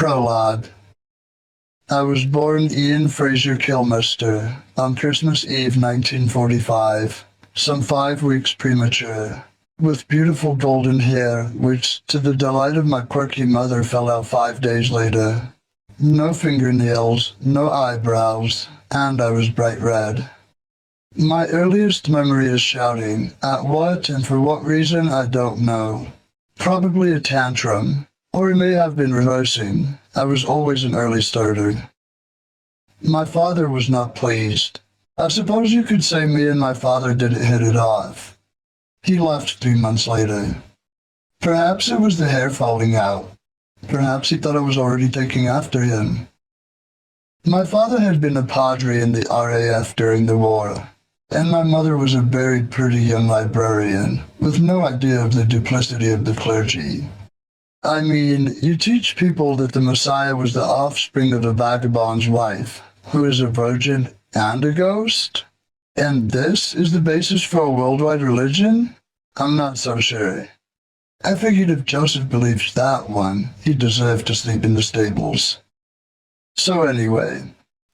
Prologue. I was born Ian Fraser Kilmister on Christmas Eve 1945, some 5 weeks premature, with beautiful golden hair, which, to the delight of my quirky mother, fell out 5 days later. No fingernails, no eyebrows, and I was bright red. My earliest memory is shouting, at what and for what reason I don't know. Probably a tantrum, or it may have been rehearsing. I was always an early starter. My father was not pleased. I suppose you could say me and my father didn't hit it off. He left 3 months later. Perhaps it was the hair falling out. Perhaps he thought I was already taking after him. My father had been a padre in the RAF during the war, and my mother was a very pretty young librarian, with no idea of the duplicity of the clergy. I mean, you teach people that the Messiah was the offspring of a vagabond's wife, who is a virgin and a ghost? And this is the basis for a worldwide religion? I'm not so sure. I figured if Joseph believes that one, he deserved to sleep in the stables. So anyway,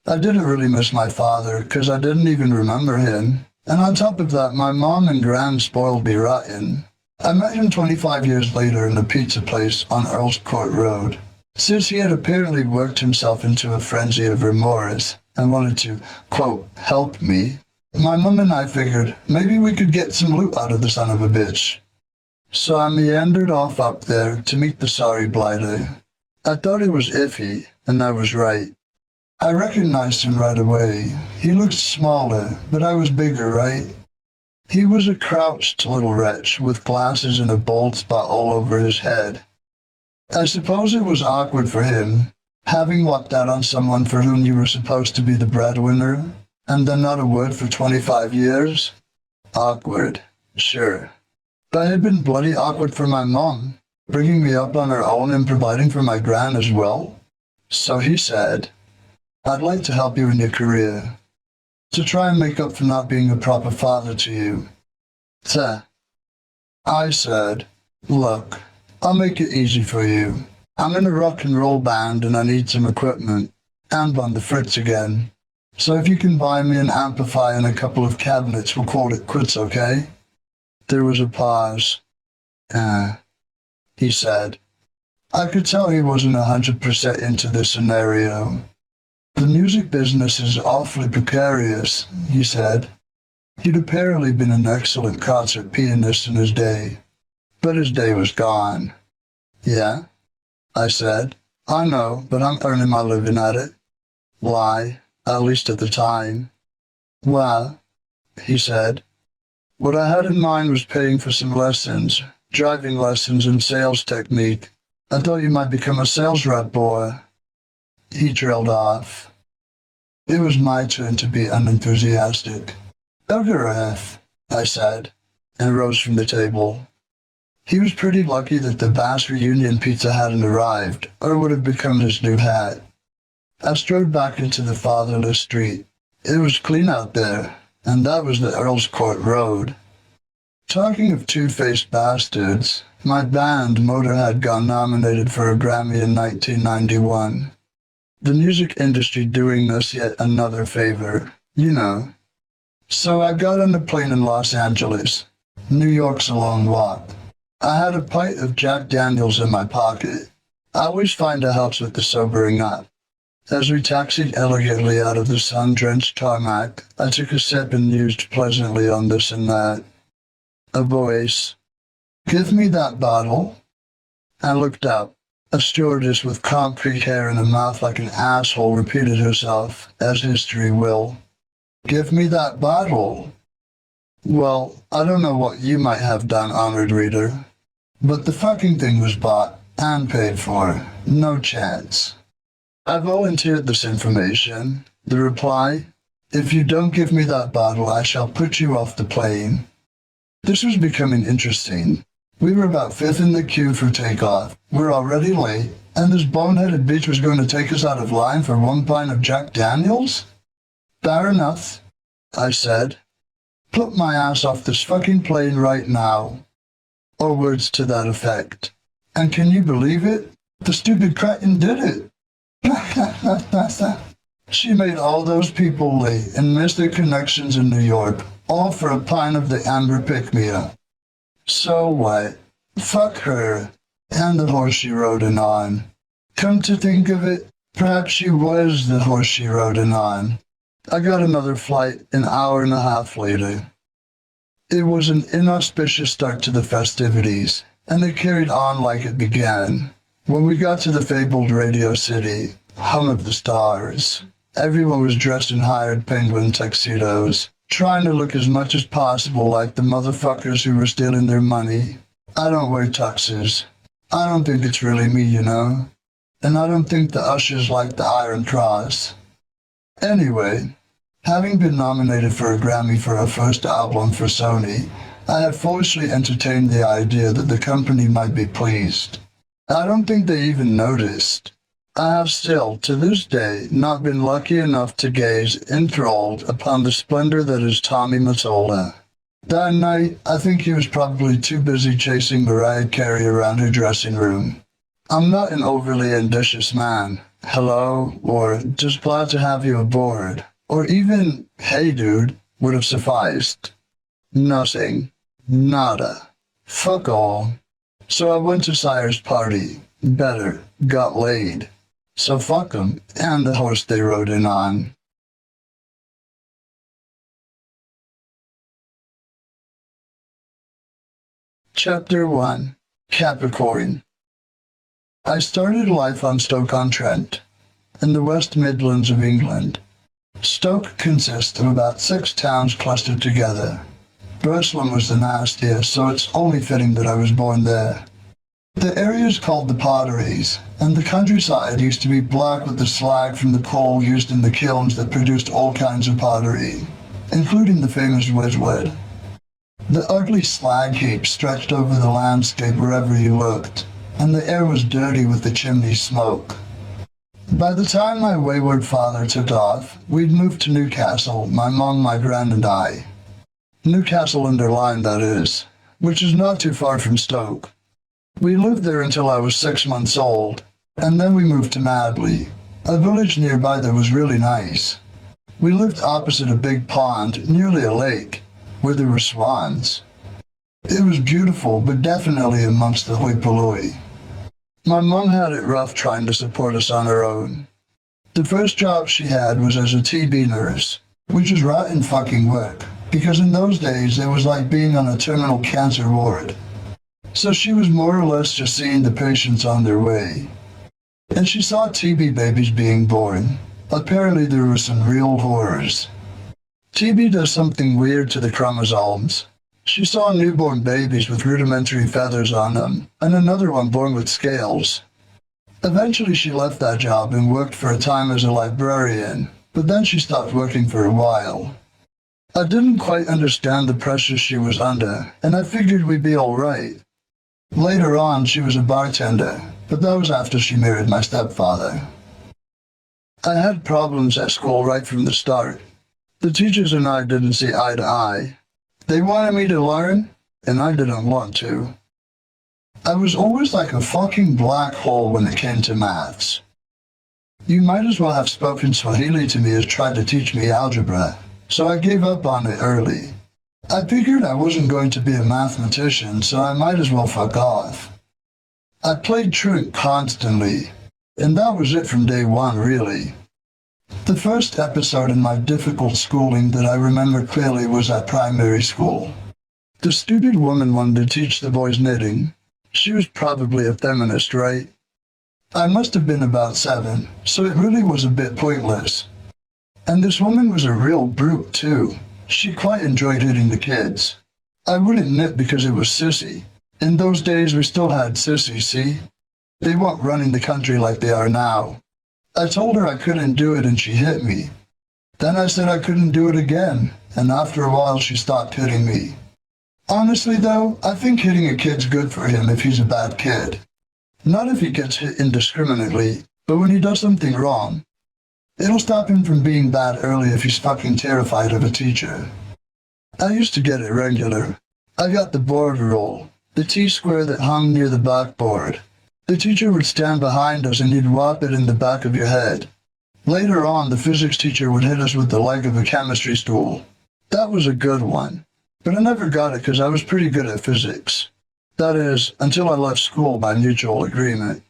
I didn't really miss my father, because I didn't even remember him. And on top of that, my mom and gran spoiled me rotten. I met him 25 years later in a pizza place on Earl's Court Road. Since he had apparently worked himself into a frenzy of remorse and wanted to, quote, help me, my mom and I figured maybe we could get some loot out of the son of a bitch. So I meandered off up there to meet the sorry blighter. I thought he was iffy, and I was right. I recognized him right away. He looked smaller, but I was bigger, right? He was a crouched little wretch with glasses and a bald spot all over his head. I suppose it was awkward for him, having walked out on someone for whom you were supposed to be the breadwinner, and then not a word for 25 years. Awkward, sure. But it had been bloody awkward for my mom, bringing me up on her own and providing for my gran as well. So he said, I'd like to help you in your career, to try and make up for not being a proper father to you. I said, look, I'll make it easy for you. I'm in a rock and roll band and I need some equipment, and on the fritz again. So if you can buy me an amplifier and a couple of cabinets, we'll call it quits, okay? There was a pause. He said. I could tell he wasn't 100% into this scenario. The music business is awfully precarious, he said. He'd apparently been an excellent concert pianist in his day, but his day was gone. Yeah, I said. I know, but I'm earning my living at it. Why? At least at the time. Well, he said, what I had in mind was paying for some lessons, driving lessons and sales technique. I thought you might become a sales rep, boy. He trailed off. It was my turn to be unenthusiastic. Overkill, I said, and rose from the table. He was pretty lucky that the Bass reunion pizza hadn't arrived, or it would have become his new hat. I strode back into the fatherless street. It was clean out there, and that was the Earl's Court Road. Talking of two-faced bastards, my band Motörhead got nominated for a Grammy in 1991. The music industry doing us yet another favor, you know. So I got on a plane in Los Angeles. New York's a long walk. I had a pint of Jack Daniels in my pocket. I always find it helps with the sobering up. As we taxied elegantly out of the sun-drenched tarmac, I took a sip and mused pleasantly on this and that. A voice, give me that bottle. I looked up. A stewardess with concrete hair and a mouth like an asshole repeated herself, as history will. Give me that bottle. Well, I don't know what you might have done, honored reader, but the fucking thing was bought and paid for. No chance. I volunteered this information. The reply, if you don't give me that bottle, I shall put you off the plane. This was becoming interesting. We were about 5th in the queue for takeoff. We're already late, and this boneheaded bitch was going to take us out of line for 1 pint of Jack Daniels? Fair enough, I said. Put my ass off this fucking plane right now. Or words to that effect. And can you believe it? The stupid cretin did it. She made all those people late and miss their connections in New York, all for a pint of the amber pick-me-up. So what? Fuck her. And the horse she rode in on. Come to think of it, perhaps she was the horse she rode in on. I got another flight an hour and a half later. It was an inauspicious start to the festivities, and they carried on like it began. When we got to the fabled Radio City, home of the stars, everyone was dressed in hired penguin tuxedos, trying to look as much as possible like the motherfuckers who were stealing their money. I don't wear tuxes. I don't think it's really me, you know? And I don't think the ushers like the Iron Cross. Anyway, having been nominated for a Grammy for our first album for Sony, I had foolishly entertained the idea that the company might be pleased. I don't think they even noticed. I have still, to this day, not been lucky enough to gaze enthralled upon the splendor that is Tommy Mottola. That night, I think he was probably too busy chasing Mariah Carey around her dressing room. I'm not an overly ambitious man. Hello, or just glad to have you aboard, or even, hey dude, would have sufficed. Nothing. Nada. Fuck all. So I went to Sire's party. Better, got laid. So fuck 'em, and the horse they rode in on. Chapter 1. Capricorn. I started life on Stoke-on-Trent, in the West Midlands of England. Stoke consists of about 6 towns clustered together. Burslem was the nastiest, so it's only fitting that I was born there. The area is called the Potteries, and the countryside used to be black with the slag from the coal used in the kilns that produced all kinds of pottery, including the famous Wedgwood. The ugly slag heap stretched over the landscape wherever you looked, and the air was dirty with the chimney smoke. By the time my wayward father took off, we'd moved to Newcastle, my mom, my gran, and I. Newcastle-under-Lyme, that is, which is not too far from Stoke. We lived there until I was 6 months old, and then we moved to Madley, a village nearby that was really nice. We lived opposite a big pond, nearly a lake, where there were swans. It was beautiful, but definitely amongst the hoi polloi. My mom had it rough trying to support us on her own. The first job she had was as a TB nurse, which was rotten fucking work, because in those days it was like being on a terminal cancer ward. So she was more or less just seeing the patients on their way. And she saw TB babies being born. Apparently there were some real horrors. TB does something weird to the chromosomes. She saw newborn babies with rudimentary feathers on them, and another one born with scales. Eventually she left that job and worked for a time as a librarian, but then she stopped working for a while. I didn't quite understand the pressure she was under, and I figured we'd be alright. Later on she was a bartender, but that was after she married my stepfather. I had problems at school right from the start. The teachers and I didn't see eye to eye. They wanted me to learn, and I didn't want to. I was always like a fucking black hole when it came to maths. You might as well have spoken Swahili to me as tried to teach me algebra, so I gave up on it early. I figured I wasn't going to be a mathematician, so I might as well fuck off. I played truant constantly, and that was it from day one, really. The first episode in my difficult schooling that I remember clearly was at primary school. The stupid woman wanted to teach the boys knitting. She was probably a feminist, right? I must have been about 7, so it really was a bit pointless. And this woman was a real brute, too. She quite enjoyed hitting the kids. I wouldn't knit because it was sissy. In those days we still had sissies, see? They weren't running the country like they are now. I told her I couldn't do it and she hit me. Then I said I couldn't do it again, and after a while she stopped hitting me. Honestly though, I think hitting a kid's good for him if he's a bad kid. Not if he gets hit indiscriminately, but when he does something wrong. It'll stop him from being bad early if he's fucking terrified of a teacher. I used to get it regular. I got the board rule, the T-square that hung near the backboard. The teacher would stand behind us and he'd whop it in the back of your head. Later on, the physics teacher would hit us with the leg of a chemistry stool. That was a good one, but I never got it because I was pretty good at physics. That is, until I left school by mutual agreement.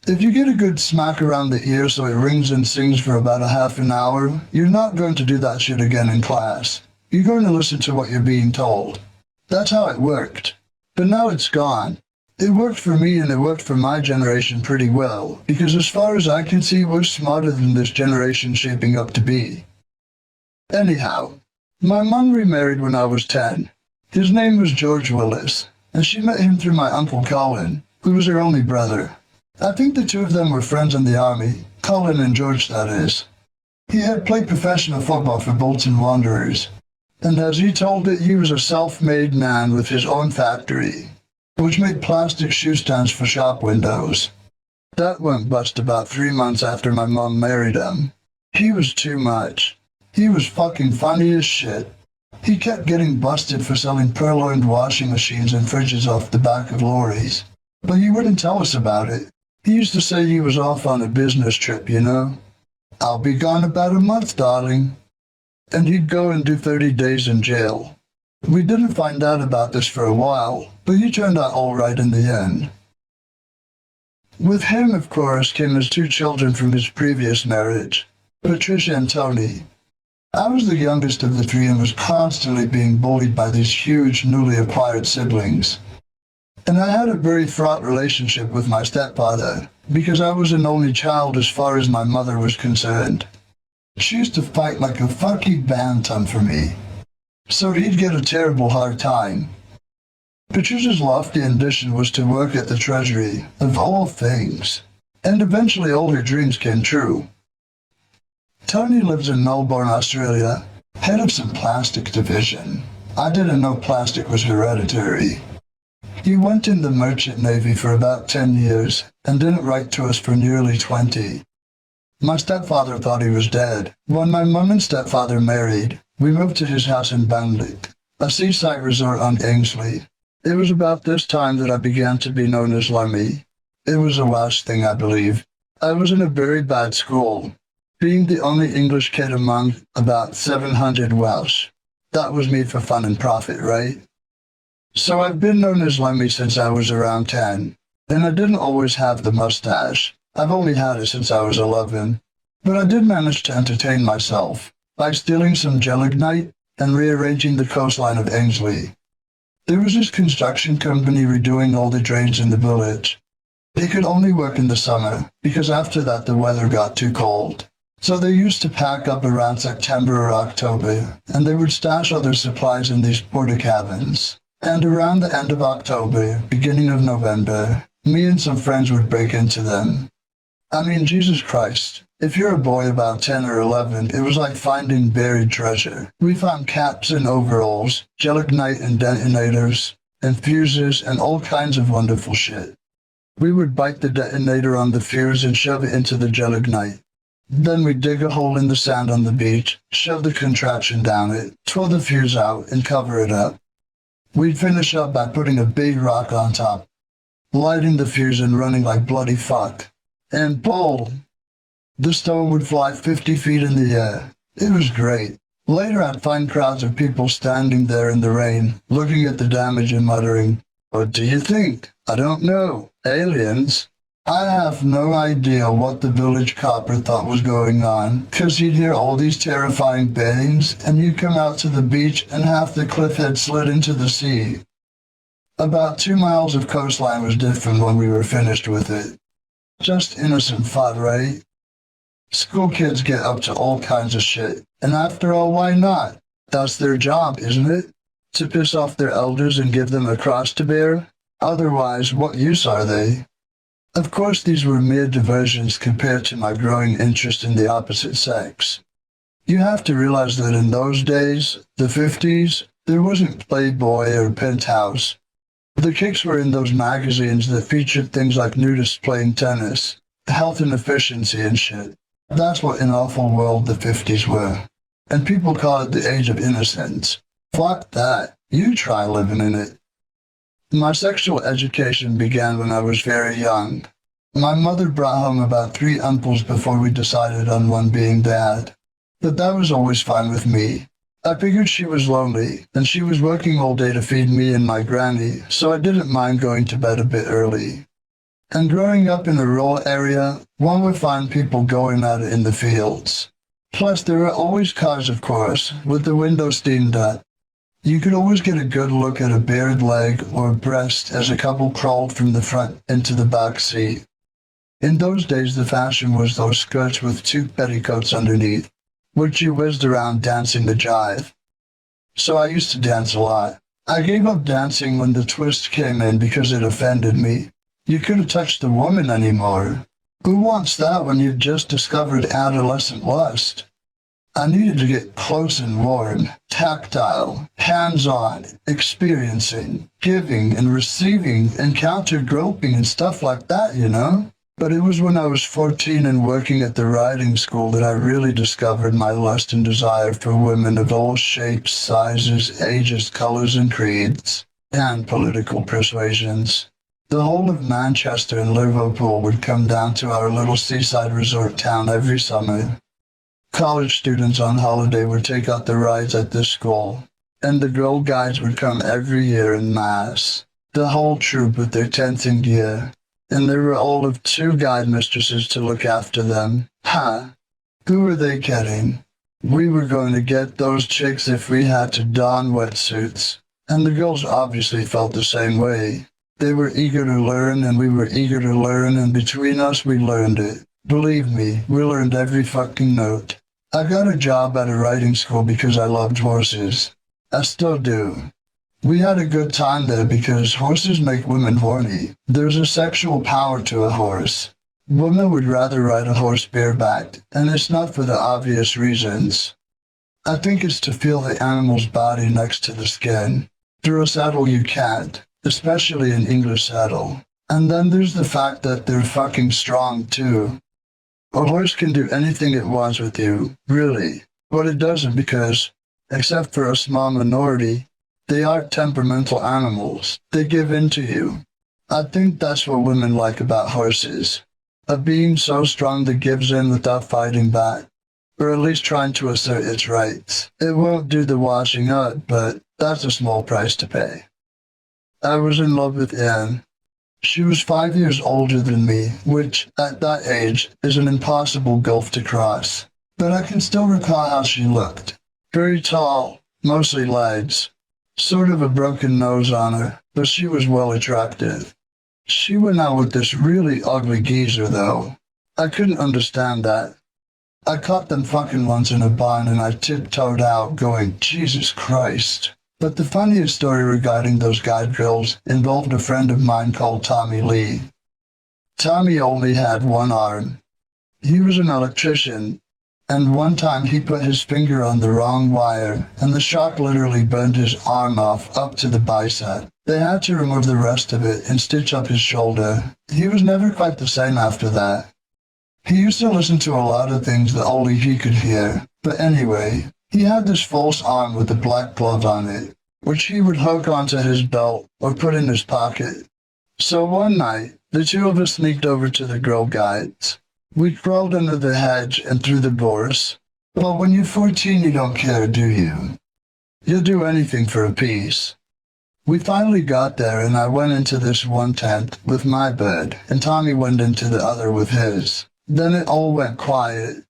If you get a good smack around the ear so it rings and sings for about a half an hour, you're not going to do that shit again in class. You're going to listen to what you're being told. That's how it worked. But now it's gone. It worked for me and it worked for my generation pretty well, because as far as I can see, we're smarter than this generation shaping up to be. Anyhow, my mom remarried when I was 10. His name was George Willis, and she met him through my Uncle Colin, who was her only brother. I think the two of them were friends in the army, Colin and George that is. He had played professional football for Bolton Wanderers, and as he told it, he was a self-made man with his own factory, which made plastic shoe stands for shop windows. That went bust about 3 months after my mom married him. He was too much. He was fucking funny as shit. He kept getting busted for selling purloined washing machines and fridges off the back of lorries, but he wouldn't tell us about it. He used to say he was off on a business trip, you know. "I'll be gone about a month, darling." And he'd go and do 30 days in jail. We didn't find out about this for a while, but he turned out all right in the end. With him, of course, came his 2 children from his previous marriage, Patricia and Tony. I was the youngest of the 3 and was constantly being bullied by these huge, newly acquired siblings. And I had a very fraught relationship with my stepfather, because I was an only child as far as my mother was concerned. She used to fight like a fucking bantam for me, so he'd get a terrible hard time. Patricia's lofty ambition was to work at the Treasury, of all things, and eventually all her dreams came true. Tony lives in Melbourne, Australia, head of some plastic division. I didn't know plastic was hereditary. He went in the merchant navy for about 10 years and didn't write to us for nearly 20. My stepfather thought he was dead. When my mum and stepfather married, we moved to his house in Banlick, a seaside resort on Ainsley. It was about this time that I began to be known as Lemmy. It was a Welsh thing, I believe. I was in a very bad school, being the only English kid among about 700 Welsh. That was made for fun and profit, right? So I've been known as Lemmy since I was around 10, and I didn't always have the mustache. I've only had it since I was 11, but I did manage to entertain myself by stealing some gelignite and rearranging the coastline of Ainsley. There was this construction company redoing all the drains in the village. They could only work in the summer, because after that the weather got too cold. So they used to pack up around September or October, and they would stash all their supplies in these porta cabins. And around the end of October, beginning of November, me and some friends would break into them. I mean, Jesus Christ, if you're a boy about 10 or 11, it was like finding buried treasure. We found caps and overalls, gelignite and detonators, and fuses, and all kinds of wonderful shit. We would bite the detonator on the fuse and shove it into the gelignite. Then we'd dig a hole in the sand on the beach, shove the contraption down it, twirl the fuse out, and cover it up. We'd finish up by putting a big rock on top, lighting the fuse and running like bloody fuck. And pull! The stone would fly 50 feet in the air. It was great. Later I'd find crowds of people standing there in the rain, looking at the damage and muttering, "What do you think? I don't know. Aliens?" I have no idea what the village copper thought was going on, 'cause he'd hear all these terrifying bangs, and you'd come out to the beach and half the cliff had slid into the sea. About 2 miles of coastline was different when we were finished with it. Just innocent fun, right? School kids get up to all kinds of shit, and after all, why not? That's their job, isn't it? To piss off their elders and give them a cross to bear? Otherwise, what use are they? Of course, these were mere diversions compared to my growing interest in the opposite sex. You have to realize that in those days, the 50s, there wasn't Playboy or Penthouse. The kicks were in those magazines that featured things like nudists playing tennis, health and efficiency and shit. That's what an awful world the 50s were. And people call it the age of innocence. Fuck that. You try living in it. My sexual education began when I was very young. My mother brought home about 3 uncles before we decided on one being Dad. But that was always fine with me. I figured she was lonely, and she was working all day to feed me and my granny, so I didn't mind going to bed a bit early. And growing up in a rural area, one would find people going at it in the fields. Plus, there were always cars, of course, with the windows steamed up. You could always get a good look at a bared leg or breast as a couple crawled from the front into the back seat. In those days, the fashion was those skirts with 2 petticoats underneath, which you whizzed around dancing the jive. So I used to dance a lot. I gave up dancing when the twist came in because it offended me. You couldn't touch the woman anymore. Who wants that when you've just discovered adolescent lust? I needed to get close and warm, tactile, hands-on, experiencing, giving and receiving, encounter groping and stuff like that, you know? But it was when I was 14 and working at the riding school that I really discovered my lust and desire for women of all shapes, sizes, ages, colors, and creeds, and political persuasions. The whole of Manchester and Liverpool would come down to our little seaside resort town every summer. College students on holiday would take out the rides at this school, and the Girl Guides would come every year en masse, the whole troop with their tents in gear, and there were all of 2 guide mistresses to look after them. Ha! Who were they kidding? We were going to get those chicks if we had to don wetsuits, and the girls obviously felt the same way. They were eager to learn, and we were eager to learn, and between us we learned it. Believe me, we learned every fucking note. I got a job at a riding school because I loved horses. I still do. We had a good time there because horses make women horny. There's a sexual power to a horse. Women would rather ride a horse barebacked, and it's not for the obvious reasons. I think it's to feel the animal's body next to the skin. Through a saddle you can't, especially an English saddle. And then there's the fact that they're fucking strong too. A horse can do anything it wants with you, really. But it doesn't because, except for a small minority, they are temperamental animals. They give in to you. I think that's what women like about horses. A being so strong that gives in without fighting back, or at least trying to assert its rights. It won't do the washing up, but that's a small price to pay. I was in love with Anne. She was 5 years older than me, which, at that age, is an impossible gulf to cross. But I can still recall how she looked. Very tall, mostly legs. Sort of a broken nose on her, but she was well attractive. She went out with this really ugly geezer, though. I couldn't understand that. I caught them fucking once in a barn and I tiptoed out going, Jesus Christ. But the funniest story regarding those guide girls involved a friend of mine called Tommy Lee. Tommy only had one arm. He was an electrician, and one time he put his finger on the wrong wire, and the shock literally burned his arm off up to the bicep. They had to remove the rest of it and stitch up his shoulder. He was never quite the same after that. He used to listen to a lot of things that only he could hear, but anyway, he had this false arm with a black glove on it, which he would hook onto his belt or put in his pocket. So one night, the 2 of us sneaked over to the Girl Guides. We crawled under the hedge and through the gorse. Well, when you're 14, you don't care, do you? You'll do anything for a piece. We finally got there, and I went into this one tent with my bed, and Tommy went into the other with his. Then it all went quiet.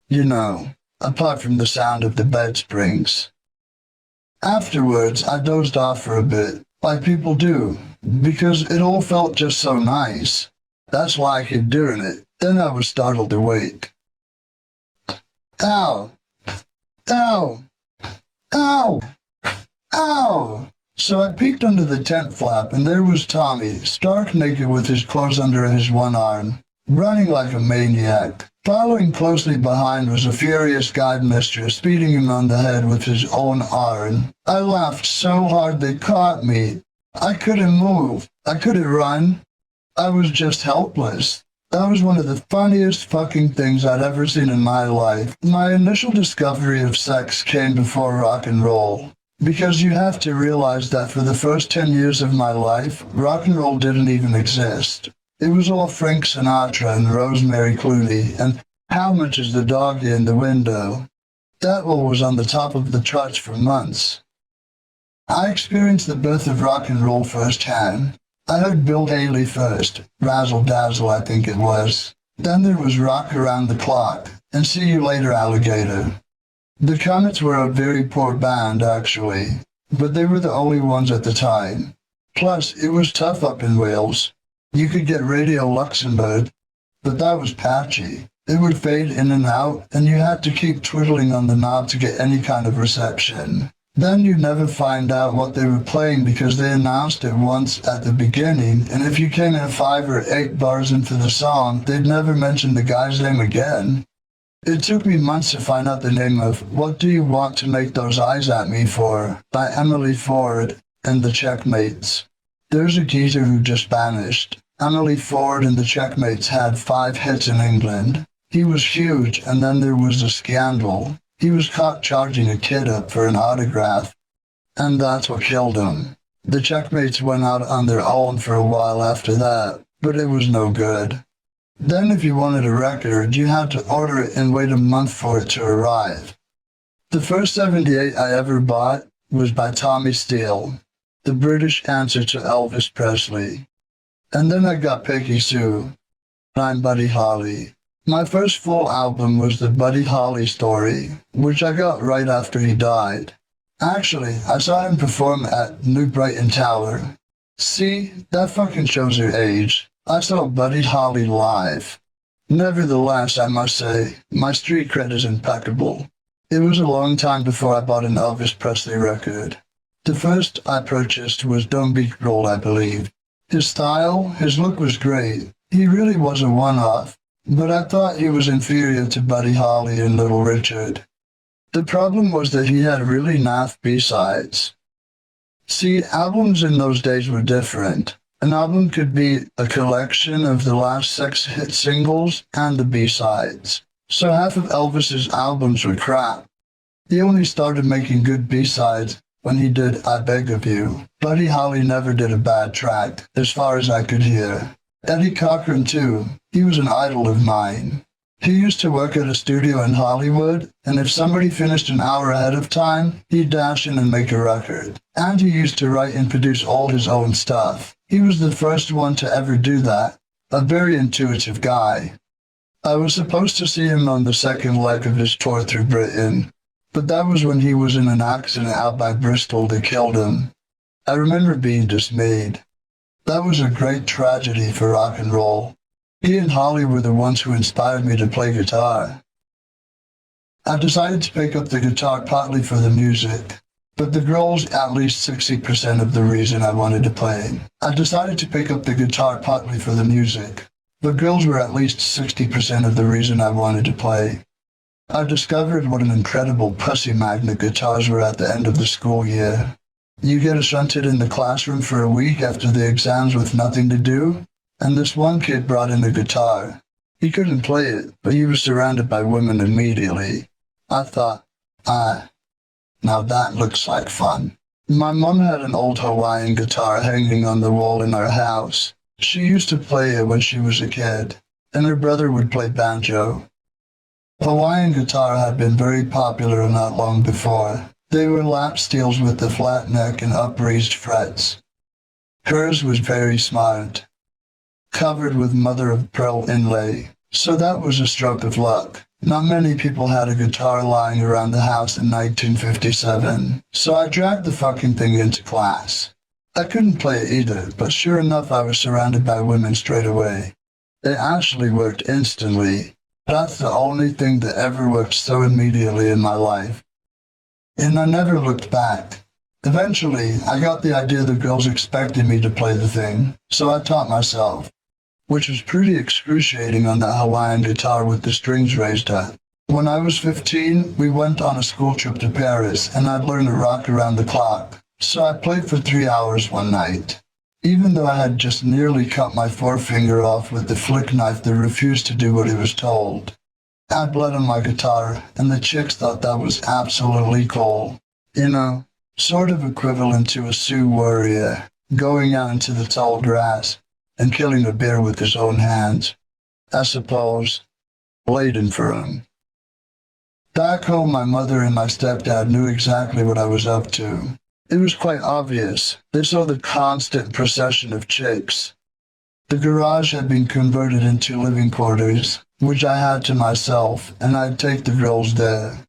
You know, apart from the sound of the bed springs. Afterwards, I dozed off for a bit, like people do, because it all felt just so nice. That's why I kept doing it. Then I was startled awake. Ow! Ow! Ow! Ow! So I peeked under the tent flap, and there was Tommy, stark naked with his clothes under his one arm, running like a maniac. Following closely behind was a furious guide mistress, beating him on the head with his own iron. I laughed so hard they caught me. I couldn't move. I couldn't run. I was just helpless. That was one of the funniest fucking things I'd ever seen in my life. My initial discovery of sex came before rock and roll. Because you have to realize that for the first 10 years of my life, rock and roll didn't even exist. It was all Frank Sinatra and Rosemary Clooney and How Much Is the Doggy in the Window? That all was on the top of the charts for months. I experienced the birth of rock and roll firsthand. I heard Bill Haley first, Razzle Dazzle I think it was. Then there was Rock Around the Clock, and See You Later Alligator. The Comets were a very poor band actually, but they were the only ones at the time. Plus, it was tough up in Wales. You could get Radio Luxembourg, but that was patchy. It would fade in and out, and you had to keep twiddling on the knob to get any kind of reception. Then you'd never find out what they were playing because they announced it once at the beginning, and if you came in 5 or 8 bars into the song, they'd never mention the guy's name again. It took me months to find out the name of What Do You Want to Make Those Eyes at Me For by Emily Ford and the Checkmates. There's a geezer who just vanished. Emily Ford and the Checkmates had 5 hits in England. He was huge, and then there was a scandal. He was caught charging a kid up for an autograph, and that's what killed him. The Checkmates went out on their own for a while after that, but it was no good. Then if you wanted a record, you had to order it and wait a month for it to arrive. The first 78 I ever bought was by Tommy Steele, the British answer to Elvis Presley. And then I got Peggy Sue. I'm Buddy Holly. My first full album was the Buddy Holly Story, which I got right after he died. Actually, I saw him perform at New Brighton Tower. See, that fucking shows your age. I saw Buddy Holly live. Nevertheless, I must say, my street cred is impeccable. It was a long time before I bought an Elvis Presley record. The first I purchased was Don't Be Cruel, I believe. His style, his look was great. He really was a one-off. But I thought he was inferior to Buddy Holly and Little Richard. The problem was that he had really naff B-sides. See, albums in those days were different. An album could be a collection of the last 6 hit singles and the B-sides. So half of Elvis's albums were crap. He only started making good B-sides when he did I Beg of You. Buddy Holly never did a bad track, as far as I could hear. Eddie Cochran, too. He was an idol of mine. He used to work at a studio in Hollywood, and if somebody finished an hour ahead of time, he'd dash in and make a record. And he used to write and produce all his own stuff. He was the first one to ever do that. A very intuitive guy. I was supposed to see him on the second leg of his tour through Britain, but that was when he was in an accident out by Bristol that killed him. I remember being dismayed. That was a great tragedy for rock and roll. He and Holly were the ones who inspired me to play guitar. I decided to pick up the guitar partly for the music, but the girls at least 60% of the reason I wanted to play. I decided to pick up the guitar partly for the music, but girls were at least 60% of the reason I wanted to play. I discovered what an incredible pussy magnet guitars were at the end of the school year. You get shunted in the classroom for a week after the exams with nothing to do, and this one kid brought in a guitar. He couldn't play it, but he was surrounded by women immediately. I thought, now that looks like fun. My mom had an old Hawaiian guitar hanging on the wall in our house. She used to play it when she was a kid, and her brother would play banjo. Hawaiian guitar had been very popular not long before. They were lap steels with the flat neck and upraised frets. Hers was very smart, covered with mother-of-pearl inlay, so that was a stroke of luck. Not many people had a guitar lying around the house in 1957, so I dragged the fucking thing into class. I couldn't play it either, but sure enough I was surrounded by women straight away. It actually worked instantly. That's the only thing that ever worked so immediately in my life. And I never looked back. Eventually, I got the idea the girls expected me to play the thing, so I taught myself, which was pretty excruciating on that Hawaiian guitar with the strings raised up. When I was 15, we went on a school trip to Paris, and I'd learned to rock around the clock, so I played for 3 hours one night. Even though I had just nearly cut my forefinger off with the flick knife that refused to do what it was told. I had blood on my guitar, and the chicks thought that was absolutely cool. You know, sort of equivalent to a Sioux warrior going out into the tall grass and killing a bear with his own hands. I suppose, laden for him. Back home, my mother and my stepdad knew exactly what I was up to. It was quite obvious. They saw the constant procession of chicks. The garage had been converted into living quarters, which I had to myself, and I'd take the girls there.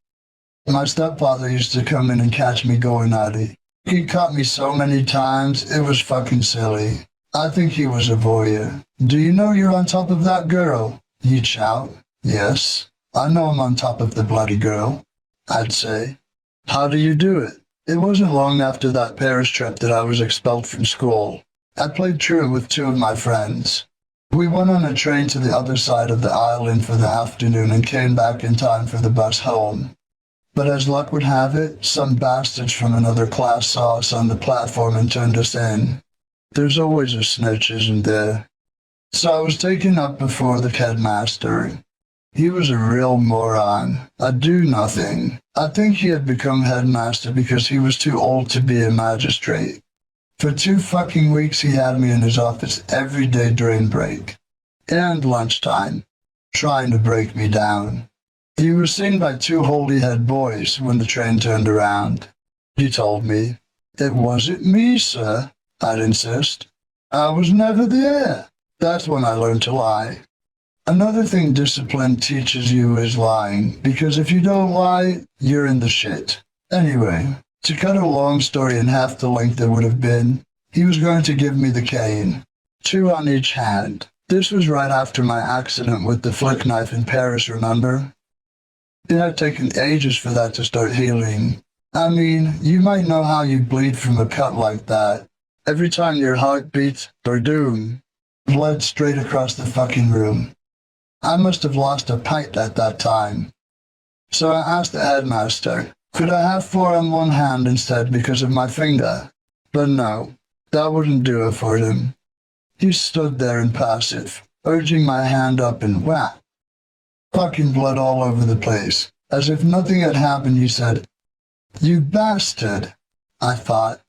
My stepfather used to come in and catch me going at it. He caught me so many times, it was fucking silly. I think he was a voyeur. "Do you know you're on top of that girl?" he'd shout. "Yes, I know I'm on top of the bloody girl," I'd say. "How do you do it?" It wasn't long after that Paris trip that I was expelled from school. I played truant with two of my friends. We went on a train to the other side of the island for the afternoon and came back in time for the bus home. But as luck would have it, some bastards from another class saw us on the platform and turned us in. There's always a snitch, isn't there? So I was taken up before the headmaster. He was a real moron, a do-nothing. I think he had become headmaster because he was too old to be a magistrate. For 2 fucking weeks he had me in his office every day during break and lunchtime, trying to break me down. He was seen by 2 holy-head boys when the train turned around. He told me, "It wasn't me, sir," I'd insist. "I was never there." That's when I learned to lie. Another thing discipline teaches you is lying, because if you don't lie, you're in the shit. Anyway, to cut a long story in half the length it would have been, he was going to give me the cane, 2 on each hand. This was right after my accident with the flick knife in Paris, remember? It had taken ages for that to start healing. I mean, you might know how you bleed from a cut like that. Every time your heart beats, doom, bled straight across the fucking room. I must have lost a pint at that time. So I asked the headmaster, could I have 4 on one hand instead because of my finger? But no, that wouldn't do it for him. He stood there impassive, urging my hand up and whack. Fucking blood all over the place. As if nothing had happened, he said, "You bastard," I thought.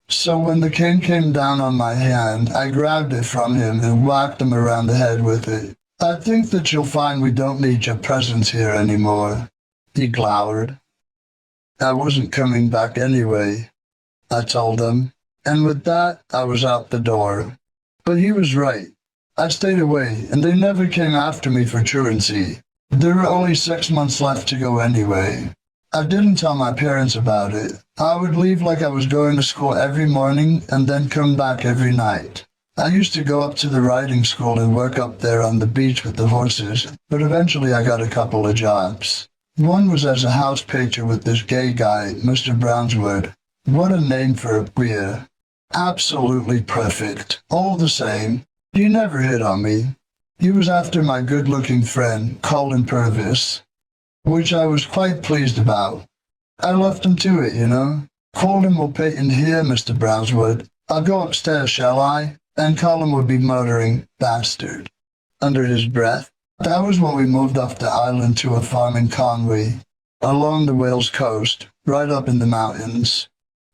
So when the cane came down on my hand, I grabbed it from him and whacked him around the head with it. "I think that you'll find we don't need your presence here anymore," he glowered. I wasn't coming back anyway, I told him, and with that, I was out the door. But he was right. I stayed away, and they never came after me for truancy. There were only 6 months left to go anyway. I didn't tell my parents about it. I would leave like I was going to school every morning and then come back every night. I used to go up to the riding school and work up there on the beach with the horses, but eventually I got a couple of jobs. One was as a house painter with this gay guy, Mr. Brownswood. What a name for a queer. Absolutely perfect. All the same, he never hit on me. He was after my good-looking friend, Colin Purvis, which I was quite pleased about. I left him to it, you know. Colin will paint in here, Mr. Brownswood. I'll go upstairs, shall I? And Colin would be muttering, "Bastard," under his breath. That was when we moved off the island to a farm in Conwy, along the Wales coast, right up in the mountains.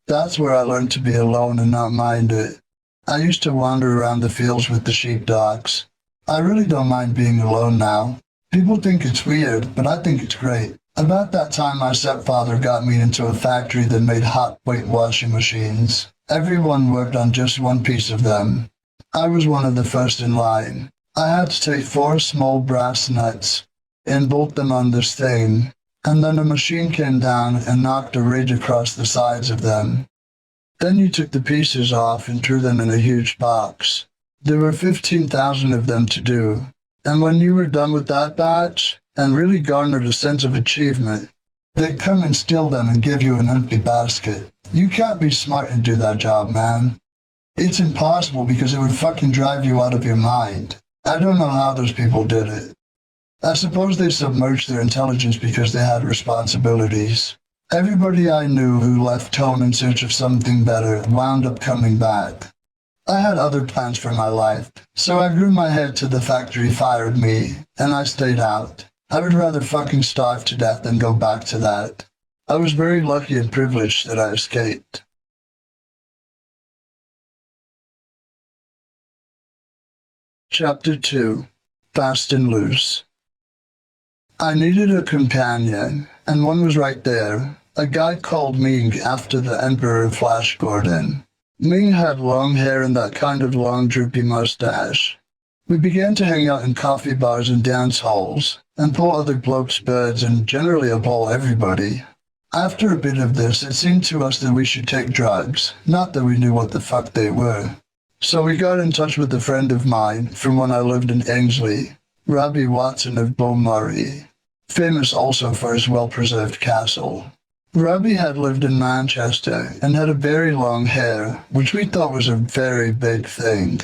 That's where I learned to be alone and not mind it. I used to wander around the fields with the sheepdogs. I really don't mind being alone now. People think it's weird, but I think it's great. About that time, my stepfather got me into a factory that made hot plate washing machines. Everyone worked on just one piece of them. I was one of the first in line. I had to take 4 small brass nuts and bolt them on this thing, and then a machine came down and knocked a ridge across the sides of them. Then you took the pieces off and threw them in a huge box. There were 15,000 of them to do, and when you were done with that batch, and really garnered a sense of achievement, they'd come and steal them and give you an empty basket. You can't be smart and do that job, man. It's impossible because it would fucking drive you out of your mind. I don't know how those people did it. I suppose they submerged their intelligence because they had responsibilities. Everybody I knew who left home in search of something better wound up coming back. I had other plans for my life, so I grew my head till the factory fired me, and I stayed out. I would rather fucking starve to death than go back to that. I was very lucky and privileged that I escaped. Chapter 2. Fast and Loose. I needed a companion, and one was right there, a guy called Ming after the Emperor Flash Gordon. Ming had long hair and that kind of long droopy mustache. We began to hang out in coffee bars and dance halls, and pull other blokes' birds and generally appall everybody. After a bit of this, it seemed to us that we should take drugs, not that we knew what the fuck they were. So we got in touch with a friend of mine from when I lived in Ainsley, Robbie Watson of Beaumaris, famous also for his well-preserved castle. Robbie had lived in Manchester and had a very long hair, which we thought was a very big thing.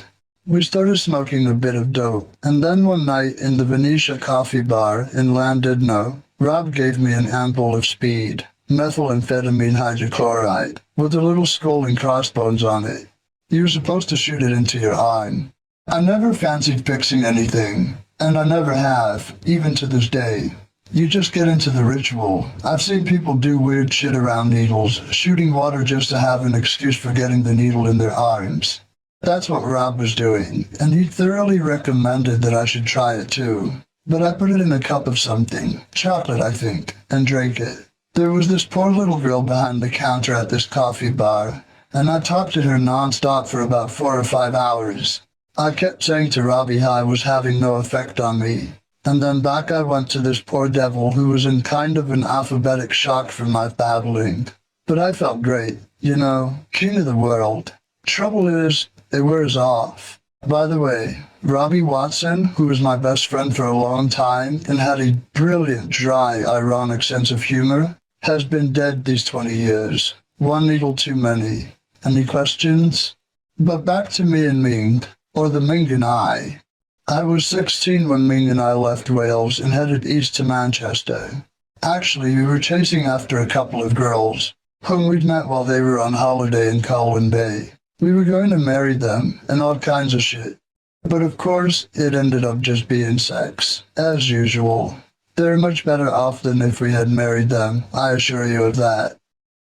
We started smoking a bit of dope, and then one night in the Venetia coffee bar in Llandudno, Rob gave me an ampoule of speed, methamphetamine hydrochloride, with a little skull and crossbones on it. You were supposed to shoot it into your arm. I never fancied fixing anything, and I never have, even to this day. You just get into the ritual. I've seen people do weird shit around needles, shooting water just to have an excuse for getting the needle in their arms. That's what Rob was doing, and he thoroughly recommended that I should try it too. But I put it in a cup of something, chocolate I think, and drank it. There was this poor little girl behind the counter at this coffee bar, and I talked to her non-stop for about 4 or 5 hours. I kept saying to Robbie how I was having no effect on me. And then back I went to this poor devil who was in kind of an alphabetic shock from my babbling. But I felt great, you know, king of the world. Trouble is, it wears off. By the way, Robbie Watson, who was my best friend for a long time and had a brilliant, dry, ironic sense of humor, has been dead these 20 years. One needle too many. Any questions? But back to me and Ming, or the Ming and I. I was 16 when Ming and I left Wales and headed east to Manchester. Actually, we were chasing after a couple of girls, whom we'd met while they were on holiday in Colwyn Bay. We were going to marry them, and all kinds of shit. But of course, it ended up just being sex, as usual. They're much better off than if we had married them, I assure you of that.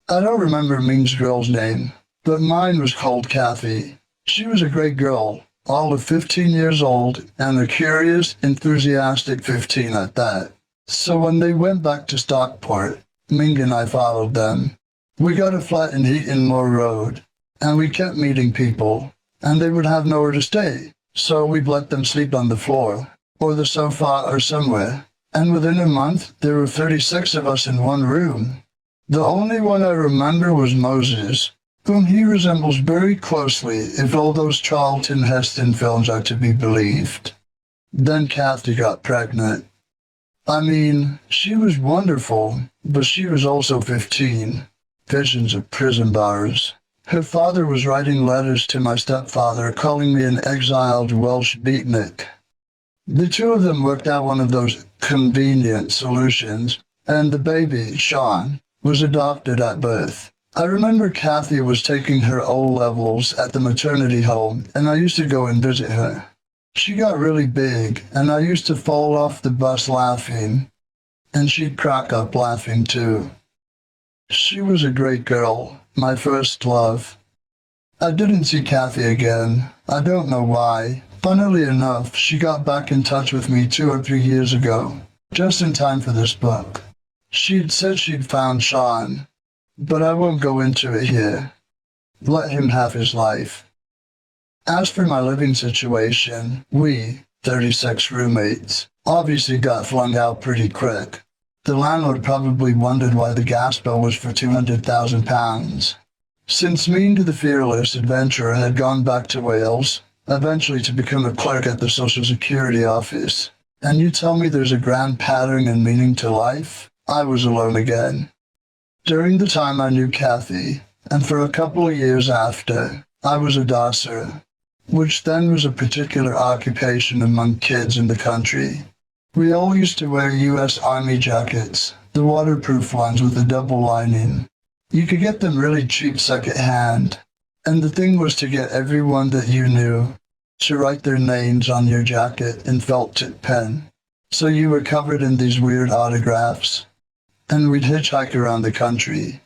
I don't remember Ming's girl's name, but mine was called Kathy. She was a great girl. All of 15 years old, and a curious, enthusiastic 15 at that. So when they went back to Stockport, Ming and I followed them. We got a flat in Heaton Moor Road, and we kept meeting people, and they would have nowhere to stay, so we'd let them sleep on the floor, or the sofa or somewhere, and within a month there were 36 of us in one room. The only one I remember was Moses, whom he resembles very closely if all those Charlton Heston films are to be believed. Then Kathy got pregnant. I mean, she was wonderful, but she was also 15. Visions of prison bars. Her father was writing letters to my stepfather calling me an exiled Welsh beatnik. The two of them worked out one of those convenient solutions, and the baby, Sean, was adopted at birth. I remember Kathy was taking her O-levels at the maternity home, and I used to go and visit her. She got really big, and I used to fall off the bus laughing, and she'd crack up laughing too. She was a great girl, my first love. I didn't see Kathy again. I don't know why. Funnily enough, she got back in touch with me 2 or 3 years ago, just in time for this book. She'd said she'd found Sean. But I won't go into it here. Let him have his life. As for my living situation, we, 36 roommates, obviously got flung out pretty quick. The landlord probably wondered why the gas bill was for £200,000. Since Ming the fearless adventurer had gone back to Wales, eventually to become a clerk at the Social Security office, and you tell me there's a grand pattern and meaning to life, I was alone again. During the time I knew Kathy, and for a couple of years after, I was a dosser, which then was a particular occupation among kids in the country. We all used to wear U.S. Army jackets, the waterproof ones with the double lining. You could get them really cheap second-hand, and the thing was to get everyone that you knew to write their names on your jacket in felt tip pen, so you were covered in these weird autographs. and we'd hitchhike around the country,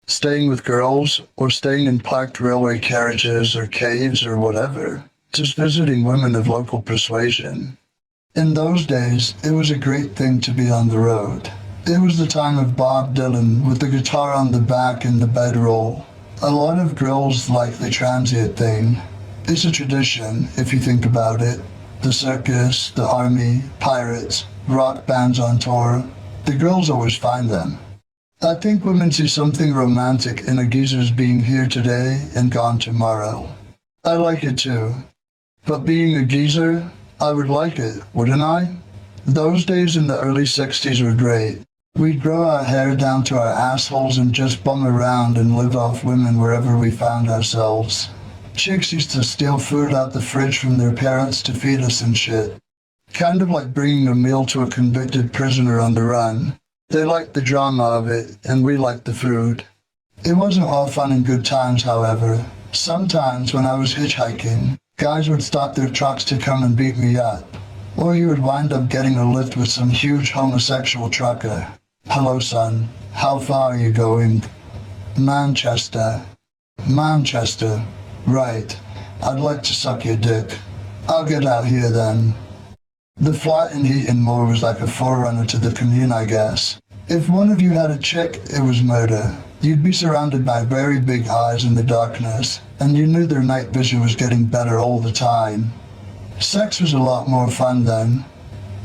staying with girls or staying in parked railway carriages or caves or whatever, just visiting women of local persuasion. In those days, it was a great thing to be on the road. It was the time of Bob Dylan with the guitar on the back and the bedroll. A lot of girls like the transient thing. It's a tradition, if you think about it. The circus, the army, pirates, rock bands on tour. The girls always find them. I think women see something romantic in a geezer's being here today and gone tomorrow. I like it too. But being a geezer, I would like it, wouldn't I? Those days in the early 60s were great. We'd grow our hair down to our assholes and just bum around and live off women wherever we found ourselves. Chicks used to steal food out the fridge from their parents to feed us and shit. Kind of like bringing a meal to a convicted prisoner on the run. They liked the drama of it, and we liked the food. It wasn't all fun and good times, however. Sometimes when I was hitchhiking, guys would stop their trucks to come and beat me up. Or you would wind up getting a lift with some huge homosexual trucker. Hello, son. How far are you going? Manchester. Manchester. Right. I'd like to suck your dick. I'll get out here then. The flight and heat and more was like a forerunner to the commune, I guess. If one of you had a chick, it was murder. You'd be surrounded by very big eyes in the darkness, and you knew their night vision was getting better all the time. Sex was a lot more fun then.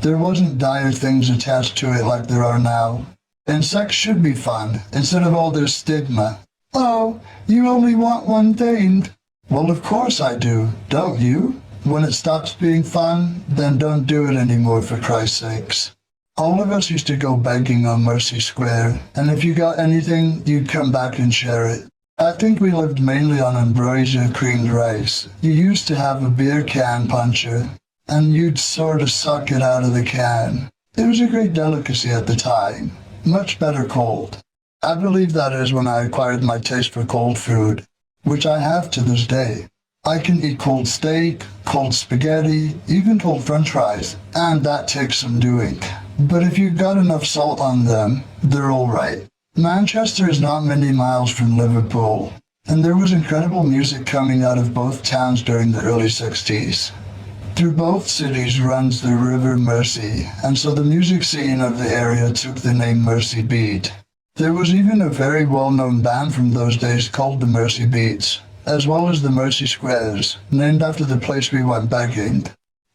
There wasn't dire things attached to it like there are now. And sex should be fun, instead of all this stigma. Oh, you only want one thing. Well, of course I do, don't you? When it stops being fun, then don't do it anymore, for Christ's sakes. All of us used to go begging on Mercy Square, and if you got anything, you'd come back and share it. I think we lived mainly on ambrosia creamed rice. You used to have a beer can puncher, and you'd sort of suck it out of the can. It was a great delicacy at the time, much better cold. I believe that is when I acquired my taste for cold food, which I have to this day. I can eat cold steak, cold spaghetti, even cold french fries, and that takes some doing. But if you've got enough salt on them, they're alright. Manchester is not many miles from Liverpool, and there was incredible music coming out of both towns during the early 60s. Through both cities runs the River Mersey, and so the music scene of the area took the name Mersey Beat. There was even a very well-known band from those days called the Mersey Beats, as well as the Mersey Squares, named after the place we went begging.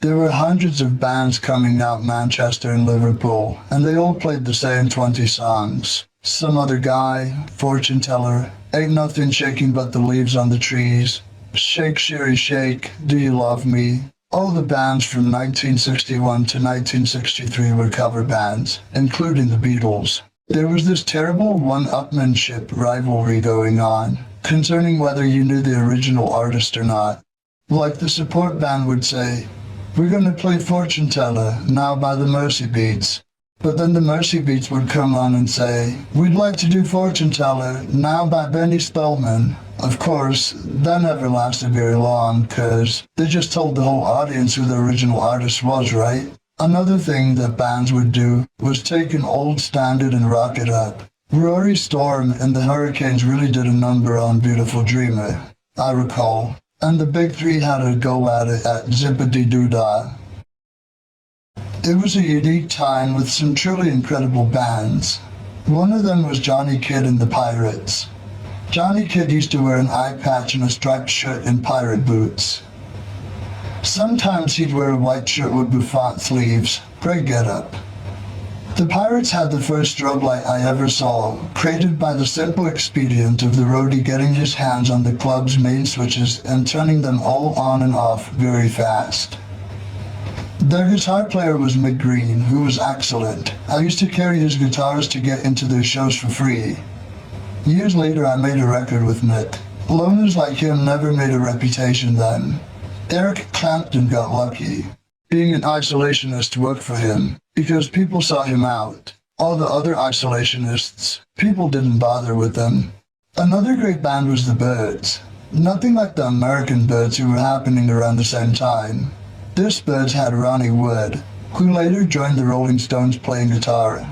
There were hundreds of bands coming out Manchester and Liverpool, and they all played the same 20 songs. Some Other Guy, Fortune Teller, Ain't Nothing Shaking But the Leaves on the Trees, Shake Sherry Shake, Do You Love Me? All the bands from 1961 to 1963 were cover bands, including the Beatles. There was this terrible one-upmanship rivalry going on, concerning whether you knew the original artist or not. Like the support band would say, "We're going to play Fortune Teller, now by the Mersey Beats." But then the Mersey Beats would come on and say, "We'd like to do Fortune Teller, now by Benny Spellman." Of course, that never lasted very long, cause they just told the whole audience who the original artist was, right? Another thing that bands would do was take an old standard and rock it up. Rory Storm and the Hurricanes really did a number on Beautiful Dreamer, I recall, and the Big Three had a go at it at Zippity-Doo-Dah. It was a unique time with some truly incredible bands. One of them was Johnny Kidd and the Pirates. Johnny Kidd used to wear an eye patch and a striped shirt and pirate boots. Sometimes he'd wear a white shirt with bouffant sleeves, great getup. The Pirates had the first strobe light I ever saw, created by the simple expedient of the roadie getting his hands on the club's main switches and turning them all on and off very fast. Their guitar player was Mick Green, who was excellent. I used to carry his guitars to get into their shows for free. Years later I made a record with Mick. Loners like him never made a reputation then. Eric Clapton got lucky. Being an isolationist worked for him, because people saw him out. All the other isolationists, people didn't bother with them. Another great band was the Byrds. Nothing like the American Byrds who were happening around the same time. This Byrds had Ronnie Wood, who later joined the Rolling Stones playing guitar.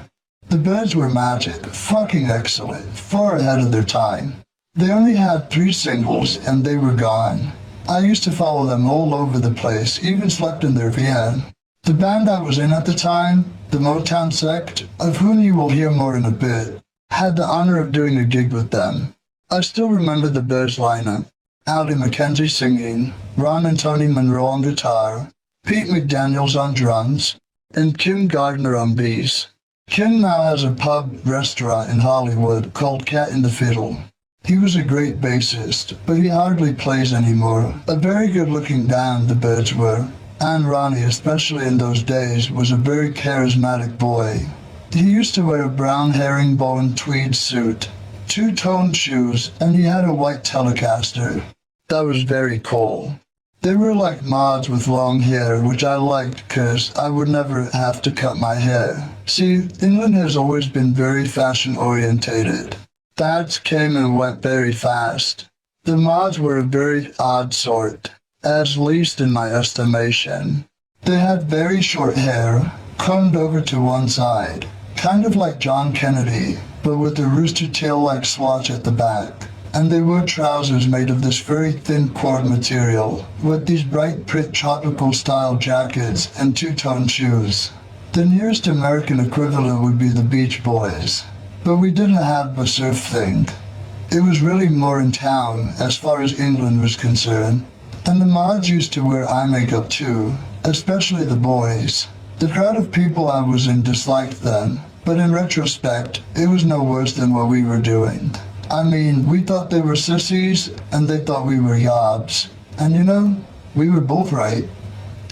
The Birds were magic, fucking excellent, far ahead of their time. They only had 3 singles and they were gone. I used to follow them all over the place, even slept in their van. The band I was in at the time, the Motown Sect, of whom you will hear more in a bit, had the honor of doing a gig with them. I still remember the Birds lineup. Aldi McKenzie singing, Ron and Tony Monroe on guitar, Pete McDaniels on drums, and Kim Gardner on bass. Kim now has a pub restaurant in Hollywood called Cat and the Fiddle. He was a great bassist, but he hardly plays anymore. A very good-looking band the Birds were, and Ronnie, especially in those days, was a very charismatic boy. He used to wear a brown herringbone tweed suit, 2-toned shoes, and he had a white Telecaster. That was very cool. They were like mods with long hair, which I liked because I would never have to cut my hair. See, England has always been very fashion-orientated. Fads came and went very fast. The mods were a very odd sort, at least in my estimation. They had very short hair, combed over to one side, kind of like John Kennedy, but with a rooster tail-like swatch at the back. And they wore trousers made of this very thin cord material, with these bright print tropical-style jackets and 2-tone shoes. The nearest American equivalent would be the Beach Boys, but we didn't have the surf thing. It was really more in town, as far as England was concerned. And the mods used to wear eye makeup too, especially the boys. The crowd of people I was in disliked them, but in retrospect, it was no worse than what we were doing. I mean, we thought they were sissies, and they thought we were yobs. And you know, we were both right.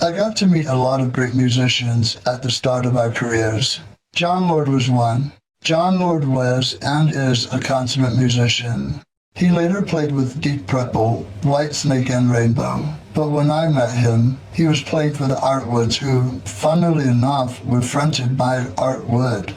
I got to meet a lot of great musicians at the start of our careers. John Lord was one. John Lord was and is a consummate musician. He later played with Deep Purple, Whitesnake and Rainbow. But when I met him, he was playing for the Artwoods who, funnily enough, were fronted by Art Wood.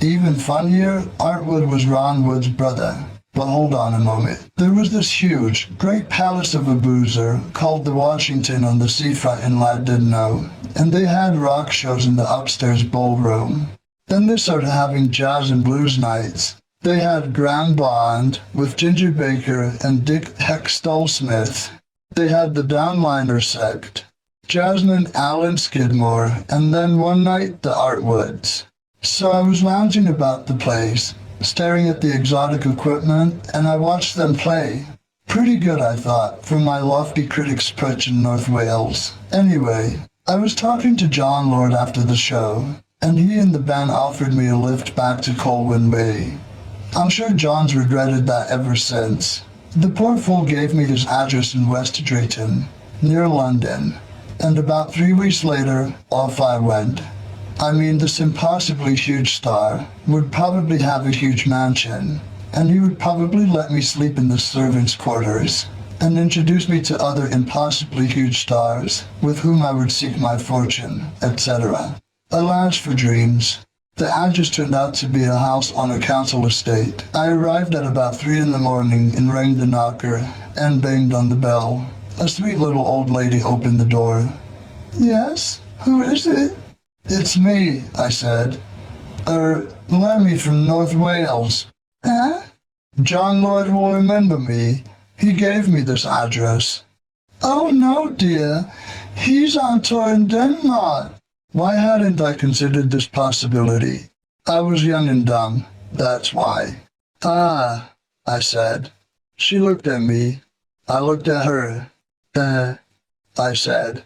Even funnier, Art Wood was Ron Wood's brother. But hold on a moment. There was this huge, great palace of a boozer called the Washington on the seafront in Ladidno, and they had rock shows in the upstairs ballroom. Then they started having jazz and blues nights. They had Grand Bond with Ginger Baker and Dick Hextall Smith. They had the Downliner Sect, Jasmine Allen Skidmore, and then one night the Artwoods. So I was lounging about the place, staring at the exotic equipment, and I watched them play. Pretty good, I thought, from my lofty critic's perch in North Wales. Anyway, I was talking to John Lord after the show, and he and the band offered me a lift back to Colwyn Bay. I'm sure John's regretted that ever since. The poor fool gave me his address in West Drayton, near London, and about 3 weeks later, off I went. I mean, this impossibly huge star would probably have a huge mansion, and he would probably let me sleep in the servants' quarters, and introduce me to other impossibly huge stars with whom I would seek my fortune, etc. Alas for dreams. The address turned out to be a house on a council estate. I arrived at about 3 in the morning and rang the knocker and banged on the bell. A sweet little old lady opened the door. Yes? Who is it? It's me, I said. Lemmy from North Wales. Huh? John Lord will remember me. He gave me this address. Oh no, dear. He's on tour in Denmark. Why hadn't I considered this possibility? I was young and dumb. That's why. Ah, I said. She looked at me. I looked at her. I said.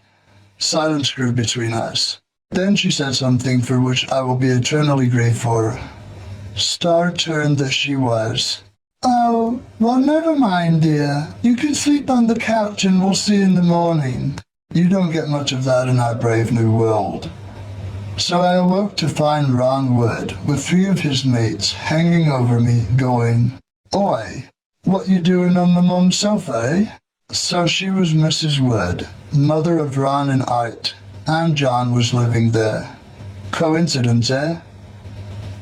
Silence grew between us. Then she said something for which I will be eternally grateful. Star-turned that she was. Oh, well, never mind, dear. You can sleep on the couch and we'll see in the morning. You don't get much of that in our brave new world. So I awoke to find Ron Wood with 3 of his mates hanging over me, going, Oi, what you doing on the mum's sofa, eh? So she was Mrs. Wood, mother of Ron and Art, and John was living there. Coincidence, eh?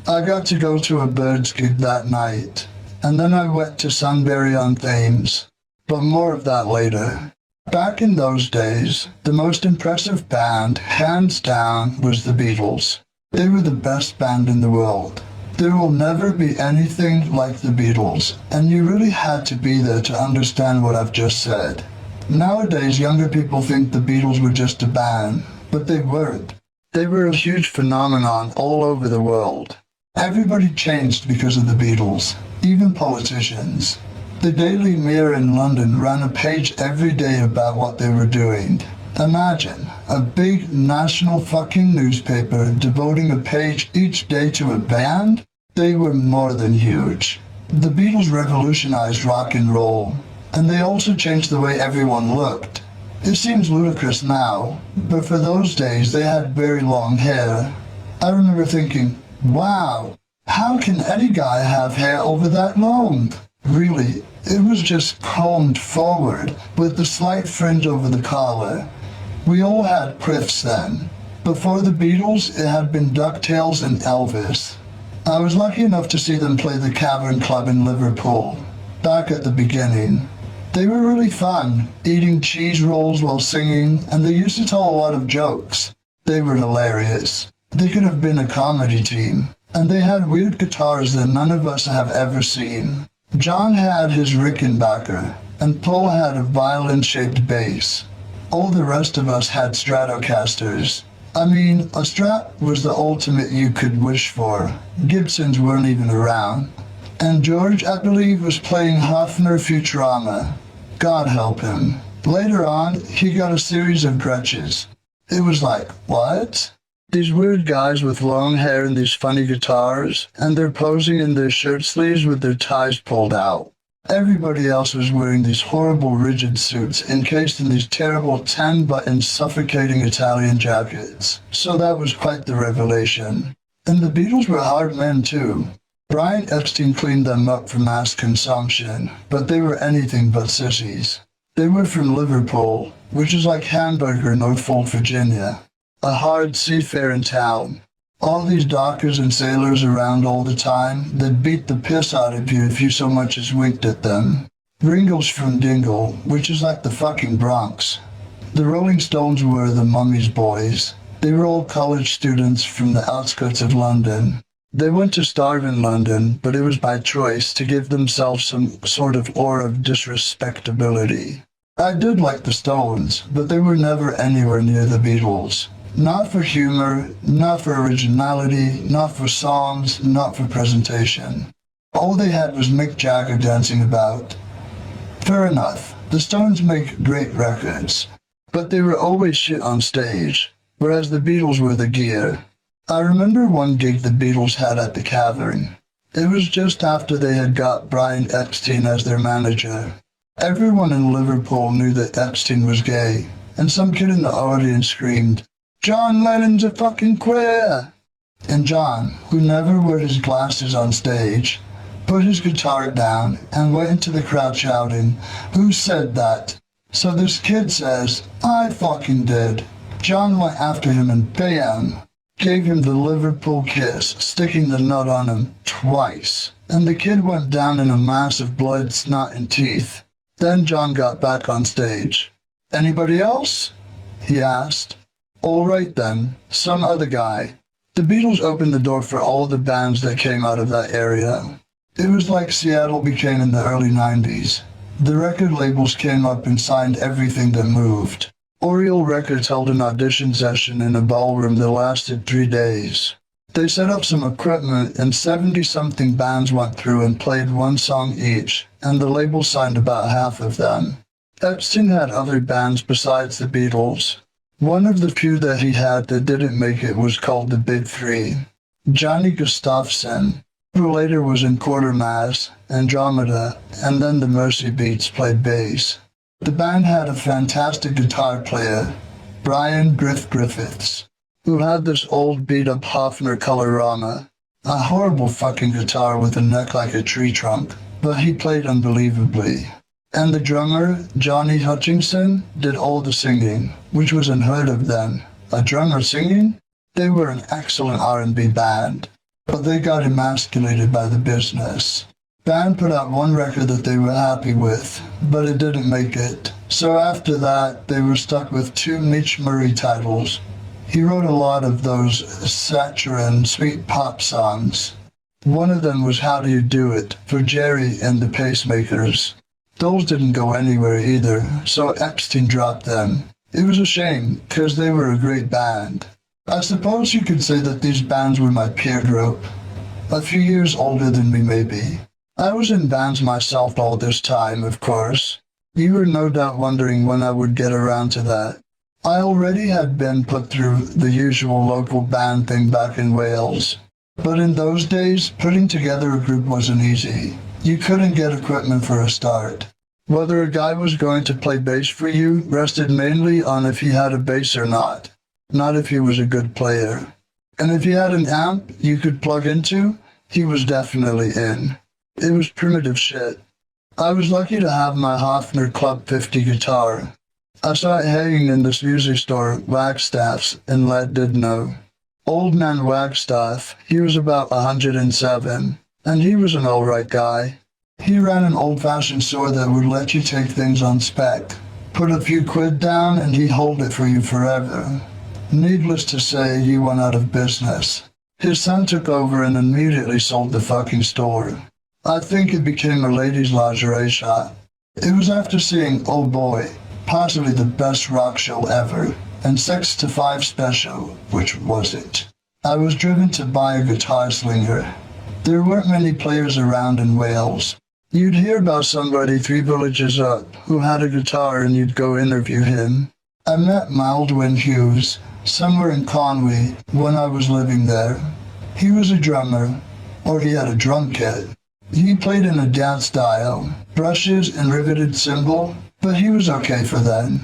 I got to go to a Birds gig that night, and then I went to Sunbury-on-Thames, but more of that later. Back in those days, the most impressive band, hands down, was the Beatles. They were the best band in the world. There will never be anything like the Beatles, and you really had to be there to understand what I've just said. Nowadays, younger people think the Beatles were just a band, but they weren't. They were a huge phenomenon all over the world. Everybody changed because of the Beatles, even politicians. The Daily Mirror in London ran a page every day about what they were doing. Imagine, a big national fucking newspaper devoting a page each day to a band? They were more than huge. The Beatles revolutionized rock and roll, and they also changed the way everyone looked. It seems ludicrous now, but for those days they had very long hair. I remember thinking, wow, how can any guy have hair over that long? Really, it was just combed forward, with the slight fringe over the collar. We all had quiffs then. Before the Beatles, it had been DuckTales and Elvis. I was lucky enough to see them play the Cavern Club in Liverpool, back at the beginning. They were really fun, eating cheese rolls while singing, and they used to tell a lot of jokes. They were hilarious. They could have been a comedy team, and they had weird guitars that none of us have ever seen. John had his Rickenbacker, and Paul had a violin-shaped bass. All the rest of us had Stratocasters. I mean, a Strat was the ultimate you could wish for. Gibsons weren't even around. And George, I believe, was playing Hofner Futurama. God help him. Later on, he got a series of Gretches. It was like, what? These weird guys with long hair and these funny guitars, and they're posing in their shirt sleeves with their ties pulled out. Everybody else was wearing these horrible rigid suits encased in these terrible 10-button suffocating Italian jackets. So that was quite the revelation. And the Beatles were hard men too. Brian Epstein cleaned them up for mass consumption, but they were anything but sissies. They were from Liverpool, which is like Hamburg or Norfolk, Virginia. A hard seafaring town. All these dockers and sailors around all the time, they'd beat the piss out of you if you so much as winked at them. Ringo's from Dingle, which is like the fucking Bronx. The Rolling Stones were the Mummy's Boys. They were all college students from the outskirts of London. They went to starve in London, but it was by choice to give themselves some sort of aura of disrespectability. I did like the Stones, but they were never anywhere near the Beatles. Not for humor, not for originality, not for songs, not for presentation. All they had was Mick Jagger dancing about. Fair enough, the Stones make great records, but they were always shit on stage, whereas the Beatles were the gear. I remember one gig the Beatles had at the Cavern. It was just after they had got Brian Epstein as their manager. Everyone in Liverpool knew that Epstein was gay, and some kid in the audience screamed, "John Lennon's a fucking queer!" And John, who never wore his glasses on stage, put his guitar down and went into the crowd shouting, "Who said that?" So this kid says, "I fucking did." John went after him and bam! Gave him the Liverpool kiss, sticking the nut on him twice. And the kid went down in a mass of blood, snot, and teeth. Then John got back on stage. "Anybody else?" he asked. "All right then, some other guy." The Beatles opened the door for all the bands that came out of that area. It was like Seattle became in the early 90s. The record labels came up and signed everything that moved. Oriole Records held an audition session in a ballroom that lasted 3 days. They set up some equipment and 70-something bands went through and played one song each, and the label signed about half of them. Epstein had other bands besides the Beatles. One of the few that he had that didn't make it was called the Big Three. Johnny Gustafson, who later was in Quartermass, Andromeda, and then the Mercy Beats, played bass. The band had a fantastic guitar player, Brian Griffiths, who had this old beat-up Hofner Colorama, a horrible fucking guitar with a neck like a tree trunk, but he played unbelievably. And the drummer, Johnny Hutchinson, did all the singing, which was unheard of then. A drummer singing? They were an excellent R&B band, but they got emasculated by the business. Band put out one record that they were happy with, but it didn't make it. So after that, they were stuck with 2 Mitch Murray titles. He wrote a lot of those saccharine, sweet pop songs. One of them was How Do You Do It for Jerry and the Pacemakers. Those didn't go anywhere either, so Epstein dropped them. It was a shame, because they were a great band. I suppose you could say that these bands were my peer group. A few years older than me, maybe. I was in bands myself all this time, of course. You were no doubt wondering when I would get around to that. I already had been put through the usual local band thing back in Wales. But in those days, putting together a group wasn't easy. You couldn't get equipment for a start. Whether a guy was going to play bass for you rested mainly on if he had a bass or not if he was a good player. And if he had an amp you could plug into, he was definitely in. It was primitive shit. I was lucky to have my Hofner Club 50 guitar. I saw it hanging in this music store, Wagstaff's, in Llandudno. Old man Wagstaff, he was about 107, and he was an alright guy. He ran an old-fashioned store that would let you take things on spec. Put a few quid down and he'd hold it for you forever. Needless to say, he went out of business. His son took over and immediately sold the fucking store. I think it became a ladies' lingerie shop. It was after seeing Oh Boy, possibly the best rock show ever, and 6 to 5 special, which was it. I was driven to buy a guitar slinger. There weren't many players around in Wales. You'd hear about somebody 3 villages up who had a guitar and you'd go interview him. I met Maldwyn Hughes somewhere in Conwy when I was living there. He was a drummer, or he had a drum kit. He played in a dance style, brushes and riveted cymbal, but he was okay for that.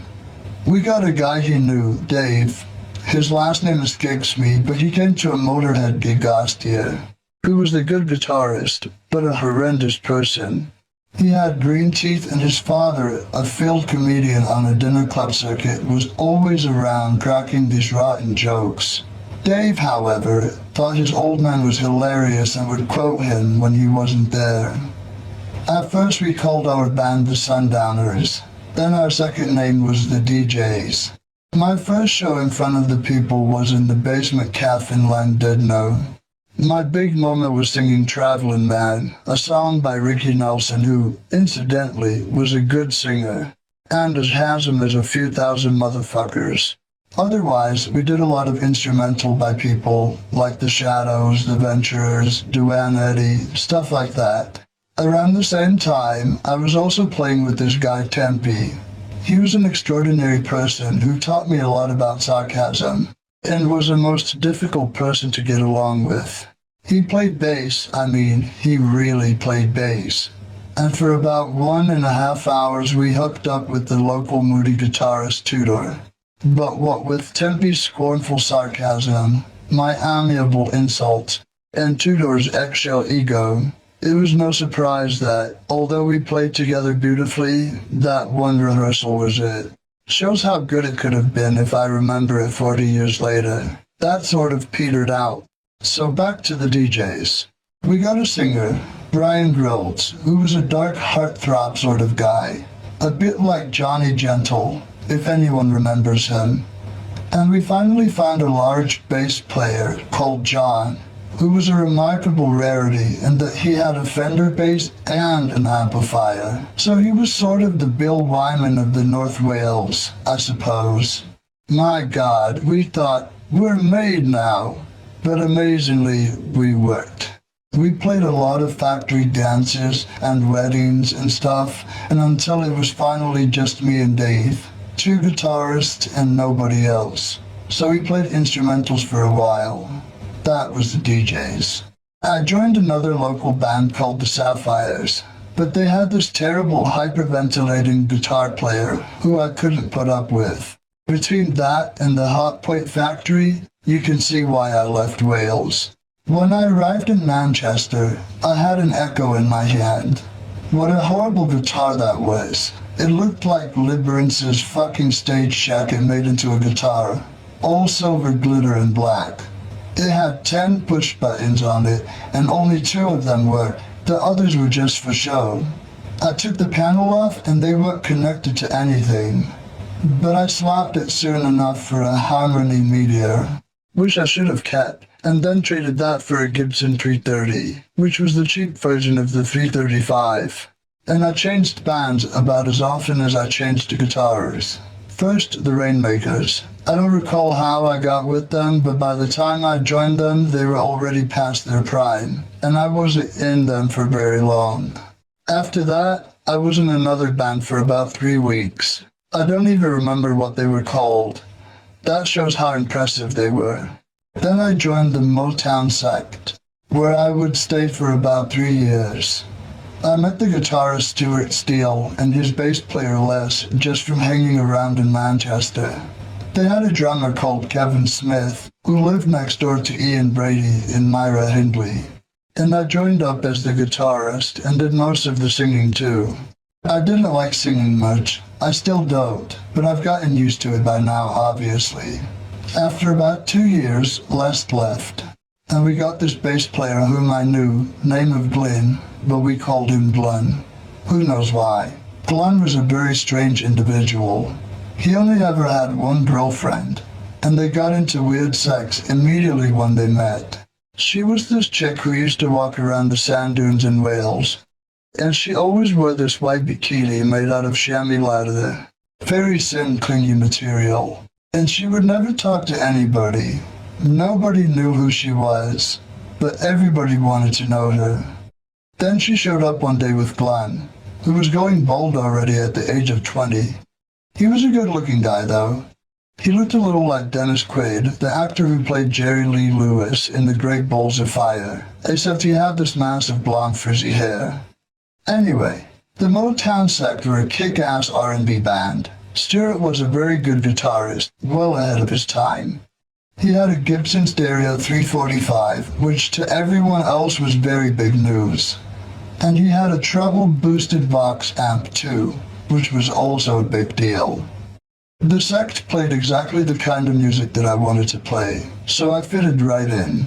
We got a guy he knew, Dave. His last name escapes me, but he came to a Motörhead gig last year. Who was a good guitarist, but a horrendous person. He had green teeth and his father, a failed comedian on a dinner club circuit, was always around cracking these rotten jokes. Dave, however, thought his old man was hilarious and would quote him when he wasn't there. At first we called our band the Sundowners, then our second name was the DJs. My first show in front of the people was in the Basement Cafe in Llandudno. My big moment was singing Travelin' Man, a song by Ricky Nelson who, incidentally, was a good singer, and as handsome as a few thousand motherfuckers. Otherwise, we did a lot of instrumental by people like The Shadows, The Venturers, Duane Eddy, stuff like that. Around the same time, I was also playing with this guy Tempe. He was an extraordinary person who taught me a lot about sarcasm, and was the most difficult person to get along with. He played bass, he really played bass. And for about 1.5 hours we hooked up with the local moody guitarist Tudor. But what with Tempe's scornful sarcasm, my amiable insult, and Tudor's eggshell ego, it was no surprise that, although we played together beautifully, that one rehearsal was it. Shows how good it could have been if I remember it 40 years later. That sort of petered out. So back to the DJs. We got a singer, Brian Grills, who was a dark heartthrob sort of guy. A bit like Johnny Gentle, if anyone remembers him. And we finally found a large bass player called John, who was a remarkable rarity in that he had a Fender bass and an amplifier. So he was sort of the Bill Wyman of the North Wales, I suppose. My God, we thought, we're made now. But amazingly, we worked. We played a lot of factory dances and weddings and stuff, and until it was finally just me and Dave, 2 guitarists and nobody else. So we played instrumentals for a while. That was the DJs. I joined another local band called the Sapphires, but they had this terrible hyperventilating guitar player who I couldn't put up with. Between that and the Hot Plate Factory, you can see why I left Wales. When I arrived in Manchester, I had an Echo in my hand. What a horrible guitar that was. It looked like Librance's fucking stage jacket made into a guitar. All silver glitter and black. It had 10 push buttons on it, and only 2 of them worked. The others were just for show. I took the panel off and they weren't connected to anything. but I swapped it soon enough for a Harmony Meteor, which I should have kept, and then traded that for a Gibson 330, which was the cheap version of the 335. And I changed bands about as often as I changed guitars. First, the Rainmakers. I don't recall how I got with them, but by the time I joined them, they were already past their prime, and I wasn't in them for very long. After that, I was in another band for about 3 weeks. I don't even remember what they were called. That shows how impressive they were. Then I joined the Motown sect, where I would stay for about 3 years. I met the guitarist Stuart Steele and his bass player Les just from hanging around in Manchester. They had a drummer called Kevin Smith, who lived next door to Ian Brady in Myra Hindley. And I joined up as the guitarist and did most of the singing too. I didn't like singing much. I still don't, but I've gotten used to it by now, obviously. After about 2 years, Les left, and we got this bass player whom I knew, name of Glyn, but we called him Glun. Who knows why? Glun was a very strange individual. He only ever had one girlfriend, and they got into weird sex immediately when they met. She was this chick who used to walk around the sand dunes in Wales, and she always wore this white bikini made out of chamois leather, very thin, clingy material. And she would never talk to anybody. Nobody knew who she was, but everybody wanted to know her. Then she showed up one day with Glenn, who was going bald already at the age of 20. He was a good-looking guy, though. He looked a little like Dennis Quaid, the actor who played Jerry Lee Lewis in The Great Balls of Fire, except he had this massive blonde frizzy hair. Anyway, the Motown sect were a kick-ass R&B band. Stuart was a very good guitarist, well ahead of his time. He had a Gibson Stereo 345, which to everyone else was very big news. And he had a treble-boosted Vox amp too, which was also a big deal. The sect played exactly the kind of music that I wanted to play, so I fitted right in.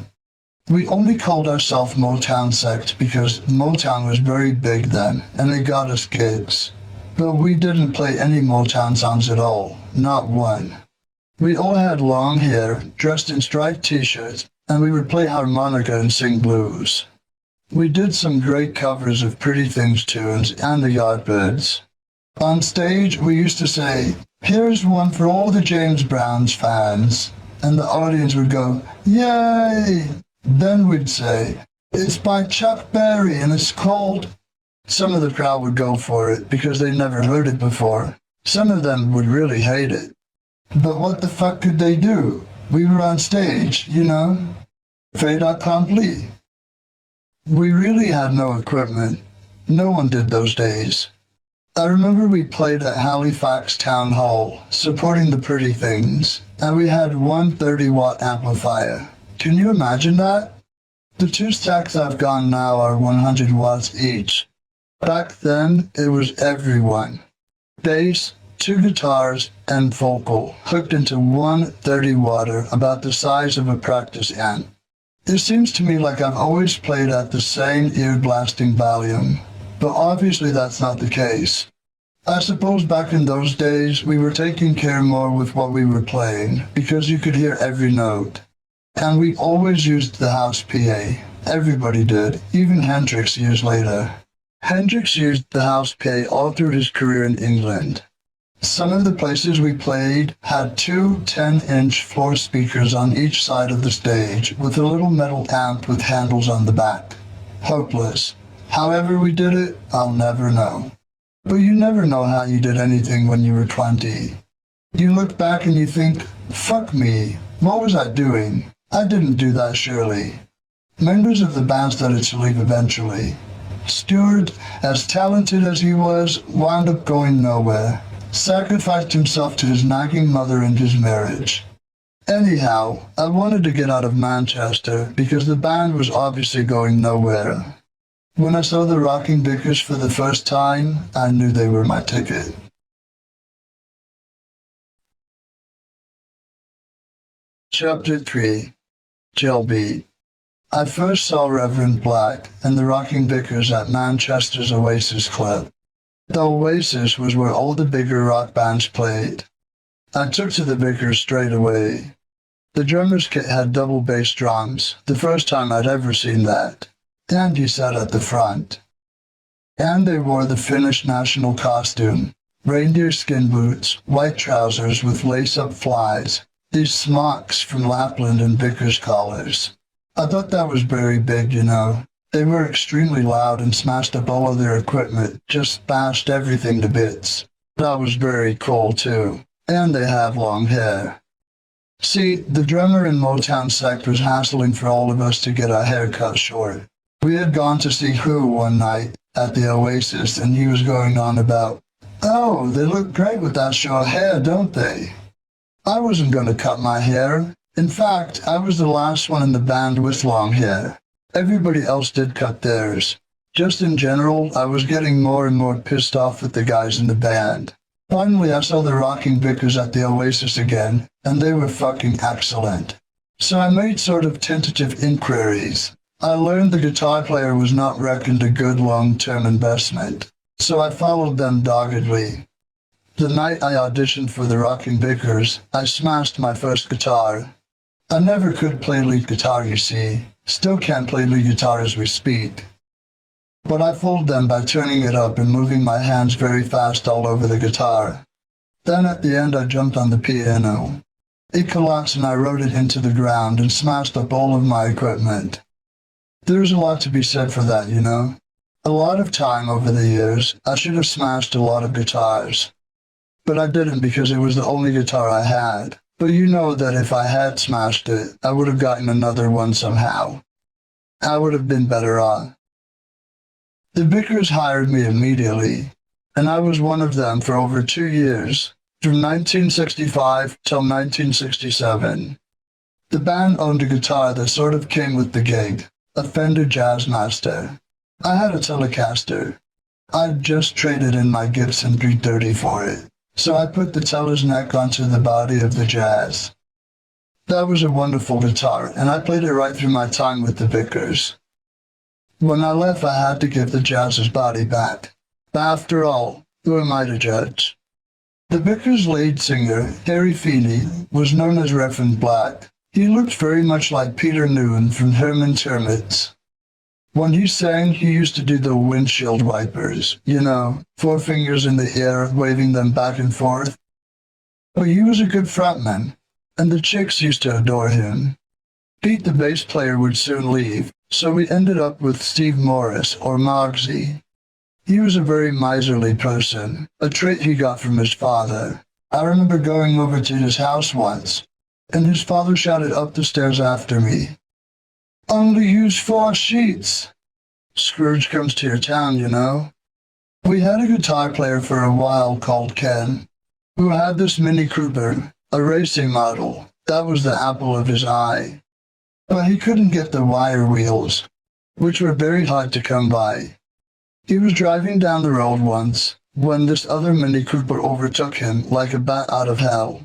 We only called ourselves Motown Sect because Motown was very big then, and it got us gigs. But we didn't play any Motown songs at all, not one. We all had long hair, dressed in striped t-shirts, and we would play harmonica and sing blues. We did some great covers of Pretty Things tunes and the Yardbirds. On stage, we used to say, "Here's one for all the James Brown's fans," and the audience would go, "Yay!" Then we'd say, "It's by Chuck Berry and it's called..." Some of the crowd would go for it because they'd never heard it before. Some of them would really hate it. But what the fuck could they do? We were on stage, you know? Fait accompli. We really had no equipment. No one did those days. I remember we played at Halifax Town Hall, supporting the Pretty Things, and we had one 30-watt amplifier. Can you imagine that? The 2 stacks I've got now are 100 watts each. Back then, it was everyone. Bass, 2 guitars, and vocal, hooked into one 30-watter about the size of a practice amp. It seems to me like I've always played at the same ear-blasting volume, but obviously that's not the case. I suppose back in those days, we were taking care more with what we were playing, because you could hear every note. And we always used the house PA. Everybody did, even Hendrix years later. Hendrix used the house PA all through his career in England. Some of the places we played had 2 10-inch floor speakers on each side of the stage with a little metal amp with handles on the back. Hopeless. However we did it, I'll never know. But you never know how you did anything when you were 20. You look back and you think, fuck me, what was I doing? I didn't do that surely. Members of the band started to leave eventually. Stuart, as talented as he was, wound up going nowhere. Sacrificed himself to his nagging mother and his marriage. Anyhow, I wanted to get out of Manchester because the band was obviously going nowhere. When I saw the Rocking Vickers for the first time, I knew they were my ticket. Chapter 3. Jailbeat. I first saw Reverend Black and the Rocking Vickers at Manchester's Oasis Club. The Oasis was where all the bigger rock bands played. I took to the Vickers straight away. The drummer's kit had double bass drums, the first time I'd ever seen that. And he sat at the front. And they wore the Finnish national costume. Reindeer skin boots, white trousers with lace-up flies, these smocks from Lapland and Vickers collars. I thought that was very big, you know. They were extremely loud and smashed up all of their equipment, just bashed everything to bits. That was very cool too. And they have long hair. See, the drummer in Motown sect was hassling for all of us to get our hair cut short. We had gone to see Who one night at the Oasis, and he was going on about, "Oh, they look great with that short hair, don't they?" I wasn't going to cut my hair. In fact, I was the last one in the band with long hair. Everybody else did cut theirs. Just in general, I was getting more and more pissed off with the guys in the band. Finally, I saw the rocking Vickers at the Oasis again, and they were fucking excellent. So I made sort of tentative inquiries. I learned the guitar player was not reckoned a good long-term investment, so I followed them doggedly. The night I auditioned for the rocking Vickers, I smashed my first guitar. I never could play lead guitar, you see. Still can't play lead guitar as we speak. But I fooled them by turning it up and moving my hands very fast all over the guitar. Then at the end I jumped on the piano. It collapsed and I rode it into the ground and smashed up all of my equipment. There's a lot to be said for that, you know. A lot of time over the years, I should have smashed a lot of guitars. But I didn't because it was the only guitar I had. But you know that if I had smashed it, I would have gotten another one somehow. I would have been better off. The Vickers hired me immediately, and I was one of them for over 2 years, from 1965 till 1967. The band owned a guitar that sort of came with the gig, a Fender Jazzmaster. I had a Telecaster. I'd just traded in my Gibson 330 for it, so I put the teller's neck onto the body of the Jazz. That was a wonderful guitar, and I played it right through my time with the Vickers. When I left, I had to give the Jazz's body back. But after all, who am I to judge? The Vickers' lead singer, Harry Feeney, was known as Reverend Black. He looked very much like Peter Newton from Herman's Hermits. When he sang, he used to do the windshield wipers, you know, 4 fingers in the air, waving them back and forth. But he was a good frontman, and the chicks used to adore him. Pete, the bass player, would soon leave, so we ended up with Steve Morris, or Mogsy. He was a very miserly person, a trait he got from his father. I remember going over to his house once, and his father shouted up the stairs after me, "Only use 4 sheets." Scrooge comes to your town, you know. We had a guitar player for a while called Ken, who had this Mini Cooper, a racing model. That was the apple of his eye. But he couldn't get the wire wheels, which were very hard to come by. He was driving down the road once, when this other Mini Cooper overtook him like a bat out of hell.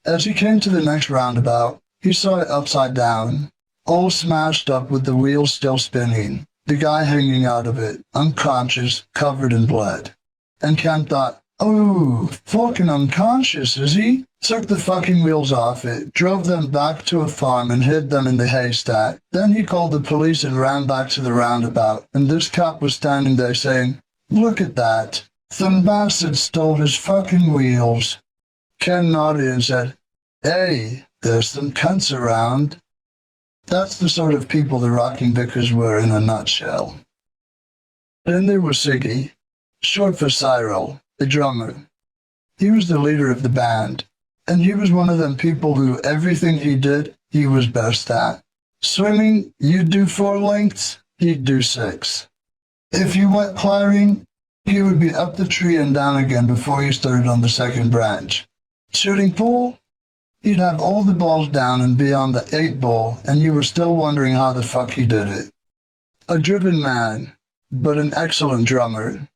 As he came to the next roundabout, he saw it upside down, all smashed up with the wheels still spinning, the guy hanging out of it, unconscious, covered in blood. And Ken thought, "Oh, fucking unconscious, is he?" Took the fucking wheels off it, drove them back to a farm and hid them in the haystack. Then he called the police and ran back to the roundabout, and this cop was standing there saying, "Look at that. Some bastard stole his fucking wheels." Ken nodded and said, "Hey, there's some cunts around." That's the sort of people the rocking Vickers were in a nutshell. Then there was Siggy, short for Cyril, the drummer. He was the leader of the band, and he was one of them people who everything he did, he was best at. Swimming, you'd do 4 lengths, he'd do 6. If you went climbing, he would be up the tree and down again before you started on the second branch. Shooting pool, he'd have all the balls down and be on the 8 ball, and you were still wondering how the fuck he did it. A driven man, but an excellent drummer.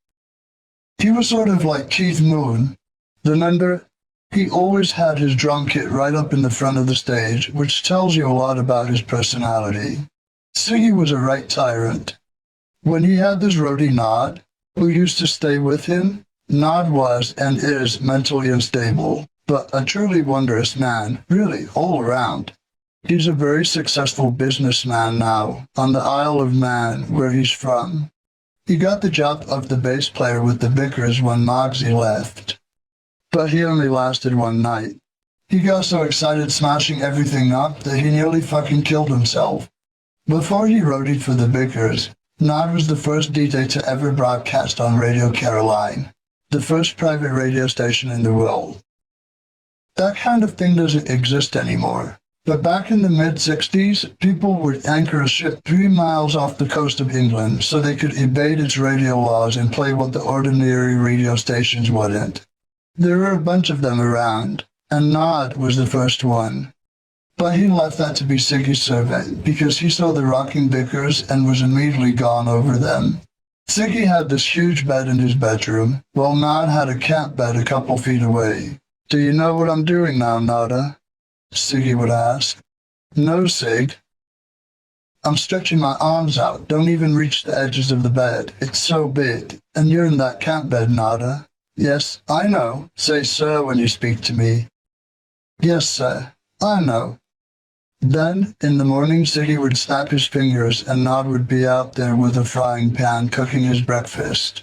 He was sort of like Keith Moon. Remember, he always had his drum kit right up in the front of the stage, which tells you a lot about his personality. Siggy was a right tyrant. When he had this roadie Nod, who used to stay with him, Nod was and is mentally unstable. but a truly wondrous man, really, all around. He's a very successful businessman now, on the Isle of Man, where he's from. He got the job of the bass player with the Vickers when Mogsy left. But he only lasted one night. He got so excited smashing everything up that he nearly fucking killed himself. Before he roadied for the Vickers, Nod was the first DJ to ever broadcast on Radio Caroline, the first private radio station in the world. That kind of thing doesn't exist anymore. But back in the mid-60s, people would anchor a ship 3 miles off the coast of England so they could evade its radio laws and play what the ordinary radio stations wouldn't. There were a bunch of them around, and Nod was the first one. But he left that to be Siggy's servant because he saw the rocking Vickers and was immediately gone over them. Siggy had this huge bed in his bedroom, while Nod had a camp bed a couple feet away. "Do you know what I'm doing now, Nada?" Siggy would ask. "No, Sig. I'm stretching my arms out, don't even reach the edges of the bed. It's so big. And you're in that camp bed, Nada." "Yes, I know. Say sir when you speak to me." "Yes, sir. I know." Then, in the morning, Siggy would snap his fingers and Nod would be out there with a frying pan cooking his breakfast.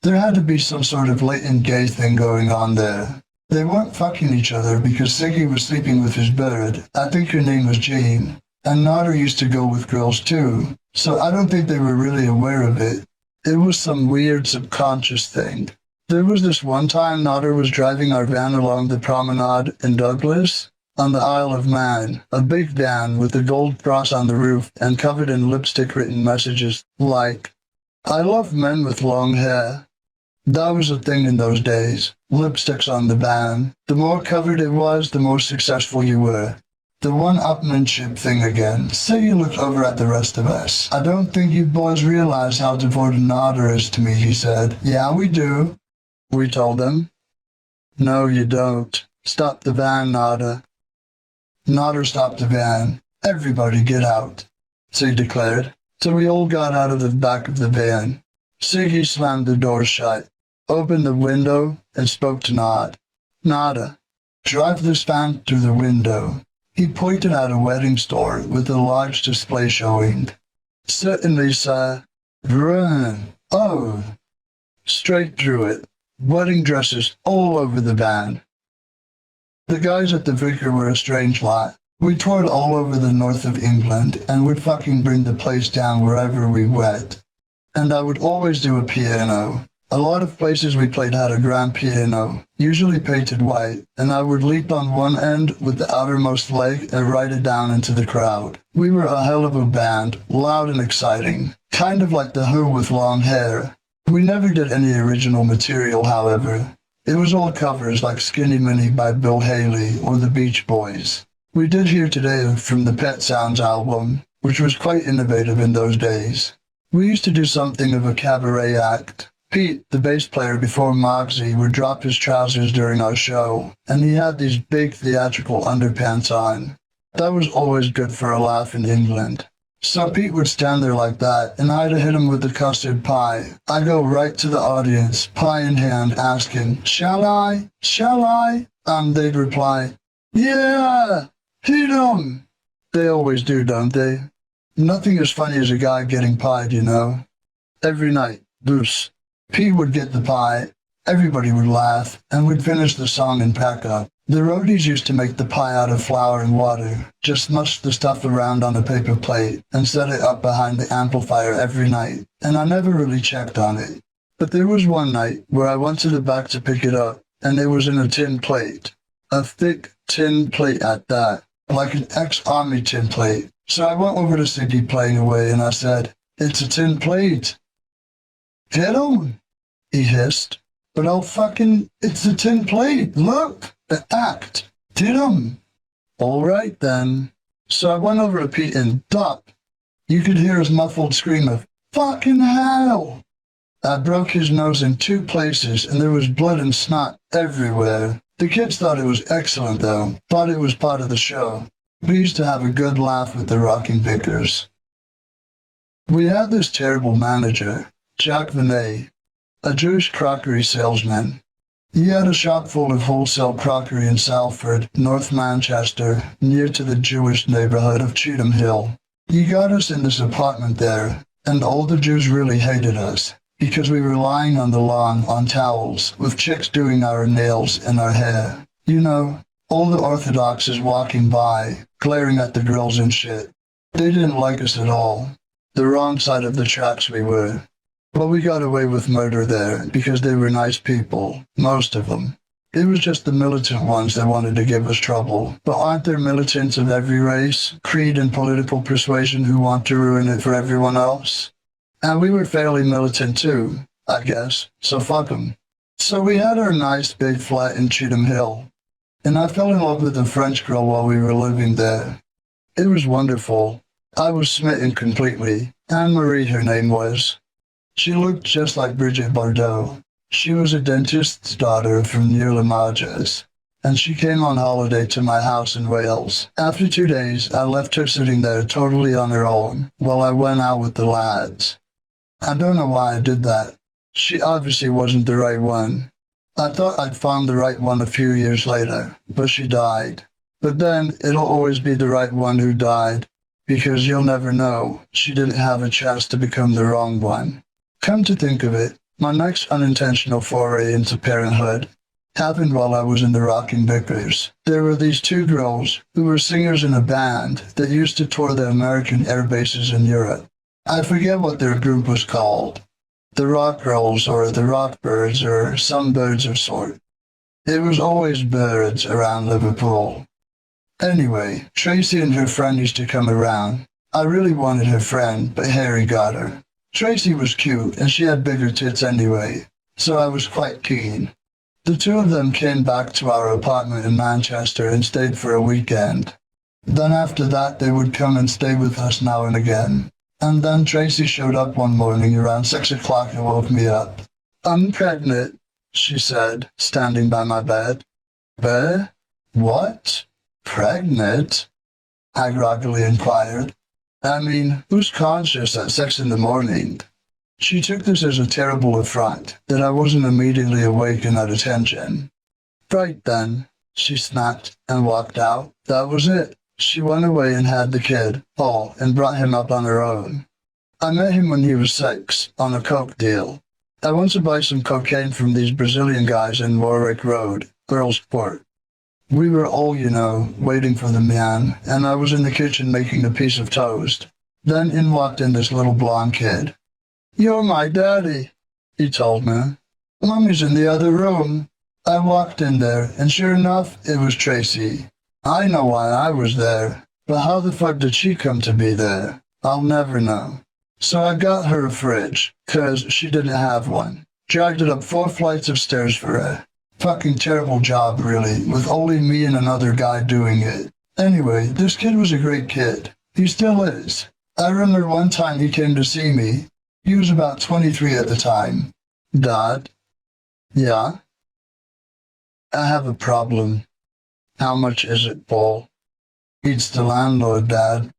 There had to be some sort of latent gay thing going on there. They weren't fucking each other because Siggy was sleeping with his bird, I think her name was Jean, and Nodder used to go with girls too, so I don't think they were really aware of it. It was some weird subconscious thing. There was this one time Nodder was driving our van along the promenade in Douglas, on the Isle of Man, a big van with a gold cross on the roof and covered in lipstick-written messages like, "I love men with long hair." That was a thing in those days, lipsticks on the van. The more covered it was, the more successful you were. The one-upmanship thing again. Siggy looked over at the rest of us. "I don't think you boys realize how devoted Nodder is to me," he said. "Yeah, we do," we told him. "No, you don't. Stop the van, Nodder." Nodder stopped the van. "Everybody get out," Sig declared. So we all got out of the back of the van. Siggy slammed the door shut, opened the window, and spoke to Nod. "Nodder, drive this van through the window." He pointed at a wedding store with a large display showing. "Certainly, sir." "Run." "Oh." Straight through it. Wedding dresses all over the van. The guys at the Vicar were a strange lot. We toured all over the north of England and would fucking bring the place down wherever we went. And I would always do a piano. A lot of places we played had a grand piano, usually painted white, and I would leap on one end with the outermost leg and ride it down into the crowd. We were a hell of a band, loud and exciting, kind of like the Who with long hair. We never did any original material, however. It was all covers like Skinny Minnie by Bill Haley or the Beach Boys. We did hear today from the Pet Sounds album, which was quite innovative in those days. We used to do something of a cabaret act. Pete, the bass player before Mogsy, would drop his trousers during our show, and he had these big theatrical underpants on. That was always good for a laugh in England. So Pete would stand there like that, and I'd hit him with the custard pie. I'd go right to the audience, pie in hand, asking, "Shall I? Shall I?" And they'd reply, "Yeah, hit 'em." They always do, don't they? Nothing as funny as a guy getting pied, you know. Every night, loose. Pete would get the pie, everybody would laugh, and we'd finish the song and pack up. The roadies used to make the pie out of flour and water, just mush the stuff around on a paper plate, and set it up behind the amplifier every night, and I never really checked on it. But there was one night where I went to the back to pick it up, and it was in a tin plate. A thick tin plate at that, like an ex-army tin plate. So I went over to Siggy playing away, and I said, "It's a tin plate." "Hit 'em," he hissed. "But it's a tin plate, look! The act. Hit 'em." "All right, then." So I went over to Pete and dop. You could hear his muffled scream of, "Fucking hell!" I broke his nose in 2 places, and there was blood and snot everywhere. The kids thought it was excellent, though, thought it was part of the show. We used to have a good laugh with the rocking Vickers. We had this terrible manager, Jack Vinay, a Jewish crockery salesman. He had a shop full of wholesale crockery in Salford, North Manchester, near to the Jewish neighborhood of Cheetham Hill. He got us in this apartment there, and all the Jews really hated us, because we were lying on the lawn on towels, with chicks doing our nails and our hair. You know, all the Orthodoxes walking by, glaring at the girls and shit. They didn't like us at all. The wrong side of the tracks we were. But we got away with murder there, because they were nice people, most of them. It was just the militant ones that wanted to give us trouble. But aren't there militants of every race, creed, and political persuasion who want to ruin it for everyone else? And we were fairly militant too, I guess, so fuck 'em. So we had our nice big flat in Cheetham Hill. And I fell in love with a French girl while we were living there. It was wonderful. I was smitten completely. Anne-Marie her name was. She looked just like Brigitte Bardot. She was a dentist's daughter from near Limoges, and she came on holiday to my house in Wales. After 2 days, I left her sitting there totally on her own while I went out with the lads. I don't know why I did that. She obviously wasn't the right one. I thought I'd found the right one a few years later, but she died. But then it'll always be the right one who died, because you'll never know. She didn't have a chance to become the wrong one. Come to think of it, my next unintentional foray into parenthood happened while I was in the Rocking Vickers. There were these two girls who were singers in a band that used to tour the American air bases in Europe. I forget what their group was called. The Rock Girls or the Rock Birds or some birds of sort. It was always birds around Liverpool. Anyway, Tracy and her friend used to come around. I really wanted her friend, but Harry got her. Tracy was cute, and she had bigger tits anyway, so I was quite keen. The two of them came back to our apartment in Manchester and stayed for a weekend. Then after that, they would come and stay with us now and again. And then Tracy showed up one morning around 6 o'clock and woke me up. "I'm pregnant," she said, standing by my bed. What? Pregnant? I groggily inquired. I mean, who's conscious at 6 in the morning? She took this as a terrible affront, that I wasn't immediately awake and at attention. "Right then," she snapped and walked out. That was it. She went away and had the kid, Paul, and brought him up on her own. I met him when he was 6, on a coke deal. I went to buy some cocaine from these Brazilian guys in Warwick Road, Earl's Court. We were all, waiting for the man, and I was in the kitchen making a piece of toast. Then in walked in this little blonde kid. "You're my daddy," he told me. "Mommy's in the other room." I walked in there, and sure enough, it was Tracy. I know why I was there, but how the fuck did she come to be there? I'll never know. So I got her a fridge, 'cause she didn't have one. Dragged it up 4 flights of stairs for her. Fucking terrible job, really, with only me and another guy doing it. Anyway, this kid was a great kid. He still is. I remember one time he came to see me. He was about 23 at the time. "Dad?" "Yeah?" "I have a problem." "How much is it, Paul?" "It's the landlord, Dad."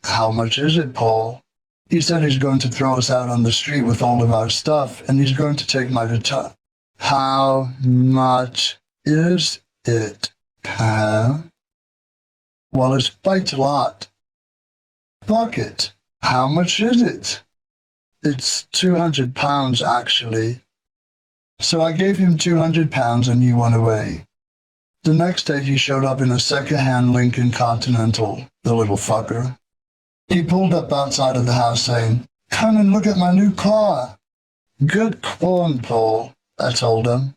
"How much is it, Paul?" "He said he's going to throw us out on the street with all of our stuff, and he's going to take my guitar." "How much is it, Pam?" "Well, it's quite a lot." "Fuck it. How much is it?" "It's £200, actually." So I gave him £200 and he went away. The next day he showed up in a second-hand Lincoln Continental, the little fucker. He pulled up outside of the house saying, "Come and look at my new car." "Good corn, Paul," I told him.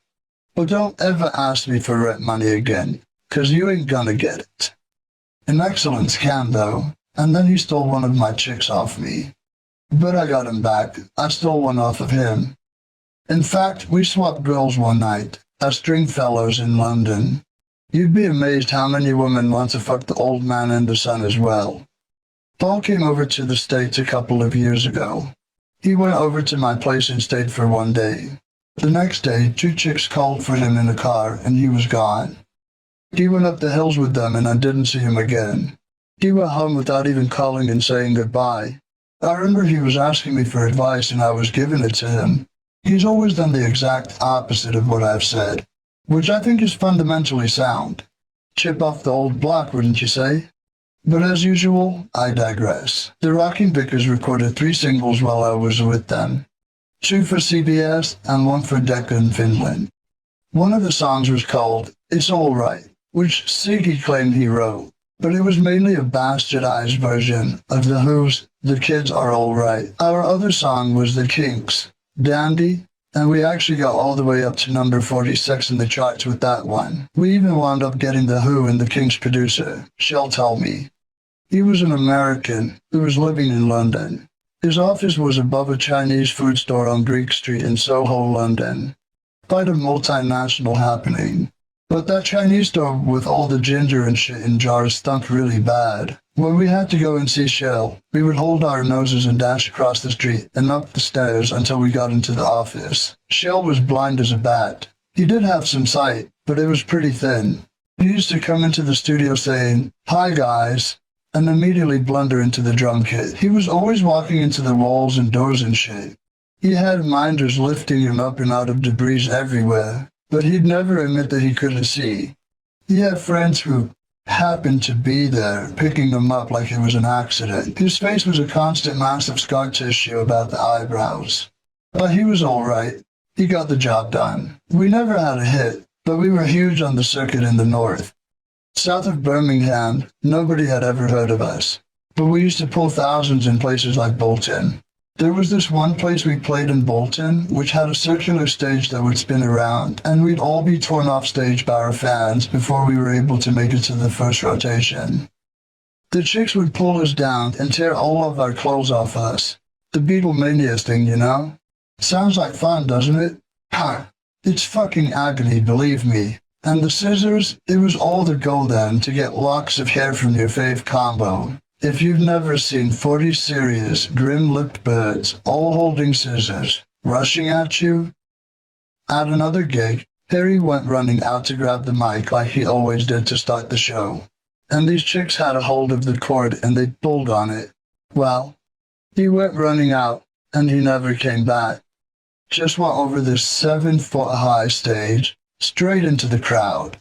"But don't ever ask me for rent money again, 'cause you ain't gonna get it." An excellent scam, though, and then he stole one of my chicks off me. But I got him back. I stole one off of him. In fact, we swapped girls one night, as Stringfellows in London. You'd be amazed how many women want to fuck the old man and the son as well. Paul came over to the States a couple of years ago. He went over to my place and stayed for 1 day. The next day, 2 chicks called for him in a car, and he was gone. He went up the hills with them, and I didn't see him again. He went home without even calling and saying goodbye. I remember he was asking me for advice, and I was giving it to him. He's always done the exact opposite of what I've said, which I think is fundamentally sound. Chip off the old block, wouldn't you say? But as usual, I digress. The Rocking Vickers recorded 3 singles while I was with them. 2 for CBS and 1 for Decca in Finland. One of the songs was called It's Alright, which Siggy claimed he wrote, but it was mainly a bastardized version of The Who's The Kids Are Alright. Our other song was The Kinks' Dandy, and we actually got all the way up to number 46 in the charts with that one. We even wound up getting The Who and The Kinks' producer, Shell told me. He was an American who was living in London. His office was above a Chinese food store on Greek Street in Soho, London. Quite a multinational happening. But that Chinese store with all the ginger and shit in jars stunk really bad. When we had to go and see Shell, we would hold our noses and dash across the street and up the stairs until we got into the office. Shell was blind as a bat. He did have some sight, but it was pretty thin. He used to come into the studio saying, "Hi guys," and immediately blunder into the drum kit. He was always walking into the walls and doors and shit. He had minders lifting him up and out of debris everywhere, but he'd never admit that he couldn't see. He had friends who happened to be there, picking him up like it was an accident. His face was a constant mass of scar tissue about the eyebrows. But he was alright. He got the job done. We never had a hit, but we were huge on the circuit in the north. South of Birmingham, nobody had ever heard of us, but we used to pull thousands in places like Bolton. There was this one place we played in Bolton, which had a circular stage that would spin around, and we'd all be torn off stage by our fans before we were able to make it to the first rotation. The chicks would pull us down and tear all of our clothes off us. The Beatlemania thing, you know? Sounds like fun, doesn't it? Ha! It's fucking agony, believe me. And the scissors, it was all the go then to get locks of hair from your fave combo. If you've never seen 40 serious, grim-lipped birds, all holding scissors, rushing at you. At another gig, Harry went running out to grab the mic like he always did to start the show. And these chicks had a hold of the cord and they pulled on it. Well, he went running out and he never came back. Just went over this 7-foot-high stage, straight into the crowd.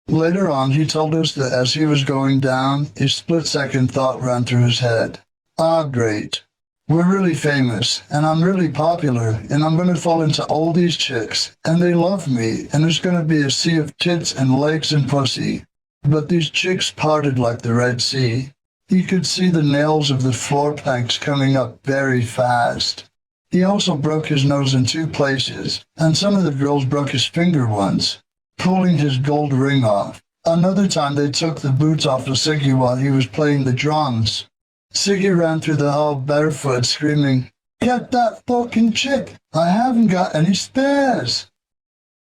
Later on, he told us that as he was going down, a split-second thought ran through his head. Ah, great. We're really famous, and I'm really popular, and I'm going to fall into all these chicks, and they love me, and there's going to be a sea of tits and legs and pussy. But these chicks parted like the Red Sea. He could see the nails of the floor planks coming up very fast. He also broke his nose in 2 places, and some of the girls broke his finger once, pulling his gold ring off. Another time they took the boots off of Siggy while he was playing the drums. Siggy ran through the hall barefoot screaming, "Get that fucking chick! I haven't got any spares!"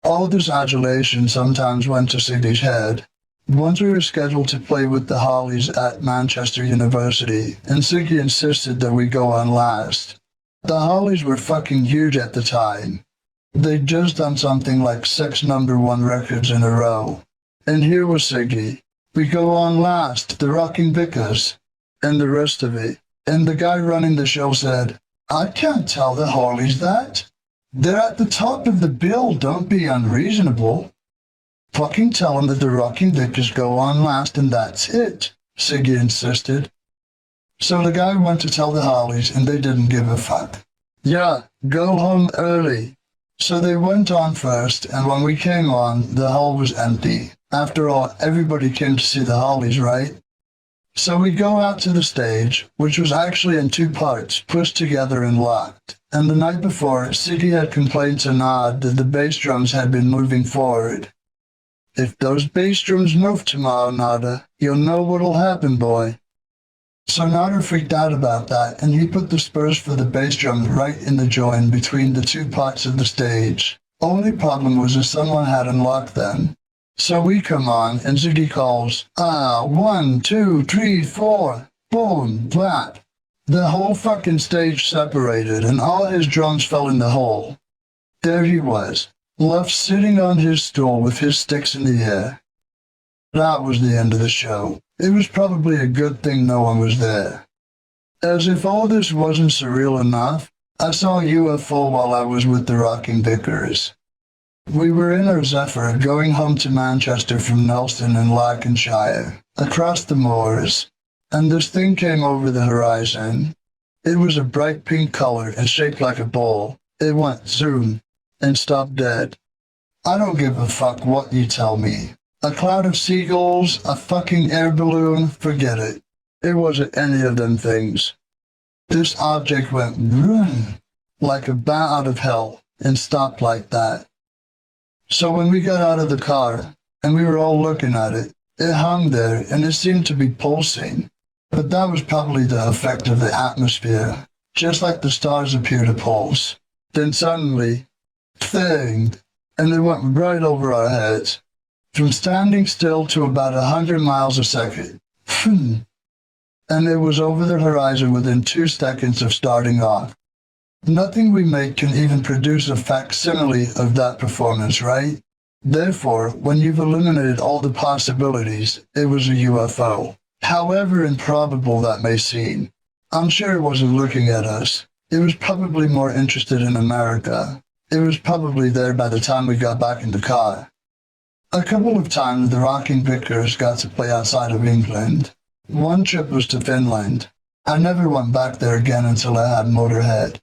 All this adulation sometimes went to Siggy's head. Once we were scheduled to play with the Hollies at Manchester University, and Siggy insisted that we go on last. The Hollies were fucking huge at the time. They'd just done something like 6 #1 records in a row. And here was Siggy. We go on last, the Rocking Vickers, and the rest of it. And the guy running the show said, "I can't tell the Hollies that. They're at the top of the bill, don't be unreasonable." "Fucking tell them that the Rocking Vickers go on last and that's it," Siggy insisted. So the guy went to tell the Hollies and they didn't give a fuck. "Yeah, go home early." So they went on first, and when we came on, the hall was empty. After all, everybody came to see the Hollies, right? So we go out to the stage, which was actually in 2 parts, pushed together and locked. And the night before, Siggy had complained to Nod that the bass drums had been moving forward. "If those bass drums move tomorrow, Nada, you'll know what'll happen, boy." So Nada freaked out about that, and he put the spurs for the bass drum right in the joint between the 2 parts of the stage. Only problem was that someone had unlocked them. So we come on, and Ziggy calls, 1, 2, 3, 4, boom, flat. The whole fucking stage separated, and all his drums fell in the hole. There he was, left sitting on his stool with his sticks in the air. That was the end of the show. It was probably a good thing no one was there. As if all this wasn't surreal enough, I saw a UFO while I was with the Rocking Vickers. We were in our Zephyr going home to Manchester from Nelson in Lancashire, across the moors, and this thing came over the horizon. It was a bright pink color and shaped like a ball. It went zoom and stopped dead. I don't give a fuck what you tell me. A cloud of seagulls, a fucking air balloon, forget it. It wasn't any of them things. This object went vroom, like a bat out of hell, and stopped like that. So when we got out of the car, and we were all looking at it, it hung there and it seemed to be pulsing. But that was probably the effect of the atmosphere, just like the stars appear to pulse. Then suddenly, thing, and it went right over our heads, from standing still to about 100 miles a second. And it was over the horizon within 2 seconds of starting off. Nothing we make can even produce a facsimile of that performance, right? Therefore, when you've eliminated all the possibilities, it was a UFO. However improbable that may seem, I'm sure it wasn't looking at us. It was probably more interested in America. It was probably there by the time we got back in the car. A couple of times the Rocking Vickers got to play outside of England. One trip was to Finland. I never went back there again until I had Motörhead.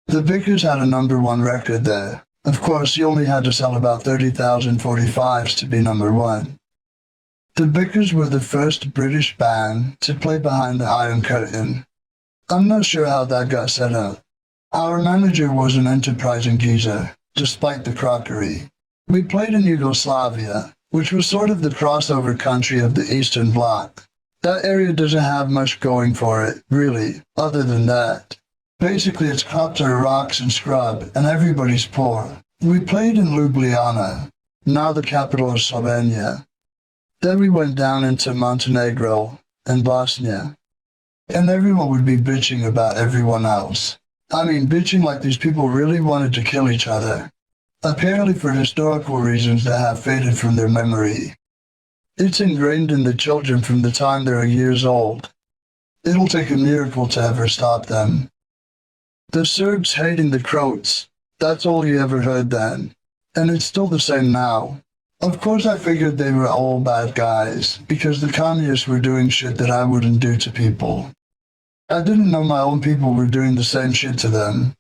The Vickers had a #1 record there. Of course, you only had to sell about 30,000 45s to be #1. The Vickers were the first British band to play behind the Iron Curtain. I'm not sure how that got set up. Our manager was an enterprising geezer, despite the crockery. We played in Yugoslavia, which was sort of the crossover country of the Eastern Bloc. That area doesn't have much going for it, really, other than that. Basically, it's copter, rocks, and scrub, and everybody's poor. We played in Ljubljana, now the capital of Slovenia. Then we went down into Montenegro and Bosnia. And everyone would be bitching about everyone else. I mean, bitching like these people really wanted to kill each other. Apparently for historical reasons that have faded from their memory. It's ingrained in the children from the time they're years old. It'll take a miracle to ever stop them. The Serbs hating the Croats, that's all you ever heard then. And it's still the same now. Of course I figured they were all bad guys, because the communists were doing shit that I wouldn't do to people. I didn't know my own people were doing the same shit to them.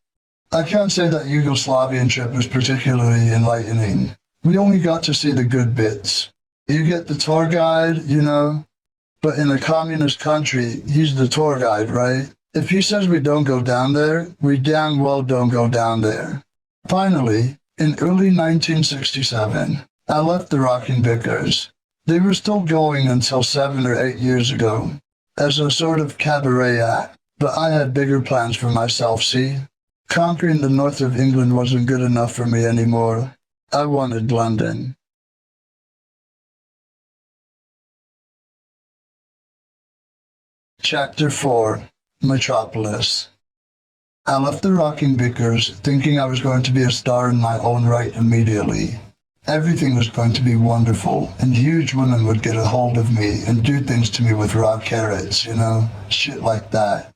I can't say that Yugoslavian trip was particularly enlightening. We only got to see the good bits. You get the tour guide, you know, but in a communist country, he's the tour guide, right? If he says we don't go down there, we damn well don't go down there. Finally, in early 1967, I left the Rocking Vickers. They were still going until 7 or 8 years ago, as a sort of cabaret act, but I had bigger plans for myself, see? Conquering the north of England wasn't good enough for me anymore. I wanted London. Chapter 4. Metropolis. I left the Rocking Vickers thinking I was going to be a star in my own right immediately. Everything was going to be wonderful, and huge women would get a hold of me and do things to me with raw carrots, you know, shit like that.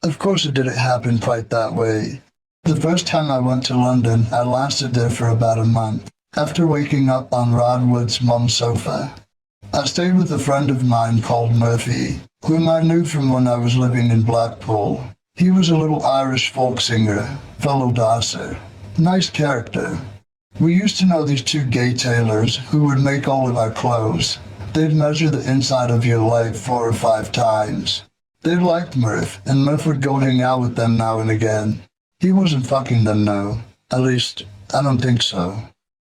Of course it didn't happen quite that way. The first time I went to London, I lasted there for about a month, after waking up on Rod Wood's mum's sofa. I stayed with a friend of mine called Murphy, whom I knew from when I was living in Blackpool. He was a little Irish folk singer, fellow dosser. Nice character. We used to know these 2 gay tailors who would make all of our clothes. They'd measure the inside of your leg 4 or 5 times. They liked Murph, and Murph would go hang out with them now and again. He wasn't fucking them, no. At least, I don't think so.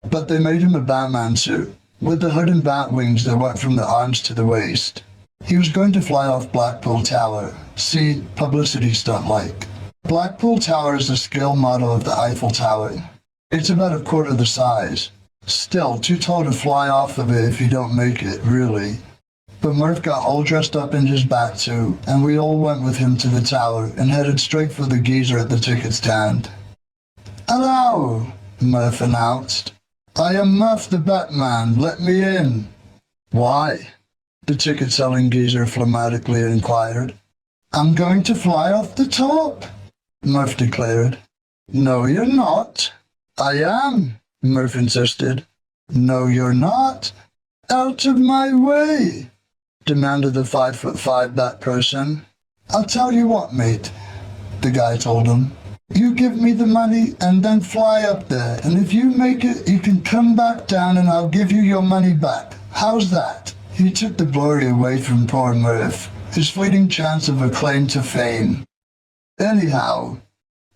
But they made him a Batman suit, with the hood and bat wings that went from the arms to the waist. He was going to fly off Blackpool Tower. See, publicity stunt like. Blackpool Tower is the scale model of the Eiffel Tower. It's about a quarter the size. Still, too tall to fly off of it if you don't make it, really. But Murph got all dressed up in his bat suit, and we all went with him to the tower and headed straight for the geezer at the ticket stand. "Hello," Murph announced. "I am Murph the Batman, let me in." "Why?" the ticket-selling geezer phlegmatically inquired. "I'm going to fly off the top." Murph declared. No, you're not. I am, Murph insisted. No, you're not. Out of my way, demanded the 5'5" that person. I'll tell you what, mate, the guy told him. You give me the money and then fly up there, and if you make it, you can come back down and I'll give you your money back. How's that? He took the glory away from poor Murph, his fleeting chance of a claim to fame. Anyhow,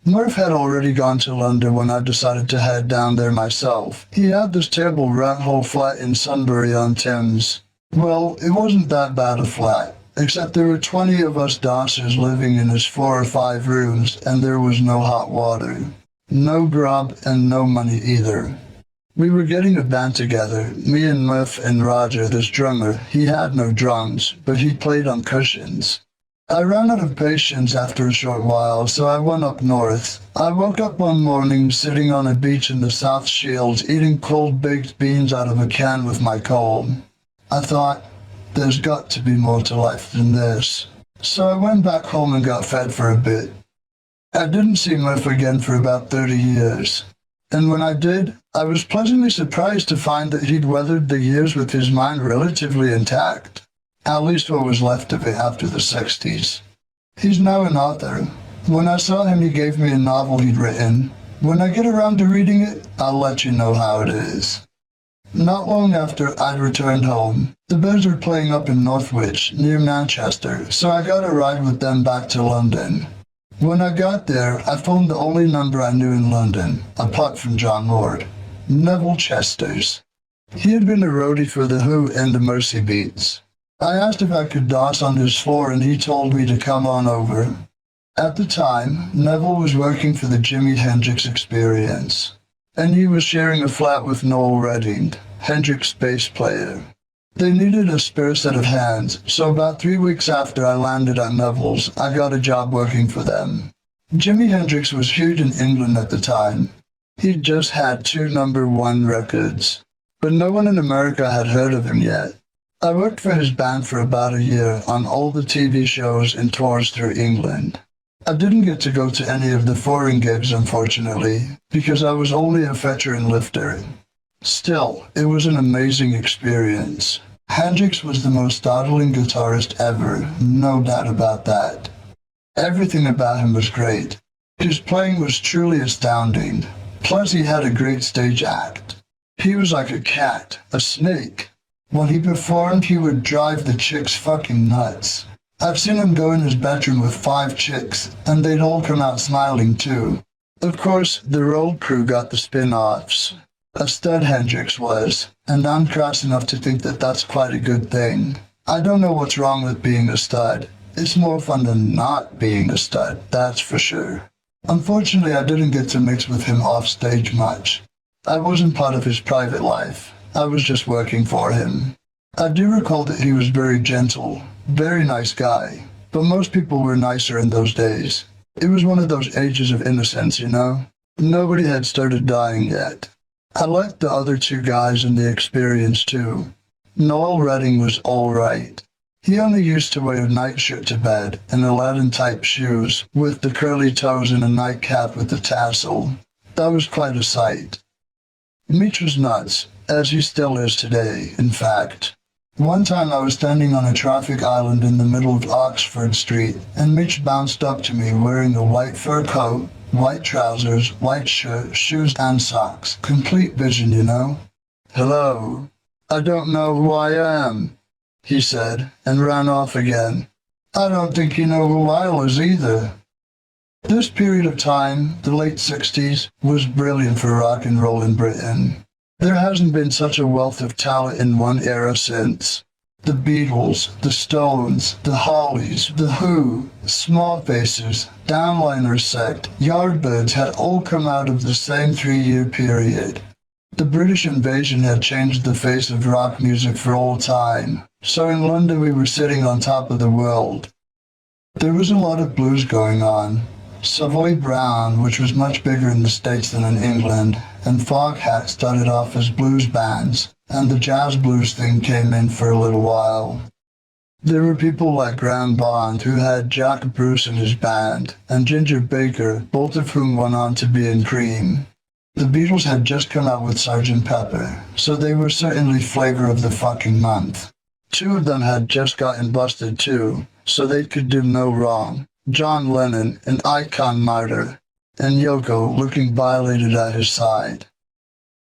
Murph had already gone to London when I decided to head down there myself. He had this terrible rat-hole flat in Sunbury-on-Thames. Well, it wasn't that bad a flat, except there were 20 of us dancers living in his 4 or 5 rooms, and there was no hot water. No grub and no money either. We were getting a band together, me and Murph and Roger, this drummer. He had no drums, but he played on cushions. I ran out of patience after a short while, so I went up north. I woke up one morning sitting on a beach in the South Shields eating cold baked beans out of a can with my coal. I thought, there's got to be more to life than this. So I went back home and got fed for a bit. I didn't see Murph again for about 30 years. And when I did, I was pleasantly surprised to find that he'd weathered the years with his mind relatively intact. At least what was left of it after the 60s. He's now an author. When I saw him, he gave me a novel he'd written. When I get around to reading it, I'll let you know how it is. Not long after I'd returned home, the Bears were playing up in Northwich, near Manchester, so I got a ride with them back to London. When I got there, I phoned the only number I knew in London, apart from John Lord, Neville Chester's. He had been a roadie for The Who and the Mercy Beats. I asked if I could dance on his floor and he told me to come on over. At the time, Neville was working for the Jimi Hendrix Experience, and he was sharing a flat with Noel Redding, Hendrix' bass player. They needed a spare set of hands, so about 3 weeks after I landed at Neville's, I got a job working for them. Jimi Hendrix was huge in England at the time. He'd just had 2 #1 records, but no one in America had heard of him yet. I worked for his band for about a year on all the TV shows and tours through England. I didn't get to go to any of the foreign gigs, unfortunately, because I was only a fetcher and lifter. Still, it was an amazing experience. Hendrix was the most startling guitarist ever, no doubt about that. Everything about him was great. His playing was truly astounding. Plus, he had a great stage act. He was like a cat, a snake. When he performed, he would drive the chicks fucking nuts. I've seen him go in his bedroom with 5 chicks, and they'd all come out smiling too. Of course, the road crew got the spin-offs. A stud Hendrix was, and I'm crass enough to think that that's quite a good thing. I don't know what's wrong with being a stud. It's more fun than not being a stud, that's for sure. Unfortunately, I didn't get to mix with him off stage much. I wasn't part of his private life. I was just working for him. I do recall that he was very gentle, very nice guy, but most people were nicer in those days. It was one of those ages of innocence, you know? Nobody had started dying yet. I liked the other 2 guys in the Experience too. Noel Redding was alright. He only used to wear a nightshirt to bed and Aladdin-type shoes with the curly toes and a nightcap with the tassel. That was quite a sight. Mitch was nuts, as he still is today, in fact. One time I was standing on a traffic island in the middle of Oxford Street, and Mitch bounced up to me wearing a white fur coat, white trousers, white shirt, shoes and socks. Complete vision, you know? Hello. I don't know who I am, he said, and ran off again. I don't think you know who I was either. This period of time, the late 60s, was brilliant for rock and roll in Britain. There hasn't been such a wealth of talent in one era since. The Beatles, the Stones, the Hollies, the Who, Small Faces, Downliner Sect, Yardbirds had all come out of the same 3-year period. The British invasion had changed the face of rock music for all time, so in London we were sitting on top of the world. There was a lot of blues going on. Savoy Brown, which was much bigger in the States than in England, and Foghat started off as blues bands, and the jazz blues thing came in for a little while. There were people like Graham Bond, who had Jack Bruce in his band, and Ginger Baker, both of whom went on to be in Cream. The Beatles had just come out with Sgt. Pepper, so they were certainly flavor of the fucking month. Two of them had just gotten busted too, so they could do no wrong. John Lennon, an icon martyr, and Yoko looking violated at his side.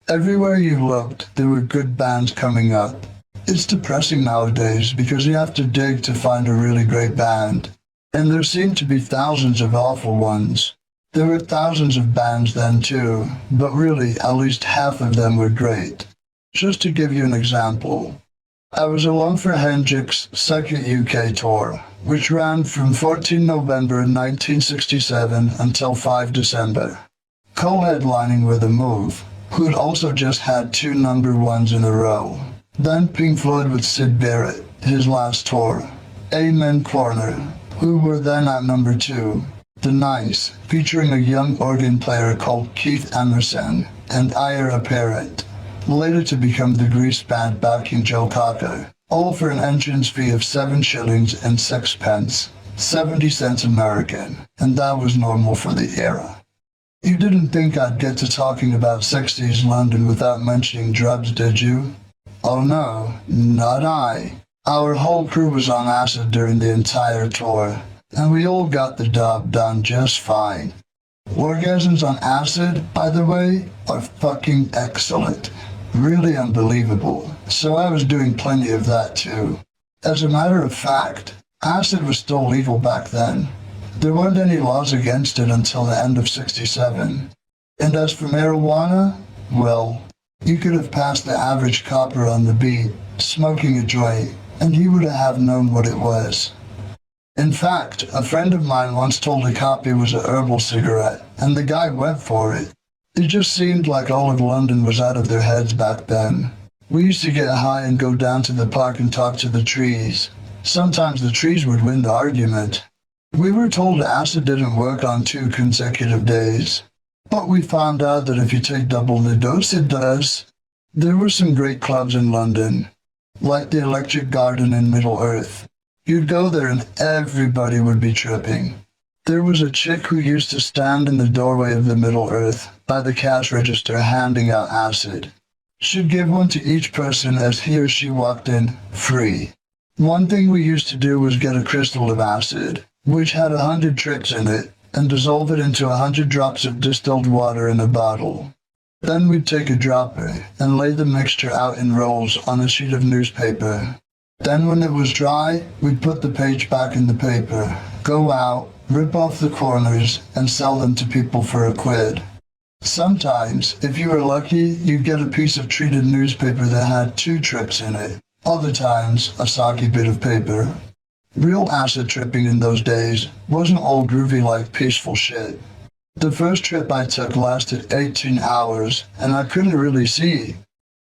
Everywhere you looked, there were good bands coming up. It's depressing nowadays because you have to dig to find a really great band. And there seem to be thousands of awful ones. There were thousands of bands then too, but really at least half of them were great. Just to give you an example, I was along for Hendrix's second UK tour, which ran from 14 November 1967 until 5 December. Co-headlining with The Move, who had also just had 2 number ones in a row. Then Pink Floyd with Syd Barrett, his last tour. Amen Corner, who were then at number 2. The Nice, featuring a young organ player called Keith Emerson, and Ira Parrott, later to become the Grease Band backing Joe Cocker, all for an entrance fee of 7 shillings and 6 pence, 70 cents American, and that was normal for the era. You didn't think I'd get to talking about 60s London without mentioning drugs, did you? Oh no, not I. Our whole crew was on acid during the entire tour, and we all got the job done just fine. Orgasms on acid, by the way, are fucking excellent. Really unbelievable. So I was doing plenty of that too. As a matter of fact, acid was still legal back then. There weren't any laws against it until the end of '67. And as for marijuana, well, you could have passed the average copper on the beat, smoking a joint, and he would have known what it was. In fact, a friend of mine once told a cop it was a herbal cigarette, and the guy went for it. It just seemed like all of London was out of their heads back then. We used to get high and go down to the park and talk to the trees. Sometimes the trees would win the argument. We were told acid didn't work on 2 consecutive days. But we found out that if you take double the dose, it does. There were some great clubs in London, like the Electric Garden in Middle-earth. You'd go there and everybody would be tripping. There was a chick who used to stand in the doorway of the Middle-earth by the cash register handing out acid. She'd give one to each person as he or she walked in, free. One thing we used to do was get a crystal of acid, which had 100 tricks in it, and dissolve it into 100 drops of distilled water in a bottle. Then we'd take a dropper and lay the mixture out in rolls on a sheet of newspaper. Then when it was dry, we'd put the page back in the paper, go out, rip off the corners, and sell them to people for a quid. Sometimes, if you were lucky, you'd get a piece of treated newspaper that had 2 trips in it. Other times, a soggy bit of paper. Real acid tripping in those days wasn't all groovy like peaceful shit. The first trip I took lasted 18 hours, and I couldn't really see.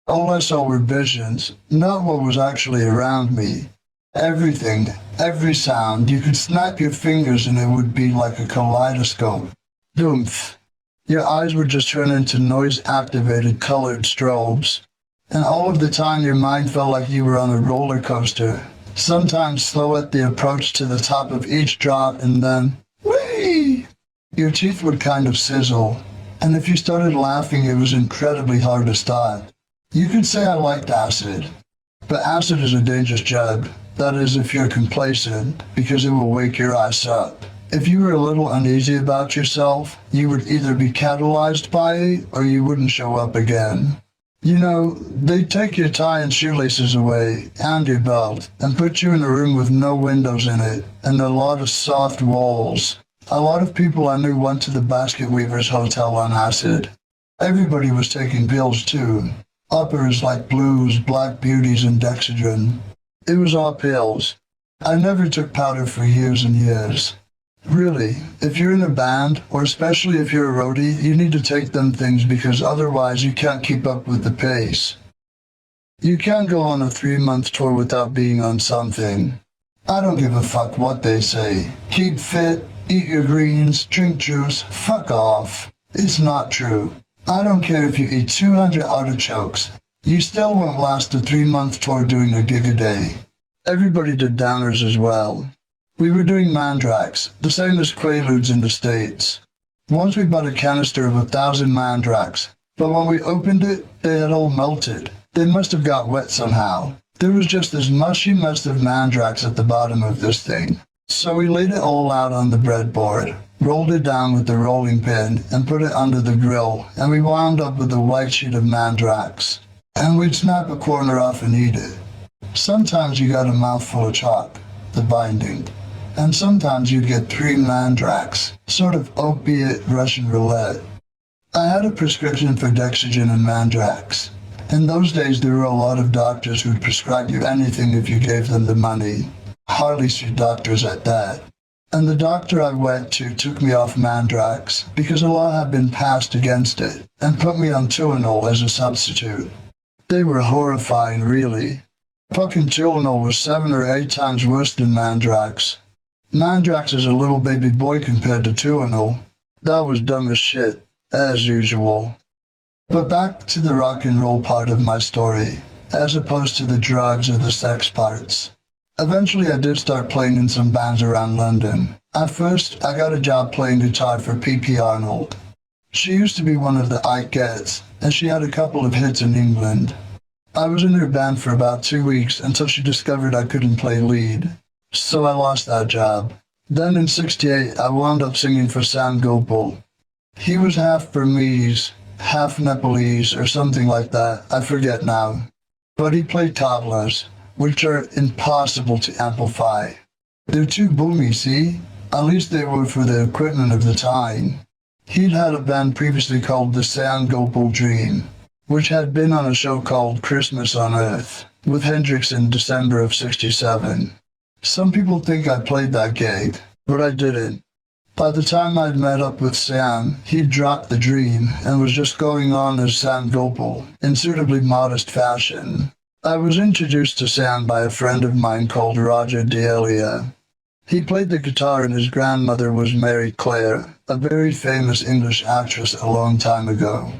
All I saw were visions, not what was actually around me. Everything, every sound, you could snap your fingers and it would be like a kaleidoscope. Doomph. Your eyes would just turn into noise-activated colored strobes. And all of the time your mind felt like you were on a roller coaster. Sometimes slow at the approach to the top of each drop and then, whee! Your teeth would kind of sizzle, and if you started laughing it was incredibly hard to stop. You could say I liked acid, but acid is a dangerous drug. That is if you're complacent, because it will wake your ass up. If you were a little uneasy about yourself, you would either be catalyzed by it or you wouldn't show up again. You know, they'd take your tie and shoelaces away, and your belt, and put you in a room with no windows in it, and a lot of soft walls. A lot of people I knew went to the Basket Weavers Hotel on acid. Everybody was taking pills too. Uppers like blues, black beauties, and Dexedrine. It was all pills. I never took powder for years and years. Really, if you're in a band, or especially if you're a roadie, you need to take them things because otherwise you can't keep up with the pace. You can't go on a 3-month tour without being on something. I don't give a fuck what they say. Keep fit, eat your greens, drink juice, fuck off. It's not true. I don't care if you eat 200 artichokes. You still won't last a 3-month tour doing a gig a day. Everybody did downers as well. We were doing mandrax, the same as quaaludes in the States. Once we bought a canister of 1,000 mandrax, but when we opened it, they had all melted. They must have got wet somehow. There was just this mushy mess of mandrax at the bottom of this thing. So we laid it all out on the breadboard, rolled it down with the rolling pin, and put it under the grill, and we wound up with a white sheet of mandrax. And we'd snap a corner off and eat it. Sometimes you got a mouthful of chalk, the binding, and sometimes you'd get 3 mandrax, sort of opiate Russian roulette. I had a prescription for Dexagen and mandrax. In those days there were a lot of doctors who'd prescribe you anything if you gave them the money. Hardly street doctors at that. And the doctor I went to took me off mandrax because a law had been passed against it and put me on Tylenol as a substitute. They were horrifying, really. Fucking Tylenol was 7 or 8 times worse than mandrax. Mandrax is a little baby boy compared to Tylenol. That was dumb as shit, as usual. But back to the rock and roll part of my story, as opposed to the drugs or the sex parts. Eventually I did start playing in some bands around London. At first, I got a job playing guitar for P.P. Arnold. She used to be one of the Ikettes, and she had a couple of hits in England. I was in her band for about 2 weeks until she discovered I couldn't play lead. So I lost that job. Then in '68, I wound up singing for Sam Gopal. He was half Burmese, half Nepalese, or something like that, I forget now. But he played tablas, which are impossible to amplify. They're too boomy, see? At least they were for the equipment of the time. He'd had a band previously called the Sam Gopal Dream, which had been on a show called Christmas on Earth, with Hendrix in December of '67. Some people think I played that gig, but I didn't. By the time I'd met up with Sam, he'd dropped the Dream and was just going on as Sam Gopal, in suitably modest fashion. I was introduced to Sam by a friend of mine called Roger Delia. He played the guitar and his grandmother was Mary Clare, a very famous English actress a long time ago.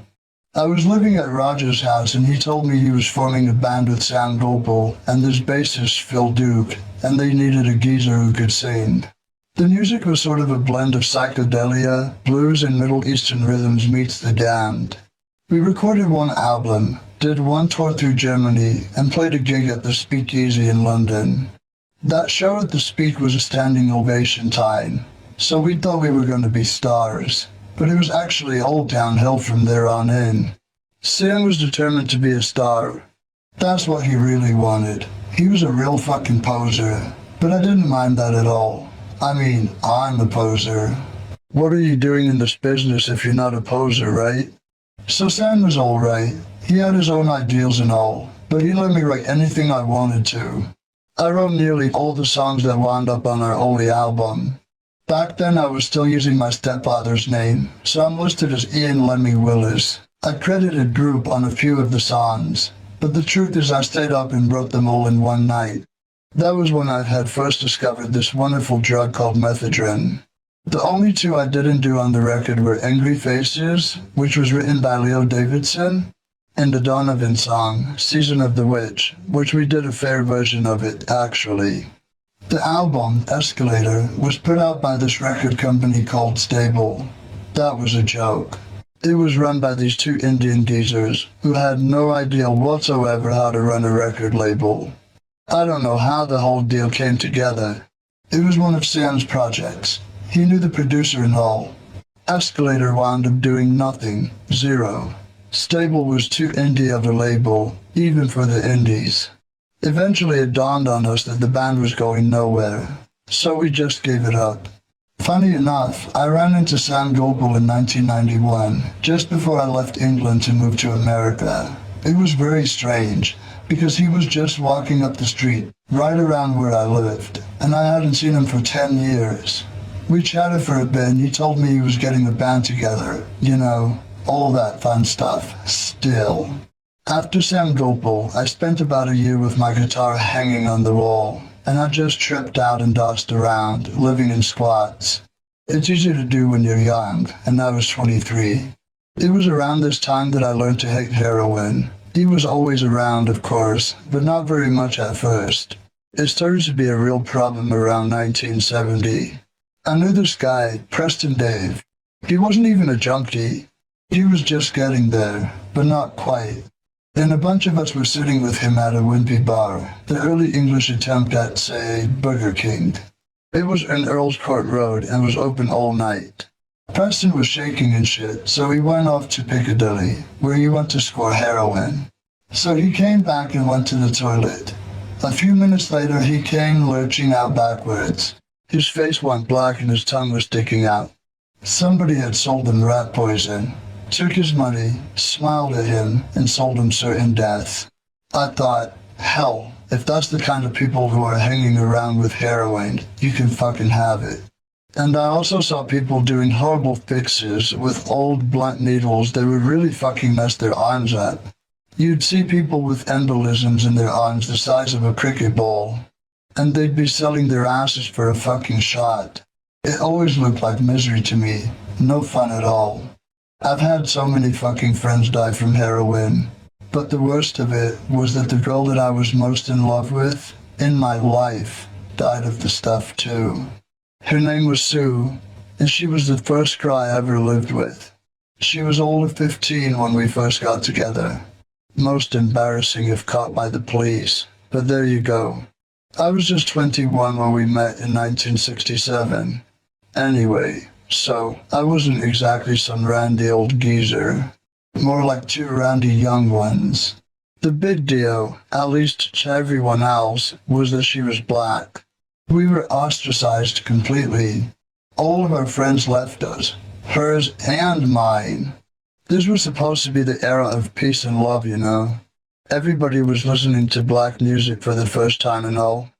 I was living at Roger's house and he told me he was forming a band with Sam Gopal and this bassist Phil Duke, and they needed a geezer who could sing. The music was sort of a blend of psychedelia, blues and Middle Eastern rhythms meets The Damned. We recorded one album, did one tour through Germany, and played a gig at the Speakeasy in London. That show at the Speak was a standing ovation time, so we thought we were going to be stars, but it was actually all downhill from there on in. Sam was determined to be a star. That's what he really wanted. He was a real fucking poser, but I didn't mind that at all. I mean, I'm a poser. What are you doing in this business if you're not a poser, right? So Sam was alright. He had his own ideals and all, but he let me write anything I wanted to. I wrote nearly all the songs that wound up on our only album. Back then I was still using my stepfather's name, so I'm listed as Ian Lemmy Willis. I credited group on a few of the songs, but the truth is I stayed up and wrote them all in one night. That was when I had first discovered this wonderful drug called methadone. The only 2 I didn't do on the record were Angry Faces, which was written by Leo Davidson, and the Donovan song, Season of the Witch, which we did a fair version of it, actually. The album, Escalator, was put out by this record company called Stable. That was a joke. It was run by these 2 Indian geezers who had no idea whatsoever how to run a record label. I don't know how the whole deal came together. It was one of Sam's projects. He knew the producer and all. Escalator wound up doing nothing, 0. Stable was too indie of a label, even for the indies. Eventually it dawned on us that the band was going nowhere, so we just gave it up. Funny enough, I ran into Sam Gopal in 1991, just before I left England to move to America. It was very strange, because he was just walking up the street, right around where I lived, and I hadn't seen him for 10 years. We chatted for a bit and he told me he was getting a band together, you know, all that fun stuff, still. After Sam Gopal, I spent about a year with my guitar hanging on the wall, and I just tripped out and dossed around, living in squats. It's easy to do when you're young, and I was 23. It was around this time that I learned to hate heroin. He was always around, of course, but not very much at first. It started to be a real problem around 1970. I knew this guy, Preston Dave. He wasn't even a junkie. He was just getting there, but not quite. And a bunch of us were sitting with him at a wimpy bar, the early English attempt at, say, Burger King. It was in Earl's Court Road and was open all night. Preston was shaking and shit, so he went off to Piccadilly, where he went to score heroin. So he came back and went to the toilet. A few minutes later, he came lurching out backwards. His face went black and his tongue was sticking out. Somebody had sold him rat poison, took his money, smiled at him, and sold him certain death. I thought, hell, if that's the kind of people who are hanging around with heroin, you can fucking have it. And I also saw people doing horrible fixes with old blunt needles that would really fucking mess their arms up. You'd see people with embolisms in their arms the size of a cricket ball, and they'd be selling their asses for a fucking shot. It always looked like misery to me, no fun at all. I've had so many fucking friends die from heroin, but the worst of it was that the girl that I was most in love with, in my life, died of the stuff too. Her name was Sue, and she was the first girl I ever lived with. She was older 15 when we first got together. Most embarrassing if caught by the police, but there you go. I was just 21 when we met in 1967. Anyway, so I wasn't exactly some randy old geezer, more like two randy young ones. The big deal, at least to everyone else, was that she was black. We were ostracized completely. All of our friends left us, hers and mine. This was supposed to be the era of peace and love, you know. Everybody was listening to black music for the first time and all.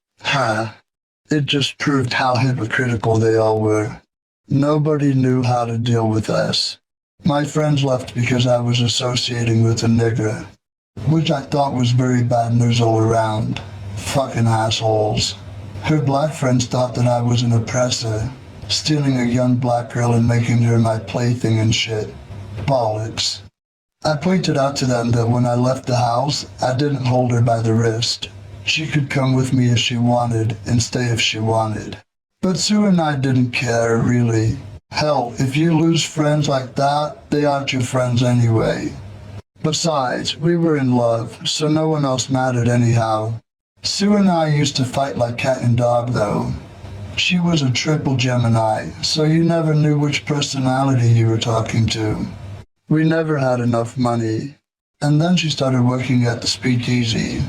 It just proved how hypocritical they all were. Nobody knew how to deal with us. My friends left because I was associating with a nigger, which I thought was very bad news all around. Fucking assholes. Her black friends thought that I was an oppressor, stealing a young black girl and making her my plaything and shit. Bollocks. I pointed out to them that when I left the house, I didn't hold her by the wrist. She could come with me if she wanted and stay if she wanted. But Sue and I didn't care, really. Hell, if you lose friends like that, they aren't your friends anyway. Besides, we were in love, so no one else mattered anyhow. Sue and I used to fight like cat and dog, though. She was a triple Gemini, so you never knew which personality you were talking to. We never had enough money. And then she started working at the speakeasy.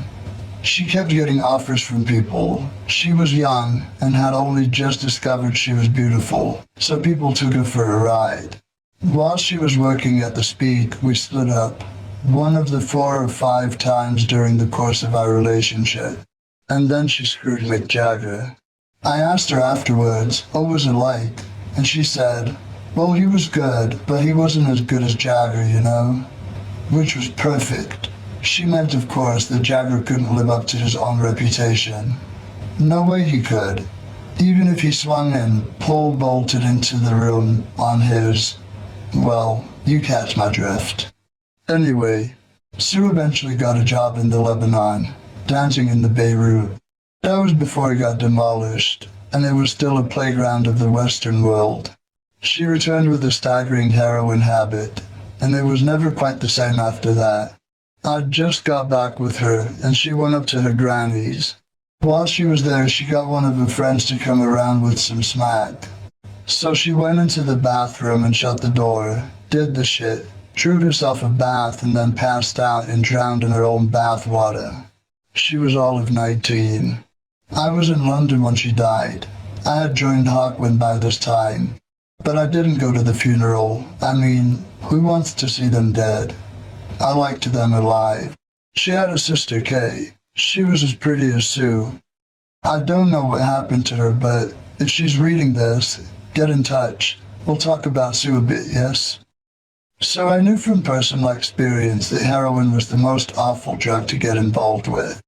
She kept getting offers from people. She was young and had only just discovered she was beautiful, so people took her for a ride. While she was working at the speak, we split up. One of the 4 or 5 times during the course of our relationship. And then she screwed Mick Jagger. I asked her afterwards, what was it like? And she said, well, he was good, but he wasn't as good as Jagger, you know? Which was perfect. She meant, of course, that Jagger couldn't live up to his own reputation. No way he could. Even if he swung and pole-bolted into the room on his, well, you catch my drift. Anyway, Sue eventually got a job in the Lebanon, dancing in the Beirut. That was before it got demolished, and it was still a playground of the Western world. She returned with a staggering heroin habit, and it was never quite the same after that. I just got back with her, and she went up to her granny's. While she was there, she got one of her friends to come around with some smack. So she went into the bathroom and shut the door, did the shit, drew herself a bath, and then passed out and drowned in her own bath water. She was all of 19. I was in London when she died. I had joined Hawkwind by this time. But I didn't go to the funeral. I mean, who wants to see them dead? I liked them alive. She had a sister, Kay. She was as pretty as Sue. I don't know what happened to her, but if she's reading this, get in touch. We'll talk about Sue a bit, yes? So I knew from personal experience that heroin was the most awful drug to get involved with.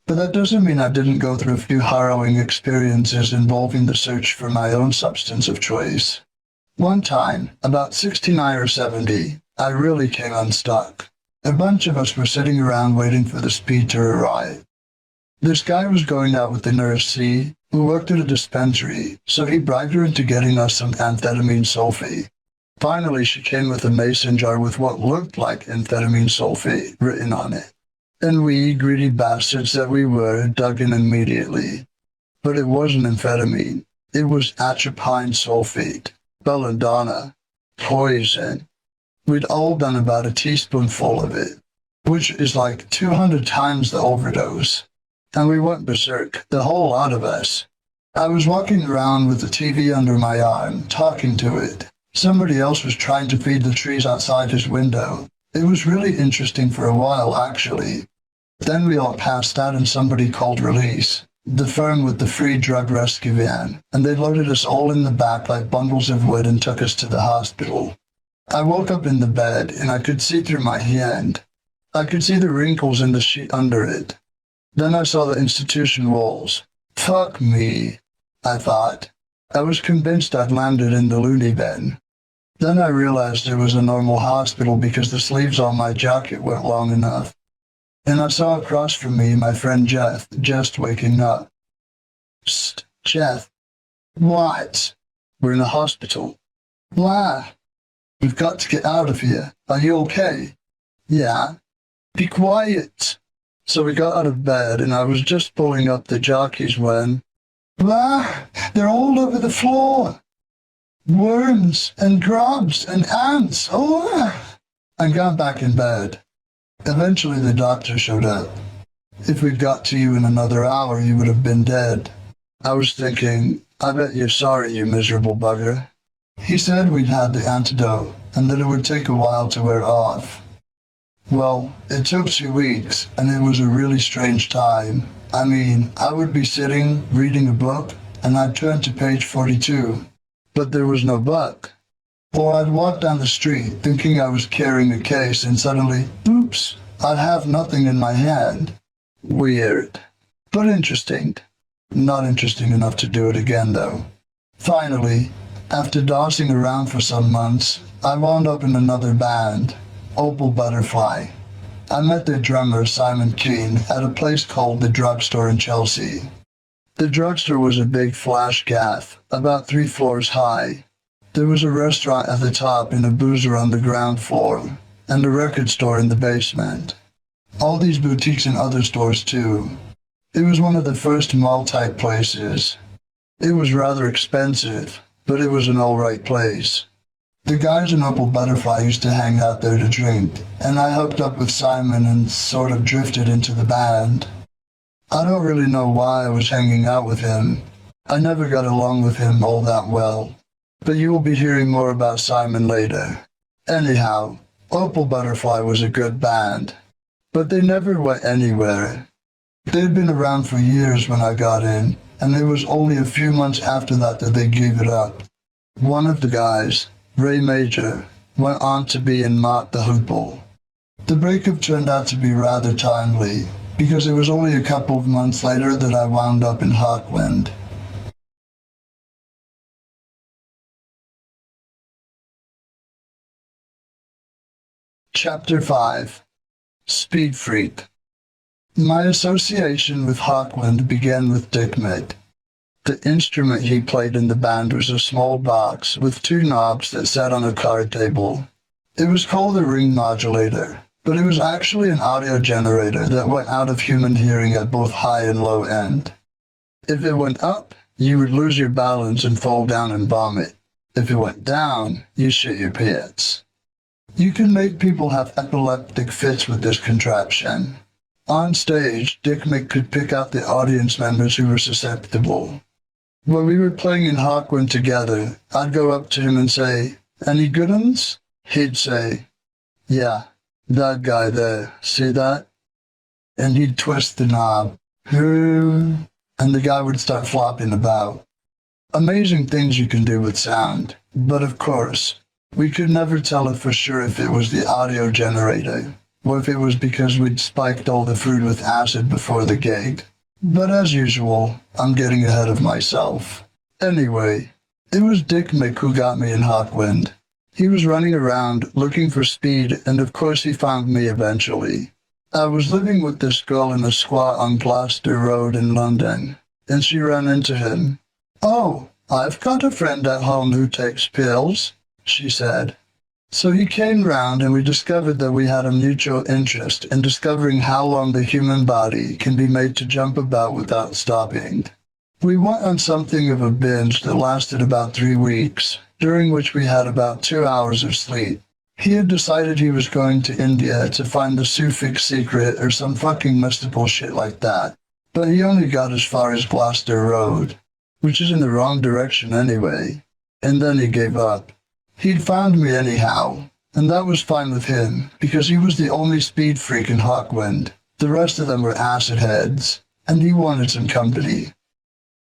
But that doesn't mean I didn't go through a few harrowing experiences involving the search for my own substance of choice. One time, about 69 or 70, I really came unstuck. A bunch of us were sitting around waiting for the speed to arrive. This guy was going out with the nurse, C, who worked at a dispensary, so he bribed her into getting us some amphetamine sulfate. Finally, she came with a mason jar with what looked like amphetamine sulfate written on it. And we, greedy bastards that we were, dug in immediately. But it wasn't amphetamine. It was atropine sulfate, belladonna, poison. We'd all done about a teaspoonful of it, which is like 200 times the overdose. And we went berserk, the whole lot of us. I was walking around with the TV under my arm, talking to it. Somebody else was trying to feed the trees outside his window. It was really interesting for a while, actually. Then we all passed out and somebody called Release, the firm with the free drug rescue van, and they loaded us all in the back like bundles of wood and took us to the hospital. I woke up in the bed and I could see through my hand. I could see the wrinkles in the sheet under it. Then I saw the institution walls. Fuck me, I thought. I was convinced I'd landed in the loony bin. Then I realized it was a normal hospital because the sleeves on my jacket weren't long enough. And I saw across from me my friend Jeff, just waking up. Psst, Jeff. What? We're in a hospital. Why? We've got to get out of here. Are you okay? Yeah. Be quiet. So we got out of bed and I was just pulling up the jockeys when... Blah! They're all over the floor! Worms and grubs and ants! Oh! I got back in bed. Eventually the doctor showed up. If we'd got to you in another hour, you would have been dead. I was thinking, I bet you're sorry, you miserable bugger. He said we'd had the antidote and that it would take a while to wear off. Well, it took 2 weeks, and it was a really strange time. I mean, I would be sitting, reading a book, and I'd turn to page 42. But there was no book. Or I'd walk down the street, thinking I was carrying a case, and suddenly, oops, I'd have nothing in my hand. Weird. But interesting. Not interesting enough to do it again, though. Finally, after dawsing around for some months, I wound up in another band. Opal Butterfly. I met their drummer, Simon Keane, at a place called the Drugstore in Chelsea. The drugstore was a big flash gaff, about 3 floors high. There was a restaurant at the top and a boozer on the ground floor, and a record store in the basement. All these boutiques and other stores too. It was one of the first mall-type places. It was rather expensive, but it was an alright place. The guys in Opal Butterfly used to hang out there to drink, and I hooked up with Simon and sort of drifted into the band. I don't really know why I was hanging out with him. I never got along with him all that well, but you will be hearing more about Simon later. Anyhow, Opal Butterfly was a good band, but they never went anywhere. They'd been around for years when I got in, and it was only a few months after that they gave it up. One of the guys, Ray Major, went on to be in Mott the Hoople. The breakup turned out to be rather timely, because it was only a couple of months later that I wound up in Hawkwind. Chapter 5. Speed Freak. My association with Hawkwind began with Dick Mick. The instrument he played in the band was a small box with 2 knobs that sat on a card table. It was called a ring modulator, but it was actually an audio generator that went out of human hearing at both high and low end. If it went up, you would lose your balance and fall down and vomit. If it went down, you shit your pants. You could make people have epileptic fits with this contraption. On stage, Dick Mick could pick out the audience members who were susceptible. When we were playing in Hawkwind together, I'd go up to him and say, "Any good uns?" He'd say, "Yeah, that guy there, see that?" And he'd twist the knob, and the guy would start flopping about. Amazing things you can do with sound, but of course, we could never tell for sure if it was the audio generator, or if it was because we'd spiked all the food with acid before the gig. But as usual, I'm getting ahead of myself. Anyway, it was Dick Mick who got me in Hawkwind. He was running around looking for speed, and of course he found me eventually. I was living with this girl in a squat on Gloucester Road in London, and she ran into him. "Oh, I've got a friend at home who takes pills," she said. So he came round and we discovered that we had a mutual interest in discovering how long the human body can be made to jump about without stopping. We went on something of a binge that lasted about 3 weeks, during which we had about 2 hours of sleep. He had decided he was going to India to find the Suffolk secret or some fucking mystical shit like that, but he only got as far as Gloucester Road, which is in the wrong direction anyway, and then he gave up. He'd found me anyhow, and that was fine with him, because he was the only speed freak in Hawkwind. The rest of them were acid heads, and he wanted some company.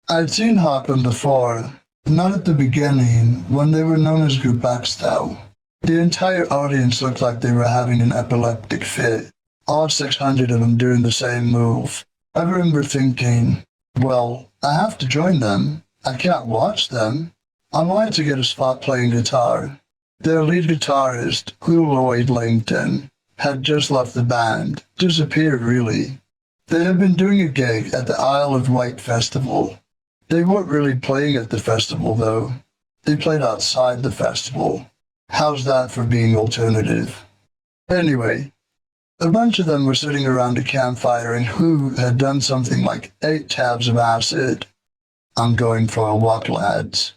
I'd seen Hawkwind before, not at the beginning, when they were known as Gupakstow. The entire audience looked like they were having an epileptic fit, all 600 of them doing the same move. I remember thinking, well, I have to join them. I can't watch them. I wanted to get a spot playing guitar. Their lead guitarist, Lloyd Langton, had just left the band, disappeared really. They had been doing a gig at the Isle of Wight Festival. They weren't really playing at the festival though. They played outside the festival. How's that for being alternative? Anyway, a bunch of them were sitting around a campfire and who had done something like 8 tabs of acid. "I'm going for a walk, lads,"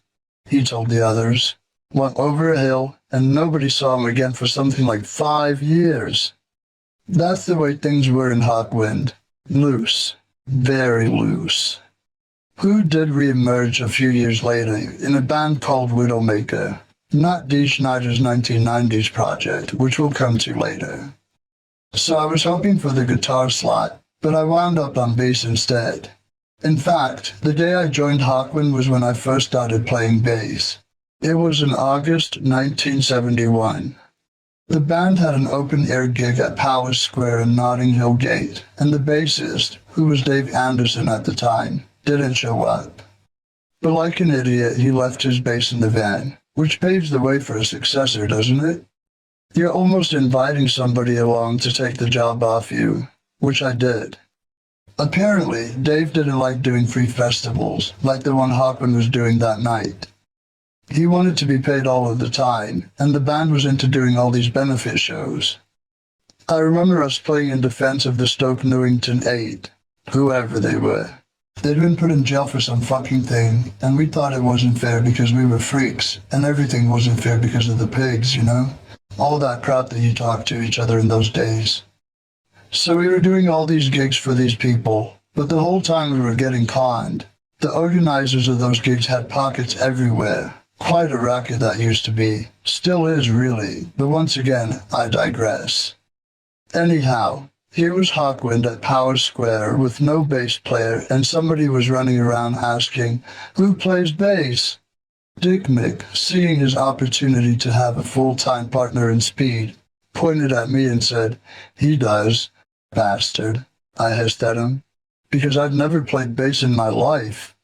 he told the others. Went over a hill and nobody saw him again for something like 5 years. That's the way things were in Hawkwind. Loose. Very loose. Who did re-emerge a few years later in a band called Widowmaker. Not Dee Schneider's 1990s project, which we'll come to later. So I was hoping for the guitar slot, but I wound up on bass instead. In fact, the day I joined Hawkwind was when I first started playing bass. It was in August 1971. The band had an open-air gig at Powers Square in Notting Hill Gate, and the bassist, who was Dave Anderson at the time, didn't show up. But like an idiot, he left his bass in the van, which paves the way for a successor, doesn't it? You're almost inviting somebody along to take the job off you, which I did. Apparently, Dave didn't like doing free festivals, like the one Hawkwind was doing that night. He wanted to be paid all of the time, and the band was into doing all these benefit shows. I remember us playing in defense of the Stoke Newington 8, whoever they were. They'd been put in jail for some fucking thing, and we thought it wasn't fair because we were freaks, and everything wasn't fair because of the pigs, you know? All that crap that you talk to each other in those days. So we were doing all these gigs for these people, but the whole time we were getting conned. The organizers of those gigs had pockets everywhere. Quite a racket that used to be. Still is really, but once again, I digress. Anyhow, here was Hawkwind at Powers Square with no bass player, and somebody was running around asking, "Who plays bass?" Dick Mick, seeing his opportunity to have a full-time partner in speed, pointed at me and said, "He does, bastard." I hissed at him, because I'd never played bass in my life.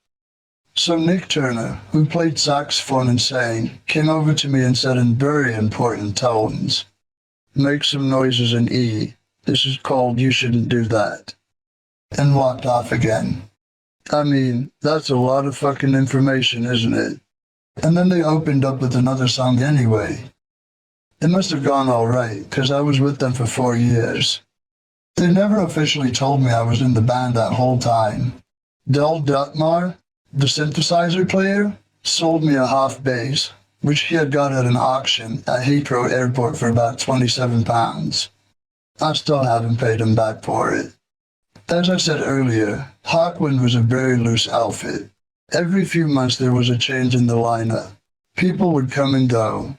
So Nick Turner, who played saxophone and sang, came over to me and said in very important tones, "Make some noises in E. This is called You Shouldn't Do That," and walked off again. I mean, that's a lot of fucking information, isn't it? And then they opened up with another song anyway. It must have gone all right, because I was with them for 4 years. They never officially told me I was in the band that whole time. Del Dutmar, the synthesizer player, sold me a half bass, which he had got at an auction at Heathrow Airport for about £27. I still haven't paid him back for it. As I said earlier, Hawkwind was a very loose outfit. Every few months there was a change in the lineup. People would come and go.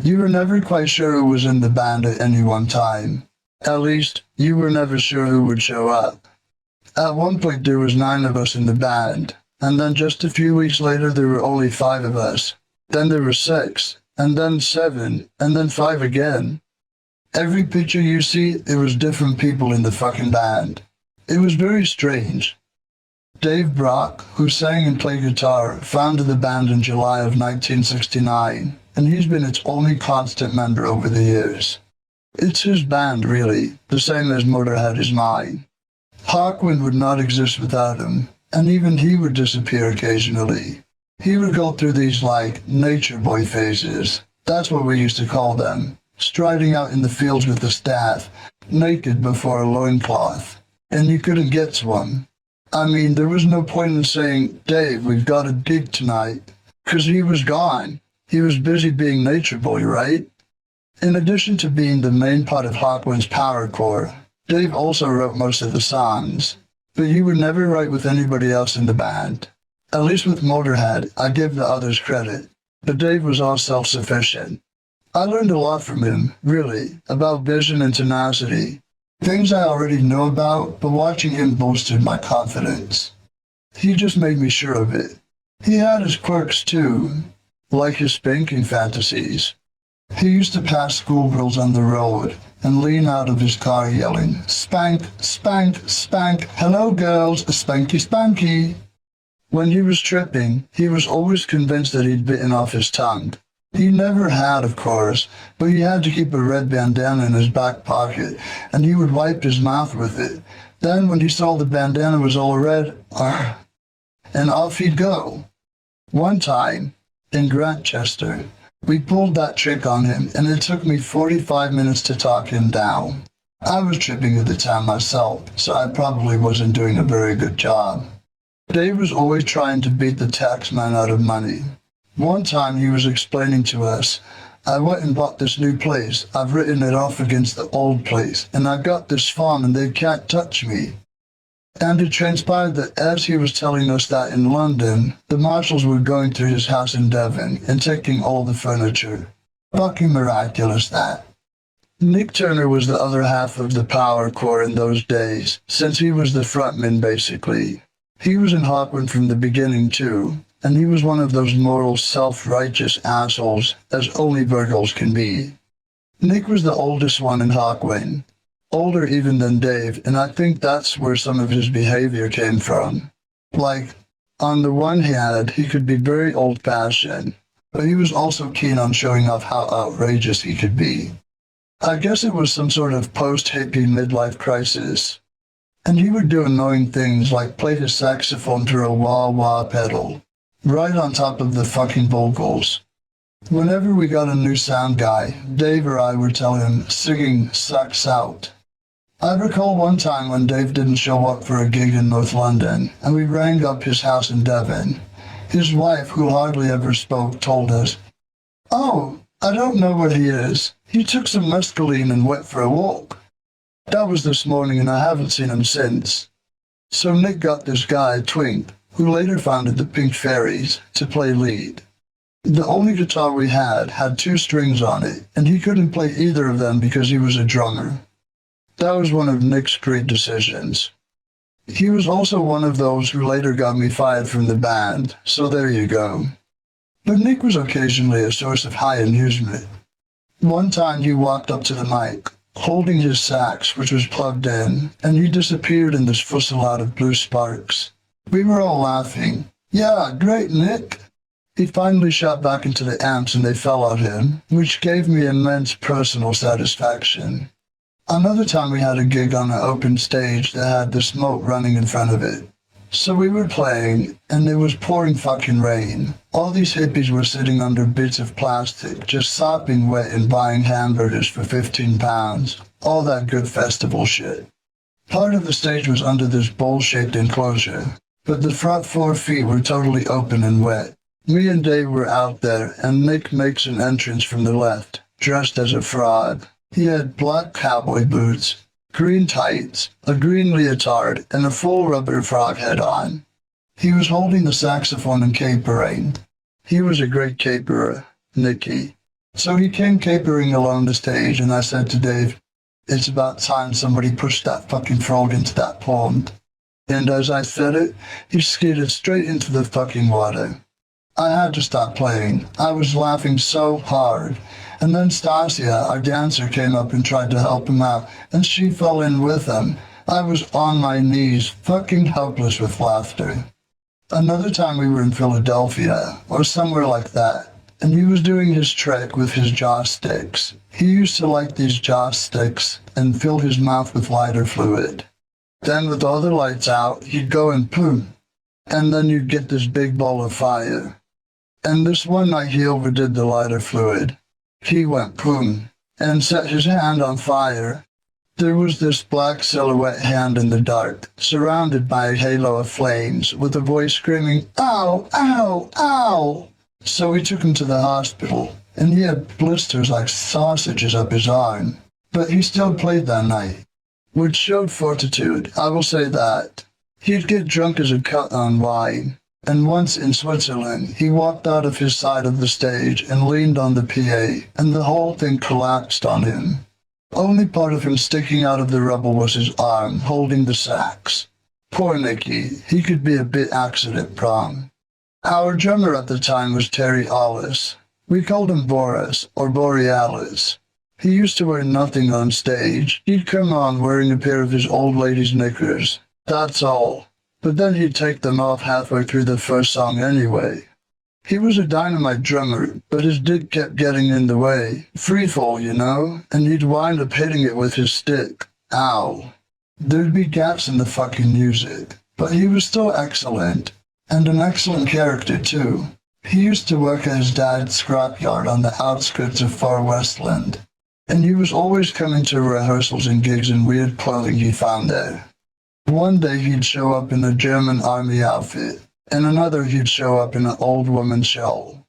You were never quite sure who was in the band at any one time. At least, you were never sure who would show up. At one point there was 9 of us in the band, and then just a few weeks later there were only 5 of us. Then there were 6, and then 7, and then 5 again. Every picture you see, there was different people in the fucking band. It was very strange. Dave Brock, who sang and played guitar, founded the band in July of 1969, and he's been its only constant member over the years. It's his band, really, the same as Motorhead is mine. Hawkwind would not exist without him, and even he would disappear occasionally. He would go through these, nature boy phases. That's what we used to call them. Striding out in the fields with the staff, naked before a loincloth. And you couldn't get to him. I mean, there was no point in saying, "Dave, we've got a gig tonight," because he was gone. He was busy being Nature Boy, right? In addition to being the main part of Hawkwind's power core, Dave also wrote most of the songs, but he would never write with anybody else in the band. At least with Motorhead, I give the others credit, but Dave was all self-sufficient. I learned a lot from him, really, about vision and tenacity. Things I already knew about, but watching him boosted my confidence. He just made me sure of it. He had his quirks too, like his spanking fantasies. He used to pass schoolgirls on the road and lean out of his car yelling, "Spank, spank, spank, hello girls, spanky, spanky." When he was tripping, he was always convinced that he'd bitten off his tongue. He never had, of course, but he had to keep a red bandana in his back pocket, and he would wipe his mouth with it. Then when he saw the bandana was all red, and off he'd go. One time, in Grantchester, we pulled that trick on him, and it took me 45 minutes to talk him down. I was tripping at the time myself, so I probably wasn't doing a very good job. Dave was always trying to beat the tax man out of money. One time he was explaining to us, "I went and bought this new place. I've written it off against the old place, and I got this farm and they can't touch me." And it transpired that as he was telling us that in London, the marshals were going through his house in Devon and taking all the furniture. Fucking miraculous, that. Nick Turner was the other half of the power core in those days, since he was the frontman basically. He was in Hawkwind from the beginning too, and he was one of those moral, self-righteous assholes, as only Virgos can be. Nick was the oldest one in Hawkwind, older even than Dave, and I think that's where some of his behavior came from. On the one hand, he could be very old-fashioned, but he was also keen on showing off how outrageous he could be. I guess it was some sort of post-hippie midlife crisis. And he would do annoying things like play his saxophone through a wah-wah pedal, right on top of the fucking vocals. Whenever we got a new sound guy, Dave or I would tell him singing sucks out. I recall one time when Dave didn't show up for a gig in North London, and we rang up his house in Devon. His wife, who hardly ever spoke, told us, "Oh, I don't know where he is. He took some mescaline and went for a walk. That was this morning and I haven't seen him since." So Nick got this guy, Twink, who later founded the Pink Fairies, to play lead. The only guitar we had 2 strings on it, and he couldn't play either of them because he was a drummer. That was one of Nick's great decisions. He was also one of those who later got me fired from the band, so there you go. But Nick was occasionally a source of high amusement. One time he walked up to the mic, holding his sax, which was plugged in, and he disappeared in this fusillade of blue sparks. We were all laughing. "Yeah, great, Nick." He finally shot back into the amps and they fell on him, which gave me immense personal satisfaction. Another time we had a gig on an open stage that had the smoke running in front of it. So we were playing, and it was pouring fucking rain. All these hippies were sitting under bits of plastic, just sopping wet and buying hamburgers for 15 pounds. All that good festival shit. Part of the stage was under this bowl-shaped enclosure, but the front 4 feet were totally open and wet. Me and Dave were out there, and Nick makes an entrance from the left, dressed as a frog. He had black cowboy boots, green tights, a green leotard, and a full rubber frog head on. He was holding the saxophone and capering. He was a great caperer, Nicky. So he came capering along the stage, and I said to Dave, "It's about time somebody pushed that fucking frog into that pond." And as I said it, he skidded straight into the fucking water. I had to stop playing. I was laughing so hard. And then Stasia, our dancer, came up and tried to help him out, and she fell in with him. I was on my knees, fucking helpless with laughter. Another time we were in Philadelphia, or somewhere like that, and he was doing his trick with his jaw sticks. He used to light these joss sticks and fill his mouth with lighter fluid. Then with all the lights out, he'd go and boom. And then you'd get this big ball of fire. And this one night he overdid the lighter fluid. He went boom and set his hand on fire. There was this black silhouette hand in the dark, surrounded by a halo of flames, with a voice screaming, "Ow, ow, ow!" So we took him to the hospital, and he had blisters like sausages up his arm. But he still played that night, which showed fortitude, I will say that. He'd get drunk as a cut on wine, and once in Switzerland, he walked out of his side of the stage and leaned on the PA, and the whole thing collapsed on him. Only part of him sticking out of the rubble was his arm, holding the sax. Poor Nicky, he could be a bit accident-prone. Our drummer at the time was Terry Ollis. We called him Boris, or Borealis. He used to wear nothing on stage. He'd come on wearing a pair of his old lady's knickers. That's all. But then he'd take them off halfway through the first song anyway. He was a dynamite drummer, but his dick kept getting in the way. Freefall, you know, and he'd wind up hitting it with his stick. Ow. There'd be gaps in the fucking music, but he was still excellent. And an excellent character, too. He used to work at his dad's scrapyard on the outskirts of Far Westland, and he was always coming to rehearsals and gigs in weird clothing he found there. One day he'd show up in a German army outfit, and another he'd show up in an old woman's shawl.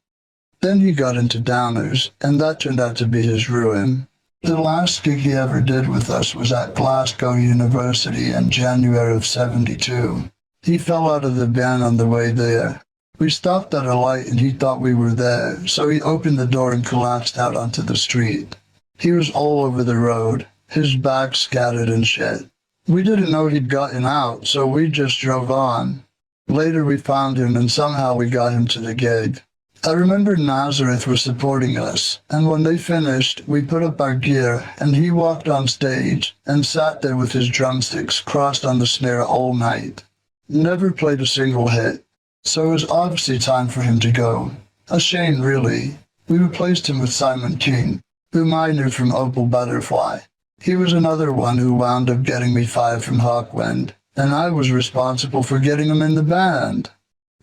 Then he got into downers, and that turned out to be his ruin. The last gig he ever did with us was at Glasgow University in January of '72. He fell out of the band on the way there. We stopped at a light and he thought we were there, so he opened the door and collapsed out onto the street. He was all over the road, his back scattered and shit. We didn't know he'd gotten out, so we just drove on. Later we found him and somehow we got him to the gig. I remember Nazareth was supporting us, and when they finished, we put up our gear and he walked on stage and sat there with his drumsticks crossed on the snare all night. Never played a single hit, so it was obviously time for him to go. A shame, really. We replaced him with Simon King, whom I knew from Opal Butterfly. He was another one who wound up getting me fired from Hawkwind, and I was responsible for getting him in the band.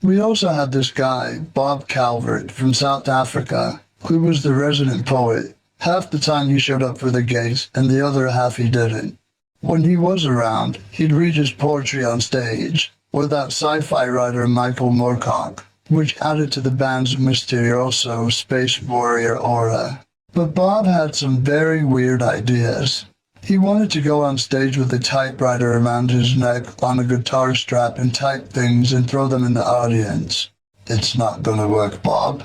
We also had this guy, Bob Calvert, from South Africa, who was the resident poet. Half the time he showed up for the gigs, and the other half he didn't. When he was around, he'd read his poetry on stage, or that sci-fi writer Michael Moorcock, which added to the band's mysterioso space warrior aura. But Bob had some very weird ideas. He wanted to go on stage with a typewriter around his neck on a guitar strap and type things and throw them in the audience. "It's not gonna work, Bob,"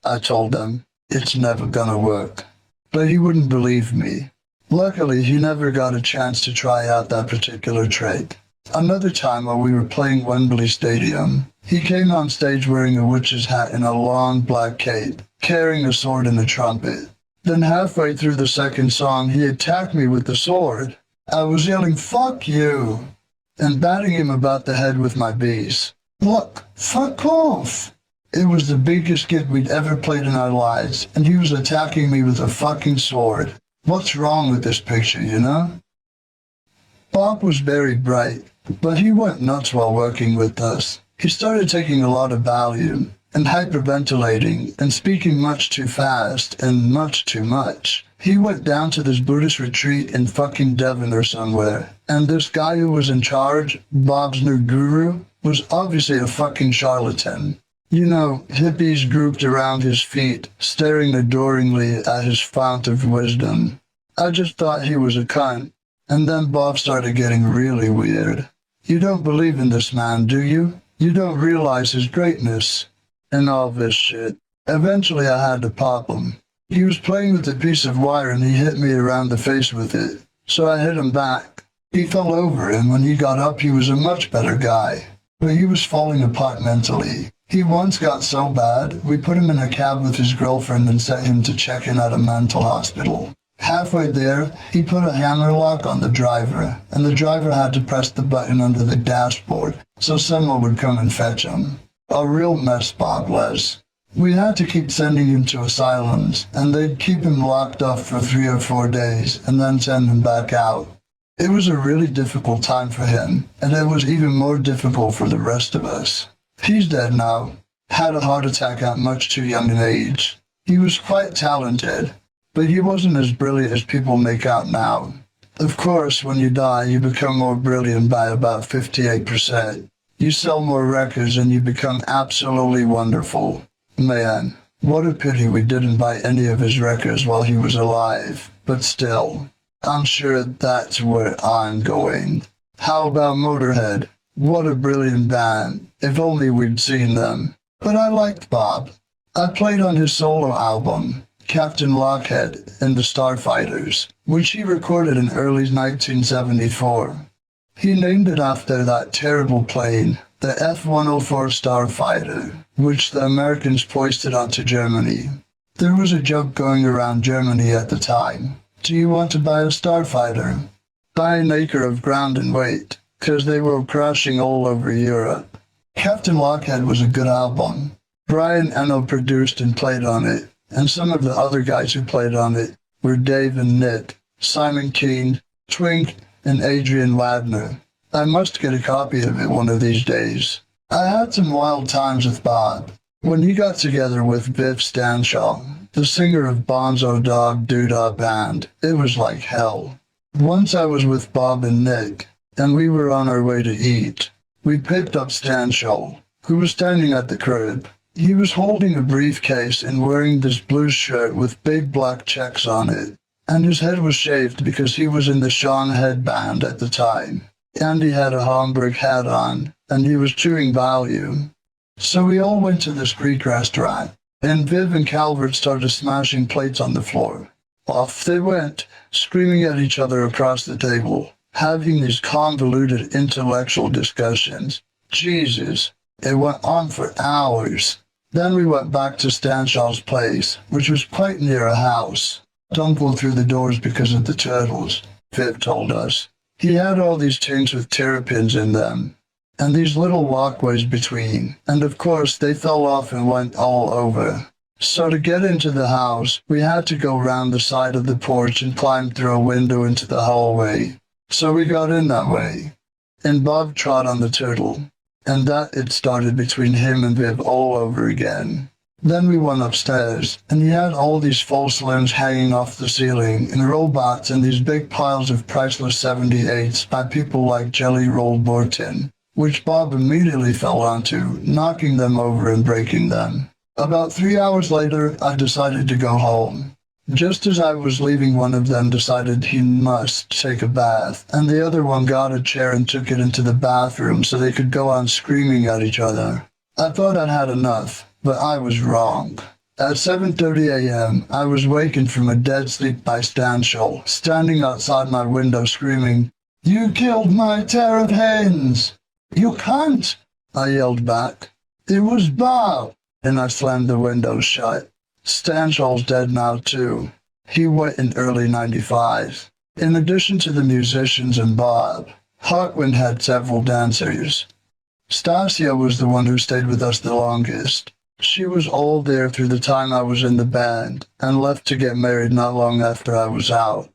I told him. "It's never gonna work." But he wouldn't believe me. Luckily, he never got a chance to try out that particular trick. Another time while we were playing Wembley Stadium, he came on stage wearing a witch's hat and a long black cape, carrying a sword and a trumpet. Then halfway through the second song, he attacked me with the sword. I was yelling, "Fuck you," and batting him about the head with my bass. "Look, fuck off." It was the biggest gig we'd ever played in our lives, and he was attacking me with a fucking sword. What's wrong with this picture, you know? Bob was very bright, but he went nuts while working with us. He started taking a lot of Valium, and hyperventilating, and speaking much too fast, and much too much. He went down to this Buddhist retreat in fucking Devon or somewhere, and this guy who was in charge, Bob's new guru, was obviously a fucking charlatan. You know, hippies grouped around his feet, staring adoringly at his fount of wisdom. I just thought he was a cunt, and then Bob started getting really weird. "You don't believe in this man, do you? You don't realize his greatness." And all this shit. Eventually I had to pop him. He was playing with a piece of wire and he hit me around the face with it, so I hit him back. He fell over, and when he got up he was a much better guy, but he was falling apart mentally. He once got so bad, we put him in a cab with his girlfriend and sent him to check in at a mental hospital. Halfway there, he put a hammer lock on the driver, and the driver had to press the button under the dashboard so someone would come and fetch him. A real mess, Bob was. We had to keep sending him to asylums, and they'd keep him locked up for 3 or 4 days and then send him back out. It was a really difficult time for him, and it was even more difficult for the rest of us. He's dead now. Had a heart attack at much too young an age. He was quite talented, but he wasn't as brilliant as people make out now. Of course, when you die, you become more brilliant by about 58%. You sell more records and you become absolutely wonderful. Man, what a pity we didn't buy any of his records while he was alive. But still, I'm sure that's where I'm going. How about Motorhead? What a brilliant band. If only we'd seen them. But I liked Bob. I played on his solo album, Captain Lockhead and the Starfighters, which he recorded in early 1974. He named it after that terrible plane, the F-104 Starfighter, which the Americans foisted onto Germany. There was a joke going around Germany at the time. Do you want to buy a Starfighter? Buy an acre of ground and wait, 'cause they were crashing all over Europe. Captain Lockhead was a good album. Brian Eno produced and played on it, and some of the other guys who played on it were Dave and Nick, Simon Keane, Twink, and Adrian Ladner. I must get a copy of it one of these days. I had some wild times with Bob. When he got together with Viv Stanshall, the singer of Bonzo Dog Doodah Band, it was like hell. Once I was with Bob and Nick, and we were on our way to eat. We picked up Stanshall, who was standing at the crib. He was holding a briefcase and wearing this blue shirt with big black checks on it, and his head was shaved because he was in the Sean Headband at the time. And he had a Homburg hat on, and he was chewing Valium. So we all went to this Greek restaurant, and Viv and Calvert started smashing plates on the floor. Off they went, screaming at each other across the table, having these convoluted intellectual discussions. Jesus, it went on for hours. Then we went back to Stanshall's place, which was quite near a house. Don't go through the doors because of the turtles, Viv told us. He had all these tins with terrapins in them, and these little walkways between, and of course they fell off and went all over. So to get into the house, we had to go round the side of the porch and climb through a window into the hallway. So we got in that way, and Bob trod on the turtle, and that it started between him and Viv all over again. Then we went upstairs, and he had all these false limbs hanging off the ceiling, and robots and these big piles of priceless 78s by people like Jelly Roll Borton, which Bob immediately fell onto, knocking them over and breaking them. About 3 hours later, I decided to go home. Just as I was leaving, one of them decided he must take a bath, and the other one got a chair and took it into the bathroom so they could go on screaming at each other. I thought I'd had enough, but I was wrong. At 7:30 a.m., I was wakened from a dead sleep by Stanshall, standing outside my window screaming, "You killed my pair of hens!" "You can't!" I yelled back. "It was Bob!" And I slammed the window shut. Stanshall's dead now too. He went in early '95. In addition to the musicians and Bob, Hawkwind had several dancers. Stasia was the one who stayed with us the longest. She was all there through the time I was in the band, and left to get married not long after I was out.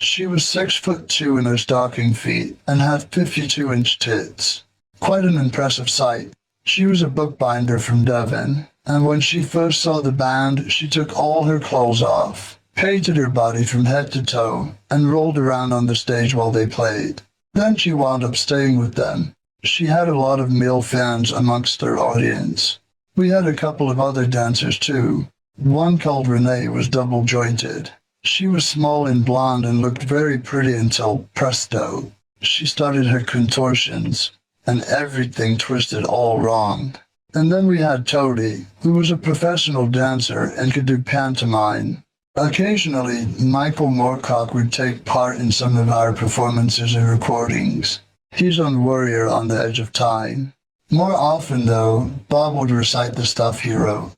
She was 6'2" in her stocking feet, and had 52-inch tits. Quite an impressive sight. She was a bookbinder from Devon, and when she first saw the band, she took all her clothes off, painted her body from head to toe, and rolled around on the stage while they played. Then she wound up staying with them. She had a lot of male fans amongst her audience. We had a couple of other dancers too. One called Renee was double-jointed. She was small and blonde and looked very pretty until, presto, she started her contortions, and everything twisted all wrong. And then we had Toadie, who was a professional dancer and could do pantomime. Occasionally, Michael Moorcock would take part in some of our performances and recordings. He's on Warrior on the Edge of Time. More often, though, Bob would recite the stuff he wrote.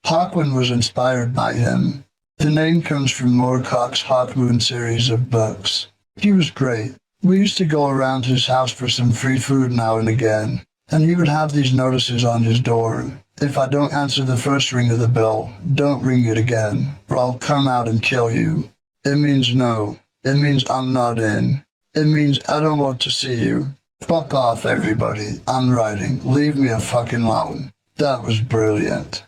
Hawkwind was inspired by him. The name comes from Moorcock's Hawk Moon series of books. He was great. We used to go around his house for some free food now and again, and he would have these notices on his door, If I don't answer the first ring of the bell, don't ring it again, or I'll come out and kill you. It means no. It means I'm not in. It means I don't want to see you. Fuck off, everybody. I'm writing. Leave me a fucking alone. That was brilliant.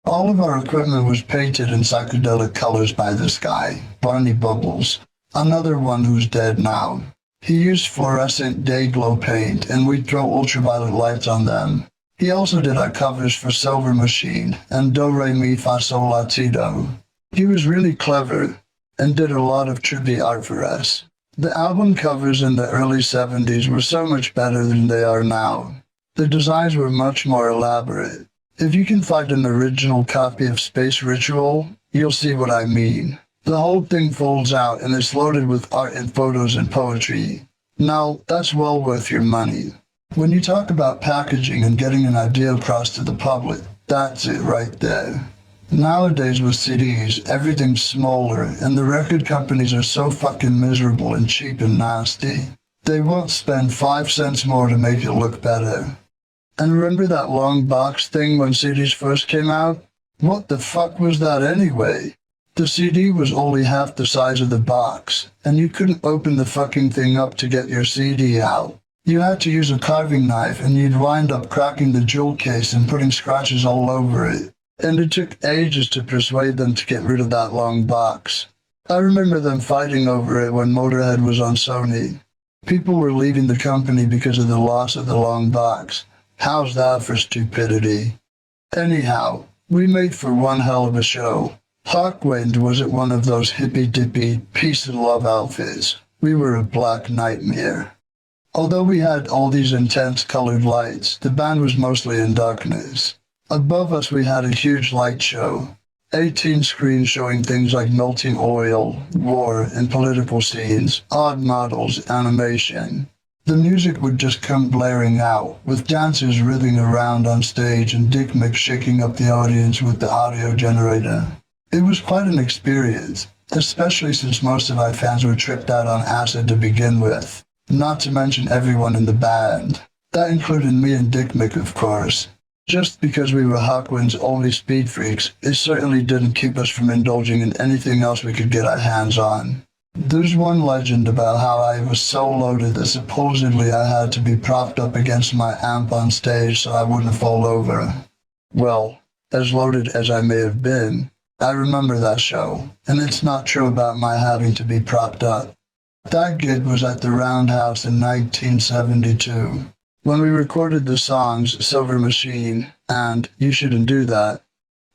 All of our equipment was painted in psychedelic colors by this guy, Barney Bubbles, another one who's dead now. He used fluorescent day-glow paint, and we'd throw ultraviolet lights on them. He also did our covers for Silver Machine and Do Re Mi Fa Sol La Ti Do. He was really clever and did a lot of tribute art for us. The album covers in the early 70s were so much better than they are now. The designs were much more elaborate. If you can find an original copy of Space Ritual, you'll see what I mean. The whole thing folds out and it's loaded with art and photos and poetry. Now, that's well worth your money. When you talk about packaging and getting an idea across to the public, that's it right there. Nowadays with CDs, everything's smaller and the record companies are so fucking miserable and cheap and nasty. They won't spend 5 cents more to make it look better. And remember that long box thing when CDs first came out? What the fuck was that anyway? The CD was only half the size of the box, and you couldn't open the fucking thing up to get your CD out. You had to use a carving knife and you'd wind up cracking the jewel case and putting scratches all over it. And it took ages to persuade them to get rid of that long box. I remember them fighting over it when Motörhead was on Sony. People were leaving the company because of the loss of the long box. How's that for stupidity? Anyhow, we made for one hell of a show. Hawkwind wasn't one of those hippy-dippy, peace-and-love outfits. We were a black nightmare. Although we had all these intense colored lights, the band was mostly in darkness. Above us we had a huge light show. 18 screens showing things like melting oil, war, and political scenes, odd models, animation. The music would just come blaring out, with dancers writhing around on stage and Dick Mick shaking up the audience with the audio generator. It was quite an experience, especially since most of our fans were tripped out on acid to begin with, not to mention everyone in the band. That included me and Dick Mick, of course. Just because we were Hawkwind's only speed freaks, it certainly didn't keep us from indulging in anything else we could get our hands on. There's one legend about how I was so loaded that supposedly I had to be propped up against my amp on stage so I wouldn't fall over. Well, as loaded as I may have been, I remember that show, and it's not true about my having to be propped up. That gig was at the Roundhouse in 1972. When we recorded the songs Silver Machine and You Shouldn't Do That,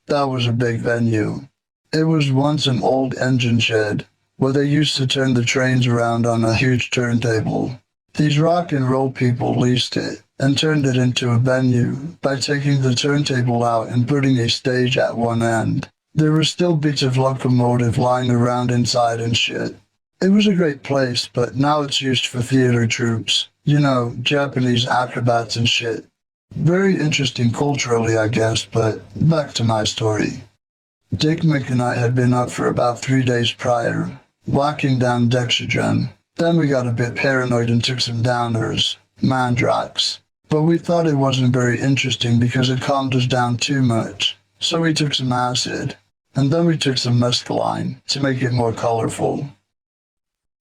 that was a big venue. It was once an old engine shed, where they used to turn the trains around on a huge turntable. These rock and roll people leased it and turned it into a venue by taking the turntable out and putting a stage at one end. There were still bits of locomotive lying around inside and shit. It was a great place, but now it's used for theater troupes. You know, Japanese acrobats and shit. Very interesting culturally, I guess, but back to my story. Dick Mick and I had been up for about 3 days prior, walking down Dextrodon. Then we got a bit paranoid and took some downers, Mandrax. But we thought it wasn't very interesting because it calmed us down too much. So we took some acid, and then we took some mescaline to make it more colorful.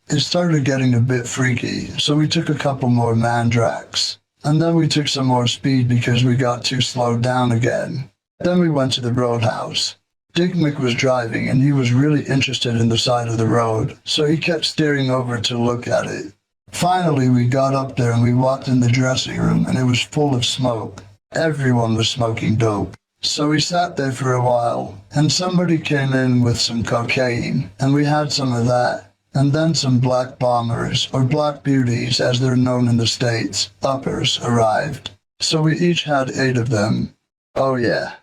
It started getting a bit freaky, so we took a couple more Mandrax. And then we took some more speed because we got too slowed down again. Then we went to the Roadhouse. Dick Mick was driving and he was really interested in the side of the road, so he kept steering over to look at it. Finally, we got up there and we walked in the dressing room and it was full of smoke. Everyone was smoking dope. So we sat there for a while, and somebody came in with some cocaine, and we had some of that, and then some black bombers, or black beauties as they're known in the States, uppers, arrived. So we each had 8 of them. Oh yeah.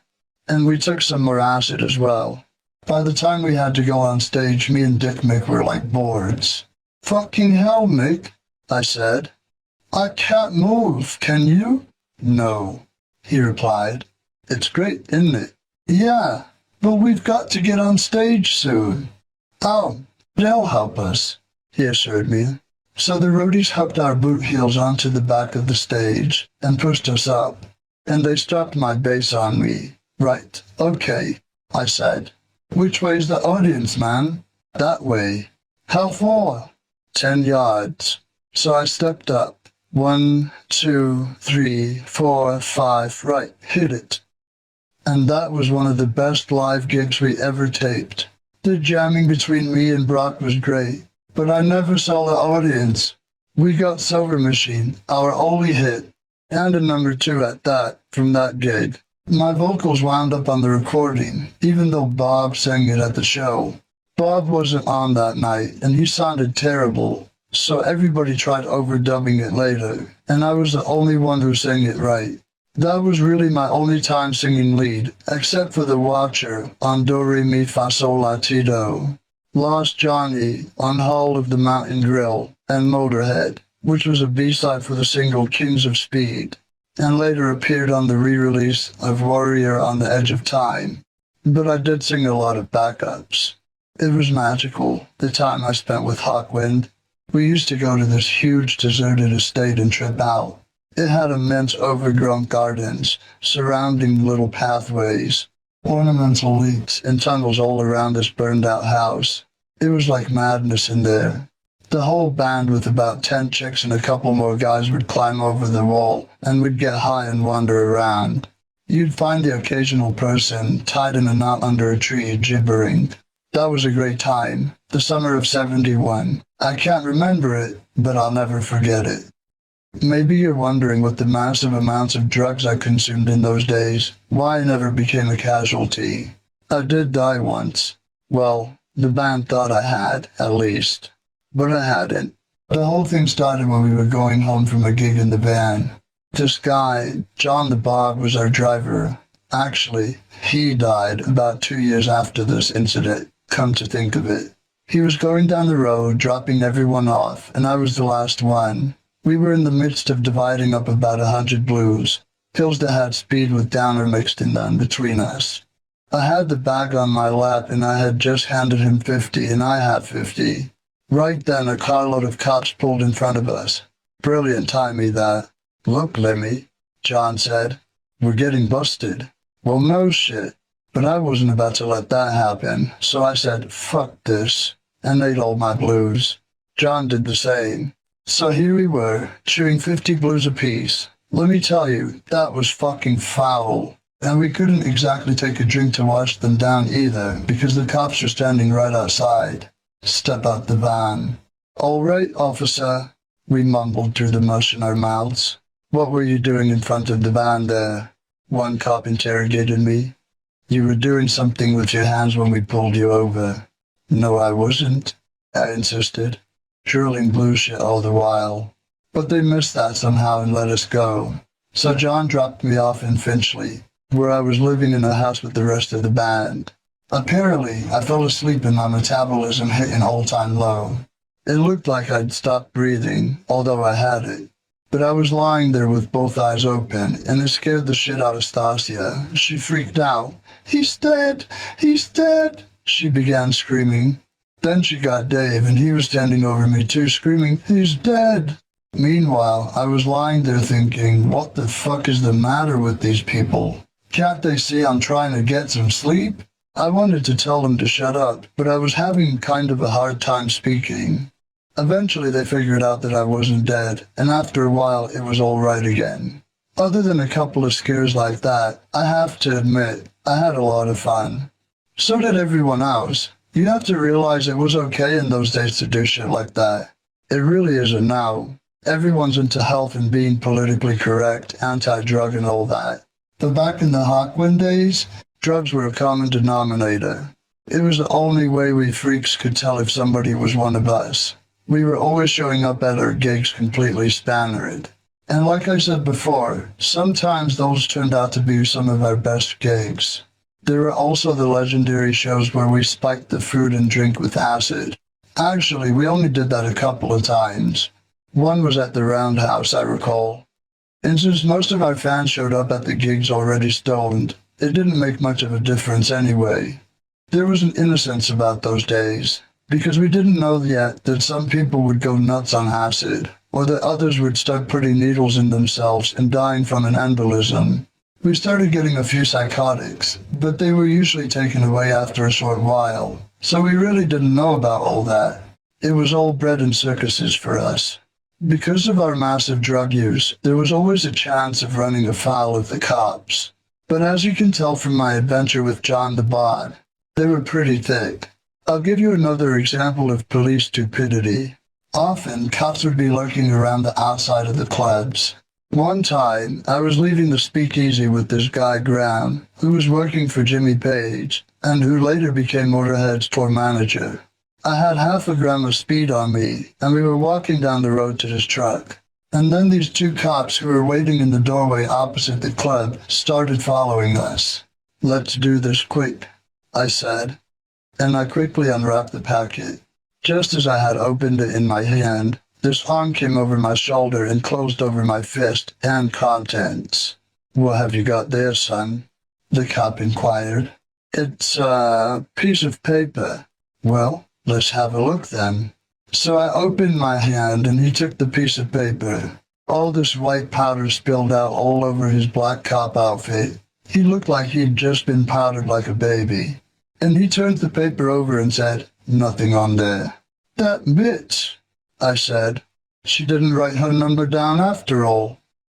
And we took some more acid as well. By the time we had to go on stage, me and Dick Mick were like boards. "Fucking hell, Mick," I said. "I can't move, can you?" "No," he replied. "It's great, isn't it?" "Yeah, but we've got to get on stage soon." "Oh, they'll help us," he assured me. So the roadies hooked our boot heels onto the back of the stage and pushed us up. and they stopped my bass on me. Right, okay, I said. Which way's the audience, man? That way. How far? 10 yards. So I stepped up. 1, 2, 3, 4, 5, right, hit it. And that was one of the best live gigs we ever taped. The jamming between me and Brock was great, but I never saw the audience. We got Silver Machine, our only hit, and a number 2 at that, from that gig. My vocals wound up on the recording, even though Bob sang it at the show. Bob wasn't on that night, and he sounded terrible, so everybody tried overdubbing it later, and I was the only one who sang it right. That was really my only time singing lead, except for The Watcher on Do Re Mi Fa Sol La Ti Do, Lost Johnny on Hall of the Mountain Grill, and Motorhead, which was a B-side for the single Kings of Speed, and later appeared on the re-release of Warrior on the Edge of Time. But I did sing a lot of backups. It was magical, the time I spent with Hawkwind. We used to go to this huge deserted estate and trip out. It had immense overgrown gardens, surrounding little pathways, ornamental leaks, and tunnels all around this burned-out house. It was like madness in there. The whole band with about 10 chicks and a couple more guys would climb over the wall, and we'd get high and wander around. You'd find the occasional person tied in a knot under a tree gibbering. That was a great time, the summer of '71. I can't remember it, but I'll never forget it. Maybe you're wondering what the massive amounts of drugs I consumed in those days, why I never became a casualty. I did die once. Well, the band thought I had, at least. But I hadn't. The whole thing started when we were going home from a gig in the van. This guy, John the Bob, was our driver. Actually, he died about 2 years after this incident, come to think of it. He was going down the road, dropping everyone off, and I was the last one. We were in the midst of dividing up about 100 blues, pills that had speed with downer mixed in them between us. I had the bag on my lap and I had just handed him 50 and I had 50. Right then a carload of cops pulled in front of us. Brilliant timing that. Look, Lemmy, John said, we're getting busted. Well, no shit. But I wasn't about to let that happen, so I said, fuck this, and ate all my blues. John did the same. So here we were, chewing 50 blues apiece. Let me tell you, that was fucking foul. And we couldn't exactly take a drink to wash them down either, because the cops were standing right outside. Step out the van. All right, officer, we mumbled through the mush in our mouths. What were you doing in front of the van there? One cop interrogated me. You were doing something with your hands when we pulled you over. No, I wasn't, I insisted, drilling blue shit all the while. But they missed that somehow and let us go. So John dropped me off in Finchley, where I was living in a house with the rest of the band. Apparently, I fell asleep and my metabolism hit an all-time low. It looked like I'd stopped breathing, although I had it. But I was lying there with both eyes open, and it scared the shit out of Stasia. She freaked out. He's dead! He's dead! She began screaming. Then she got Dave, and he was standing over me too, screaming, he's dead! Meanwhile, I was lying there thinking, what the fuck is the matter with these people? Can't they see I'm trying to get some sleep? I wanted to tell them to shut up, but I was having kind of a hard time speaking. Eventually they figured out that I wasn't dead, and after a while it was all right again. Other than a couple of scares like that, I have to admit, I had a lot of fun. So did everyone else. You have to realize it was okay in those days to do shit like that. It really isn't now. Everyone's into health and being politically correct, anti-drug and all that. But back in the Hawkwind days, drugs were a common denominator. It was the only way we freaks could tell if somebody was one of us. We were always showing up at our gigs completely spannered. And like I said before, sometimes those turned out to be some of our best gigs. There were also the legendary shows where we spiked the food and drink with acid. Actually, we only did that a couple of times. One was at the Roundhouse, I recall. And since most of our fans showed up at the gigs already stoned, it didn't make much of a difference anyway. There was an innocence about those days, because we didn't know yet that some people would go nuts on acid, or that others would start putting needles in themselves and dying from an embolism. We started getting a few psychotics, but they were usually taken away after a short while, so we really didn't know about all that. It was all bread and circuses for us. Because of our massive drug use, there was always a chance of running afoul of the cops. But as you can tell from my adventure with John the Bod, they were pretty thick. I'll give you another example of police stupidity. Often, cops would be lurking around the outside of the clubs. One time, I was leaving the speakeasy with this guy Graham, who was working for Jimmy Page, and who later became Motorhead's tour manager. I had half a gram of speed on me, and we were walking down the road to his truck. And then these two cops who were waiting in the doorway opposite the club started following us. "Let's do this quick," I said, and I quickly unwrapped the packet. Just as I had opened it in my hand, this arm came over my shoulder and closed over my fist and contents. "What have you got there, son?" the cop inquired. "It's a piece of paper." "Well, let's have a look then." So I opened my hand and he took the piece of paper. All this white powder spilled out all over his black cop outfit. He looked like he'd just been powdered like a baby. And he turned the paper over and said, "Nothing on there." "That bitch," I said. "She didn't write her number down after all."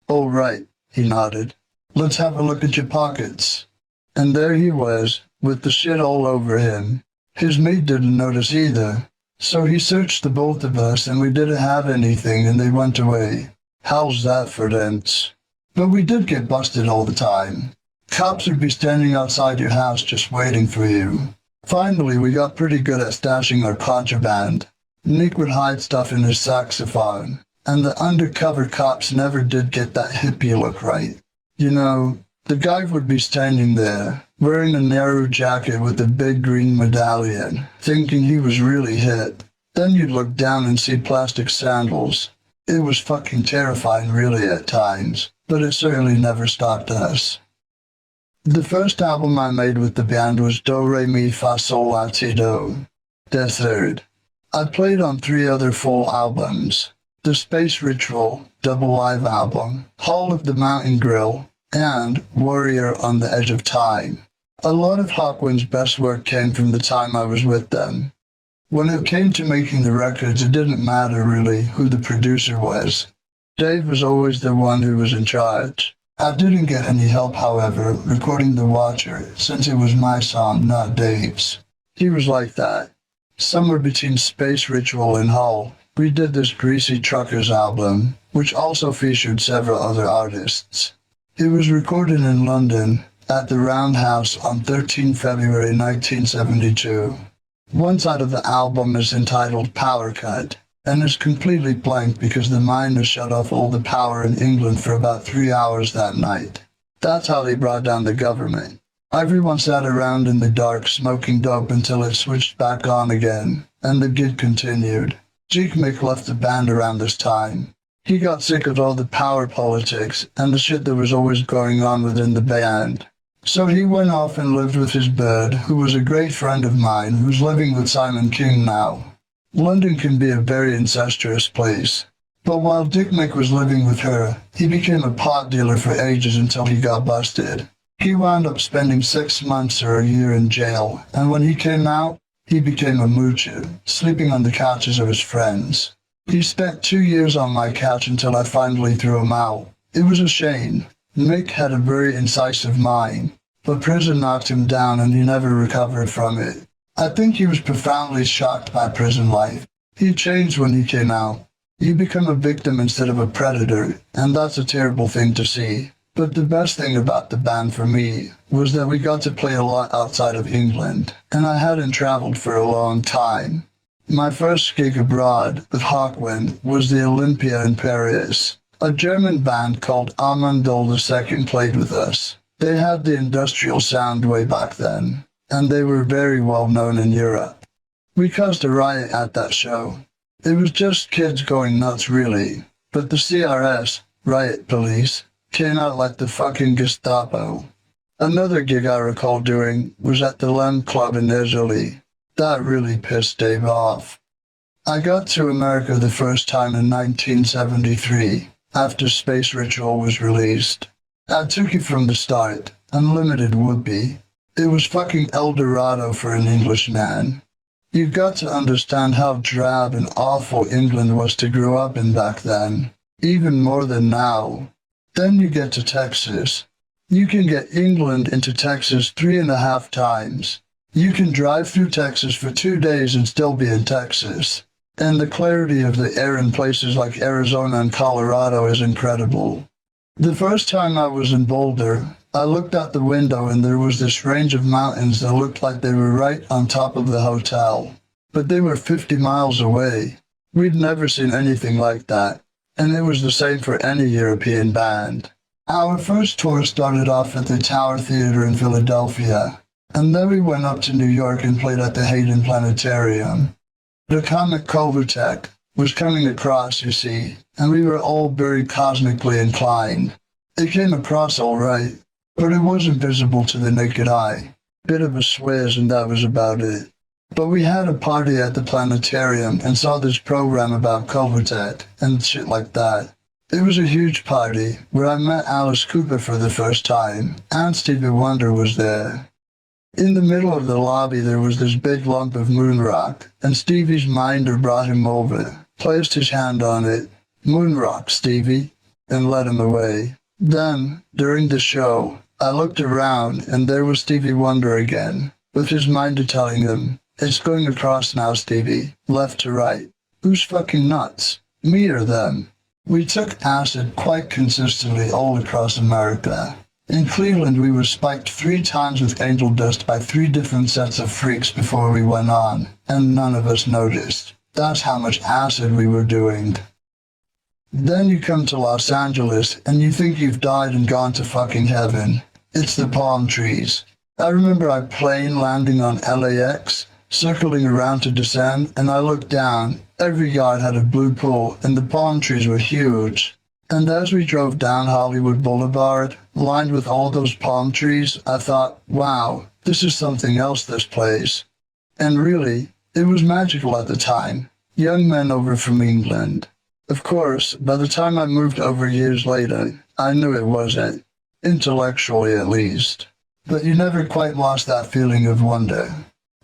"Oh, right," he nodded. "Let's have a look at your pockets." And there he was, with the shit all over him. His mate didn't notice either. So he searched the both of us and we didn't have anything and they went away. How's that for dents? But we did get busted all the time. Cops would be standing outside your house just waiting for you. Finally, we got pretty good at stashing our contraband. Nick would hide stuff in his saxophone, and the undercover cops never did get that hippie look right. You know, the guy would be standing there, wearing a narrow jacket with a big green medallion, thinking he was really hip. Then you'd look down and see plastic sandals. It was fucking terrifying really at times, but it certainly never stopped us. The first album I made with the band was Do Re Mi Fa Sol La Ti Do, their third. I played on 3 other full albums: the Space Ritual double live album, Hall of the Mountain Grill, and Warrior on the Edge of Time. A lot of Hawkwind's best work came from the time I was with them. When it came to making the records, it didn't matter really who the producer was. Dave was always the one who was in charge. I didn't get any help, however, recording The Watcher, since it was my song, not Dave's. He was like that. Somewhere between Space Ritual and Hull, we did this Greasy Truckers album, which also featured several other artists. It was recorded in London, at the Roundhouse on 13 February 1972. One side of the album is entitled Power Cut, and is completely blank because the miners shut off all the power in England for about 3 hours that night. That's how they brought down the government. Everyone sat around in the dark smoking dope until it switched back on again, and the gig continued. Mick left the band around this time. He got sick of all the power politics and the shit that was always going on within the band. So he went off and lived with his bird, who was a great friend of mine who's living with Simon King now. London can be a very incestuous place. But while Dick Mick was living with her, he became a pot dealer for ages until he got busted. He wound up spending 6 months or a year in jail, and when he came out, he became a moocher, sleeping on the couches of his friends. He spent 2 years on my couch until I finally threw him out. It was a shame. Mick had a very incisive mind, but prison knocked him down and he never recovered from it. I think he was profoundly shocked by prison life. He changed when he came out. You become a victim instead of a predator, and that's a terrible thing to see. But the best thing about the band for me was that we got to play a lot outside of England, and I hadn't traveled for a long time. My first gig abroad with Hawkwind was the Olympia in Paris. A German band called Amandol II played with us. They had the industrial sound way back then, and they were very well known in Europe. We caused a riot at that show. It was just kids going nuts really, but the CRS, riot police, came out like the fucking Gestapo. Another gig I recall doing was at the Lem Club in Italy. That really pissed Dave off. I got to America the first time in 1973, after Space Ritual was released. I took it from the start. Unlimited whoopee. It was fucking El Dorado for an Englishman. You've got to understand how drab and awful England was to grow up in back then. Even more than now. Then you get to Texas. You can get England into Texas 3.5 times. You can drive through Texas for 2 days and still be in Texas. And the clarity of the air in places like Arizona and Colorado is incredible. The first time I was in Boulder, I looked out the window and there was this range of mountains that looked like they were right on top of the hotel. But they were 50 miles away. We'd never seen anything like that. And it was the same for any European band. Our first tour started off at the Tower Theater in Philadelphia. And then we went up to New York and played at the Hayden Planetarium. The comic Kovatek was coming across, you see, and we were all very cosmically inclined. It came across all right, but it wasn't visible to the naked eye. Bit of a swizz and that was about it. But we had a party at the planetarium and saw this program about Kovatek and shit like that. It was a huge party where I met Alice Cooper for the first time, and Stevie Wonder was there. In the middle of the lobby there was this big lump of moon rock, and Stevie's minder brought him over, placed his hand on it, "Moon rock, Stevie," and led him away. Then, during the show, I looked around and there was Stevie Wonder again, with his minder telling him, "It's going across now, Stevie, left to right." Who's fucking nuts? Me or them? We took acid quite consistently all across America. In Cleveland, we were spiked 3 times with angel dust by 3 different sets of freaks before we went on, and none of us noticed. That's how much acid we were doing. Then you come to Los Angeles, and you think you've died and gone to fucking heaven. It's the palm trees. I remember our plane landing on LAX, circling around to descend, and I looked down. Every yard had a blue pool, and the palm trees were huge. And as we drove down Hollywood Boulevard, lined with all those palm trees, I thought, wow, this is something else, this place. And really, it was magical at the time. Young men over from England. Of course, by the time I moved over years later, I knew it wasn't. Intellectually at least. But you never quite lost that feeling of wonder.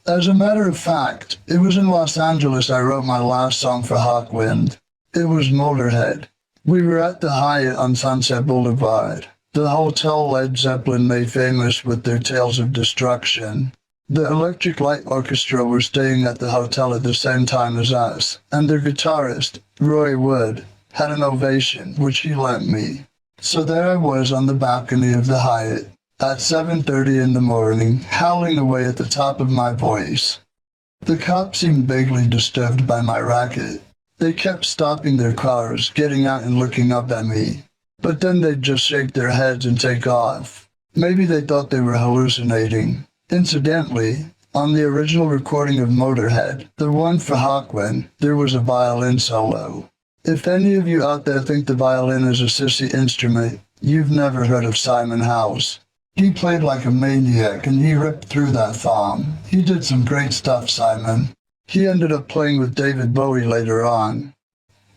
As a matter of fact, it was in Los Angeles I wrote my last song for Hawkwind. It was Motörhead. We were at the Hyatt on Sunset Boulevard, the hotel Led Zeppelin made famous with their Tales of Destruction. The Electric Light Orchestra were staying at the hotel at the same time as us, and their guitarist, Roy Wood, had an ovation, which he lent me. So there I was on the balcony of the Hyatt, at 7:30 in the morning, howling away at the top of my voice. The cops seemed vaguely disturbed by my racket. They kept stopping their cars, getting out and looking up at me. But then they'd just shake their heads and take off. Maybe they thought they were hallucinating. Incidentally, on the original recording of Motörhead, the one for Hawkwind, there was a violin solo. If any of you out there think the violin is a sissy instrument, you've never heard of Simon House. He played like a maniac and he ripped through that thong. He did some great stuff, Simon. He ended up playing with David Bowie later on.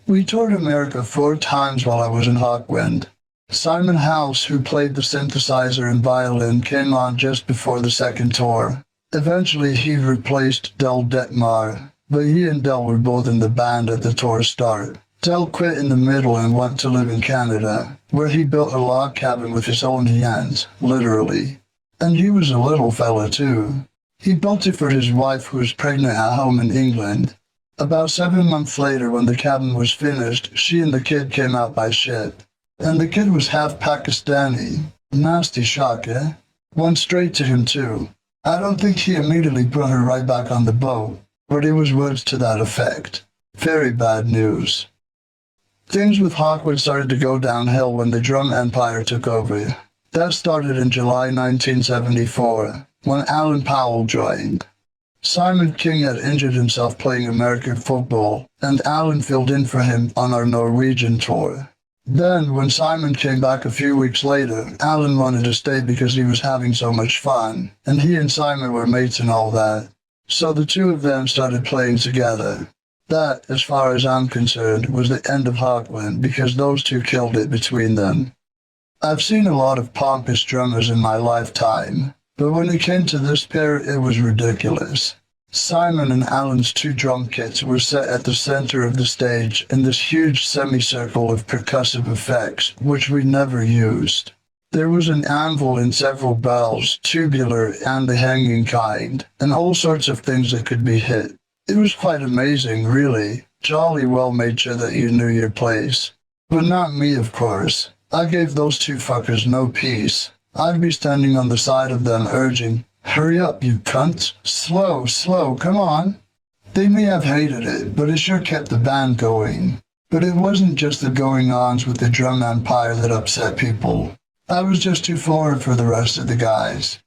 We toured America 4 times while I was in Hawkwind. Simon House, who played the synthesizer and violin, came on just before the second tour. Eventually he replaced Del Detmar, but he and Del were both in the band at the tour start. Del quit in the middle and went to live in Canada, where he built a log cabin with his own hands, literally. And he was a little fella too. He built it for his wife who was pregnant at home in England. About 7 months later, when the cabin was finished, she and the kid came out by ship. And the kid was half Pakistani. Nasty shock, eh? Went straight to him too. I don't think he immediately put her right back on the boat, but it was words to that effect. Very bad news. Things with Hawkwind started to go downhill when the drum empire took over. That started in July 1974. When Alan Powell joined. Simon King had injured himself playing American football, and Alan filled in for him on our Norwegian tour. Then, when Simon came back a few weeks later, Alan wanted to stay because he was having so much fun, and he and Simon were mates and all that. So the two of them started playing together. That, as far as I'm concerned, was the end of Hawkwind because those two killed it between them. I've seen a lot of pompous drummers in my lifetime, but when it came to this pair, it was ridiculous. Simon and Alan's two drum kits were set at the center of the stage in this huge semicircle of percussive effects, which we never used. There was an anvil and several bells, tubular and the hanging kind, and all sorts of things that could be hit. It was quite amazing, really. Jolly well made sure that you knew your place. But not me, of course. I gave those two fuckers no peace. I'd be standing on the side of them urging, "Hurry up, you cunt! Slow, come on!" They may have hated it, but it sure kept the band going. But it wasn't just the going-ons with the drum empire that upset people. I was just too forward for the rest of the guys.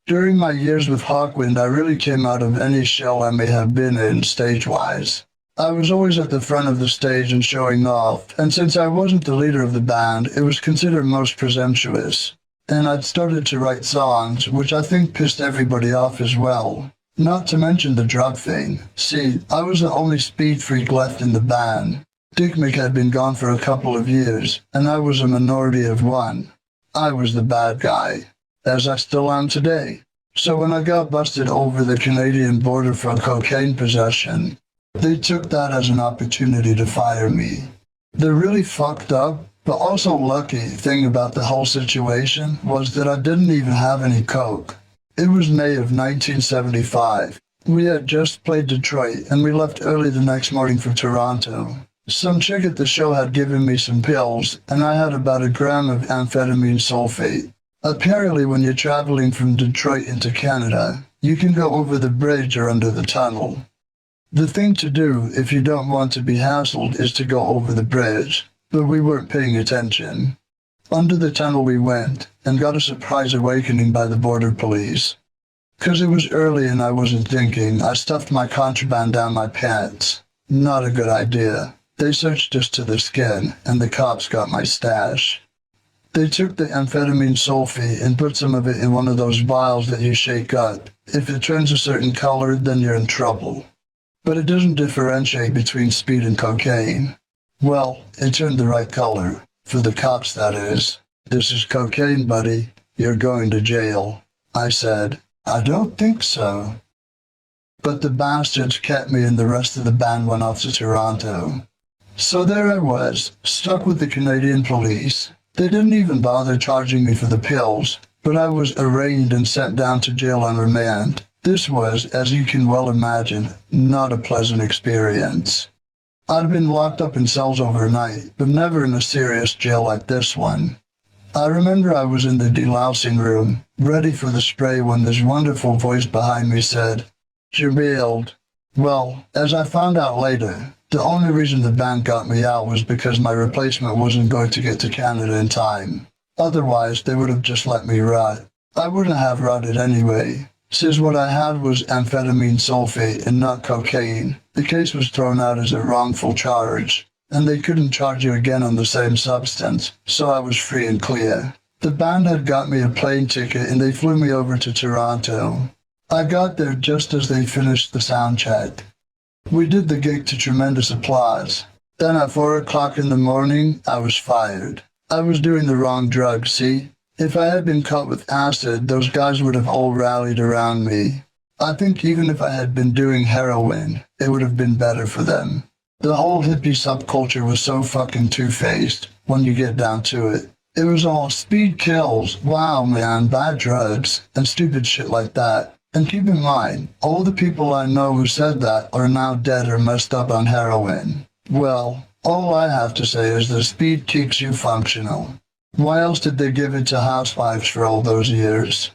During my years with Hawkwind, I really came out of any shell I may have been in stage-wise. I was always at the front of the stage and showing off, and since I wasn't the leader of the band, it was considered most presumptuous. And I'd started to write songs, which I think pissed everybody off as well. Not to mention the drug thing. See, I was the only speed freak left in the band. Dickmick had been gone for a couple of years, and I was a minority of one. I was the bad guy, as I still am today. So when I got busted over the Canadian border for cocaine possession, they took that as an opportunity to fire me. The really fucked up, but also lucky thing about the whole situation was that I didn't even have any coke. It was May of 1975. We had just played Detroit, and we left early the next morning for Toronto. Some chick at the show had given me some pills, and I had about 1 gram of amphetamine sulfate. Apparently, when you're traveling from Detroit into Canada, you can go over the bridge or under the tunnel. The thing to do if you don't want to be hassled is to go over the bridge, but we weren't paying attention. Under the tunnel we went, and got a surprise awakening by the border police. 'Cause it was early and I wasn't thinking, I stuffed my contraband down my pants. Not a good idea. They searched us to the skin, and the cops got my stash. They took the amphetamine sulfate and put some of it in one of those vials that you shake up. If it turns a certain color, then you're in trouble. But it doesn't differentiate between speed and cocaine. Well, it turned the right color. For the cops, that is. "This is cocaine, buddy. You're going to jail." I said, "I don't think so." But the bastards kept me and the rest of the band went off to Toronto. So there I was, stuck with the Canadian police. They didn't even bother charging me for the pills, but I was arraigned and sent down to jail on remand. This was, as you can well imagine, not a pleasant experience. I'd been locked up in cells overnight, but never in a serious jail like this one. I remember I was in the delousing room, ready for the spray when this wonderful voice behind me said, "You're bailed." Well, as I found out later, the only reason the band got me out was because my replacement wasn't going to get to Canada in time. Otherwise, they would have just let me rot. I wouldn't have rotted anyway. Since what I had was amphetamine sulfate and not cocaine, the case was thrown out as a wrongful charge, and they couldn't charge you again on the same substance, so I was free and clear. The band had got me a plane ticket and they flew me over to Toronto. I got there just as they finished the sound check. We did the gig to tremendous applause. Then at 4 o'clock in the morning, I was fired. I was doing the wrong drug, see? If I had been caught with acid, those guys would have all rallied around me. I think even if I had been doing heroin, it would have been better for them. The whole hippie subculture was so fucking two-faced, when you get down to it. It was all speed kills, wow man, bad drugs, and stupid shit like that. And keep in mind, all the people I know who said that are now dead or messed up on heroin. Well, all I have to say is that speed keeps you functional. Why else did they give it to housewives for all those years?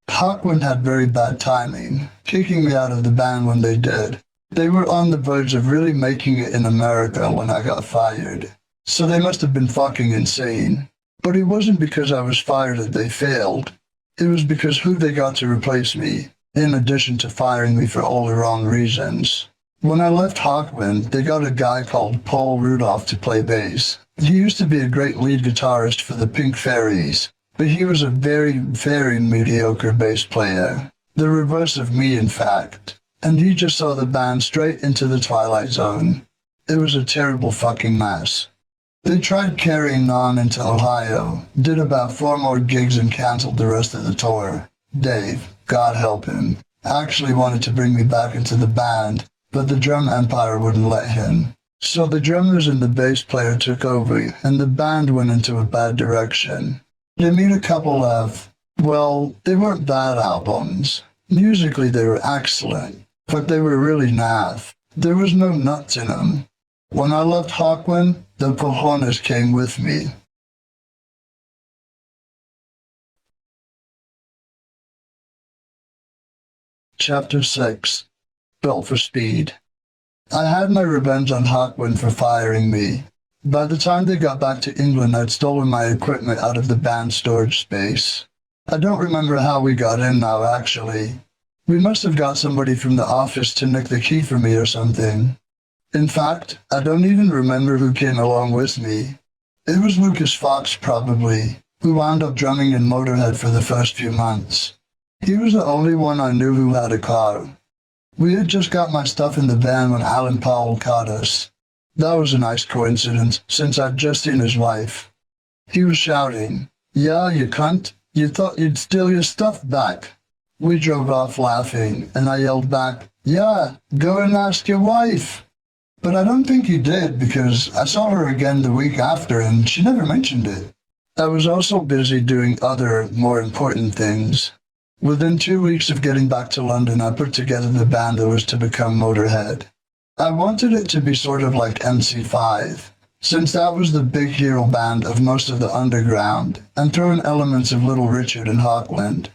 Hawkwind had very bad timing, kicking me out of the band when they did. They were on the verge of really making it in America when I got fired. So they must have been fucking insane. But it wasn't because I was fired that they failed. It was because who they got to replace me, in addition to firing me for all the wrong reasons. When I left Hawkwind, they got a guy called Paul Rudolph to play bass. He used to be a great lead guitarist for the Pink Fairies, but he was a very, very mediocre bass player. The reverse of me, in fact. And he just saw the band straight into the Twilight Zone. It was a terrible fucking mess. They tried carrying on into Ohio, did about 4 more gigs and cancelled the rest of the tour. Dave, God help him, actually wanted to bring me back into the band, but the drum empire wouldn't let him. So the drummers and the bass player took over, and the band went into a bad direction. They made a couple of, well, they weren't bad albums. Musically they were excellent, but they were really naff. There was no nuts in them. When I left Hawkwind, the cojones came with me. Chapter 6. Built for Speed. I had my revenge on Hawkwind for firing me. By the time they got back to England, I'd stolen my equipment out of the band storage space. I don't remember how we got in now, actually. We must have got somebody from the office to nick the key for me or something. In fact, I don't even remember who came along with me. It was Lucas Fox, probably, who wound up drumming in Motörhead for the first few months. He was the only one I knew who had a car. We had just got my stuff in the van when Alan Powell caught us. That was a nice coincidence, since I'd just seen his wife. He was shouting, "Yeah, you cunt, you thought you'd steal your stuff back." We drove off laughing, and I yelled back, "Yeah, go and ask your wife." But I don't think he did, because I saw her again the week after and she never mentioned it. I was also busy doing other, more important things. Within 2 weeks of getting back to London, I put together the band that was to become Motörhead. I wanted it to be sort of like MC5, since that was the big hero band of most of the underground, and throw in elements of Little Richard and Hawkwind.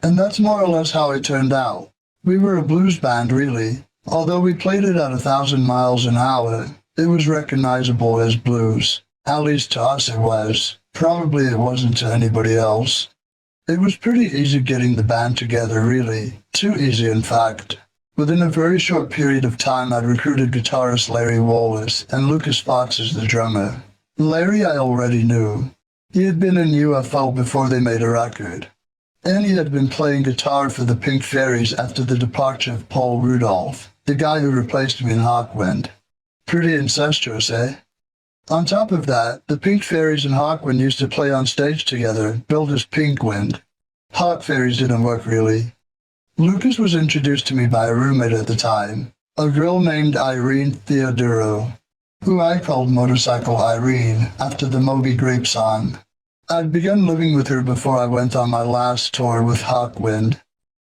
And that's more or less how it turned out. We were a blues band, really. Although we played it at 1,000 miles an hour, it was recognizable as blues. At least to us it was. Probably it wasn't to anybody else. It was pretty easy getting the band together, really. Too easy, in fact. Within a very short period of time, I'd recruited guitarist Larry Wallace and Lucas Fox as the drummer. Larry I already knew. He had been in UFO before they made a record. And he had been playing guitar for the Pink Fairies after the departure of Paul Rudolph, the guy who replaced me in Hawkwind. Pretty incestuous, eh? On top of that, the Pink Fairies and Hawkwind used to play on stage together, billed as Pinkwind. Hawk Fairies didn't work really. Lucas was introduced to me by a roommate at the time, a girl named Irene Theodoro, who I called Motorcycle Irene after the Moby Grape song. I'd begun living with her before I went on my last tour with Hawkwind.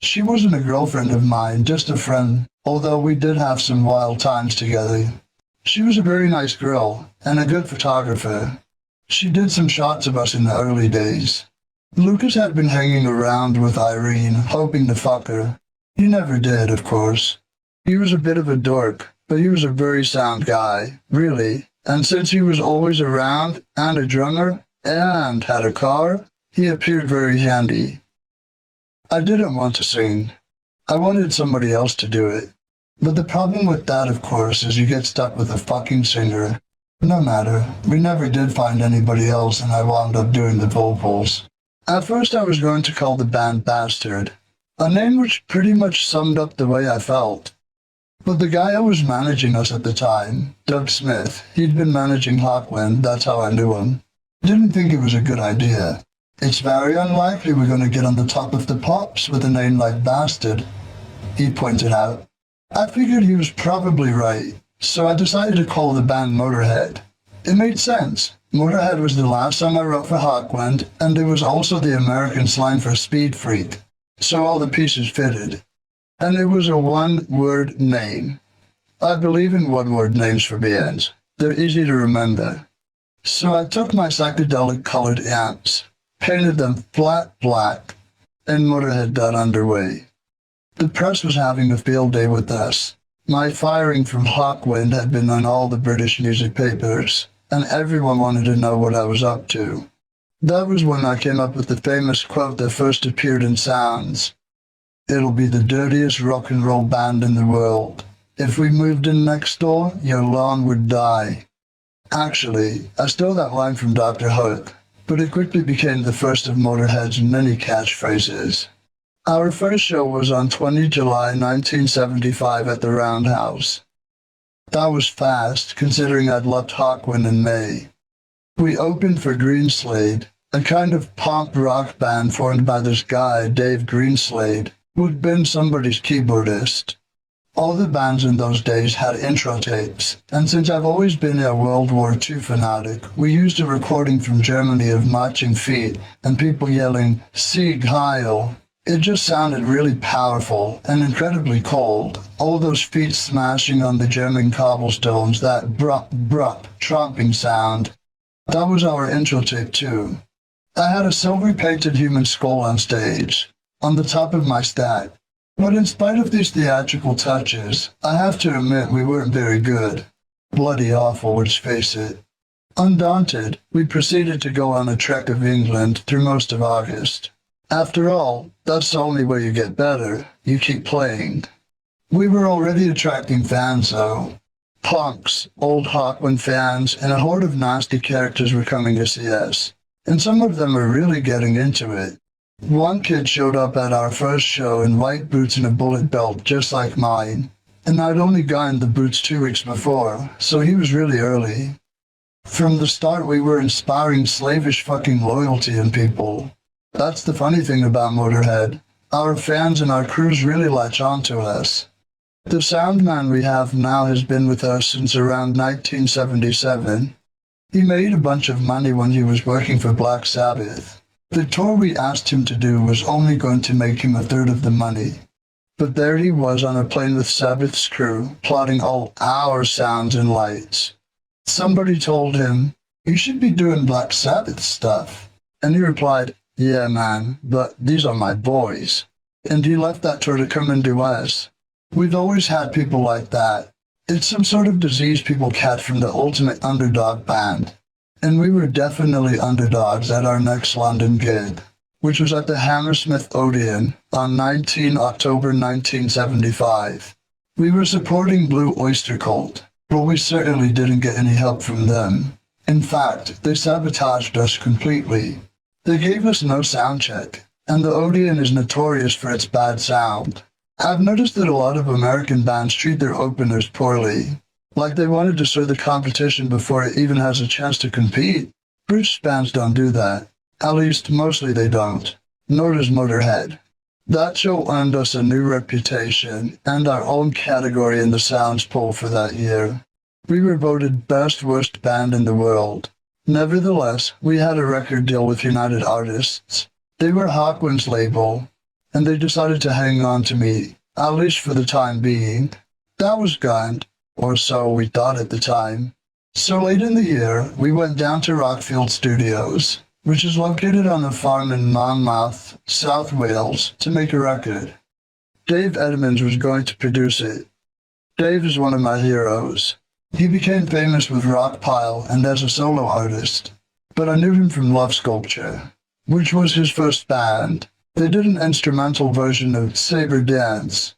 She wasn't a girlfriend of mine, just a friend, although we did have some wild times together. She was a very nice girl, and a good photographer. She did some shots of us in the early days. Lucas had been hanging around with Irene, hoping to fuck her. He never did, of course. He was a bit of a dork, but he was a very sound guy, really, and since he was always around, and a drummer, and had a car, he appeared very handy. I didn't want to sing. I wanted somebody else to do it. But the problem with that, of course, is you get stuck with a fucking singer. No matter, we never did find anybody else and I wound up doing the vocals. At first I was going to call the band Bastard, a name which pretty much summed up the way I felt. But the guy who was managing us at the time, Doug Smith, he'd been managing Hawkwind, that's how I knew him, didn't think it was a good idea. "It's very unlikely we're going to get on the top of the pops with a name like Bastard," he pointed out. I figured he was probably right, so I decided to call the band Motörhead. It made sense. Motörhead was the last song I wrote for Hawkwind, and it was also the American slang for speed freak, so all the pieces fitted. And it was a one-word name. I believe in one-word names for bands. They're easy to remember. So I took my psychedelic-colored amps, painted them flat black, and Motörhead got underway. The press was having a field day with us. My firing from Hawkwind had been on all the British music papers, and everyone wanted to know what I was up to. That was when I came up with the famous quote that first appeared in Sounds. "It'll be the dirtiest rock and roll band in the world. If we moved in next door, your lawn would die." Actually, I stole that line from Dr. Hook, but it quickly became the first of Motörhead's many catchphrases. Our first show was on 20 July 1975 at the Roundhouse. That was fast, considering I'd left Hawkwind in May. We opened for Greenslade, a kind of pop rock band formed by this guy, Dave Greenslade, who'd been somebody's keyboardist. All the bands in those days had intro tapes, and since I've always been a World War II fanatic, we used a recording from Germany of marching feet and people yelling, Sieg Heil. It just sounded really powerful and incredibly cold. All those feet smashing on the German cobblestones, that brup brup tromping sound. That was our intro tape too. I had a silver-painted human skull on stage, on the top of my stack. But in spite of these theatrical touches, I have to admit we weren't very good. Bloody awful, let's face it. Undaunted, we proceeded to go on a trek of England through most of August. After all, that's the only way you get better. You keep playing. We were already attracting fans though. Punks, old Hawkwind fans, and a horde of nasty characters were coming to see us. And some of them were really getting into it. One kid showed up at our first show in white boots and a bullet belt just like mine, and I'd only gotten the boots 2 weeks before, so he was really early. From the start we were inspiring slavish fucking loyalty in people. That's the funny thing about Motorhead. Our fans and our crews really latch on to us. The sound man we have now has been with us since around 1977. He made a bunch of money when he was working for Black Sabbath. The tour we asked him to do was only going to make him a third of the money. But there he was on a plane with Sabbath's crew, plotting all our sounds and lights. Somebody told him, "You should be doing Black Sabbath stuff." And he replied, "Yeah, man, but these are my boys." And he left that tour to come and do us. We've always had people like that. It's some sort of disease people catch from the ultimate underdog band. And we were definitely underdogs at our next London gig, which was at the Hammersmith Odeon on 19 October 1975. We were supporting Blue Oyster Cult, but we certainly didn't get any help from them. In fact, they sabotaged us completely. They gave us no sound check, and the Odeon is notorious for its bad sound. I've noticed that a lot of American bands treat their openers poorly. Like they wanted to serve the competition before it even has a chance to compete. British bands don't do that. At least, mostly they don't. Nor does Motorhead. That show earned us a new reputation and our own category in the Sounds poll for that year. We were voted Best Worst Band in the World. Nevertheless, we had a record deal with United Artists. They were Hawkwind's label, and they decided to hang on to me, at least for the time being. That was kind. Or so we thought at the time. So late in the year, we went down to Rockfield Studios, which is located on a farm in Monmouth, South Wales, to make a record. Dave Edmonds was going to produce it. Dave is one of my heroes. He became famous with Rockpile and as a solo artist, but I knew him from Love Sculpture, which was his first band. They did an instrumental version of Saber Dance,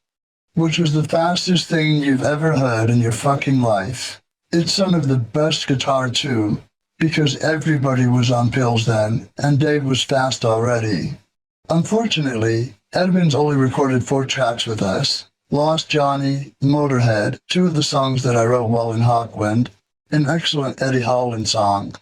which was the fastest thing you've ever heard in your fucking life. It's some of the best guitar too, because everybody was on pills then, and Dave was fast already. Unfortunately, Edmonds only recorded 4 tracks with us. Lost Johnny, Motorhead, 2 of the songs that I wrote while in Hawkwind, an excellent Eddie Holland song.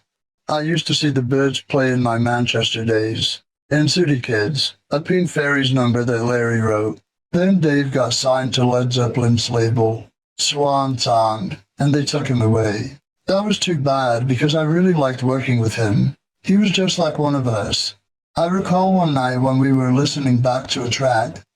I used to see the Birds play in my Manchester days, and City Kids, a Pink Fairies number that Larry wrote. Then Dave got signed to Led Zeppelin's label, Swan Song, and they took him away. That was too bad because I really liked working with him. He was just like one of us. I recall one night when we were listening back to a track.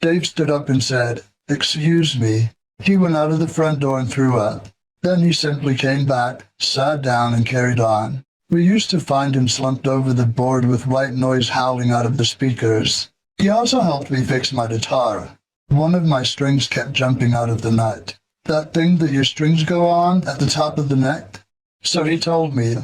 Dave stood up and said, "Excuse me." He went out of the front door and threw up. Then he simply came back, sat down, and carried on. We used to find him slumped over the board with white noise howling out of the speakers. He also helped me fix my guitar. One of my strings kept jumping out of the nut. That thing that your strings go on at the top of the neck? So he told me,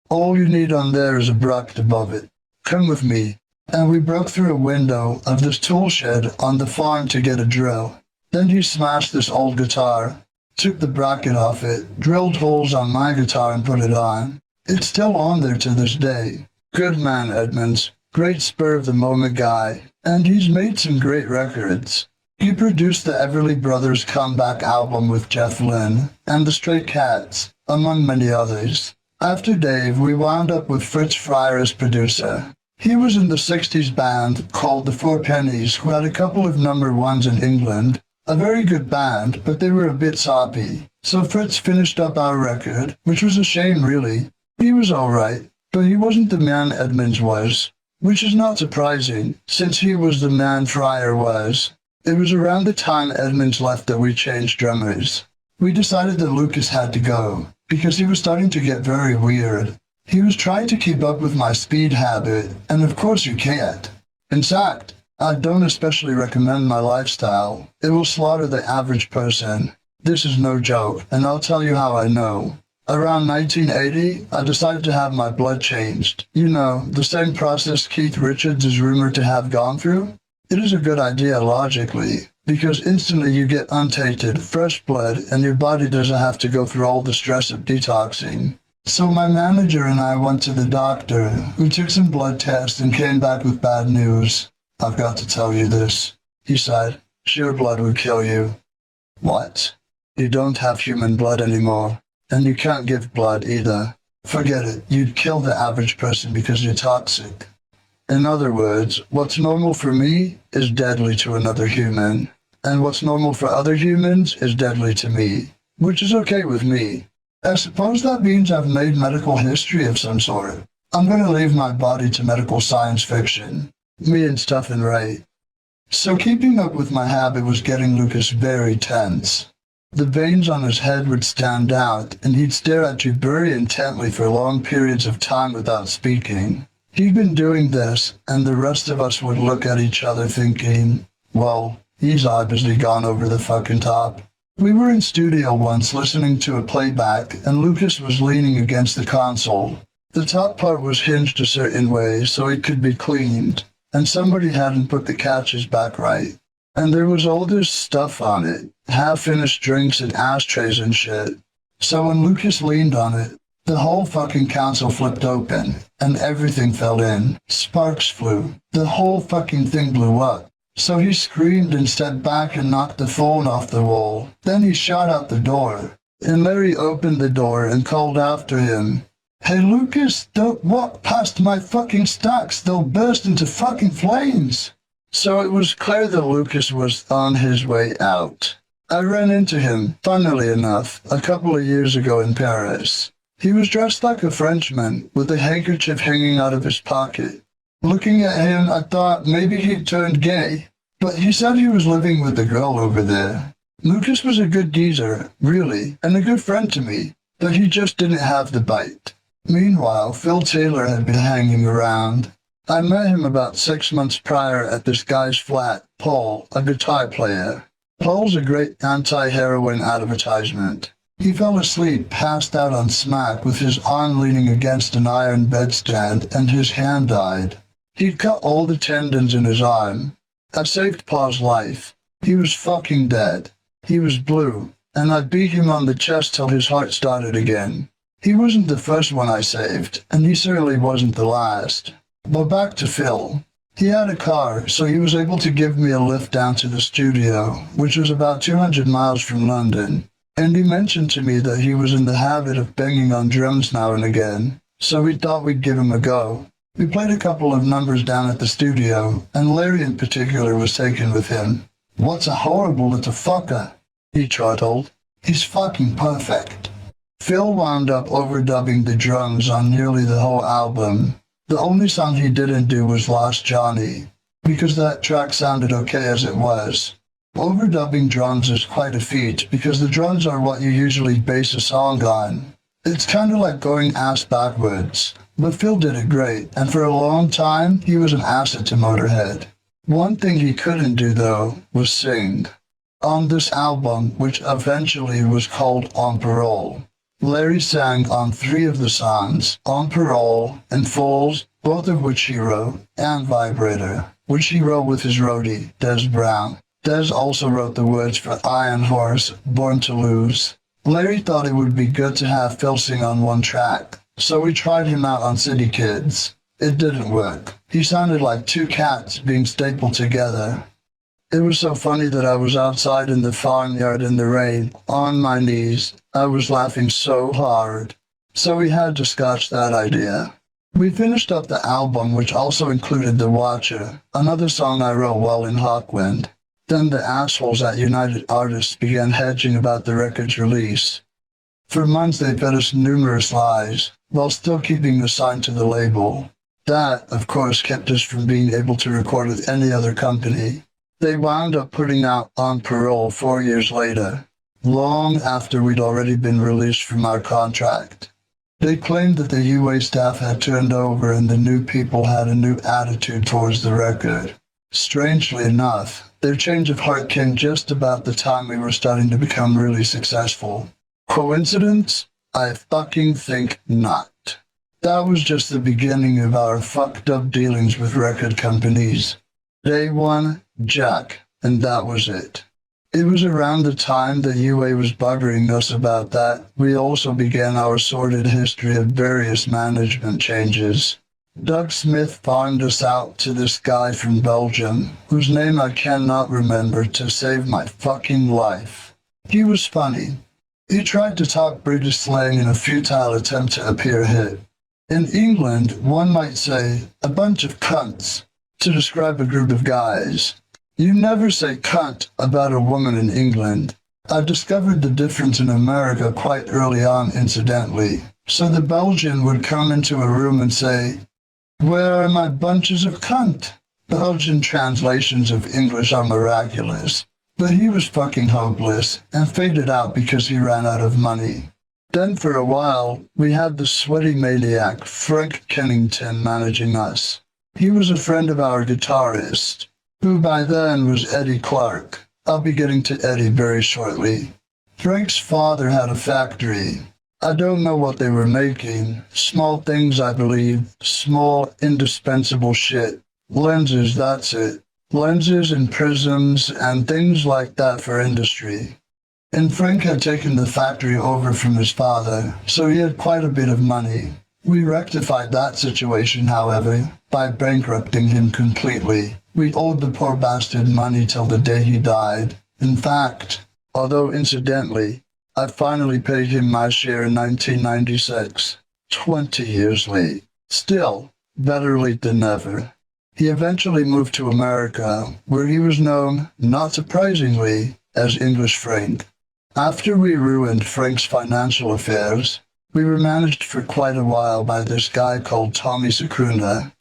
"All you need on there is a bracket above it. Come with me." And we broke through a window of this tool shed on the farm to get a drill. Then he smashed this old guitar, took the bracket off it, drilled holes on my guitar and put it on. It's still on there to this day. Good man, Edmonds. Great spur of the moment guy. And he's made some great records. He produced the Everly Brothers comeback album with Jeff Lynne and the Stray Cats, among many others. After Dave, we wound up with Fritz Fryer as producer. He was in the 60s band called the Four Pennies, who had a couple of number ones in England. A very good band, but they were a bit soppy. So Fritz finished up our record, which was a shame really. He was alright, but he wasn't the man Edmonds was, which is not surprising, since he was the man Fryer was. It was around the time Edmonds left that we changed drummers. We decided that Lucas had to go, because he was starting to get very weird. He was trying to keep up with my speed habit, and of course you can't. In fact, I don't especially recommend my lifestyle. It will slaughter the average person. This is no joke, and I'll tell you how I know. Around 1980, I decided to have my blood changed. You know, the same process Keith Richards is rumored to have gone through. It is a good idea logically, because instantly you get untainted, fresh blood, and your body doesn't have to go through all the stress of detoxing. So my manager and I went to the doctor, who took some blood tests and came back with bad news. I've got to tell you this. He said, "Your blood would kill you." What? You don't have human blood anymore, and you can't give blood either. Forget it, you'd kill the average person because you're toxic. In other words, what's normal for me is deadly to another human, and what's normal for other humans is deadly to me, which is okay with me. I suppose that means I've made medical history of some sort. I'm going to leave my body to medical science fiction. Me and Stephen Wright. So keeping up with my habit was getting Lucas very tense. The veins on his head would stand out, and he'd stare at you very intently for long periods of time without speaking. He'd been doing this, and the rest of us would look at each other thinking, well, he's obviously gone over the fucking top. We were in studio once listening to a playback, and Lucas was leaning against the console. The top part was hinged a certain way so it could be cleaned, and somebody hadn't put the catches back right. And there was all this stuff on it, half-finished drinks and ashtrays and shit. So when Lucas leaned on it, the whole fucking console flipped open, and everything fell in. Sparks flew. The whole fucking thing blew up. So he screamed and stepped back and knocked the phone off the wall. Then he shot out the door. And Larry opened the door and called after him, "Hey Lucas, don't walk past my fucking stacks, they'll burst into fucking flames." So it was clear that Lucas was on his way out. I ran into him, funnily enough, a couple of years ago in Paris. He was dressed like a Frenchman, with a handkerchief hanging out of his pocket. Looking at him, I thought maybe he'd turned gay, but he said he was living with a girl over there. Lucas was a good geezer, really, and a good friend to me, but he just didn't have the bite. Meanwhile, Phil Taylor had been hanging around. I met him about 6 months prior at this guy's flat, Paul, a guitar player. Paul's a great anti-heroin advertisement. He fell asleep, passed out on smack, with his arm leaning against an iron bedstand, and his hand died. He'd cut all the tendons in his arm. I saved Paul's life. He was fucking dead. He was blue, and I beat him on the chest till his heart started again. He wasn't the first one I saved, and he certainly wasn't the last. But back to Phil. He had a car, so he was able to give me a lift down to the studio, which was about 200 miles from London. And he mentioned to me that he was in the habit of banging on drums now and again, so we thought we'd give him a go. We played a couple of numbers down at the studio, and Larry in particular was taken with him. "What's a horrible little fucker?" he chortled. "He's fucking perfect." Phil wound up overdubbing the drums on nearly the whole album. The only song he didn't do was Lost Johnny, because that track sounded okay as it was. Overdubbing drums is quite a feat because the drums are what you usually base a song on. It's kind of like going ass backwards, but Phil did it great, and for a long time he was an asset to Motörhead. One thing he couldn't do though was sing. On this album, which eventually was called On Parole, Larry sang on 3 of the songs, On Parole and Fools, both of which he wrote, and Vibrator, which he wrote with his roadie, Des Brown. Des also wrote the words for Iron Horse, Born to Lose. Larry thought it would be good to have Phil sing on one track, so we tried him out on City Kids. It didn't work. He sounded like 2 cats being stapled together. It was so funny that I was outside in the farmyard in the rain, on my knees. I was laughing so hard. So we had to scotch that idea. We finished up the album, which also included The Watcher, another song I wrote while in Hawkwind. Then the assholes at United Artists began hedging about the record's release. For months they fed us numerous lies, while still keeping us signed to the label. That, of course, kept us from being able to record with any other company. They wound up putting out On Parole 4 years later, long after we'd already been released from our contract. They claimed that the UA staff had turned over and the new people had a new attitude towards the record. Strangely enough, their change of heart came just about the time we were starting to become really successful. Coincidence? I fucking think not. That was just the beginning of our fucked up dealings with record companies. Day one, Jack, and that was it. It was around the time that UA was buggering us about that we also began our sordid history of various management changes. Doug Smith farmed us out to this guy from Belgium, whose name I cannot remember to save my fucking life. He was funny. He tried to talk British slang in a futile attempt to appear hip. In England, one might say, a bunch of cunts, to describe a group of guys. You never say cunt about a woman in England. I discovered the difference in America quite early on, incidentally. So the Belgian would come into a room and say, "Where are my bunches of cunt?" Belgian translations of English are miraculous. But he was fucking hopeless and faded out because he ran out of money. Then for a while, we had the sweaty maniac Frank Kennington managing us. He was a friend of our guitarist, who by then was Eddie Clark. I'll be getting to Eddie very shortly. Frank's father had a factory. I don't know what they were making. Small things, I believe. Small, indispensable shit. Lenses, that's it. Lenses and prisms and things like that for industry. And Frank had taken the factory over from his father, so he had quite a bit of money. We rectified that situation, however, by bankrupting him completely. We owed the poor bastard money till the day he died. In fact, although incidentally, I finally paid him my share in 1996, 20 years late. Still, better late than never. He eventually moved to America, where he was known, not surprisingly, as English Frank. After we ruined Frank's financial affairs, we were managed for quite a while by this guy called Tommy Secunda.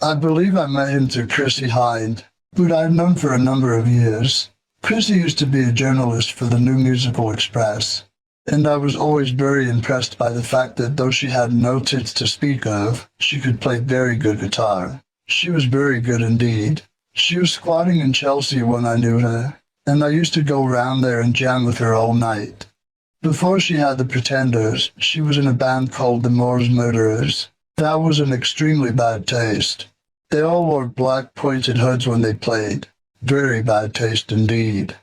I believe I met him through Chrissy Hyde, who I'd known for a number of years. Chrissy used to be a journalist for the New Musical Express, and I was always very impressed by the fact that though she had no tits to speak of, she could play very good guitar. She was very good indeed. She was squatting in Chelsea when I knew her, and I used to go round there and jam with her all night. Before she had the Pretenders, she was in a band called the Moors Murderers. That was an extremely bad taste. They all wore black pointed hoods when they played. Very bad taste indeed.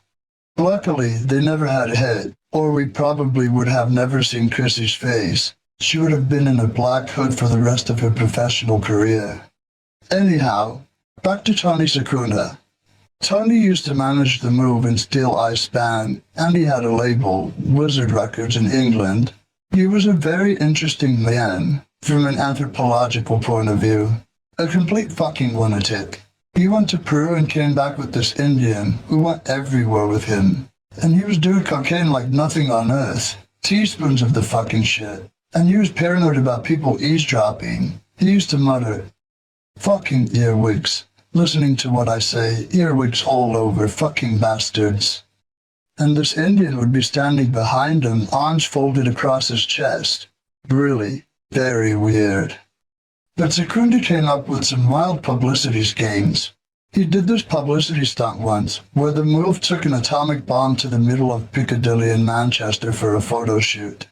Luckily, they never had a hit, or we probably would have never seen Chrissy's face. She would have been in a black hood for the rest of her professional career. Anyhow, back to Tony Secunda. Tony used to manage the Move and Steel Ice band, and he had a label, Wizard Records, in England. He was a very interesting man, from an anthropological point of view. A complete fucking lunatic. He went to Peru and came back with this Indian, who went everywhere with him. And he was doing cocaine like nothing on earth. Teaspoons of the fucking shit. And he was paranoid about people eavesdropping. He used to mutter, "Fucking earwigs. Listening to what I say, earwigs all over, fucking bastards." And this Indian would be standing behind him, arms folded across his chest. Really, very weird. But Secunda came up with some wild publicity schemes. He did this publicity stunt once, where the Move took an atomic bomb to the middle of Piccadilly in Manchester for a photo shoot.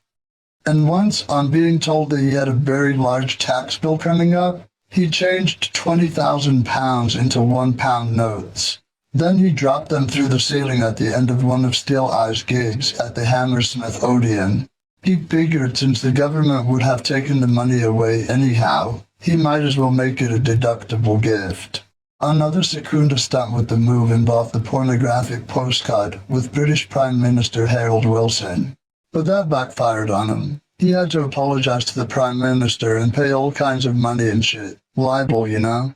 And once, on being told that he had a very large tax bill coming up, he changed £20,000 into £1 notes. Then he dropped them through the ceiling at the end of one of Steel Eye's gigs at the Hammersmith Odeon. He figured since the government would have taken the money away anyhow, he might as well make it a deductible gift. Another Secunda stunt with the move involved the pornographic postcard with British Prime Minister Harold Wilson. But that backfired on him. He had to apologize to the Prime Minister and pay all kinds of money and shit. Libel, you know?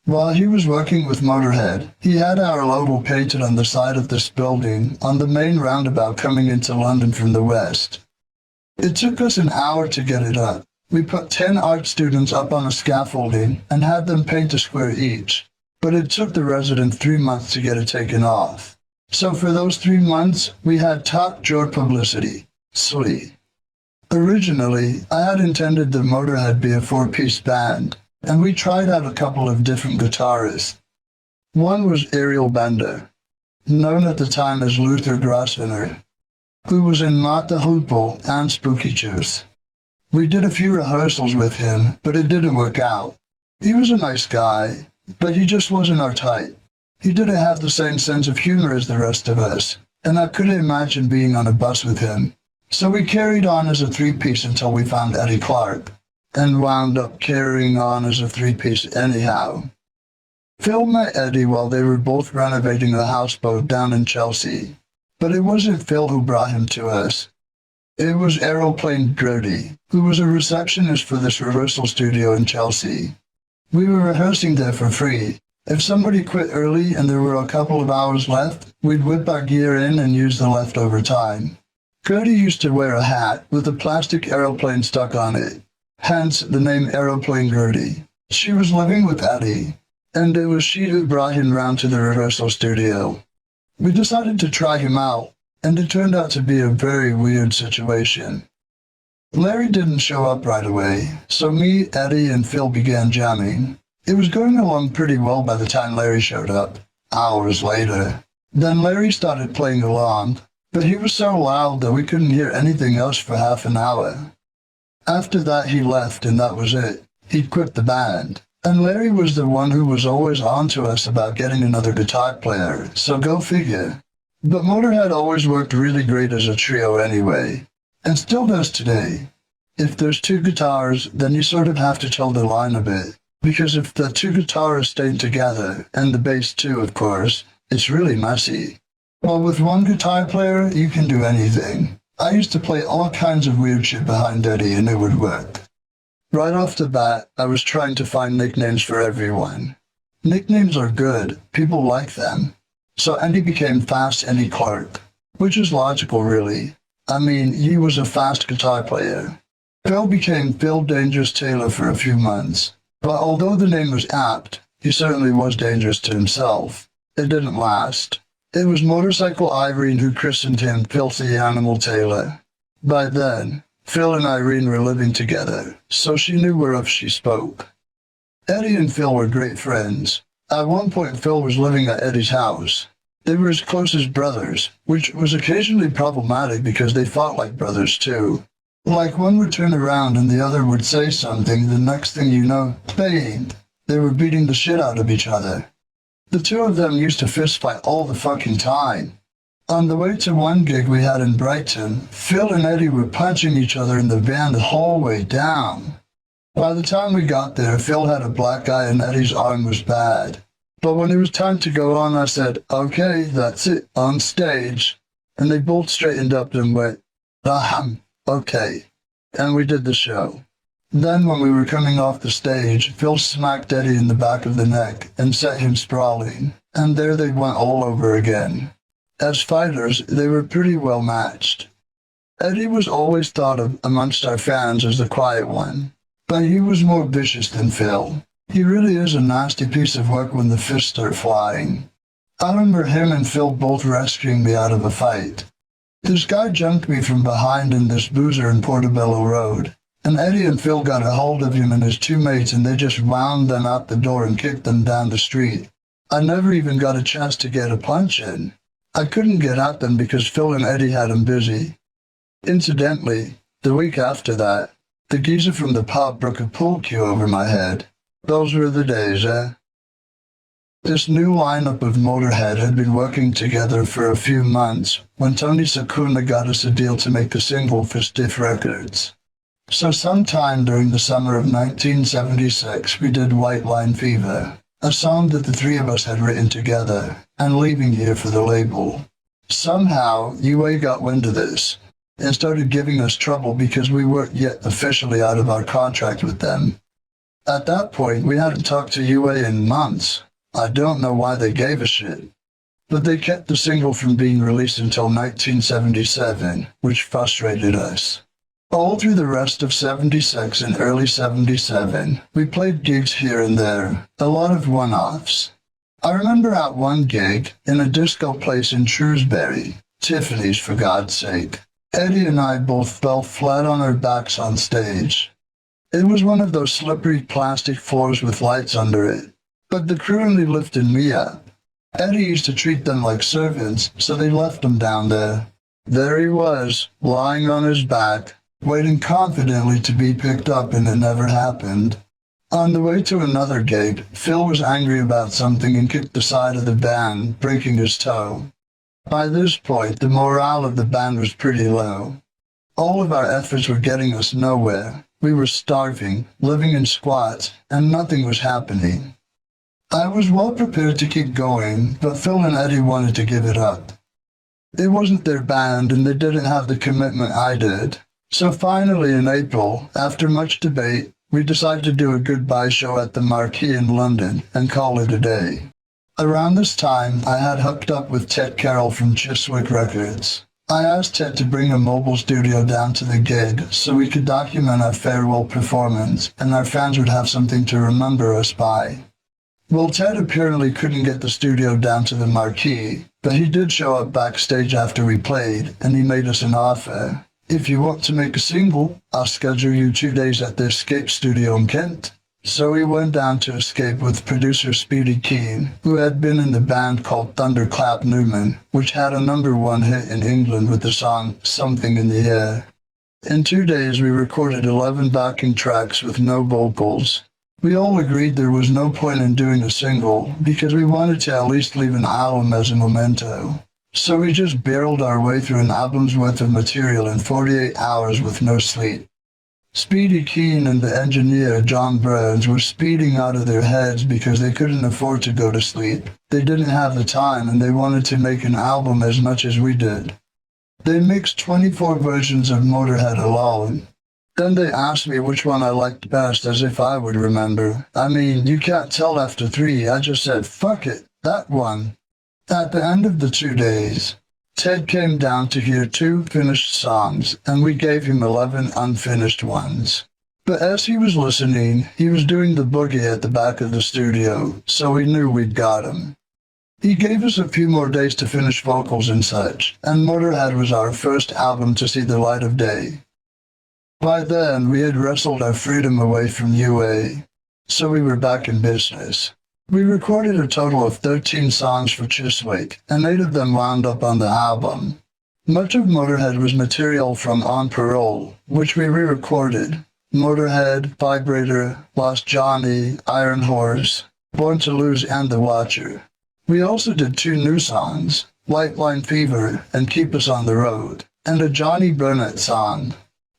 While he was working with Motörhead, he had our logo painted on the side of this building on the main roundabout coming into London from the west. It took us an hour to get it up. We put 10 art students up on a scaffolding and had them paint a square each, but it took the resident 3 months to get it taken off. So for those 3 months, we had top drawer publicity. Sweet. Originally, I had intended the Motörhead be a 4-piece band, and we tried out a couple of different guitarists. One was Ariel Bender, known at the time as Luther Grosvenor, who was in MOTORHEAD and Spooky Juice. We did a few rehearsals with him, but it didn't work out. He was a nice guy, but he just wasn't our type. He didn't have the same sense of humor as the rest of us, and I couldn't imagine being on a bus with him. So we carried on as a 3-piece until we found Eddie Clark, and wound up carrying on as a 3-piece anyhow. Phil met Eddie while they were both renovating a houseboat down in Chelsea, but it wasn't Phil who brought him to us. It was Aeroplane Grody, who was a receptionist for this rehearsal studio in Chelsea. We were rehearsing there for free. If somebody quit early and there were a couple of hours left, we'd whip our gear in and use the leftover time. Grody used to wear a hat with a plastic aeroplane stuck on it, hence the name Aeroplane Grody. She was living with Eddie, and it was she who brought him round to the rehearsal studio. We decided to try him out, and it turned out to be a very weird situation. Larry didn't show up right away, so me, Eddie, and Phil began jamming. It was going along pretty well by the time Larry showed up, hours later. Then Larry started playing along, but he was so loud that we couldn't hear anything else for half an hour. After that he left and that was it. He'd quit the band. And Larry was the one who was always on to us about getting another guitar player, so go figure. But Motörhead always worked really great as a trio anyway, and still does today. If there's 2 guitars, then you sort of have to toe the line a bit, because if the 2 guitars stay together, and the bass too of course, it's really messy. While with 1 guitar player, you can do anything. I used to play all kinds of weird shit behind Eddie and it would work. Right off the bat, I was trying to find nicknames for everyone. Nicknames are good, people like them. So Eddie became Fast Eddie Clark, which is logical really. I mean, he was a fast guitar player. Phil became Phil Dangerous Taylor for a few months, but although the name was apt, he certainly was dangerous to himself. It didn't last. It was Motorcycle Irene who christened him Filthy Animal Taylor. By then, Phil and Irene were living together, so she knew whereof she spoke. Eddie and Phil were great friends. At one point Phil was living at Eddie's house. They were as close as brothers, which was occasionally problematic because they fought like brothers too. Like one would turn around and the other would say something, the next thing you know, bang, they were beating the shit out of each other. The 2 of them used to fistfight all the fucking time. On the way to one gig we had in Brighton, Phil and Eddie were punching each other in the van the whole way down. By the time we got there, Phil had a black eye and Eddie's arm was bad. But when it was time to go on, I said, okay, that's it, on stage. And they both straightened up and went, okay. And we did the show. Then when we were coming off the stage, Phil smacked Eddie in the back of the neck and set him sprawling. And there they went all over again. As fighters, they were pretty well matched. Eddie was always thought of amongst our fans as the quiet one, but he was more vicious than Phil. He really is a nasty piece of work when the fists start flying. I remember him and Phil both rescuing me out of a fight. This guy jumped me from behind in this boozer in Portobello Road, and Eddie and Phil got a hold of him and his 2 mates and they just wound them out the door and kicked them down the street. I never even got a chance to get a punch in. I couldn't get at them because Phil and Eddie had him busy. Incidentally, the week after that, the geezer from the pub broke a pool cue over my head. Those were the days, eh? This new lineup of Motörhead had been working together for a few months when Tony Secunda got us a deal to make a single for Stiff Records. So sometime during the summer of 1976, we did White Line Fever, a song that the three of us had written together, and leaving here for the label. Somehow, UA got wind of this, and started giving us trouble because we weren't yet officially out of our contract with them. At that point, we hadn't talked to UA in months. I don't know why they gave a shit. But they kept the single from being released until 1977, which frustrated us. All through the rest of 76 and early 77, we played gigs here and there, a lot of one-offs. I remember at one gig, in a disco place in Shrewsbury, Tiffany's for God's sake, Eddie and I both fell flat on our backs on stage. It was one of those slippery plastic floors with lights under it, but the crew only lifted me up. Eddie used to treat them like servants, so they left him down there. There he was, lying on his back, waiting confidently to be picked up, and it never happened. On the way to another gig, Phil was angry about something and kicked the side of the band, breaking his toe. By this point, the morale of the band was pretty low. All of our efforts were getting us nowhere. We were starving, living in squats, and nothing was happening. I was well prepared to keep going, but Phil and Eddie wanted to give it up. It wasn't their band, and they didn't have the commitment I did. So finally in April, after much debate, we decided to do a goodbye show at the Marquee in London and call it a day. Around this time, I had hooked up with Ted Carroll from Chiswick Records. I asked Ted to bring a mobile studio down to the gig so we could document our farewell performance and our fans would have something to remember us by. Well, Ted apparently couldn't get the studio down to the Marquee, but he did show up backstage after we played, and he made us an offer. If you want to make a single, I'll schedule you 2 days at the Escape studio in Kent. So we went down to Escape with producer Speedy Keen, who had been in the band called Thunderclap Newman, which had a #1 hit in England with the song Something in the Air. In 2 days, we recorded 11 backing tracks with no vocals. We all agreed there was no point in doing a single because we wanted to at least leave an album as a memento. So we just barreled our way through an album's worth of material in 48 hours with no sleep. Speedy Keen and the engineer John Burns were speeding out of their heads because they couldn't afford to go to sleep. They didn't have the time and they wanted to make an album as much as we did. They mixed 24 versions of Motörhead alone. Then they asked me which one I liked best, as if I would remember. I mean, you can't tell after 3. I just said, fuck it, that one. At the end of the 2 days, Ted came down to hear 2 finished songs, and we gave him 11 unfinished ones. But as he was listening, he was doing the boogie at the back of the studio, so we knew we'd got him. He gave us a few more days to finish vocals and such, and Motörhead was our first album to see the light of day. By then, we had wrestled our freedom away from UA, so we were back in business. We recorded a total of 13 songs for Chiswick, and 8 of them wound up on the album. Much of Motörhead was material from On Parole, which we re-recorded. Motörhead, Vibrator, Lost Johnny, Iron Horse, Born to Lose, and The Watcher. We also did 2 new songs, White Line Fever and Keep Us on the Road, and a Johnny Burnett song,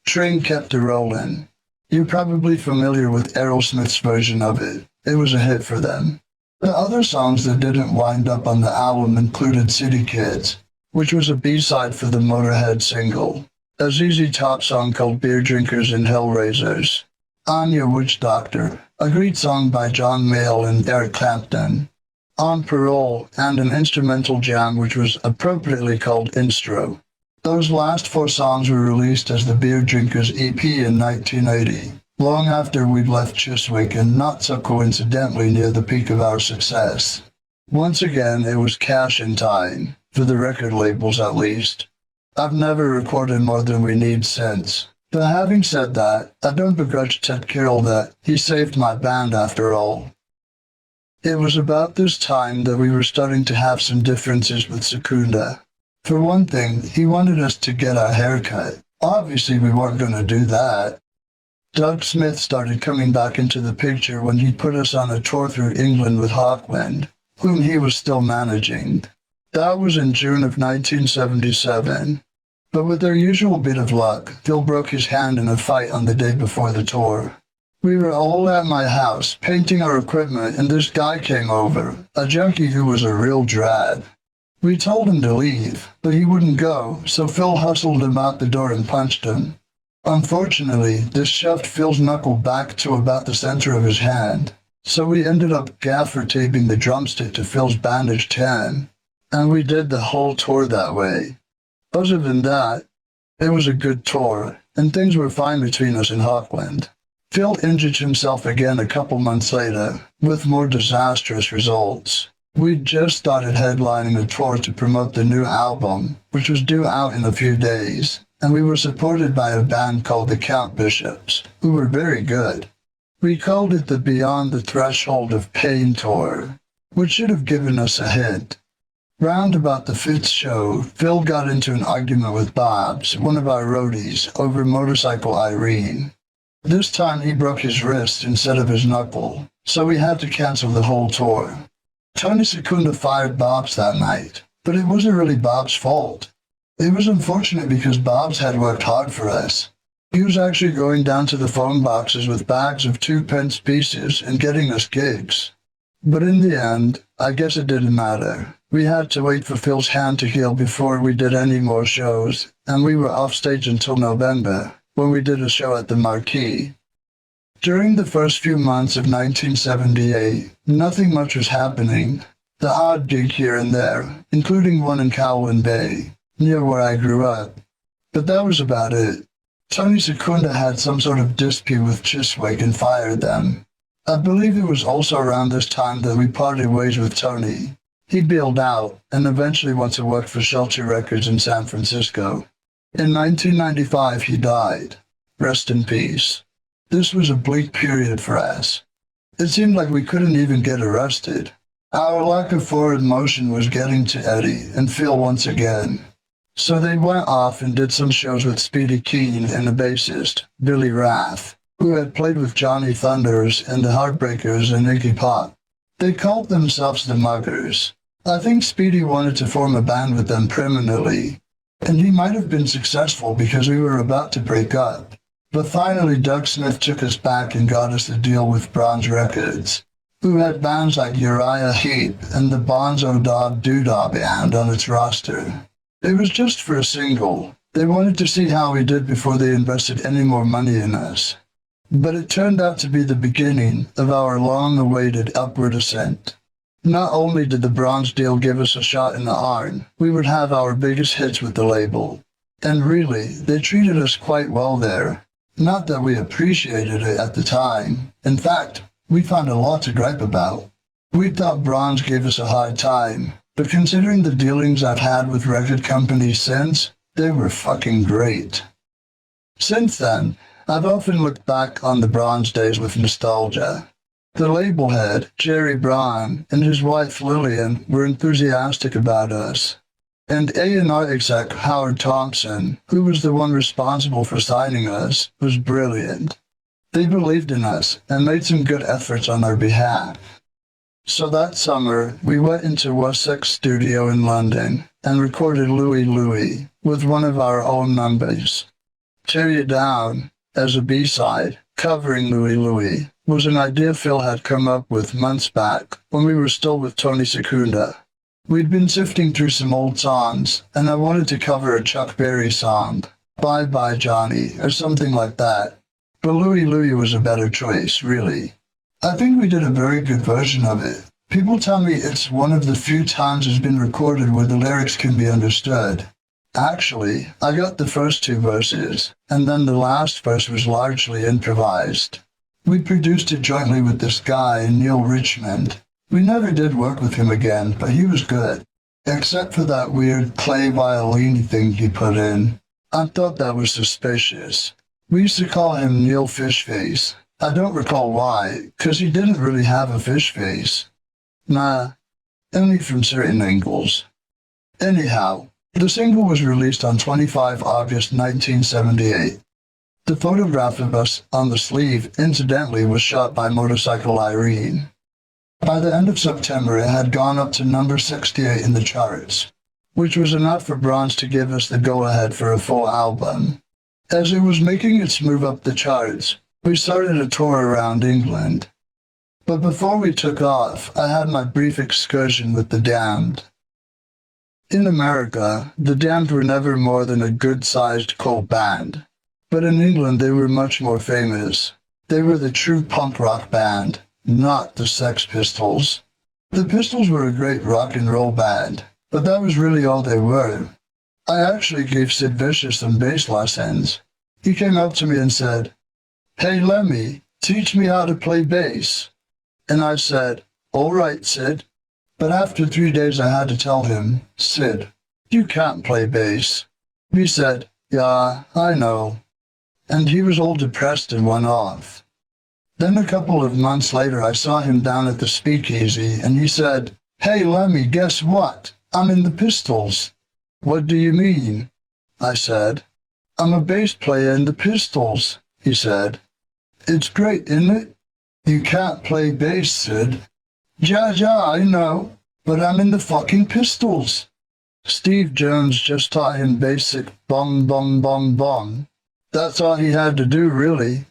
Train Kept a Rollin'. You're probably familiar with Aerosmith's version of it. It was a hit for them. The other songs that didn't wind up on the album included City Kids, which was a B-side for the Motörhead single, a ZZ Top song called Beer Drinkers and Hellraisers, Anya Witch Doctor, a great song by John Mayall and Eric Clapton, On Parole, and an instrumental jam which was appropriately called Instro. Those last 4 songs were released as the Beer Drinkers EP in 1980, long after we'd left Chiswick and not so coincidentally near the peak of our success. Once again, it was cash in time, for the record labels at least. I've never recorded more than we need since. But having said that, I don't begrudge Ted Carroll that he saved my band after all. It was about this time that we were starting to have some differences with Secunda. For one thing, he wanted us to get our hair cut. Obviously, we weren't going to do that. Doug Smith started coming back into the picture when he put us on a tour through England with Hawkwind, whom he was still managing. That was in June of 1977. But with their usual bit of luck, Phil broke his hand in a fight on the day before the tour. We were all at my house, painting our equipment, and this guy came over, a junkie who was a real drag. We told him to leave, but he wouldn't go, so Phil hustled him out the door and punched him. Unfortunately, this shoved Phil's knuckle back to about the center of his hand, so we ended up gaffer taping the drumstick to Phil's bandaged hand, and we did the whole tour that way. Other than that, it was a good tour, and things were fine between us in Auckland. Phil injured himself again a couple months later, with more disastrous results. We'd just started headlining a tour to promote the new album, which was due out in a few days, and we were supported by a band called the Count Bishops, who were very good. We called it the Beyond the Threshold of Pain tour, which should have given us a hint. Round about the fifth show, Phil got into an argument with Bobs, one of our roadies, over motorcycle Irene. This time he broke his wrist instead of his knuckle, so we had to cancel the whole tour. Tony Secunda fired Bobs that night, but it wasn't really Bob's fault. It was unfortunate because Bobs had worked hard for us. He was actually going down to the phone boxes with bags of 2-pence pieces and getting us gigs. But in the end, I guess it didn't matter. We had to wait for Phil's hand to heal before we did any more shows, and we were off stage until November, when we did a show at the Marquee. During the first few months of 1978, nothing much was happening. The odd gig here and there, including one in Cowlin Bay, near where I grew up. But that was about it. Tony Secunda had some sort of dispute with Chiswick and fired them. I believe it was also around this time that we parted ways with Tony. He bailed out and eventually went to work for Shelter Records in San Francisco. In 1995, he died. Rest in peace. This was a bleak period for us. It seemed like we couldn't even get arrested. Our lack of forward motion was getting to Eddie and Phil once again. So they went off and did some shows with Speedy Keen and a bassist, Billy Rath, who had played with Johnny Thunders and the Heartbreakers and Iggy Pop. They called themselves the Muggers. I think Speedy wanted to form a band with them permanently, and he might have been successful because we were about to break up. But finally Doug Smith took us back and got us the deal with Bronze Records, who had bands like Uriah Heep and the Bonzo Dog Doodah Band on its roster. It was just for a single. They wanted to see how we did before they invested any more money in us. But it turned out to be the beginning of our long-awaited upward ascent. Not only did the Bronze deal give us a shot in the arm, we would have our biggest hits with the label. And really, they treated us quite well there. Not that we appreciated it at the time. In fact, we found a lot to gripe about. We thought Bronze gave us a hard time, but considering the dealings I've had with record companies since, they were fucking great. Since then, I've often looked back on the Bronze days with nostalgia. The label head, Jerry Braun, and his wife Lillian were enthusiastic about us. And A&R exec Howard Thompson, who was the one responsible for signing us, was brilliant. They believed in us and made some good efforts on our behalf. So that summer, we went into Wessex Studio in London and recorded Louie Louie with one of our own numbers. Tear You Down, as a B-side, covering Louie Louie, was an idea Phil had come up with months back when we were still with Tony Secunda. We'd been sifting through some old songs, and I wanted to cover a Chuck Berry song, Bye Bye Johnny, or something like that. But Louie Louie was a better choice, really. I think we did a very good version of it. People tell me it's one of the few times it's been recorded where the lyrics can be understood. Actually, I got the first two verses, and then the last verse was largely improvised. We produced it jointly with this guy, Neil Richmond. We never did work with him again, but he was good. Except for that weird clay violin thing he put in. I thought that was suspicious. We used to call him Neil Fishface. I don't recall why, 'cause he didn't really have a fish face. Nah, only from certain angles. Anyhow, the single was released on 25 August 1978. The photograph of us on the sleeve, incidentally, was shot by Motorcycle Irene. By the end of September, it had gone up to number 68 in the charts, which was enough for Bronze to give us the go-ahead for a full album. As it was making its move up the charts, We started a tour around England. But before we took off, I had my brief excursion with the Damned. In America, the Damned were never more than a good-sized cult band. But in England they were much more famous. They were the true punk rock band, not the Sex Pistols. The Pistols were a great rock and roll band, but that was really all they were. I actually gave Sid Vicious some bass lessons. He came up to me and said, "Hey Lemmy, teach me how to play bass." And I said, "All right, Sid." But after 3 days I had to tell him, "Sid, you can't play bass." He said, "Yeah, I know." And he was all depressed and went off. Then a couple of months later I saw him down at the speakeasy and he said, "Hey Lemmy, guess what? I'm in the Pistols." "What do you mean?" I said. "I'm a bass player in the Pistols," he said. "It's great, isn't it?" "You can't play bass, Sid." "Yeah, I know, but I'm in the fucking Pistols." Steve Jones just taught him basic bong bong bong bong. That's all he had to do, really.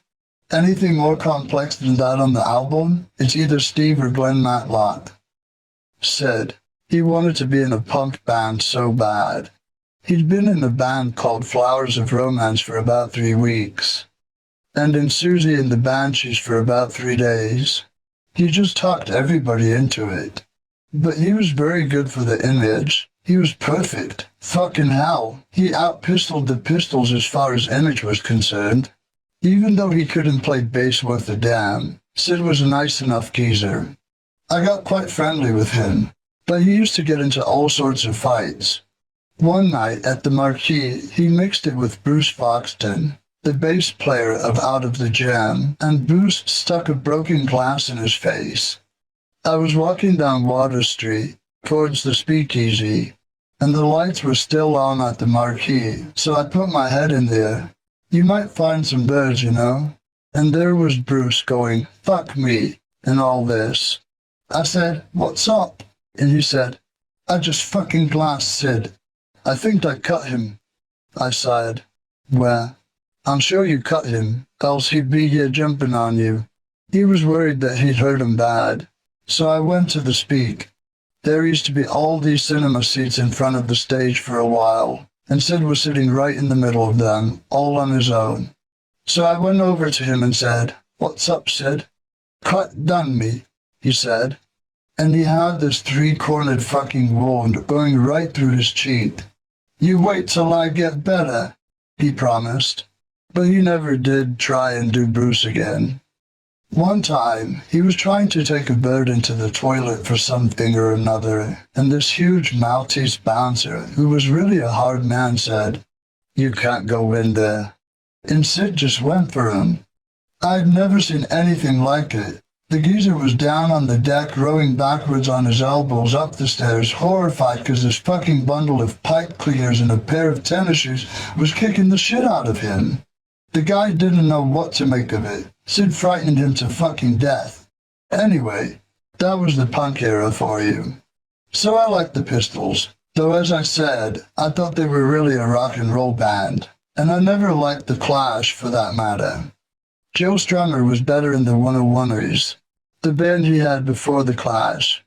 Anything more complex than that on the album, it's either Steve or Glenn Matlock. Sid, he wanted to be in a punk band so bad. He'd been in a band called Flowers of Romance for about 3 weeks. And in Susie and the Banshees for about 3 days. He just talked everybody into it. But he was very good for the image. He was perfect. Fucking hell, he out-pistoled the Pistols as far as image was concerned. Even though he couldn't play bass worth a damn, Sid was a nice enough geezer. I got quite friendly with him, but he used to get into all sorts of fights. One night at the Marquee, he mixed it with Bruce Foxton, the bass player of Out of the Jam, and Bruce stuck a broken glass in his face. I was walking down Water Street, towards the speakeasy, and the lights were still on at the Marquee, so I put my head in there. You might find some birds, you know. And there was Bruce going, "Fuck me," and all this. I said, "What's up?" And he said, "I just fucking glassed Sid. I think I cut him." I sighed. "Well, I'm sure you cut him, else he'd be here jumping on you." He was worried that he'd hurt him bad. So I went to the speak. There used to be all these cinema seats in front of the stage for a while, and Sid was sitting right in the middle of them, all on his own. So I went over to him and said, "What's up, Sid?" "Cut done me," he said. And he had this 3-cornered fucking wound going right through his cheek. "You wait till I get better," he promised. But he never did try and do Bruce again. One time, he was trying to take a bird into the toilet for something or another, and this huge Maltese bouncer, who was really a hard man, said, "You can't go in there." And Sid just went for him. I'd never seen anything like it. The geezer was down on the deck rowing backwards on his elbows up the stairs, horrified because this fucking bundle of pipe cleaners and a pair of tennis shoes was kicking the shit out of him. The guy didn't know what to make of it. Sid frightened him to fucking death. Anyway, that was the punk era for you. So I liked the Pistols, though as I said, I thought they were really a rock and roll band, and I never liked the Clash for that matter. Joe Strummer was better in the 101ers, the band he had before the Clash.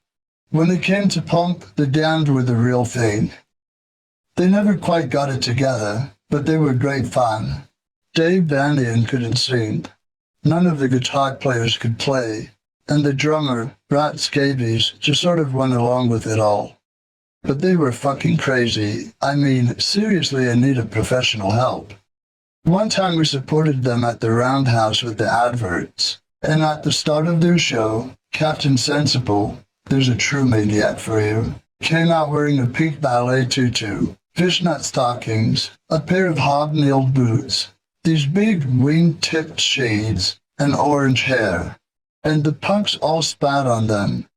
When it came to punk, the Damned were the real thing. They never quite got it together, but they were great fun. Dave Vanian couldn't sing. None of the guitar players could play, and the drummer, Rat Scabies, just sort of went along with it all. But they were fucking crazy. I mean, seriously in need of professional help. One time we supported them at the Roundhouse with the adverts, and at the start of their show, Captain Sensible, there's a true maniac for you, came out wearing a pink ballet tutu, fishnet stockings, a pair of hobnailed boots, these big wing-tipped shades, and orange hair, and the punks all spat on them.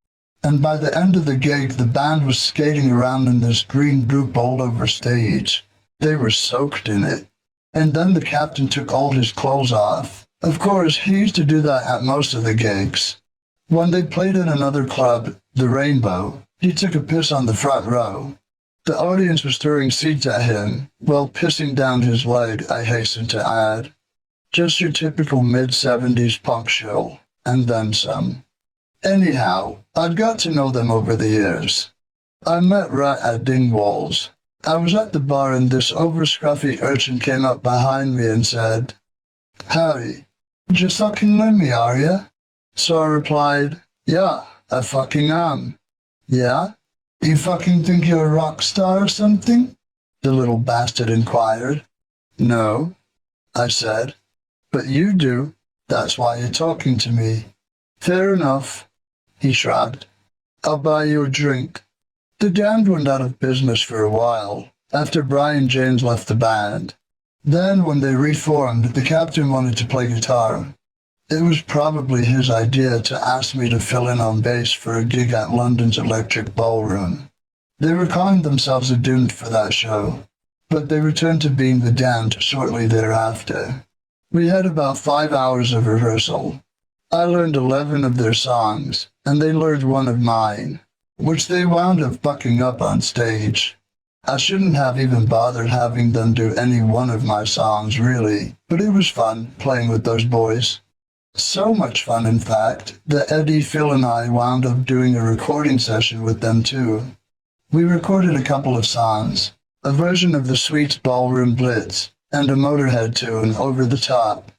And by the end of the gig, the band was skating around in this green goop all over stage. They were soaked in it. And then the captain took all his clothes off. Of course, he used to do that at most of the gigs. When they played in another club, the Rainbow, he took a piss on the front row. The audience was throwing seats at him, while pissing down his leg, I hasten to add. Just your typical mid-70s punk show, and then some. Anyhow, I'd got to know them over the years. I met right at Dingwall's. I was at the bar and this over-scruffy urchin came up behind me and said, "Howdy, you fucking Lemmy, are ya?" So I replied, "Yeah, I fucking am." "Yeah? You fucking think you're a rock star or something?" the little bastard inquired. "No," I said, "but you do. That's why you're talking to me." "Fair enough," he shrugged. "I'll buy you a drink." The band went out of business for a while, after Brian James left the band. Then, when they reformed, the captain wanted to play guitar. It was probably his idea to ask me to fill in on bass for a gig at London's Electric Ballroom. They were calling themselves Doomed for that show, but they returned to being the Damned shortly thereafter. We had about 5 hours of rehearsal. I learned 11 of their songs, and they learned one of mine, which they wound up fucking up on stage. I shouldn't have even bothered having them do any one of my songs, really, but it was fun playing with those boys. So much fun, in fact, that Eddie, Phil, and I wound up doing a recording session with them too. We recorded a couple of songs, a version of the Sweets Ballroom Blitz, and a Motörhead tune, Over the Top.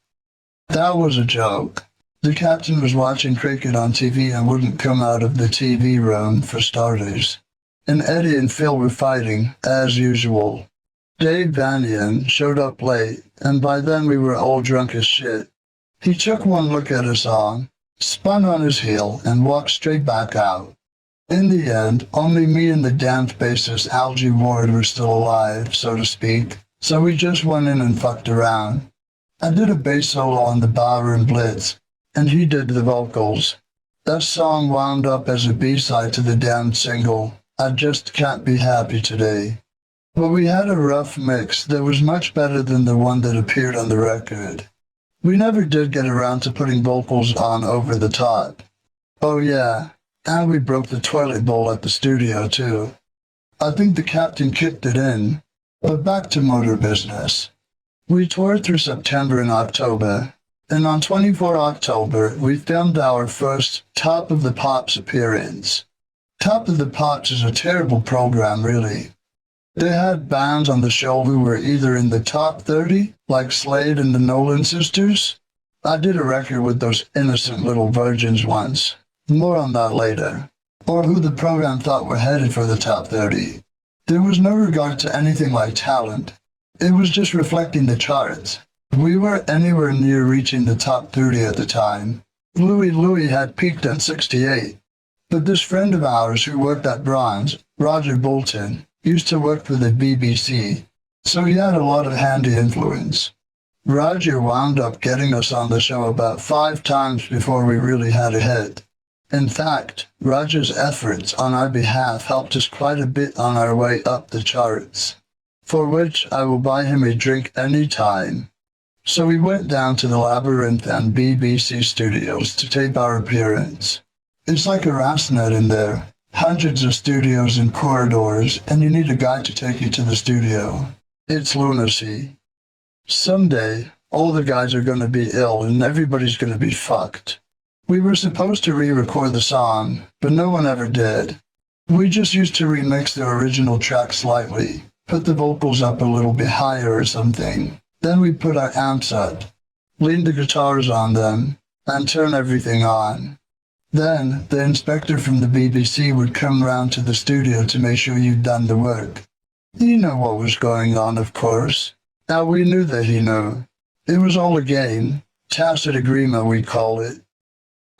That was a joke. The captain was watching cricket on TV and wouldn't come out of the TV room, for starters. And Eddie and Phil were fighting, as usual. Dave Vanian showed up late, and by then we were all drunk as shit. He took one look at a song, spun on his heel, and walked straight back out. In the end, only me and the damned bassist Algie Ward were still alive, so to speak, so we just went in and fucked around. I did a bass solo on the Ballroom Blitz, and he did the vocals. That song wound up as a B-side to the damned single, I Just Can't Be Happy Today. But we had a rough mix that was much better than the one that appeared on the record. We never did get around to putting vocals on Over the Top. Oh yeah, and we broke the toilet bowl at the studio too. I think the captain kicked it in, but back to motor business. We toured through September and October, and on 24 October, we filmed our first Top of the Pops appearance. Top of the Pops is a terrible program, really. They had bands on the show who were either in the top 30, like Slade and the Nolan Sisters. I did a record with those innocent little virgins once. More on that later. Or who the program thought were headed for the top 30. There was no regard to anything like talent. It was just reflecting the charts. We weren't anywhere near reaching the top 30 at the time. Louie had peaked at 68. But this friend of ours who worked at Bronze, Roger Bolton, used to work for the BBC, so he had a lot of handy influence. Roger wound up getting us on the show about 5 times before we really had a hit. In fact, Roger's efforts on our behalf helped us quite a bit on our way up the charts, for which I will buy him a drink any time. So we went down to the Labyrinth and BBC studios to tape our appearance. It's like a rat's net in there. Hundreds of studios and corridors, and you need a guide to take you to the studio. It's lunacy. Someday, all the guys are going to be ill and everybody's going to be fucked. We were supposed to re-record the song, but no one ever did. We just used to remix the original track slightly, put the vocals up a little bit higher or something. Then we put our amps up, lean the guitars on them, and turn everything on. Then, the inspector from the BBC would come round to the studio to make sure you'd done the work. You know what was going on, of course. Now we knew that he knew. It was all a game. Tacit agreement, we call it.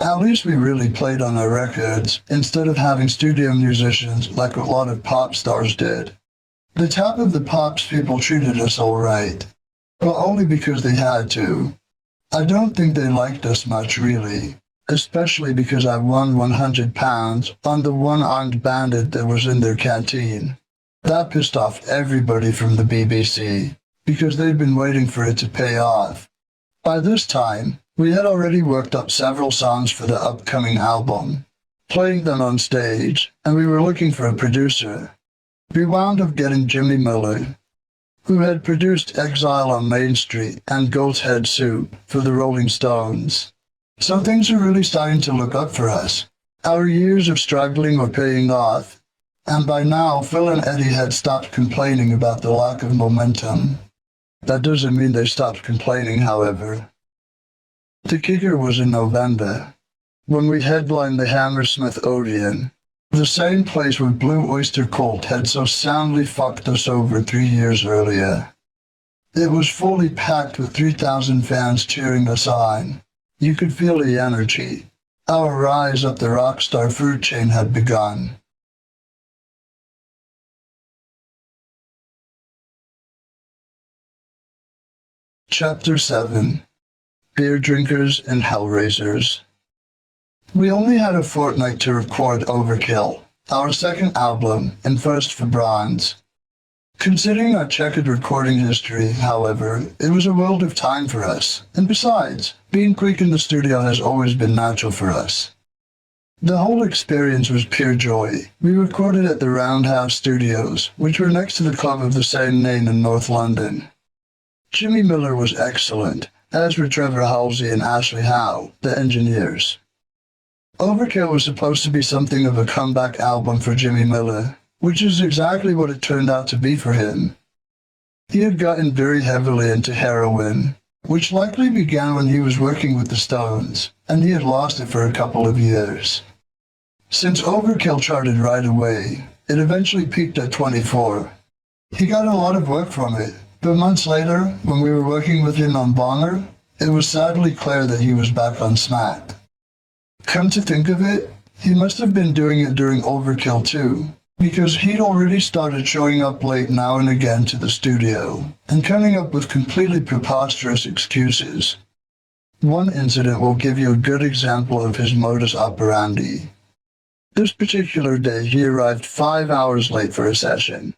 At least we really played on our records, instead of having studio musicians like a lot of pop stars did. The Top of the Pops people treated us all right, but only because they had to. I don't think they liked us much, really. Especially because I won £100 on the one-armed bandit that was in their canteen. That pissed off everybody from the BBC, because they'd been waiting for it to pay off. By this time, we had already worked up several songs for the upcoming album, playing them on stage, and we were looking for a producer. We wound up getting Jimmy Miller. who had produced Exile on Main Street and Goat's Head Soup for the Rolling Stones. So things are really starting to look up for us. Our years of struggling were paying off, and by now Phil and Eddie had stopped complaining about the lack of momentum. That doesn't mean they stopped complaining, however. The kicker was in November, when we headlined the Hammersmith Odeon, the same place where Blue Oyster Cult had so soundly fucked us over 3 years earlier. It was fully packed with 3,000 fans cheering us on. You could feel the energy. Our rise up the rockstar food chain had begun. Chapter 7. Beer Drinkers and Hellraisers. We only had a fortnight to record Overkill, our second album and first for Bronze. Considering our checkered recording history, however, it was a world of time for us, and besides, being quick in the studio has always been natural for us. The whole experience was pure joy. We recorded at the Roundhouse Studios, which were next to the club of the same name in North London. Jimmy Miller was excellent, as were Trevor Halsey and Ashley Howe, the engineers. Overkill was supposed to be something of a comeback album for Jimmy Miller, which is exactly what it turned out to be for him. He had gotten very heavily into heroin, which likely began when he was working with the Stones, and he had lost it for a couple of years. Since Overkill charted right away, it eventually peaked at 24. He got a lot of work from it, but months later, when we were working with him on Bonger, it was sadly clear that he was back on smack. Come to think of it, he must have been doing it during Overkill too, because he'd already started showing up late now and again to the studio, and coming up with completely preposterous excuses. One incident will give you a good example of his modus operandi. This particular day he arrived 5 hours late for a session.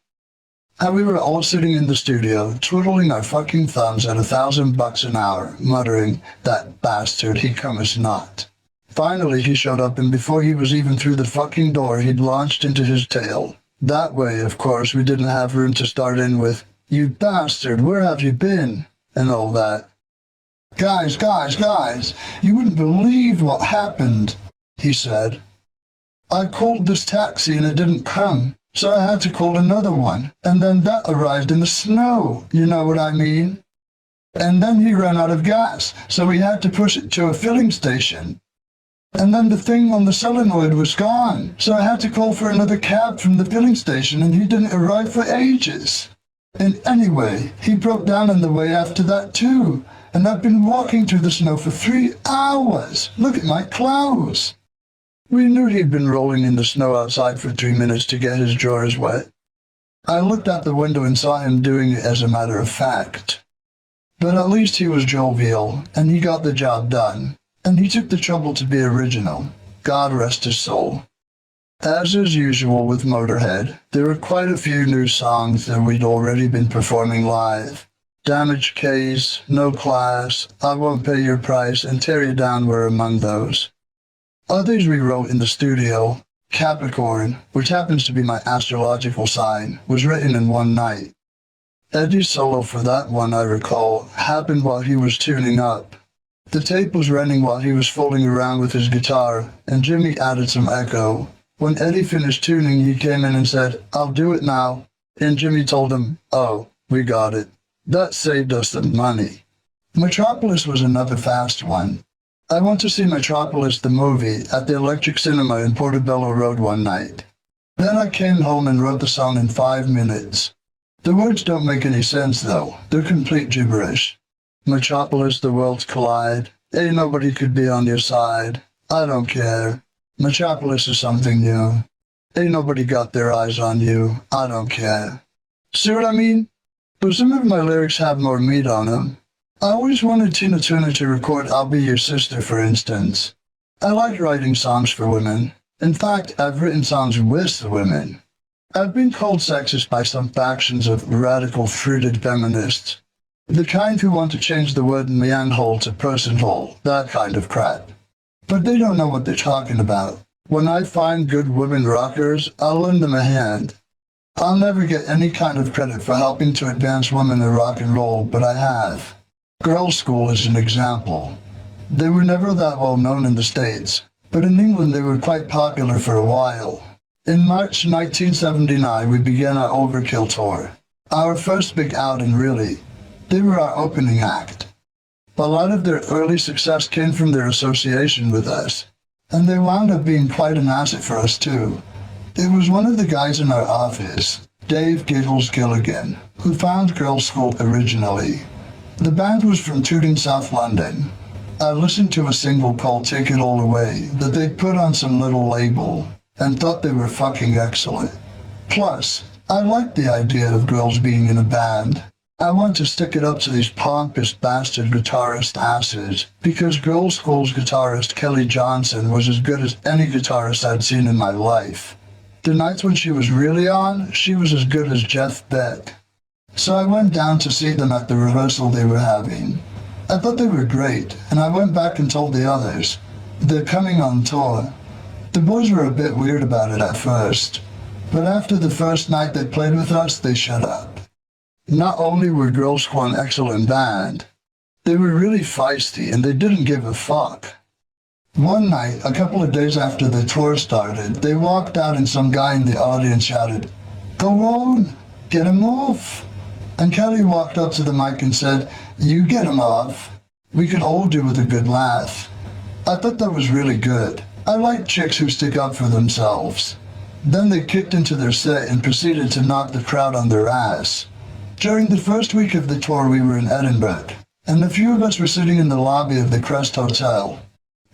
And we were all sitting in the studio, twiddling our fucking thumbs at $1,000 an hour, muttering, "That bastard, he cometh not." Finally, he showed up, and before he was even through the fucking door, he'd launched into his tale. That way, of course, we didn't have room to start in with, "You bastard, where have you been?" and all that. Guys, you wouldn't believe what happened," he said. "I called this taxi and it didn't come, so I had to call another one, and then that arrived in the snow, you know what I mean? And then he ran out of gas, so we had to push it to a filling station. And then the thing on the solenoid was gone, so I had to call for another cab from the filling station, and he didn't arrive for ages. And anyway, he broke down on the way after that too, and I've been walking through the snow for 3 hours. Look at my clothes." We knew he'd been rolling in the snow outside for 3 minutes to get his drawers wet. I looked out the window and saw him doing it as a matter of fact. But at least he was jovial, and he got the job done. And he took the trouble to be original. God rest his soul. As is usual with Motörhead, there were quite a few new songs that we'd already been performing live. Damaged Case, No Class, I Won't Pay Your Price, and Tear You Down were among those. Others we wrote in the studio. Capricorn, which happens to be my astrological sign, was written in one night. Eddie's solo for that one, I recall, happened while he was tuning up. The tape was running while he was fooling around with his guitar, and Jimmy added some echo. When Eddie finished tuning, he came in and said, "I'll do it now." And Jimmy told him, "Oh, we got it." That saved us the money. Metropolis was another fast one. I went to see Metropolis the movie at the Electric Cinema in Portobello Road one night. Then I came home and wrote the song in 5 minutes. The words don't make any sense though, they're complete gibberish. Metropolis, the worlds collide. Ain't nobody could be on your side. I don't care. Metropolis is something new. Ain't nobody got their eyes on you. I don't care. See what I mean? But some of my lyrics have more meat on them. I always wanted Tina Turner to record I'll Be Your Sister, for instance. I like writing songs for women. In fact, I've written songs with the women. I've been called sexist by some factions of radical, fruited feminists. The kind who want to change the word manhole to personhole, that kind of crap. But they don't know what they're talking about. When I find good women rockers, I'll lend them a hand. I'll never get any kind of credit for helping to advance women in rock and roll, but I have. Girls' School is an example. They were never that well known in the States, but in England they were quite popular for a while. In March 1979 we began our Overkill tour. Our first big outing really. They were our opening act. A lot of their early success came from their association with us, and they wound up being quite an asset for us too. It was one of the guys in our office, Dave Giggles Gilligan, who found Girls' School originally. The band was from Tooting, South London. I listened to a single called Take It All Away that they'd put on some little label and thought they were fucking excellent. Plus, I liked the idea of girls being in a band. I want to stick it up to these pompous bastard guitarist asses because Girls' School's guitarist Kelly Johnson was as good as any guitarist I'd seen in my life. The nights when she was really on, she was as good as Jeff Beck. So I went down to see them at the rehearsal they were having. I thought they were great, and I went back and told the others. They're coming on tour. The boys were a bit weird about it at first, but after the first night they played with us, they shut up. Not only were Girls' School an excellent band, they were really feisty and they didn't give a fuck. One night, a couple of days after the tour started, they walked out and some guy in the audience shouted, "Go on, get him off." And Kelly walked up to the mic and said, "You get him off." We could all do with a good laugh. I thought that was really good. I like chicks who stick up for themselves. Then they kicked into their set and proceeded to knock the crowd on their ass. During the first week of the tour we were in Edinburgh, and a few of us were sitting in the lobby of the Crest Hotel.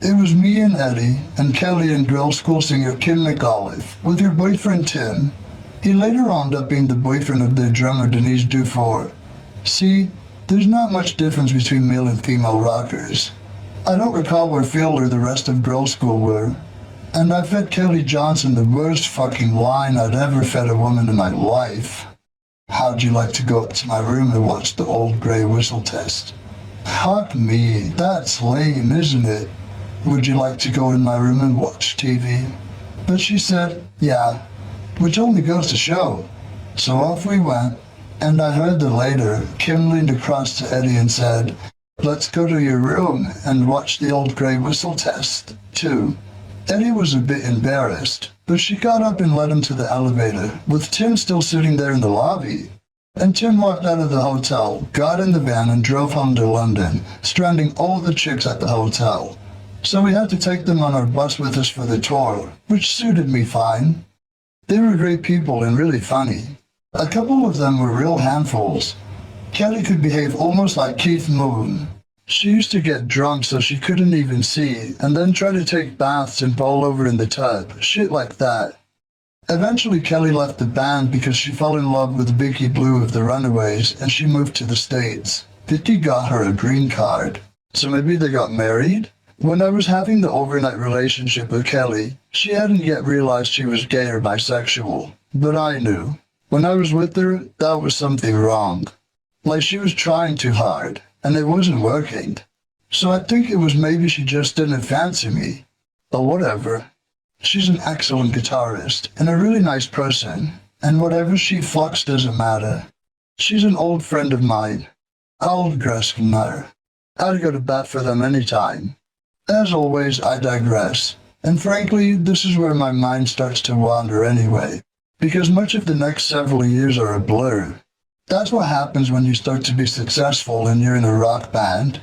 It was me and Eddie, and Kelly and Girls' School singer Kim McAuliffe, with her boyfriend Tim. He later wound up being the boyfriend of their drummer Denise Dufour. See, there's not much difference between male and female rockers. I don't recall where Phil or the rest of Girls' School were, and I fed Kelly Johnson the worst fucking line I'd ever fed a woman in my life. "How'd you like to go up to my room and watch the old grey whistle test?" Fuck me, that's lame, isn't it? "Would you like to go in my room and watch TV?" But she said, yeah, which only goes to show. So off we went, and I heard that later, Kim leaned across to Eddie and said, "Let's go to your room and watch the old grey whistle test, too." Eddie was a bit embarrassed, but she got up and led him to the elevator, with Tim still sitting there in the lobby. And Tim walked out of the hotel, got in the van and drove home to London, stranding all the chicks at the hotel. So we had to take them on our bus with us for the tour, which suited me fine. They were great people and really funny. A couple of them were real handfuls. Kelly could behave almost like Keith Moon. She used to get drunk so she couldn't even see, and then try to take baths and bowl over in the tub, shit like that. Eventually Kelly left the band because she fell in love with Vicky Blue of the Runaways, and she moved to the States. Vicky got her a green card. So maybe they got married? When I was having the overnight relationship with Kelly, she hadn't yet realized she was gay or bisexual, but I knew. When I was with her, that was something wrong. Like she was trying too hard, and it wasn't working. So I think it was maybe she just didn't fancy me. But whatever. She's an excellent guitarist, and a really nice person, and whatever she fucks doesn't matter. She's an old friend of mine. I'll digress from there. I'd go to bat for them anytime. As always, I digress. And frankly, this is where my mind starts to wander anyway, because much of the next several years are a blur. That's what happens when you start to be successful and you're in a rock band.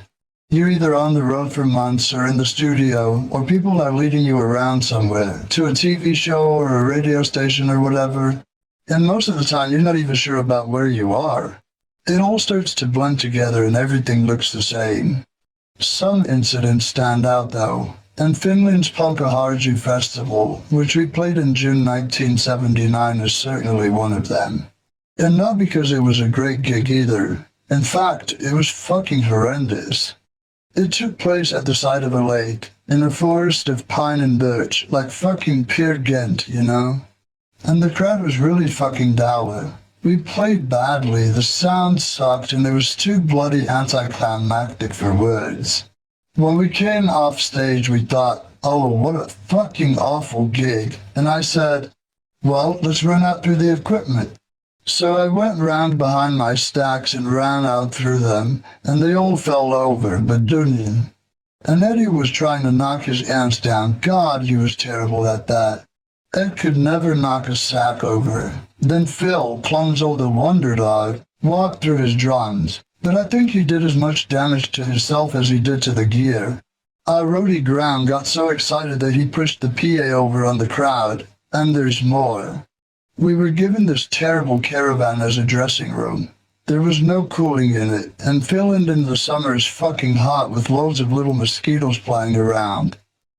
You're either on the road for months or in the studio, or people are leading you around somewhere, to a TV show or a radio station or whatever. And most of the time, you're not even sure about where you are. It all starts to blend together and everything looks the same. Some incidents stand out though, and Finland's Punkaharju Festival, which we played in June 1979, is certainly one of them. And not because it was a great gig either. In fact, it was fucking horrendous. It took place at the side of a lake, in a forest of pine and birch, like fucking Peer Gynt, you know? And the crowd was really fucking dour. We played badly, the sound sucked, and it was too bloody anticlimactic for words. When we came off stage, we thought, oh, what a fucking awful gig. And I said, Well, let's run out through the equipment. So I went round behind my stacks and ran out through them, and they all fell over, but didn't. And Eddie was trying to knock his ants down. God, he was terrible at that. Ed could never knock a sack over. Then Phil, Plumzo the Wonder Dog, walked through his drums, but I think he did as much damage to himself as he did to the gear. Our roadie Graham got so excited that he pushed the PA over on the crowd, and there's more. We were given this terrible caravan as a dressing room. There was no cooling in it, and Finland in the summer is fucking hot with loads of little mosquitoes flying around.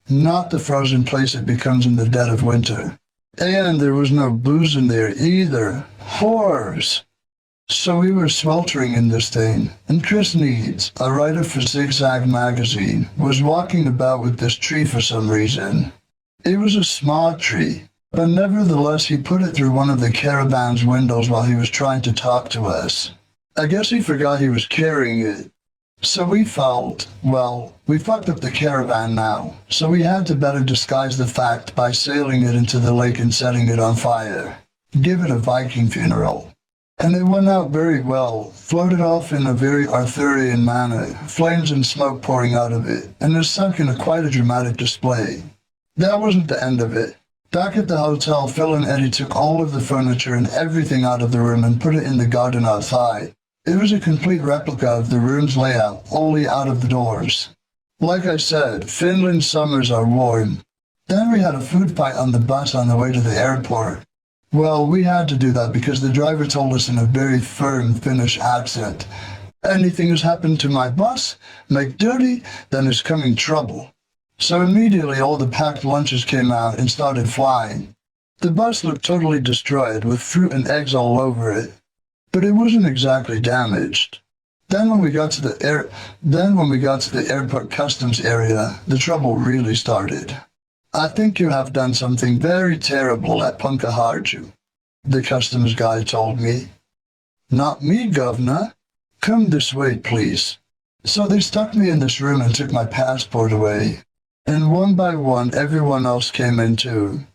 Not the frozen place it becomes in the dead of winter. And there was no booze in there either. Whores! So we were sweltering in this thing, and Chris Needs, a writer for Zigzag magazine, was walking about with this tree for some reason. It was a small tree, but nevertheless he put it through one of the caravan's windows while he was trying to talk to us. I guess he forgot he was carrying it. So we felt, well, we fucked up the caravan now, so we had to better disguise the fact by sailing it into the lake and setting it on fire. Give it a Viking funeral. And it went out very well, floated off in a very Arthurian manner, flames and smoke pouring out of it, and is sunk in quite a dramatic display. That wasn't the end of it. Back at the hotel, Phil and Eddie took all of the furniture and everything out of the room and put it in the garden outside. It was a complete replica of the room's layout, only out of the doors. Like I said, Finland's summers are warm. Then we had a food fight on the bus on the way to the airport. Well, we had to do that because the driver told us in a very firm Finnish accent, "Anything has happened to my bus, make dirty, then there's coming trouble." So immediately all the packed lunches came out and started flying. The bus looked totally destroyed with fruit and eggs all over it, but it wasn't exactly damaged. Then when we got to the airport customs area, the trouble really started. "I think you have done something very terrible at Punkaharju," the customs guy told me. "Not me, governor. Come this way, please." So they stuck me in this room and took my passport away. And one by one, everyone else came in too.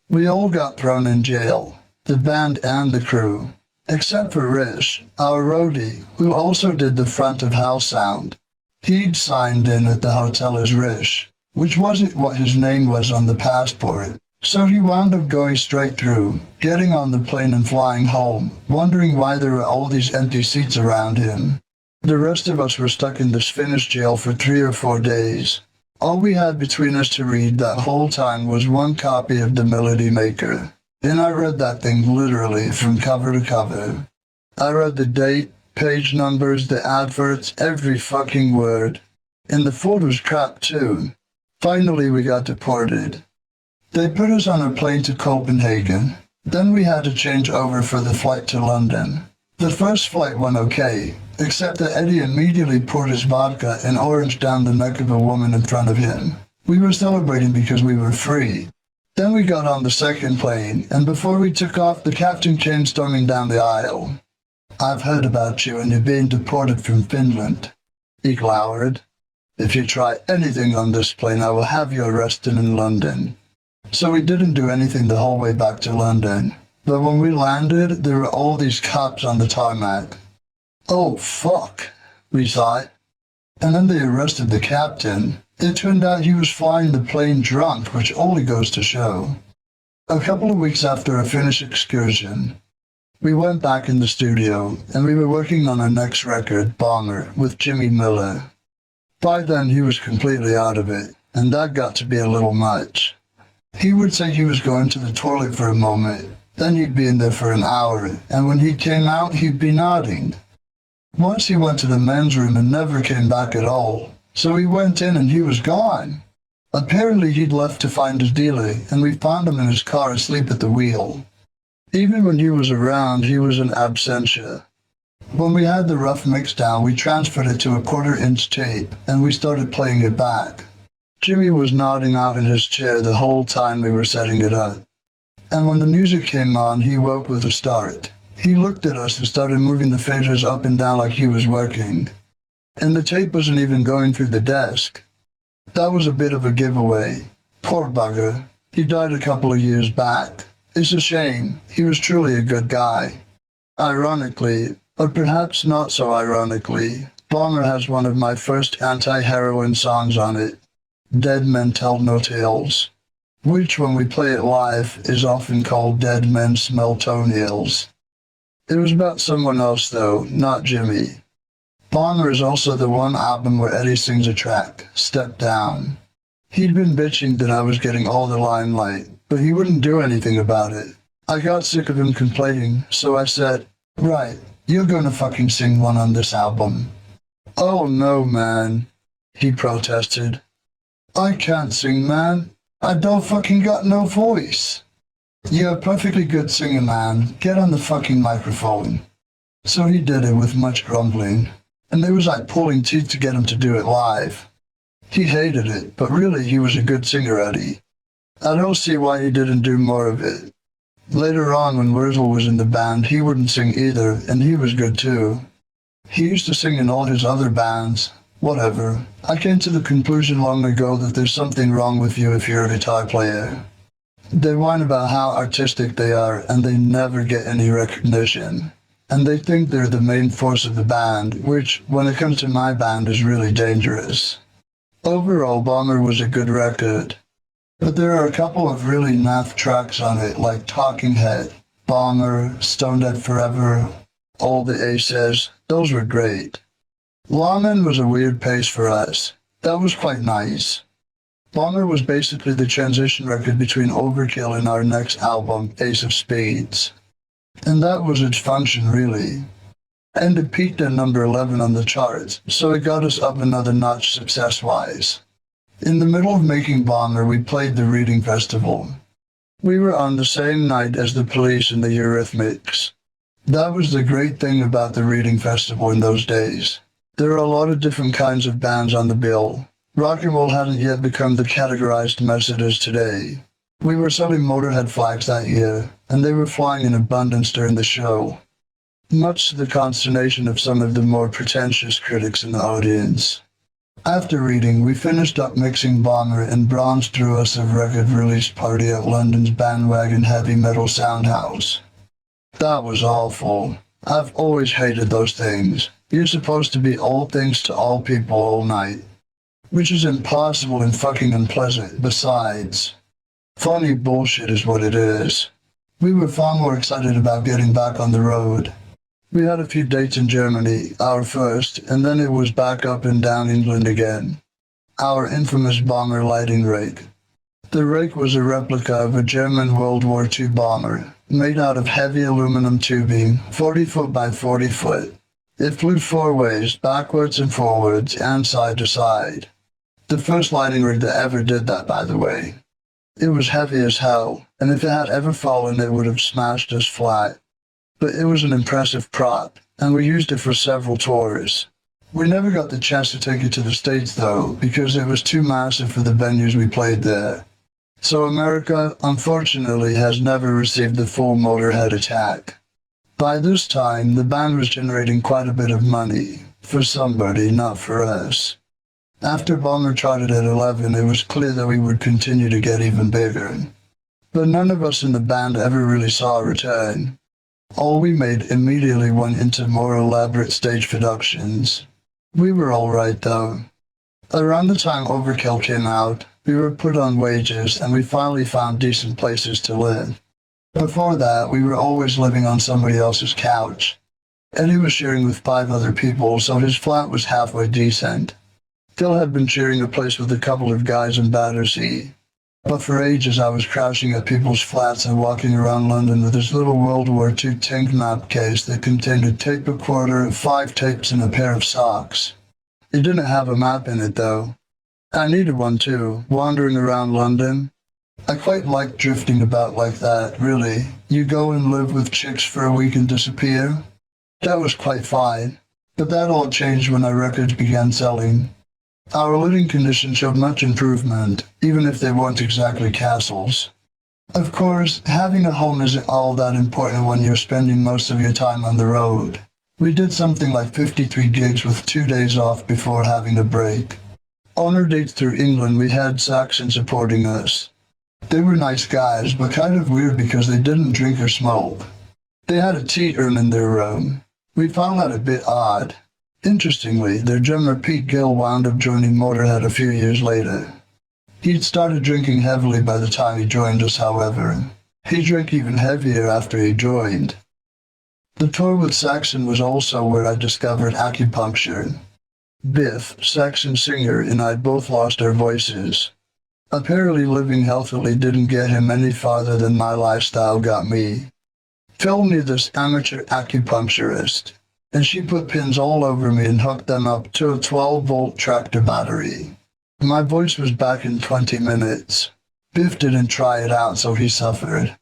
We all got thrown in jail, the band and the crew, except for Rish, our roadie, who also did the front of house sound. He'd signed in at the hotel as Rish, which wasn't what his name was on the passport. So he wound up going straight through, getting on the plane and flying home, wondering why there were all these empty seats around him. The rest of us were stuck in this Finnish jail for 3 or 4 days. All we had between us to read that whole time was one copy of The Melody Maker, and I read that thing literally from cover to cover. I read the date, page numbers, the adverts, every fucking word. And the food was crap too. Finally we got deported. They put us on a plane to Copenhagen. Then we had to change over for the flight to London. The first flight went okay, except that Eddie immediately poured his vodka and orange down the neck of a woman in front of him. We were celebrating because we were free. Then we got on the second plane, and before we took off, the captain came storming down the aisle. "I've heard about you and you're being deported from Finland," he glowered. "If you try anything on this plane, I will have you arrested in London." So we didn't do anything the whole way back to London. But when we landed, there were all these cops on the tarmac. "Oh, fuck," we thought. And then they arrested the captain. It turned out he was flying the plane drunk, which only goes to show. A couple of weeks after a Finnish excursion, we went back in the studio, and we were working on our next record, Bonger, with Jimmy Miller. By then he was completely out of it, and that got to be a little much. He would say he was going to the toilet for a moment, then he'd be in there for an hour, and when he came out, he'd be nodding. Once he went to the men's room and never came back at all, so we went in and he was gone. Apparently he'd left to find his dealer, and we found him in his car asleep at the wheel. Even when he was around, he was in absentia. When we had the rough mix down, we transferred it to a 1/4-inch tape, and we started playing it back. Jimmy was nodding out in his chair the whole time we were setting it up. And when the music came on, he woke with a start. He looked at us and started moving the faders up and down like he was working. And the tape wasn't even going through the desk. That was a bit of a giveaway. Poor bugger. He died a couple of years back. It's a shame. He was truly a good guy. Ironically, or perhaps not so ironically, Bomber has one of my first anti-heroin songs on it, Dead Men Tell No Tales, which when we play it live is often called Dead Men Smell Toenails. It was about someone else though, not Jimmy. Bomber is also the one album where Eddie sings a track, Step Down. He'd been bitching that I was getting all the limelight, but he wouldn't do anything about it. I got sick of him complaining, so I said, right, you're gonna fucking sing one on this album. Oh no, man, he protested. I can't sing, man. I don't fucking got no voice. You're a perfectly good singer, man. Get on the fucking microphone. So he did it with much grumbling, and it was like pulling teeth to get him to do it live. He hated it, but really he was a good singer, Eddie. I don't see why he didn't do more of it. Later on, when Wurzel was in the band, he wouldn't sing either, and he was good too. He used to sing in all his other bands. Whatever. I came to the conclusion long ago that there's something wrong with you if you're a guitar player. They whine about how artistic they are, and they never get any recognition. And they think they're the main force of the band, which, when it comes to my band, is really dangerous. Overall, Bomber was a good record. But there are a couple of really naff tracks on it, like Talking Head, Bomber, Stone Dead Forever, All the Aces. Those were great. Lawman was a weird pace for us. That was quite nice. Bomber was basically the transition record between Overkill and our next album, Ace of Spades. And that was its function, really. And it peaked at number 11 on the charts, so it got us up another notch success-wise. In the middle of making Bomber, we played the Reading Festival. We were on the same night as the Police and the Eurythmics. That was the great thing about the Reading Festival in those days. There are a lot of different kinds of bands on the bill. Rock and roll hadn't yet become the categorized mess it is today. We were selling Motörhead flags that year, and they were flying in abundance during the show, much to the consternation of some of the more pretentious critics in the audience. After Reading, we finished up mixing Bomber, and Bronze threw us a record release party at London's bandwagon heavy metal soundhouse. That was awful. I've always hated those things. You're supposed to be all things to all people all night, which is impossible and fucking unpleasant besides. Funny bullshit is what it is. We were far more excited about getting back on the road. We had a few dates in Germany, our first, and then it was back up and down England again. Our infamous Bomber lighting rake. The rake was a replica of a German World War II bomber, made out of heavy aluminum tubing, 40 foot by 40 foot. It flew 4 ways, backwards and forwards, and side to side. The first lighting rig that ever did that, by the way. It was heavy as hell, and if it had ever fallen, it would have smashed us flat. But it was an impressive prop, and we used it for several tours. We never got the chance to take it to the States though, because it was too massive for the venues we played there. So America, unfortunately, has never received the full Motörhead attack. By this time, the band was generating quite a bit of money, for somebody, not for us. After Bomber charted at 11, it was clear that we would continue to get even bigger. But none of us in the band ever really saw a return. All we made immediately went into more elaborate stage productions. We were alright though. Around the time Overkill came out, we were put on wages and we finally found decent places to live. Before that, we were always living on somebody else's couch. Eddie was sharing with 5 other people, so his flat was halfway decent. Phil had been sharing a place with a couple of guys in Battersea. But for ages I was crouching at people's flats and walking around London with this little World War II tank map case that contained a tape recorder, 5 tapes, and a pair of socks. It didn't have a map in it though. I needed one too, wandering around London. I quite liked drifting about like that, really. You go and live with chicks for a week and disappear. That was quite fine. But that all changed when our records began selling. Our living conditions showed much improvement, even if they weren't exactly castles. Of course, having a home isn't all that important when you're spending most of your time on the road. We did something like 53 gigs with 2 days off before having a break. On our dates through England, we had Saxon supporting us. They were nice guys, but kind of weird because they didn't drink or smoke. They had a tea urn in their room. We found that a bit odd. Interestingly, their drummer Pete Gill wound up joining Motörhead a few years later. He'd started drinking heavily by the time he joined us, however. He drank even heavier after he joined. The tour with Saxon was also where I discovered acupuncture. Biff, Saxon's singer, and I both lost our voices. Apparently living healthily didn't get him any farther than my lifestyle got me. Phil knew this amateur acupuncturist, and she put pins all over me and hooked them up to a 12-volt tractor battery. My voice was back in 20 minutes. Biff didn't try it out, so he suffered.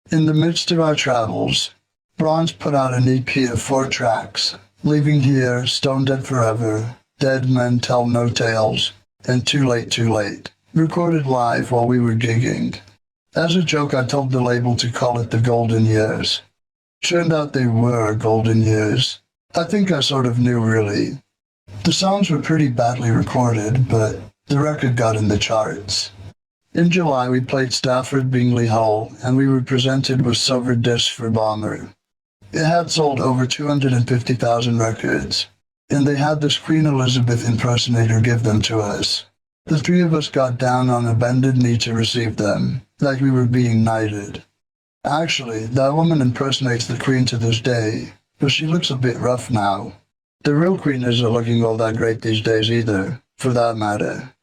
In the midst of our travels, Bronze put out an EP of 4 tracks, Leaving Here, Stone Dead Forever, Dead Men Tell No Tales, and Too Late, Too Late, recorded live while we were gigging. As a joke, I told the label to call it the Golden Years. Turned out they were golden years. I think I sort of knew, really. The songs were pretty badly recorded, but the record got in the charts. In July, we played Stafford Bingley Hall, and we were presented with silver discs for Bomber. It had sold over 250,000 records, and they had this Queen Elizabeth impersonator give them to us. The 3 of us got down on a bended knee to receive them, like we were being knighted. Actually, that woman impersonates the Queen to this day, but she looks a bit rough now. The real Queen isn't looking all that great these days either, for that matter.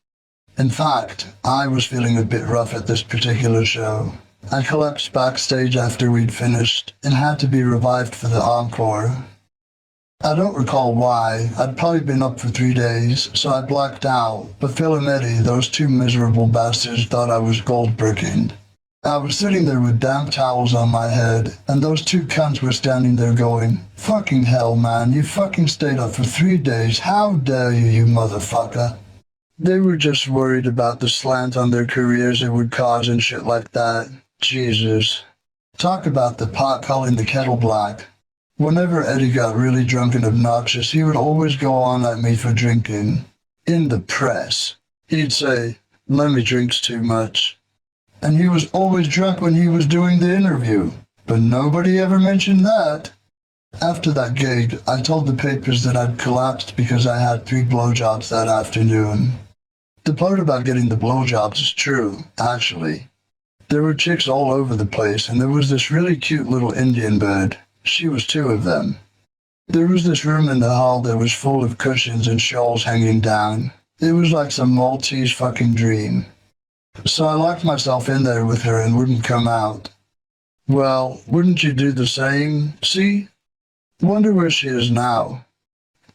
In fact, I was feeling a bit rough at this particular show. I collapsed backstage after we'd finished and had to be revived for the encore. I don't recall why. I'd probably been up for 3 days, so I blacked out, but Phil and Eddie, those 2 miserable bastards, thought I was gold-bricking. I was sitting there with damp towels on my head, and those 2 cunts were standing there going, "Fucking hell, man, you fucking stayed up for 3 days, how dare you, you motherfucker." They were just worried about the slant on their careers it would cause and shit like that. Jesus. Talk about the pot calling the kettle black. Whenever Eddie got really drunk and obnoxious, he would always go on at me for drinking. In the press, he'd say, "Lemmy drinks too much." And he was always drunk when he was doing the interview. But nobody ever mentioned that. After that gig, I told the papers that I'd collapsed because I had 3 blowjobs that afternoon. The part about getting the blowjobs is true, actually. There were chicks all over the place, and there was this really cute little Indian bird. She was 2 of them. There was this room in the hall that was full of cushions and shawls hanging down. It was like some Maltese fucking dream. So I locked myself in there with her and wouldn't come out. Well, wouldn't you do the same? See? Wonder where she is now.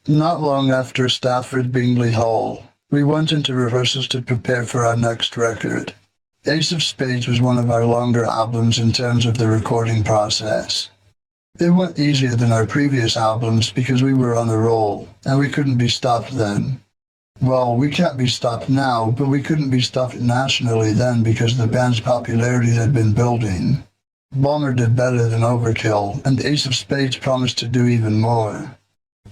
Not long after Stafford Bingley Hall, we went into rehearsals to prepare for our next record. Ace of Spades was one of our longer albums in terms of the recording process. It went easier than our previous albums because we were on a roll, and we couldn't be stopped then. Well, we can't be stopped now, but we couldn't be stopped nationally then because the band's popularity had been building. Bomber did better than Overkill, and Ace of Spades promised to do even more.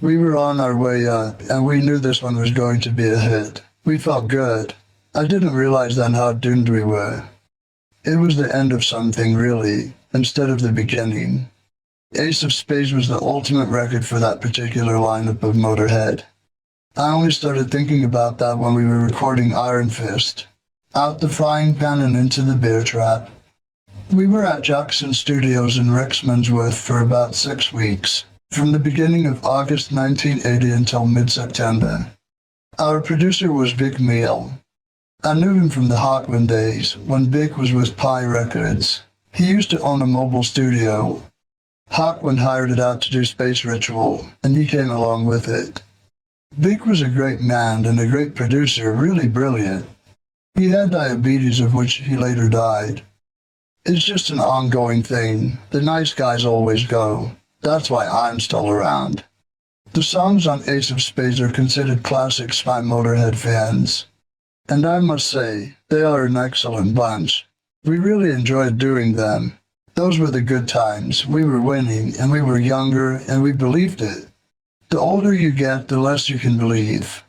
We were on our way up, and we knew this one was going to be a hit. We felt good. I didn't realize then how doomed we were. It was the end of something, really, instead of the beginning. Ace of Spades was the ultimate record for that particular lineup of Motörhead. I only started thinking about that when we were recording Iron Fist. Out the frying pan and into the bear trap. We were at Jackson Studios in Rexmansworth for about 6 weeks, from the beginning of August 1980 until mid-September. Our producer was Vic Meal. I knew him from the Hawkwind days, when Vic was with Pi Records. He used to own a mobile studio. Hawkwind hired it out to do Space Ritual, and he came along with it. Vic was a great man and a great producer, really brilliant. He had diabetes, of which he later died. It's just an ongoing thing. The nice guys always go. That's why I'm still around. The songs on Ace of Spades are considered classics by Motörhead fans. And I must say, they are an excellent bunch. We really enjoyed doing them. Those were the good times. We were winning, and we were younger, and we believed it. The older you get, the less you can believe.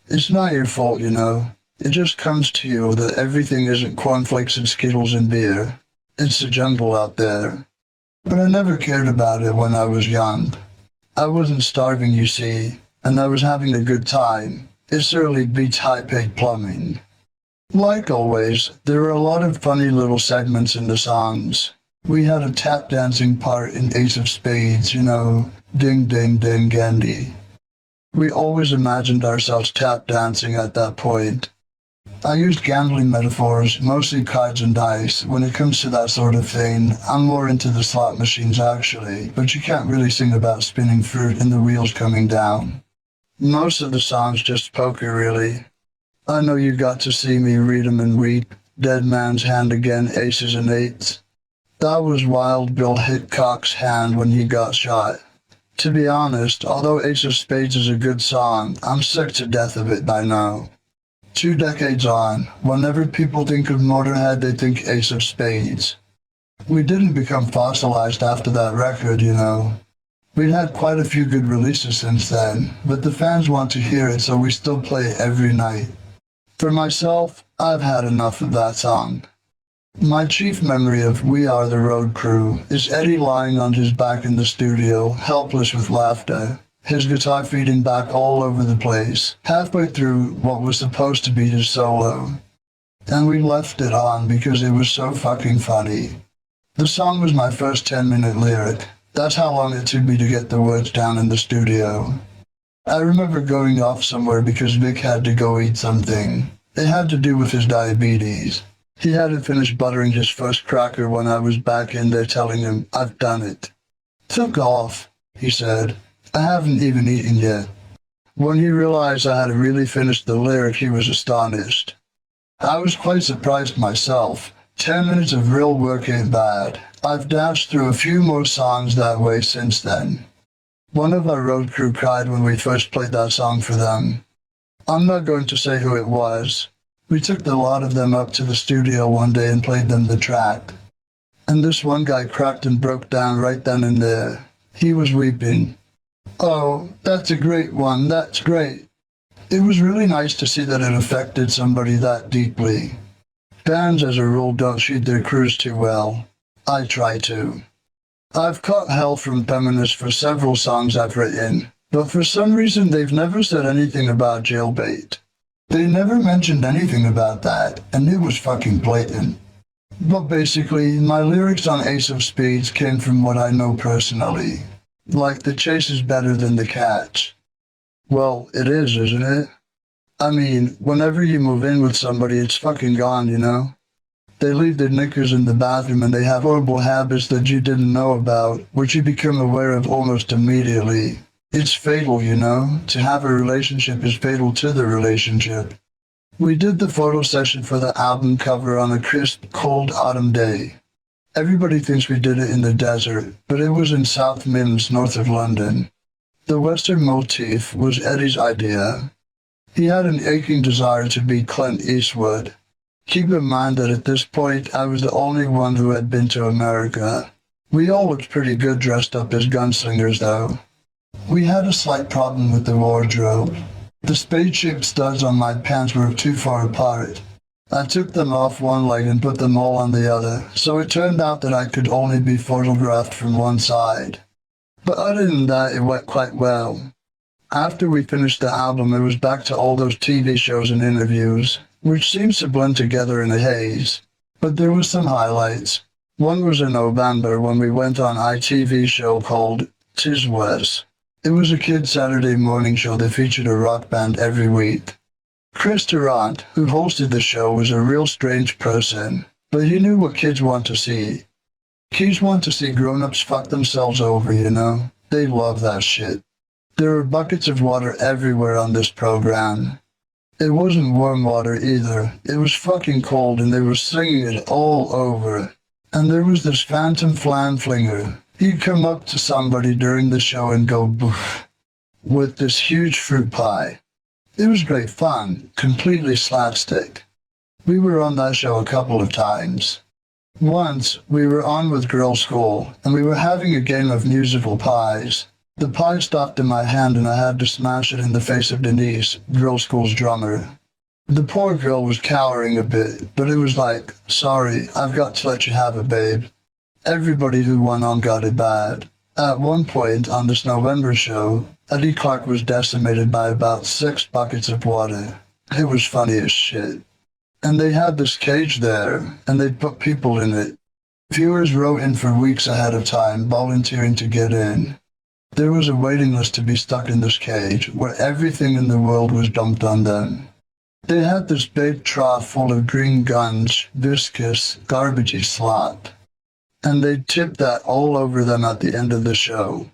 It's not your fault, you know. It just comes to you that everything isn't cornflakes and Skittles and beer. It's the jungle out there. But I never cared about it when I was young. I wasn't starving, you see, and I was having a good time. It certainly beats high-paid plumbing. Like always, there were a lot of funny little segments in the songs. We had a tap dancing part in Ace of Spades, you know, ding ding ding gandy. We always imagined ourselves tap dancing at that point. I used gambling metaphors, mostly cards and dice. When it comes to that sort of thing, I'm more into the slot machines actually, but you can't really sing about spinning fruit and the wheels coming down. Most of the songs just poker really. I know you got to see me read 'em and weep. Dead man's hand again, aces and eights. That was Wild Bill Hickok's hand when he got shot. To be honest, although Ace of Spades is a good song, I'm sick to death of it by now. 2 decades on, whenever people think of Motörhead, they think Ace of Spades. We didn't become fossilized after that record, you know. We'd had quite a few good releases since then, but the fans want to hear it, so we still play it every night. For myself, I've had enough of that song. My chief memory of We Are the Road Crew is Eddie lying on his back in the studio, helpless with laughter, his guitar feeding back all over the place, halfway through what was supposed to be his solo. And we left it on because it was so fucking funny. The song was my first 10-minute lyric. That's how long it took me to get the words down in the studio. I remember going off somewhere because Vic had to go eat something. It had to do with his diabetes. He hadn't finished buttering his first cracker when I was back in there telling him, I've done it. Took off, he said. I haven't even eaten yet. When he realized I had really finished the lyric, he was astonished. I was quite surprised myself. 10 minutes of real work ain't bad. I've dashed through a few more songs that way since then. One of our road crew cried when we first played that song for them. I'm not going to say who it was. We took the lot of them up to the studio one day and played them the track. And this one guy cracked and broke down right then and there. He was weeping. Oh, that's a great one, that's great. It was really nice to see that it affected somebody that deeply. Bands as a rule don't shoot their crews too well. I try to. I've caught hell from feminists for several songs I've written, but for some reason they've never said anything about jailbait. They never mentioned anything about that, and it was fucking blatant. But basically, my lyrics on Ace of Spades came from what I know personally. Like, the chase is better than the catch. Well, it is, isn't it? I mean, whenever you move in with somebody, it's fucking gone, you know? They leave their knickers in the bathroom and they have horrible habits that you didn't know about, which you become aware of almost immediately. It's fatal, you know? To have a relationship is fatal to the relationship. We did the photo session for the album cover on a crisp, cold autumn day. Everybody thinks we did it in the desert, but it was in South Mimms, north of London. The Western motif was Eddie's idea. He had an aching desire to be Clint Eastwood. Keep in mind that at this point, I was the only one who had been to America. We all looked pretty good dressed up as gunslingers, though. We had a slight problem with the wardrobe. The spade-shaped studs on my pants were too far apart. I took them off one leg and put them all on the other, so it turned out that I could only be photographed from one side. But other than that, it went quite well. After we finished the album, it was back to all those TV shows and interviews, which seems to blend together in a haze. But there were some highlights. One was in November when we went on ITV show called Tis Was. It was a kid's Saturday morning show that featured a rock band every week. Chris Tarrant, who hosted the show, was a real strange person, but he knew what kids want to see. Kids want to see grown-ups fuck themselves over, you know? They love that shit. There were buckets of water everywhere on this program. It wasn't warm water either. It was fucking cold and they were singing it all over. And there was this phantom flan flinger. He'd come up to somebody during the show and go boof with this huge fruit pie. It was great fun, completely slapstick. We were on that show a couple of times. Once, we were on with Girls' School, and we were having a game of musical pies. The pie stopped in my hand and I had to smash it in the face of Denise, Girls' School's drummer. The poor girl was cowering a bit, but it was like, sorry, I've got to let you have it, babe. Everybody who went on got it bad. At one point on this November show, Eddie Clark was decimated by about 6 buckets of water. It was funny as shit. And they had this cage there, and they'd put people in it. Viewers wrote in for weeks ahead of time, volunteering to get in. There was a waiting list to be stuck in this cage, where everything in the world was dumped on them. They had this big trough full of green guns, viscous, garbagey slop. And they'd tip that all over them at the end of the show.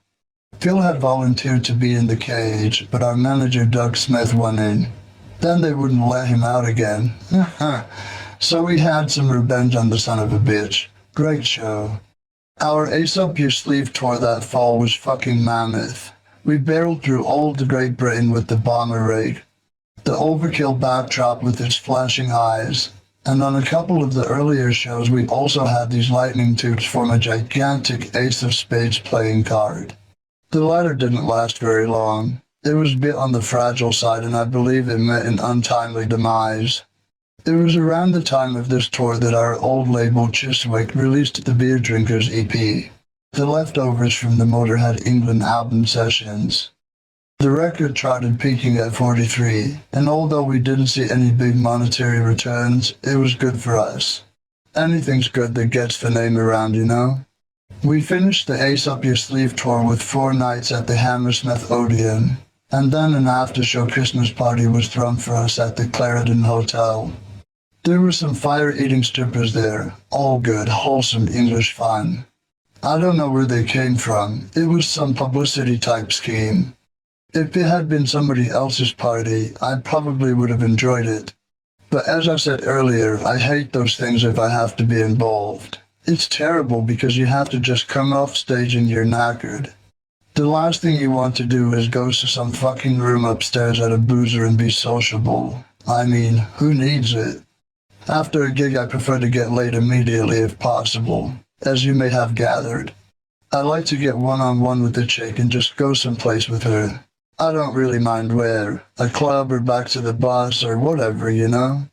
Phil had volunteered to be in the cage, but our manager Doug Smith went in. Then they wouldn't let him out again. So we had some revenge on the son of a bitch. Great show. Our Ace Up Your Sleeve tour that fall was fucking mammoth. We barreled through all the Great Britain with the bomber rig, the Overkill backdrop with its flashing eyes, and on a couple of the earlier shows we also had these lightning tubes form a gigantic Ace of Spades playing card. The latter didn't last very long. It was a bit on the fragile side, and I believe it met an untimely demise. It was around the time of this tour that our old label Chiswick released the Beer Drinkers EP, the leftovers from the Motörhead England album sessions. The record charted peaking at 43, and although we didn't see any big monetary returns, it was good for us. Anything's good that gets the name around, you know? We finished the Ace Up Your Sleeve tour with 4 nights at the Hammersmith Odeon, and then an after-show Christmas party was thrown for us at the Clarendon Hotel. There were some fire-eating strippers there, all good, wholesome English fun. I don't know where they came from. It was some publicity-type scheme. If it had been somebody else's party, I probably would have enjoyed it. But as I said earlier, I hate those things if I have to be involved. It's terrible because you have to just come off stage and you're knackered. The last thing you want to do is go to some fucking room upstairs at a boozer and be sociable. I mean, who needs it? After a gig, I prefer to get laid immediately if possible, as you may have gathered. I like to get one-on-one with the chick and just go someplace with her. I don't really mind where, a club or back to the bus or whatever, you know?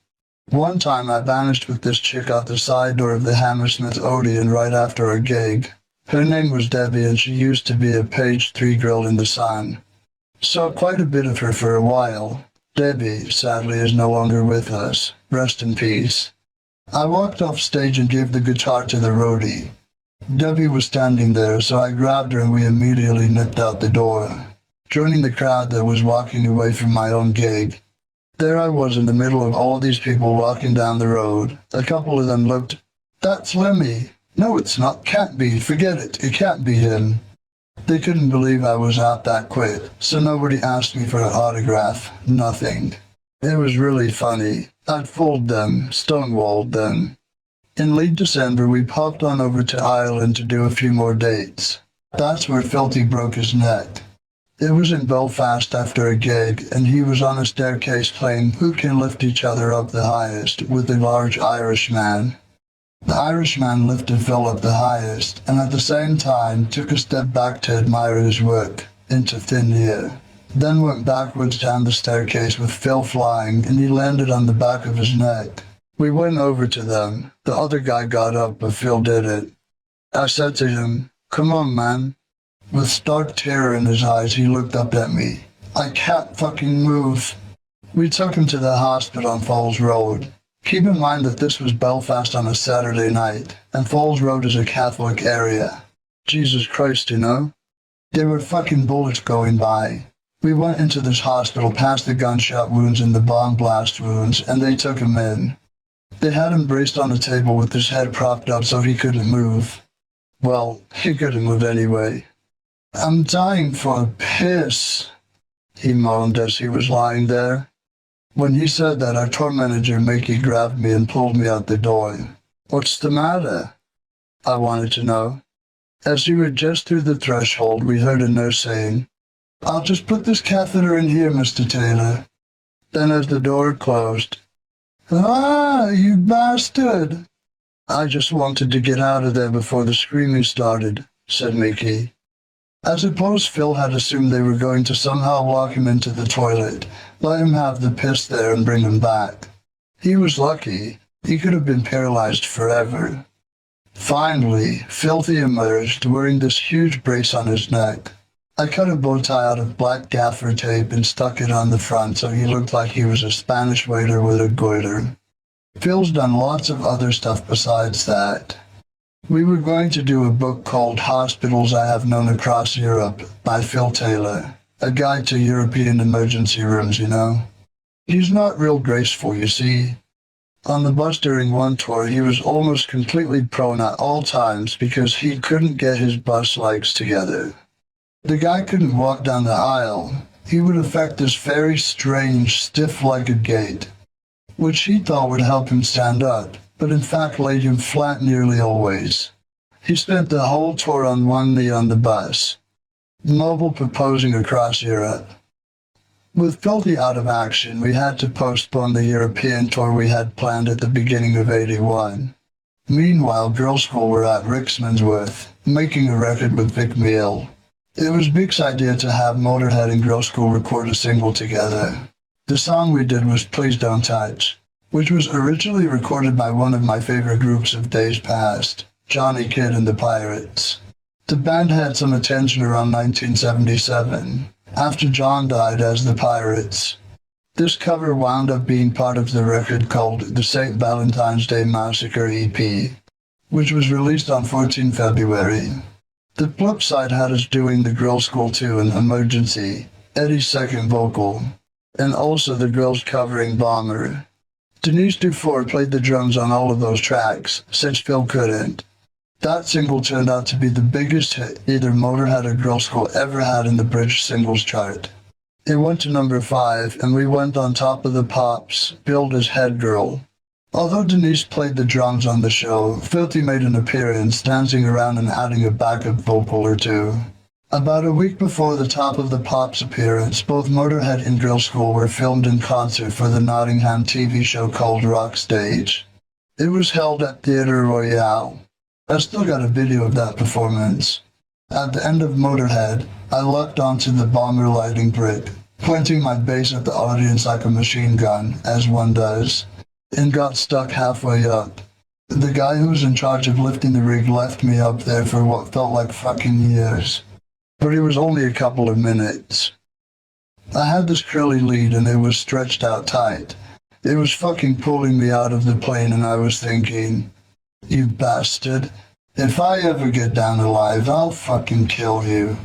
One time I vanished with this chick out the side door of the Hammersmith Odeon right after a gig. Her name was Debbie and she used to be a page 3 girl in the Sun. Saw quite a bit of her for a while. Debbie, sadly, is no longer with us. Rest in peace. I walked off stage and gave the guitar to the roadie. Debbie was standing there, so I grabbed her and we immediately nipped out the door, joining the crowd that was walking away from my own gig. There I was in the middle of all these people walking down the road. A couple of them looked, "That's Lemmy." "No, it's not. Can't be. Forget it. It can't be him." They couldn't believe I was out that quick, so nobody asked me for an autograph. Nothing. It was really funny. I'd fooled them, stonewalled them. In late December, we popped on over to Ireland to do a few more dates. That's where Filthy broke his neck. It was in Belfast after a gig, and he was on a staircase playing Who Can Lift Each Other Up the Highest with a large Irishman. The Irishman lifted Phil up the highest, and at the same time took a step back to admire his work, into thin air. Then went backwards down the staircase with Phil flying, and he landed on the back of his neck. We went over to them. The other guy got up, but Phil did it. I said to him, "Come on, man." With stark terror in his eyes, he looked up at me. "I can't fucking move." We took him to the hospital on Falls Road. Keep in mind that this was Belfast on a Saturday night, and Falls Road is a Catholic area. Jesus Christ, you know? There were fucking bullets going by. We went into this hospital past the gunshot wounds and the bomb blast wounds, and they took him in. They had him braced on a table with his head propped up so he couldn't move. Well, he couldn't move anyway. "I'm dying for a piss," he moaned as he was lying there. When he said that, our tour manager Mickey grabbed me and pulled me out the door. "What's the matter?" I wanted to know. As we were just through the threshold, we heard a nurse saying, "I'll just put this catheter in here, Mr. Taylor." Then as the door closed, "Ah, you bastard!" "I just wanted to get out of there before the screaming started," said Mickey. I suppose Phil had assumed they were going to somehow lock him into the toilet, let him have the piss there and bring him back. He was lucky. He could have been paralyzed forever. Finally, Filthy emerged, wearing this huge brace on his neck. I cut a bow tie out of black gaffer tape and stuck it on the front so he looked like he was a Spanish waiter with a goiter. Phil's done lots of other stuff besides that. We were going to do a book called Hospitals I Have Known Across Europe by Phil Taylor, a guide to European emergency rooms, you know. He's not real graceful, you see. On the bus during one tour, he was almost completely prone at all times because he couldn't get his bus legs together. The guy couldn't walk down the aisle. He would affect this very strange, stiff-legged gait, which he thought would help him stand up, but in fact laid him flat nearly always. He spent the whole tour on one knee on the bus, mobile proposing across Europe. With Filthy out of action, we had to postpone the European tour we had planned at the beginning of '81. Meanwhile, Girl School were at Rickmansworth, making a record with Vic Meal. It was Vic's idea to have Motörhead and Girl School record a single together. The song we did was Please Don't Touch, which was originally recorded by one of my favorite groups of days past, Johnny Kidd and the Pirates. The band had some attention around 1977, after John died as the Pirates. This cover wound up being part of the record called the St. Valentine's Day Massacre EP, which was released on 14 February. The flip side had us doing the Girl School 2 and Emergency, Eddie's second vocal, and also the girls covering Bomber. Denise Dufour played the drums on all of those tracks, since Phil couldn't. That single turned out to be the biggest hit either Motörhead or Girl School ever had in the British singles chart. It went to number 5, and we went on top of the Pops, billed as Head Girl. Although Denise played the drums on the show, Filthy made an appearance, dancing around and adding a backup vocal or two. About a week before the Top of the Pops appearance, both Motörhead and Girl School were filmed in concert for the Nottingham TV show called Rock Stage. It was held at Theatre Royale. I still got a video of that performance. At the end of Motörhead, I leapt onto the Bomber lighting brick, pointing my bass at the audience like a machine gun, as one does, and got stuck halfway up. The guy who was in charge of lifting the rig left me up there for what felt like fucking years. But it was only a couple of minutes. I had this curly lead and it was stretched out tight. It was fucking pulling me out of the plane and I was thinking, you bastard, if I ever get down alive, I'll fucking kill you.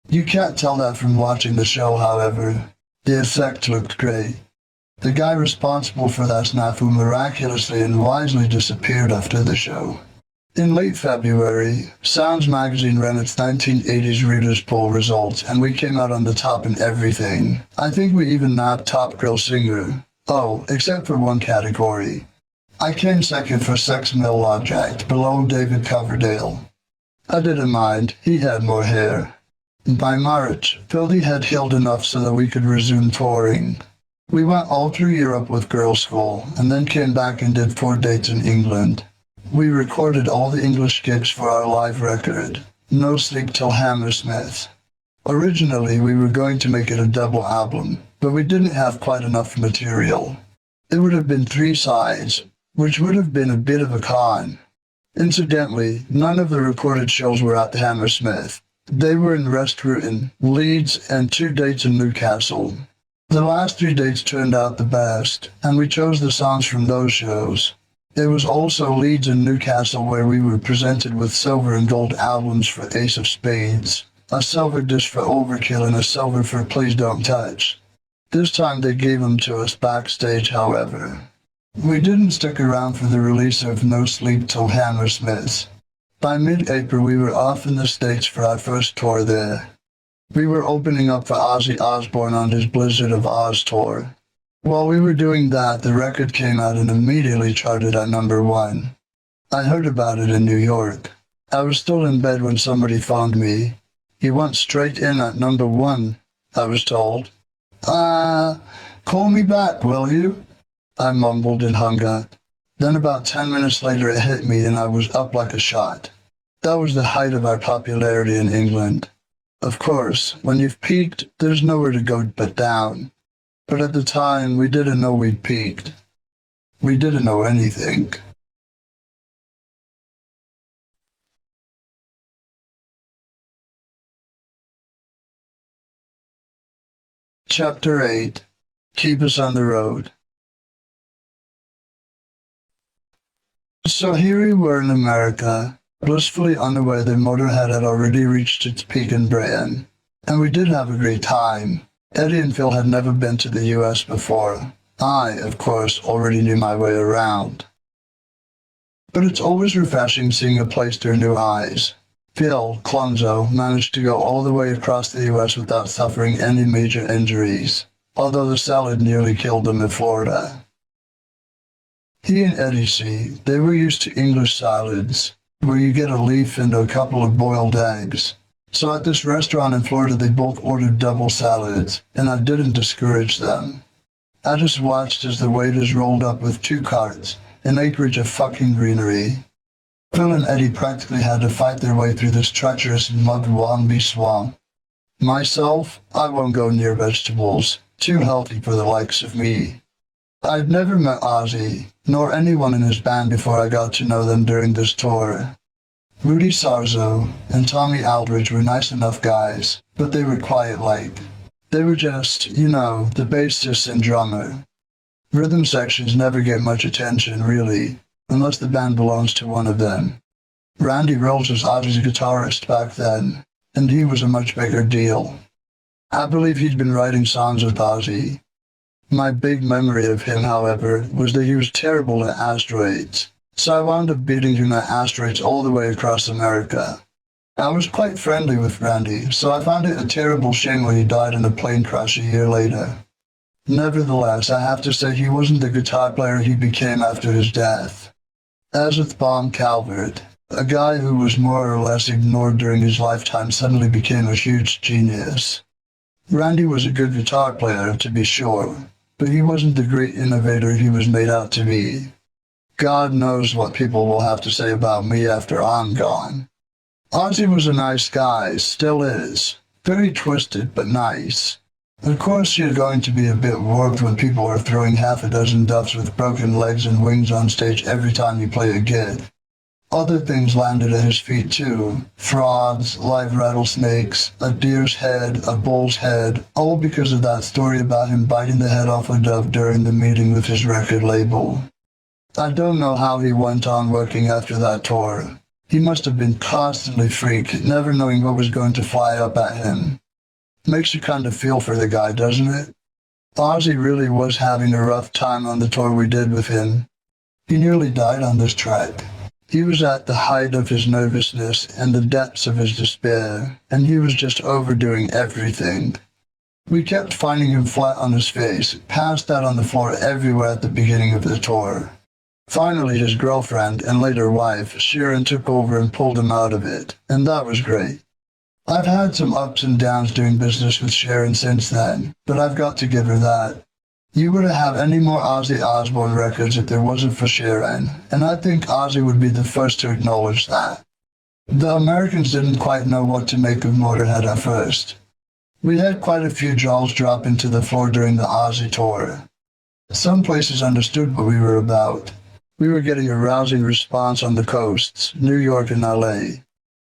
You can't tell that from watching the show, however. The effect looked great. The guy responsible for that snafu miraculously and wisely disappeared after the show. In late February, Sounds magazine ran its 1980s Readers' Poll results, and we came out on the top in everything. I think we even nabbed Top Girl Singer. Oh, except for one category. I came second for Sex Mill Object, below David Coverdale. I didn't mind, he had more hair. By March, Filthy had healed enough so that we could resume touring. We went all through Europe with Girl School, and then came back and did 4 dates in England. We recorded all the English gigs for our live record, No Sleep Till Hammersmith. Originally, we were going to make it a double album, but we didn't have quite enough material. It would have been 3 sides, which would have been a bit of a con. Incidentally, none of the recorded shows were at Hammersmith. They were in Westrutten, Leeds, and 2 dates in Newcastle. The last 3 dates turned out the best, and we chose the songs from those shows. It was also Leeds and Newcastle where we were presented with silver and gold albums for Ace of Spades, a silver disc for Overkill, and a silver for Please Don't Touch. This time they gave them to us backstage, however. We didn't stick around for the release of No Sleep Till Hammersmith. By mid-April we were off in the States for our first tour there. We were opening up for Ozzy Osbourne on his Blizzard of Oz tour. While we were doing that, the record came out and immediately charted at number 1. I heard about it in New York. I was still in bed when somebody phoned me. You went straight in at number 1, I was told. Call me back, will you? I mumbled and hung up. Then about 10 minutes later it hit me and I was up like a shot. That was the height of our popularity in England. Of course, when you've peaked, there's nowhere to go but down. But at the time, we didn't know we'd peaked. We didn't know anything. Chapter 8. Keep Us on the Road. So here we were in America, blissfully unaware that Motörhead had already reached its peak in Britain. And we did have a great time. Eddie and Phil had never been to the US before. I, of course, already knew my way around. But it's always refreshing seeing a place through new eyes. Phil, Clonzo, managed to go all the way across the US without suffering any major injuries, although the salad nearly killed him in Florida. He and Eddie see, they were used to English salads, where you get a leaf and a couple of boiled eggs. So at this restaurant in Florida they both ordered double salads, and I didn't discourage them. I just watched as the waiters rolled up with 2 carts, an acreage of fucking greenery. Phil and Eddie practically had to fight their way through this treacherous mud-womby swamp. Myself, I won't go near vegetables, too healthy for the likes of me. I'd never met Ozzy, nor anyone in his band before I got to know them during this tour. Rudy Sarzo and Tommy Aldridge were nice enough guys, but they were quiet-like. They were just, the bassist and drummer. Rhythm sections never get much attention, really, unless the band belongs to one of them. Randy Rhoads was Ozzy's guitarist back then, and he was a much bigger deal. I believe he'd been writing songs with Ozzy. My big memory of him, however, was that he was terrible at asteroids, so I wound up beating him at asteroids all the way across America. I was quite friendly with Randy, so I found it a terrible shame when he died in a plane crash a year later. Nevertheless, I have to say he wasn't the guitar player he became after his death. As with Bon Calvert, a guy who was more or less ignored during his lifetime suddenly became a huge genius. Randy was a good guitar player, to be sure, but he wasn't the great innovator he was made out to be. God knows what people will have to say about me after I'm gone. Ozzy was a nice guy, still is. Very twisted, but nice. Of course you're going to be a bit warped when people are throwing half a dozen duffs with broken legs and wings on stage every time you play a gig. Other things landed at his feet too. Frogs, live rattlesnakes, a deer's head, a bull's head, all because of that story about him biting the head off a dove during the meeting with his record label. I don't know how he went on working after that tour. He must have been constantly freaked, never knowing what was going to fly up at him. Makes you kind of feel for the guy, doesn't it? Ozzy really was having a rough time on the tour we did with him. He nearly died on this track. He was at the height of his nervousness and the depths of his despair, and he was just overdoing everything. We kept finding him flat on his face, passed out on the floor everywhere at the beginning of the tour. Finally, his girlfriend, and later wife, Sharon, took over and pulled him out of it, and that was great. I've had some ups and downs doing business with Sharon since then, but I've got to give her that. You wouldn't have any more Ozzy Osbourne records if there wasn't for Sharon, and I think Ozzy would be the first to acknowledge that. The Americans didn't quite know what to make of Motörhead at first. We had quite a few jaws drop into the floor during the Ozzy tour. Some places understood what we were about. We were getting a rousing response on the coasts, New York and LA.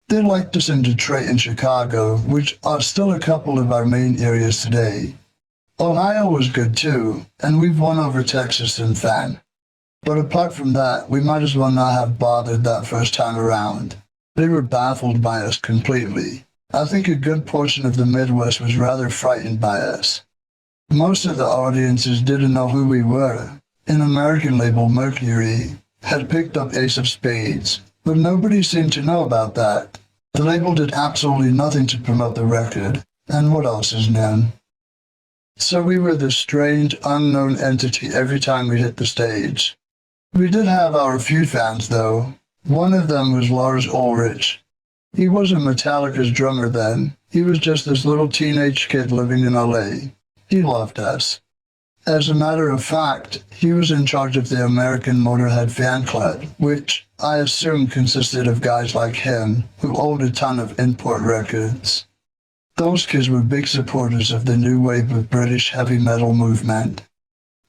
They liked us in Detroit and Chicago, which are still a couple of our main areas today. Ohio was good too, and we've won over Texas and Fan. But apart from that, we might as well not have bothered that first time around. They were baffled by us completely. I think a good portion of the Midwest was rather frightened by us. Most of the audiences didn't know who we were. An American label, Mercury, had picked up Ace of Spades, but nobody seemed to know about that. The label did absolutely nothing to promote the record, and what else is known? So we were this strange, unknown entity every time we hit the stage. We did have our few fans, though. One of them was Lars Ulrich. He wasn't Metallica's drummer then. He was just this little teenage kid living in LA. He loved us. As a matter of fact, he was in charge of the American Motörhead fan club, which I assume consisted of guys like him who owned a ton of import records. Those kids were big supporters of the new wave of British heavy metal movement,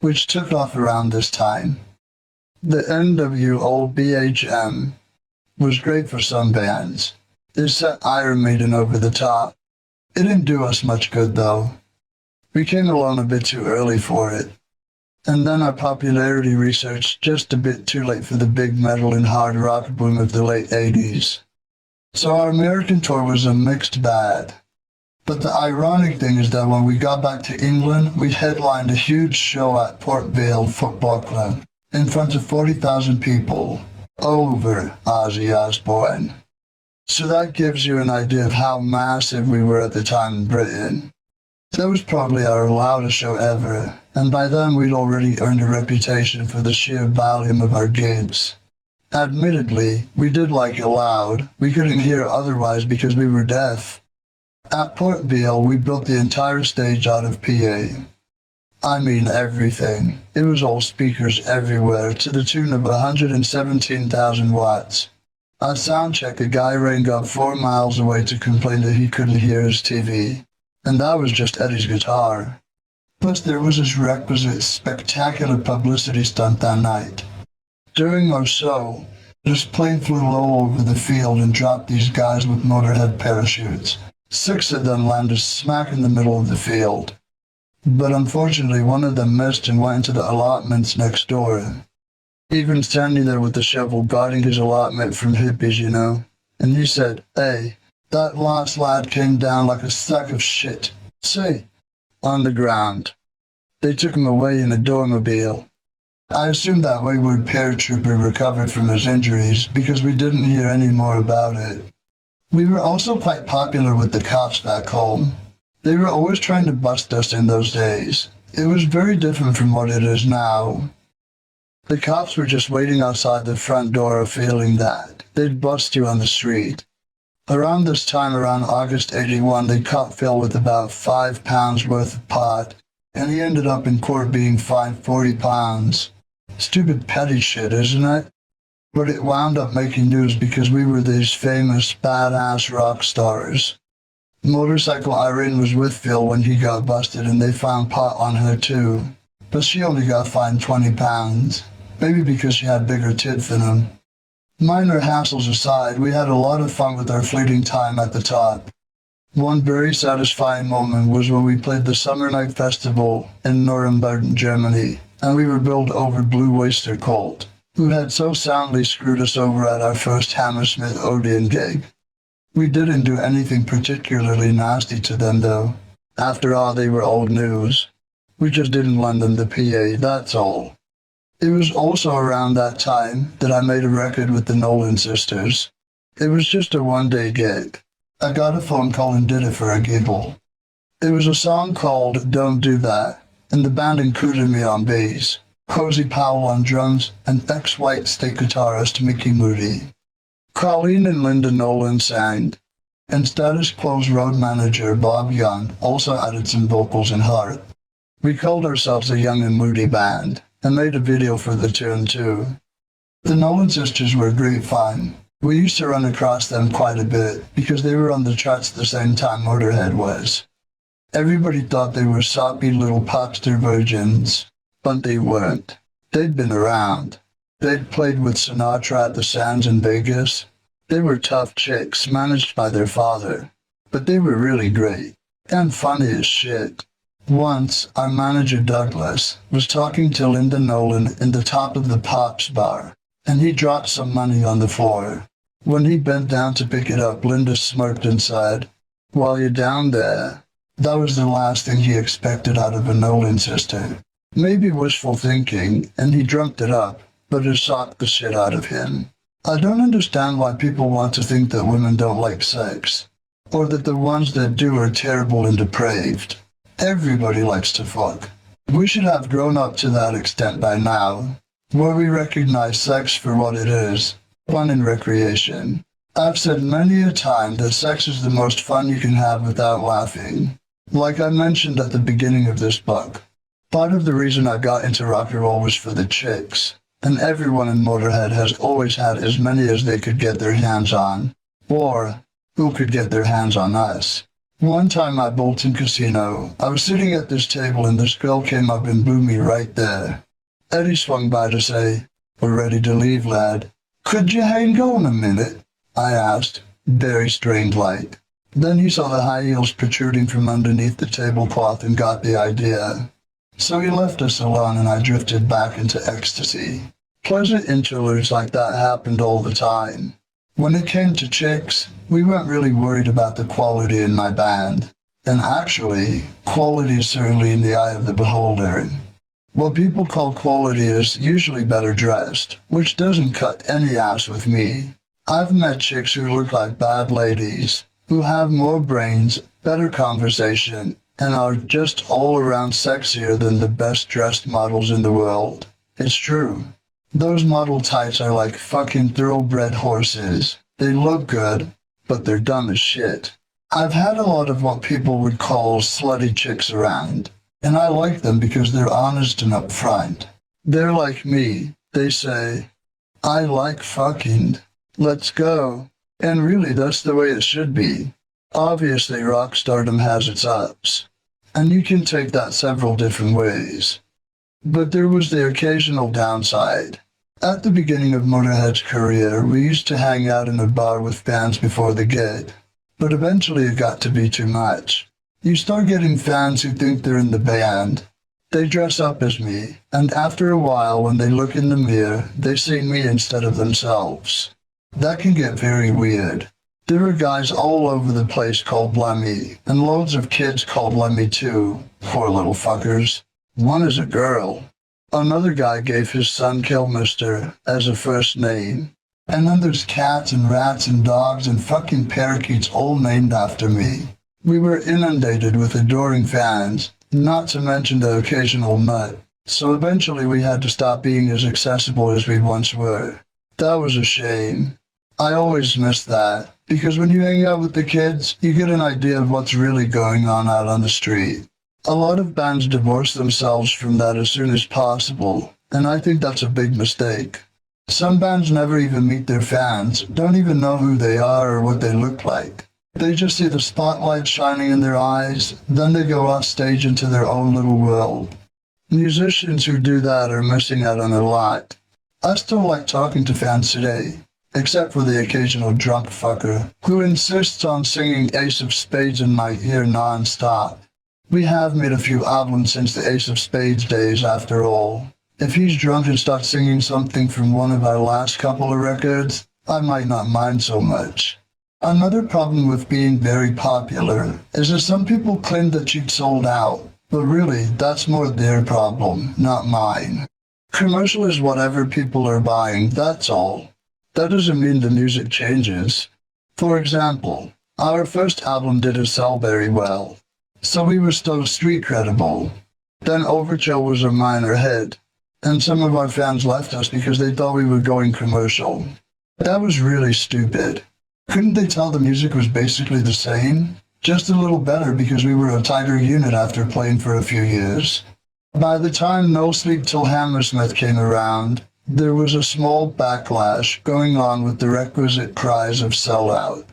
which took off around this time. The NWO was great for some bands. It set Iron Maiden over the top. It didn't do us much good though. We came along a bit too early for it. And then our popularity research just a bit too late for the big metal and hard rock boom of the late 80s. So our American tour was a mixed bag. But the ironic thing is that when we got back to England, we headlined a huge show at Port Vale Football Club in front of 40,000 people over Ozzy Osbourne. So that gives you an idea of how massive we were at the time in Britain. That was probably our loudest show ever, and by then we'd already earned a reputation for the sheer volume of our gigs. Admittedly, we did like it loud. We couldn't hear otherwise because we were deaf. At Port Vale, we built the entire stage out of PA. I mean everything. It was all speakers everywhere to the tune of 117,000 watts. At soundcheck, a guy rang up 4 miles away to complain that he couldn't hear his TV. And that was just Eddie's guitar. Plus there was this requisite spectacular publicity stunt that night. During our show, this plane flew low over the field and dropped these guys with Motorhead parachutes. 6 of them landed smack in the middle of the field. But unfortunately, one of them missed and went into the allotments next door. Even standing there with the shovel guarding his allotment from hippies, you know. And he said, "Hey, that last lad came down like a sack of shit. See, on the ground." They took him away in a dormobile. I assumed that wayward paratrooper recovered from his injuries because we didn't hear any more about it. We were also quite popular with the cops back home. They were always trying to bust us in those days. It was very different from what it is now. The cops were just waiting outside the front door feeling that they'd bust you on the street. Around this time, around August 81, they caught Phil with about 5 pounds worth of pot, and he ended up in court being fined 40 pounds. Stupid petty shit, isn't it? But it wound up making news because we were these famous badass rock stars. Motorcycle Irene was with Phil when he got busted and they found pot on her too. But she only got fined 20 pounds. Maybe because she had bigger tits than him. Minor hassles aside, we had a lot of fun with our fleeting time at the top. One very satisfying moment was when we played the Summer Night Festival in Nuremberg, Germany, and we were billed over Blue Oyster Cult, who had so soundly screwed us over at our first Hammersmith Odeon gig. We didn't do anything particularly nasty to them though. After all, they were old news. We just didn't lend them the PA, that's all. It was also around that time that I made a record with the Nolan sisters. It was just a one-day gig. I got a phone call and did it for a giggle. It was a song called Don't Do That, and the band included me on bass, Cozy Powell on drums, and ex-White State guitarist Mickey Moody. Colleen and Linda Nolan sang, and Status Quo's road manager Bob Young also added some vocals and heart. We called ourselves a Young and Moody band, and made a video for the tune too. The Nolan sisters were great fun. We used to run across them quite a bit because they were on the charts at the same time Motörhead was. Everybody thought they were soppy little popstar virgins, but they weren't. They'd been around. They'd played with Sinatra at the Sands in Vegas. They were tough chicks managed by their father, but they were really great and funny as shit. Once, our manager Douglas was talking to Linda Nolan in the top of the Pops bar, and he dropped some money on the floor. When he bent down to pick it up, Linda smirked and said, "While you're down there." That was the last thing he expected out of a Nolan sister. Maybe wishful thinking, and he dreamt it up, but it shocked the shit out of him. I don't understand why people want to think that women don't like sex, or that the ones that do are terrible and depraved. Everybody likes to fuck. We should have grown up to that extent by now, where we recognize sex for what it is, fun and recreation. I've said many a time that sex is the most fun you can have without laughing. Like I mentioned at the beginning of this book, part of the reason I got into rock and roll was for the chicks, and everyone in Motorhead has always had as many as they could get their hands on, or who could get their hands on us. One time at Bolton Casino, I was sitting at this table and this girl came up and blew me right there. Eddie swung by to say, "We're ready to leave, lad." "Could you hang on a minute?" I asked, very strained-like. Then he saw the high heels protruding from underneath the tablecloth and got the idea. So he left us alone and I drifted back into ecstasy. Pleasant interludes like that happened all the time. When it came to chicks, we weren't really worried about the quality in my band. And actually, quality is certainly in the eye of the beholder. What people call quality is usually better dressed, which doesn't cut any ass with me. I've met chicks who look like bad ladies, who have more brains, better conversation, and are just all around sexier than the best dressed models in the world. It's true. Those model types are like fucking thoroughbred horses. They look good, but they're dumb as shit. I've had a lot of what people would call slutty chicks around, and I like them because they're honest and upfront. They're like me. They say, "I like fucking. Let's go." And really, that's the way it should be. Obviously, rock stardom has its ups, and you can take that several different ways. But there was the occasional downside. At the beginning of Motörhead's career, we used to hang out in a bar with fans before the gig, but eventually it got to be too much. You start getting fans who think they're in the band. They dress up as me, and after a while, when they look in the mirror, they see me instead of themselves. That can get very weird. There are guys all over the place called Lemmy, and loads of kids called Lemmy too. Poor little fuckers. One is a girl. Another guy gave his son Kilmister as a first name. And then there's cats and rats and dogs and fucking parakeets all named after me. We were inundated with adoring fans, not to mention the occasional nut. So eventually we had to stop being as accessible as we once were. That was a shame. I always miss that, because when you hang out with the kids, you get an idea of what's really going on out on the street. A lot of bands divorce themselves from that as soon as possible, and I think that's a big mistake. Some bands never even meet their fans, don't even know who they are or what they look like. They just see the spotlight shining in their eyes, then they go off stage into their own little world. Musicians who do that are missing out on a lot. I still like talking to fans today, except for the occasional drunk fucker who insists on singing Ace of Spades in my ear non-stop. We have made a few albums since the Ace of Spades days, after all. If he's drunk and starts singing something from one of our last couple of records, I might not mind so much. Another problem with being very popular is that some people claim that you've sold out, but really, that's more their problem, not mine. Commercial is whatever people are buying, that's all. That doesn't mean the music changes. For example, our first album didn't sell very well, so we were still street credible. Then Overkill was a minor hit, and some of our fans left us because they thought we were going commercial. That was really stupid. Couldn't they tell the music was basically the same? Just a little better because we were a tighter unit after playing for a few years. By the time No Sleep Till Hammersmith came around, there was a small backlash going on with the requisite cries of sellout.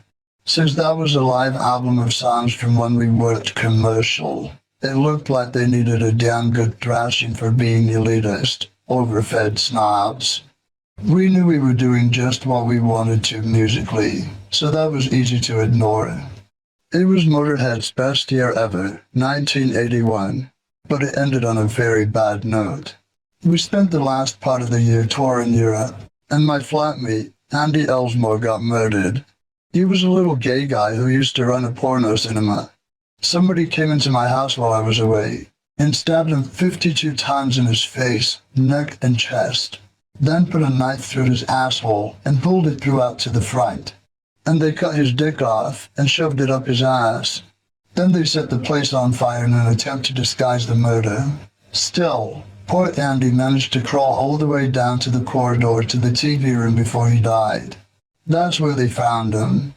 Since that was a live album of songs from when we weren't commercial, it looked like they needed a damn good thrashing for being elitist, overfed snobs. We knew we were doing just what we wanted to musically, so that was easy to ignore. It was Motörhead's best year ever, 1981, but it ended on a very bad note. We spent the last part of the year touring Europe, and my flatmate, Andy Elsmore, got murdered. He was a little gay guy who used to run a porno cinema. Somebody came into my house while I was away and stabbed him 52 times in his face, neck, and chest. Then put a knife through his asshole and pulled it throughout to the front. And they cut his dick off and shoved it up his ass. Then they set the place on fire in an attempt to disguise the murder. Still, poor Andy managed to crawl all the way down to the corridor to the TV room before he died. That's where they found him.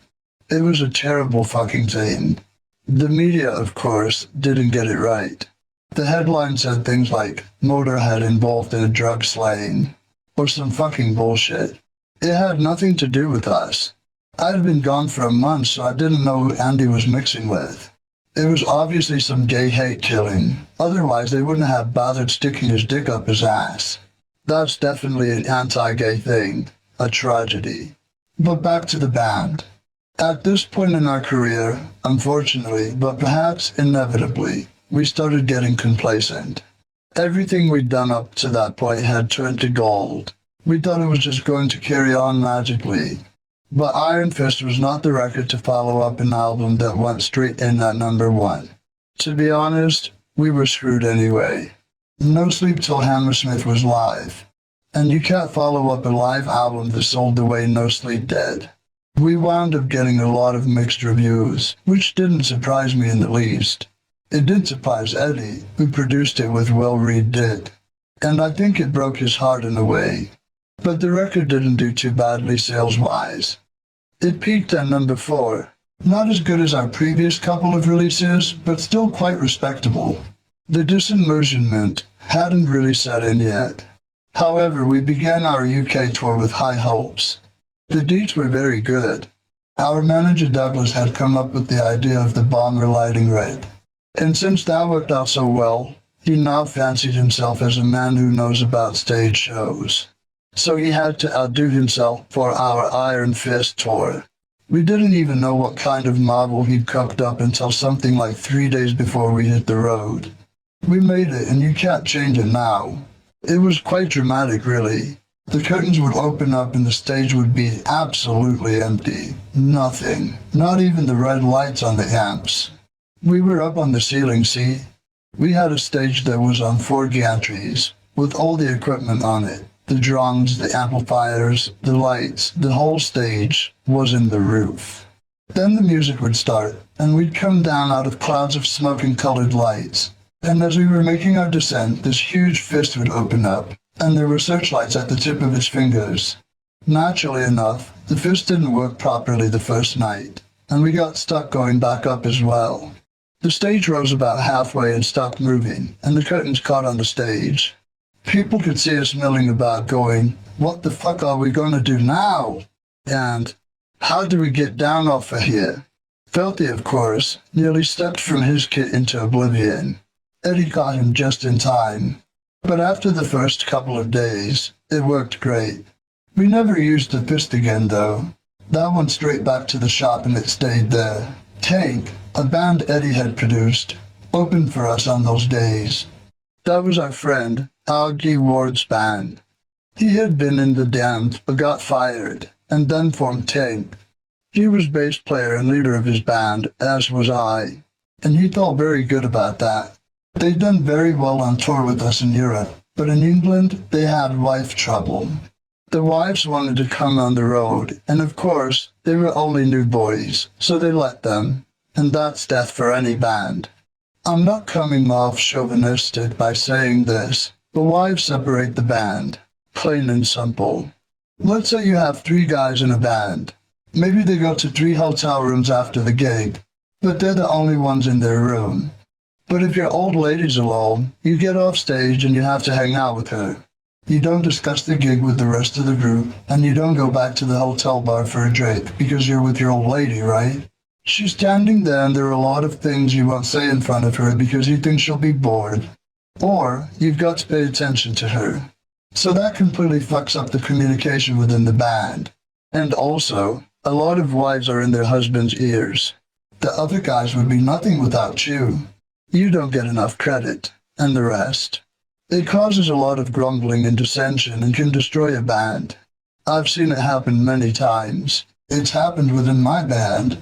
It was a terrible fucking thing. The media, of course, didn't get it right. The headline said things like, "Motörhead involved in a drug slaying," or some fucking bullshit. It had nothing to do with us. I'd been gone for a month, so I didn't know who Andy was mixing with. It was obviously some gay hate killing. Otherwise, they wouldn't have bothered sticking his dick up his ass. That's definitely an anti-gay thing. A tragedy. But back to the band. At this point in our career, unfortunately, but perhaps inevitably, we started getting complacent. Everything we'd done up to that point had turned to gold. We thought it was just going to carry on magically. But Iron Fist was not the record to follow up an album that went straight in at #1. To be honest, we were screwed anyway. No Sleep Till Hammersmith was live. And you can't follow up a live album that sold the way No Sleep did. We wound up getting a lot of mixed reviews, which didn't surprise me in the least. It did surprise Eddie, who produced it with Will Reed did. And I think it broke his heart in a way. But the record didn't do too badly sales-wise. It peaked at #4. Not as good as our previous couple of releases, but still quite respectable. The disillusionment hadn't really set in yet. However, we began our UK tour with high hopes. The dates were very good. Our manager Douglas had come up with the idea of the bomber lighting red. And since that worked out so well, he now fancied himself as a man who knows about stage shows. So he had to outdo himself for our Iron Fist tour. We didn't even know what kind of model he'd cooked up until something like 3 days before we hit the road. We made it, and you can't change it now. It was quite dramatic, really. The curtains would open up and the stage would be absolutely empty. Nothing. Not even the red lights on the amps. We were up on the ceiling, see? We had a stage that was on 4 gantries, with all the equipment on it. The drums, the amplifiers, the lights, the whole stage was in the roof. Then the music would start, and we'd come down out of clouds of smoke and colored lights. And as we were making our descent, this huge fist would open up, and there were searchlights at the tip of its fingers. Naturally enough, the fist didn't work properly the first night, and we got stuck going back up as well. The stage rose about halfway and stopped moving, and the curtains caught on the stage. People could see us milling about going, "What the fuck are we gonna do now?" And, "How do we get down off of here?" Felty, of course, nearly stepped from his kit into oblivion. Eddie caught him just in time. But after the first couple of days, it worked great. We never used the fist again, though. That went straight back to the shop and it stayed there. Tank, a band Eddie had produced, opened for us on those days. That was our friend, Augie Ward's band. He had been in the Damned but got fired, and then formed Tank. He was bass player and leader of his band, as was I, and he felt very good about that. They'd done very well on tour with us in Europe, but in England they had wife trouble. The wives wanted to come on the road, and of course, they were only new boys, so they let them, and that's death for any band. I'm not coming off chauvinistic by saying this, but wives separate the band, plain and simple. Let's say you have 3 guys in a band. Maybe they go to 3 hotel rooms after the gig, but they're the only ones in their room. But if your old lady's alone, you get off stage and you have to hang out with her. You don't discuss the gig with the rest of the group, and you don't go back to the hotel bar for a drink because you're with your old lady, right? She's standing there and there are a lot of things you won't say in front of her because you think she'll be bored. Or you've got to pay attention to her. So that completely fucks up the communication within the band. And also, a lot of wives are in their husband's ears. The other guys would be nothing without you. You don't get enough credit, and the rest. It causes a lot of grumbling and dissension and can destroy a band. I've seen it happen many times. It's happened within my band.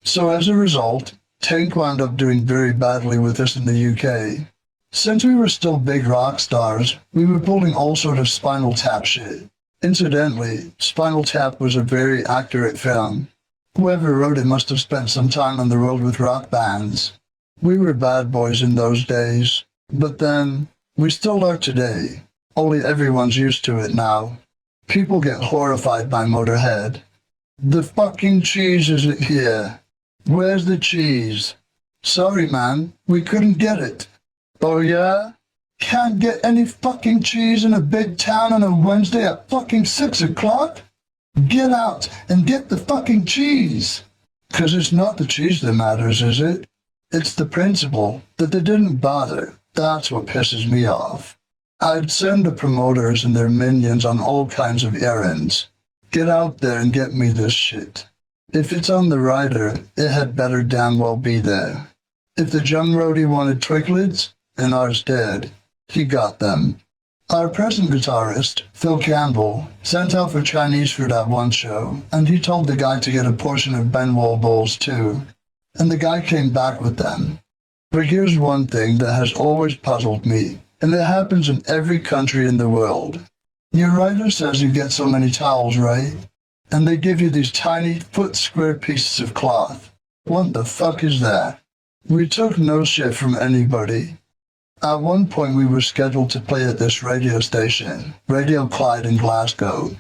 So as a result, Tank wound up doing very badly with us in the UK. Since we were still big rock stars, we were pulling all sort of Spinal Tap shit. Incidentally, Spinal Tap was a very accurate film. Whoever wrote it must have spent some time on the road with rock bands. We were bad boys in those days, but then, we still are today, only everyone's used to it now. People get horrified by Motörhead. The fucking cheese isn't here. Where's the cheese? Sorry man, we couldn't get it. Oh yeah? Can't get any fucking cheese in a big town on a Wednesday at fucking 6 o'clock? Get out and get the fucking cheese. 'Cause it's not the cheese that matters, is it? It's the principle that they didn't bother. That's what pisses me off. I'd send the promoters and their minions on all kinds of errands. Get out there and get me this shit. If it's on the rider, it had better damn well be there. If the young roadie wanted twiglets, and ours did, he got them. Our present guitarist, Phil Campbell, sent out for Chinese food at one show, and he told the guy to get a portion of Ben Wall bowls too, and the guy came back with them. But here's one thing that has always puzzled me, and it happens in every country in the world. Your rider says you get so many towels, right? And they give you these tiny foot-square pieces of cloth. What the fuck is that? We took no shit from anybody. At one point we were scheduled to play at this radio station, Radio Clyde in Glasgow.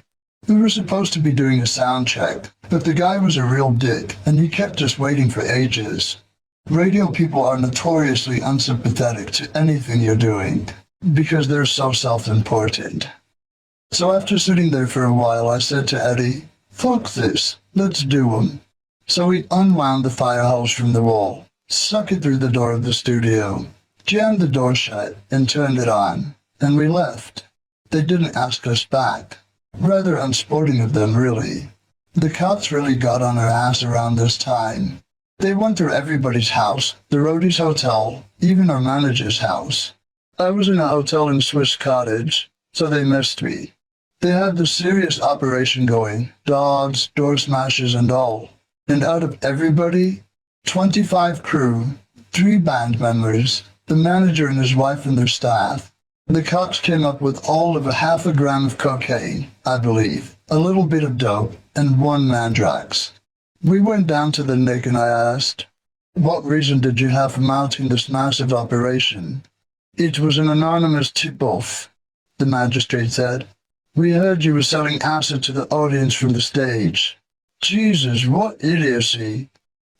We were supposed to be doing a sound check, but the guy was a real dick, and he kept us waiting for ages. Radio people are notoriously unsympathetic to anything you're doing, because they're so self-important. So after sitting there for a while, I said to Eddie, "Fuck this, let's do 'em." So we unwound the fire hose from the wall, stuck it through the door of the studio, jammed the door shut, and turned it on, and we left. They didn't ask us back. Rather unsporting of them, really. The cops really got on our ass around this time. They went through everybody's house, the roadie's hotel, even our manager's house. I was in a hotel in Swiss Cottage, so they missed me. They had this serious operation going, dogs, door smashes and all. And out of everybody, 25 crew, 3 band members, the manager and his wife and their staff, the cops came up with all of 1/2 gram of cocaine, I believe, a little bit of dope, and 1 mandrax. We went down to the Nick and I asked, "What reason did you have for mounting this massive operation?" "It was an anonymous tip-off," the magistrate said. "We heard you were selling acid to the audience from the stage." Jesus, what idiocy.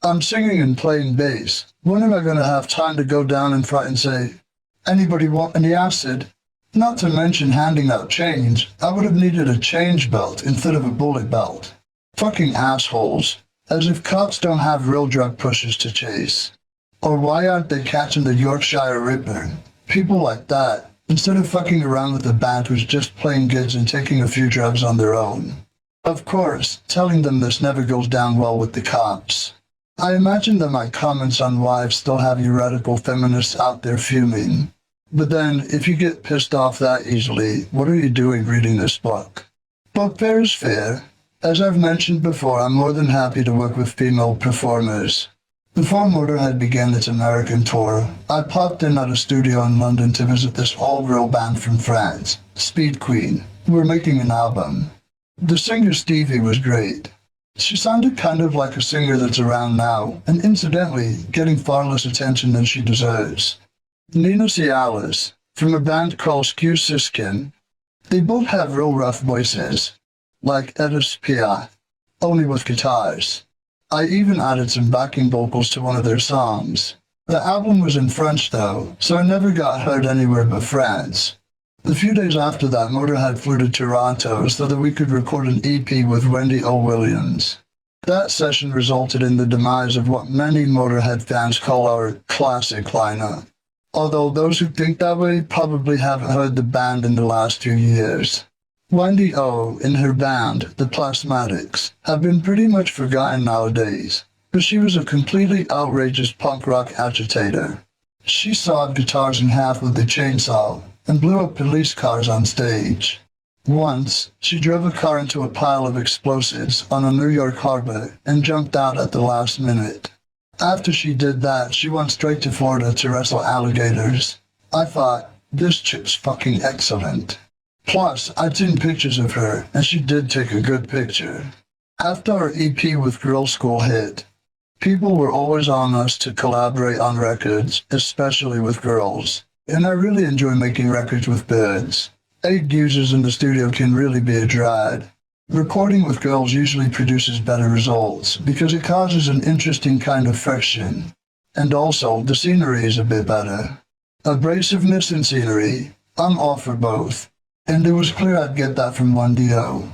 I'm singing and playing bass. When am I going to have time to go down in front and say, "Anybody want any acid?" Not to mention handing out change. I would have needed a change belt instead of a bullet belt. Fucking assholes. As if cops don't have real drug pushers to chase. Or why aren't they catching the Yorkshire Ripper? People like that, instead of fucking around with a band who's just playing gigs and taking a few drugs on their own. Of course, telling them this never goes down well with the cops. I imagine that my comments on wives still have you radical feminists out there fuming. But then, if you get pissed off that easily, what are you doing reading this book? But fair is fair. As I've mentioned before, I'm more than happy to work with female performers. Before Motörhead began its American tour, I popped in at a studio in London to visit this all-girl band from France, Speed Queen, who were making an album. The singer Stevie was great. She sounded kind of like a singer that's around now, and incidentally, getting far less attention than she deserves. Nina Cialis, from a band called Skew Siskin. They both have real rough voices, like Edith Piaf, only with guitars. I even added some backing vocals to one of their songs. The album was in French though, so it never got heard anywhere but France. A few days after that, Motörhead flew to Toronto so that we could record an EP with Wendy O. Williams. That session resulted in the demise of what many Motörhead fans call our classic lineup. Although those who think that way probably haven't heard the band in the last few years. Wendy O. and her band, the Plasmatics, have been pretty much forgotten nowadays, but she was a completely outrageous punk rock agitator. She sawed guitars in half with a chainsaw and blew up police cars on stage. Once, she drove a car into a pile of explosives on a New York harbor and jumped out at the last minute. After she did that, she went straight to Florida to wrestle alligators. I thought, this chick's fucking excellent. Plus, I'd seen pictures of her, and she did take a good picture. After our EP with Girl School hit, people were always on us to collaborate on records, especially with girls. And I really enjoy making records with birds. 8 users in the studio can really be a drag. Recording with girls usually produces better results because it causes an interesting kind of friction. And also, the scenery is a bit better. Abrasiveness and scenery, I'm all for both. And it was clear I'd get that from 1DO.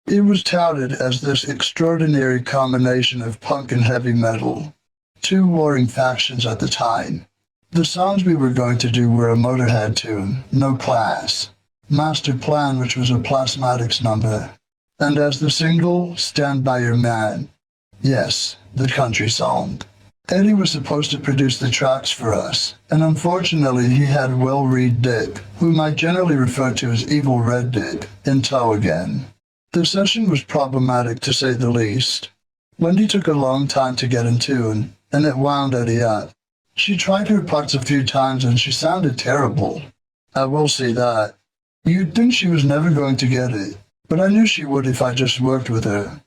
It was touted as this extraordinary combination of punk and heavy metal. two warring factions at the time. The songs we were going to do were a Motörhead tune, No Class, Master Plan, which was a Plasmatics number, and as the single, Stand By Your Man. Yes, the country song. Eddie was supposed to produce the tracks for us, and unfortunately he had Will Reed Dick, whom I generally refer to as Evil Red Dick, in tow again. The session was problematic to say the least. Wendy took a long time to get in tune, and it wound Eddie up. She tried her parts a few times and she sounded terrible. I will say that. You'd think she was never going to get it, but I knew she would if I just worked with her.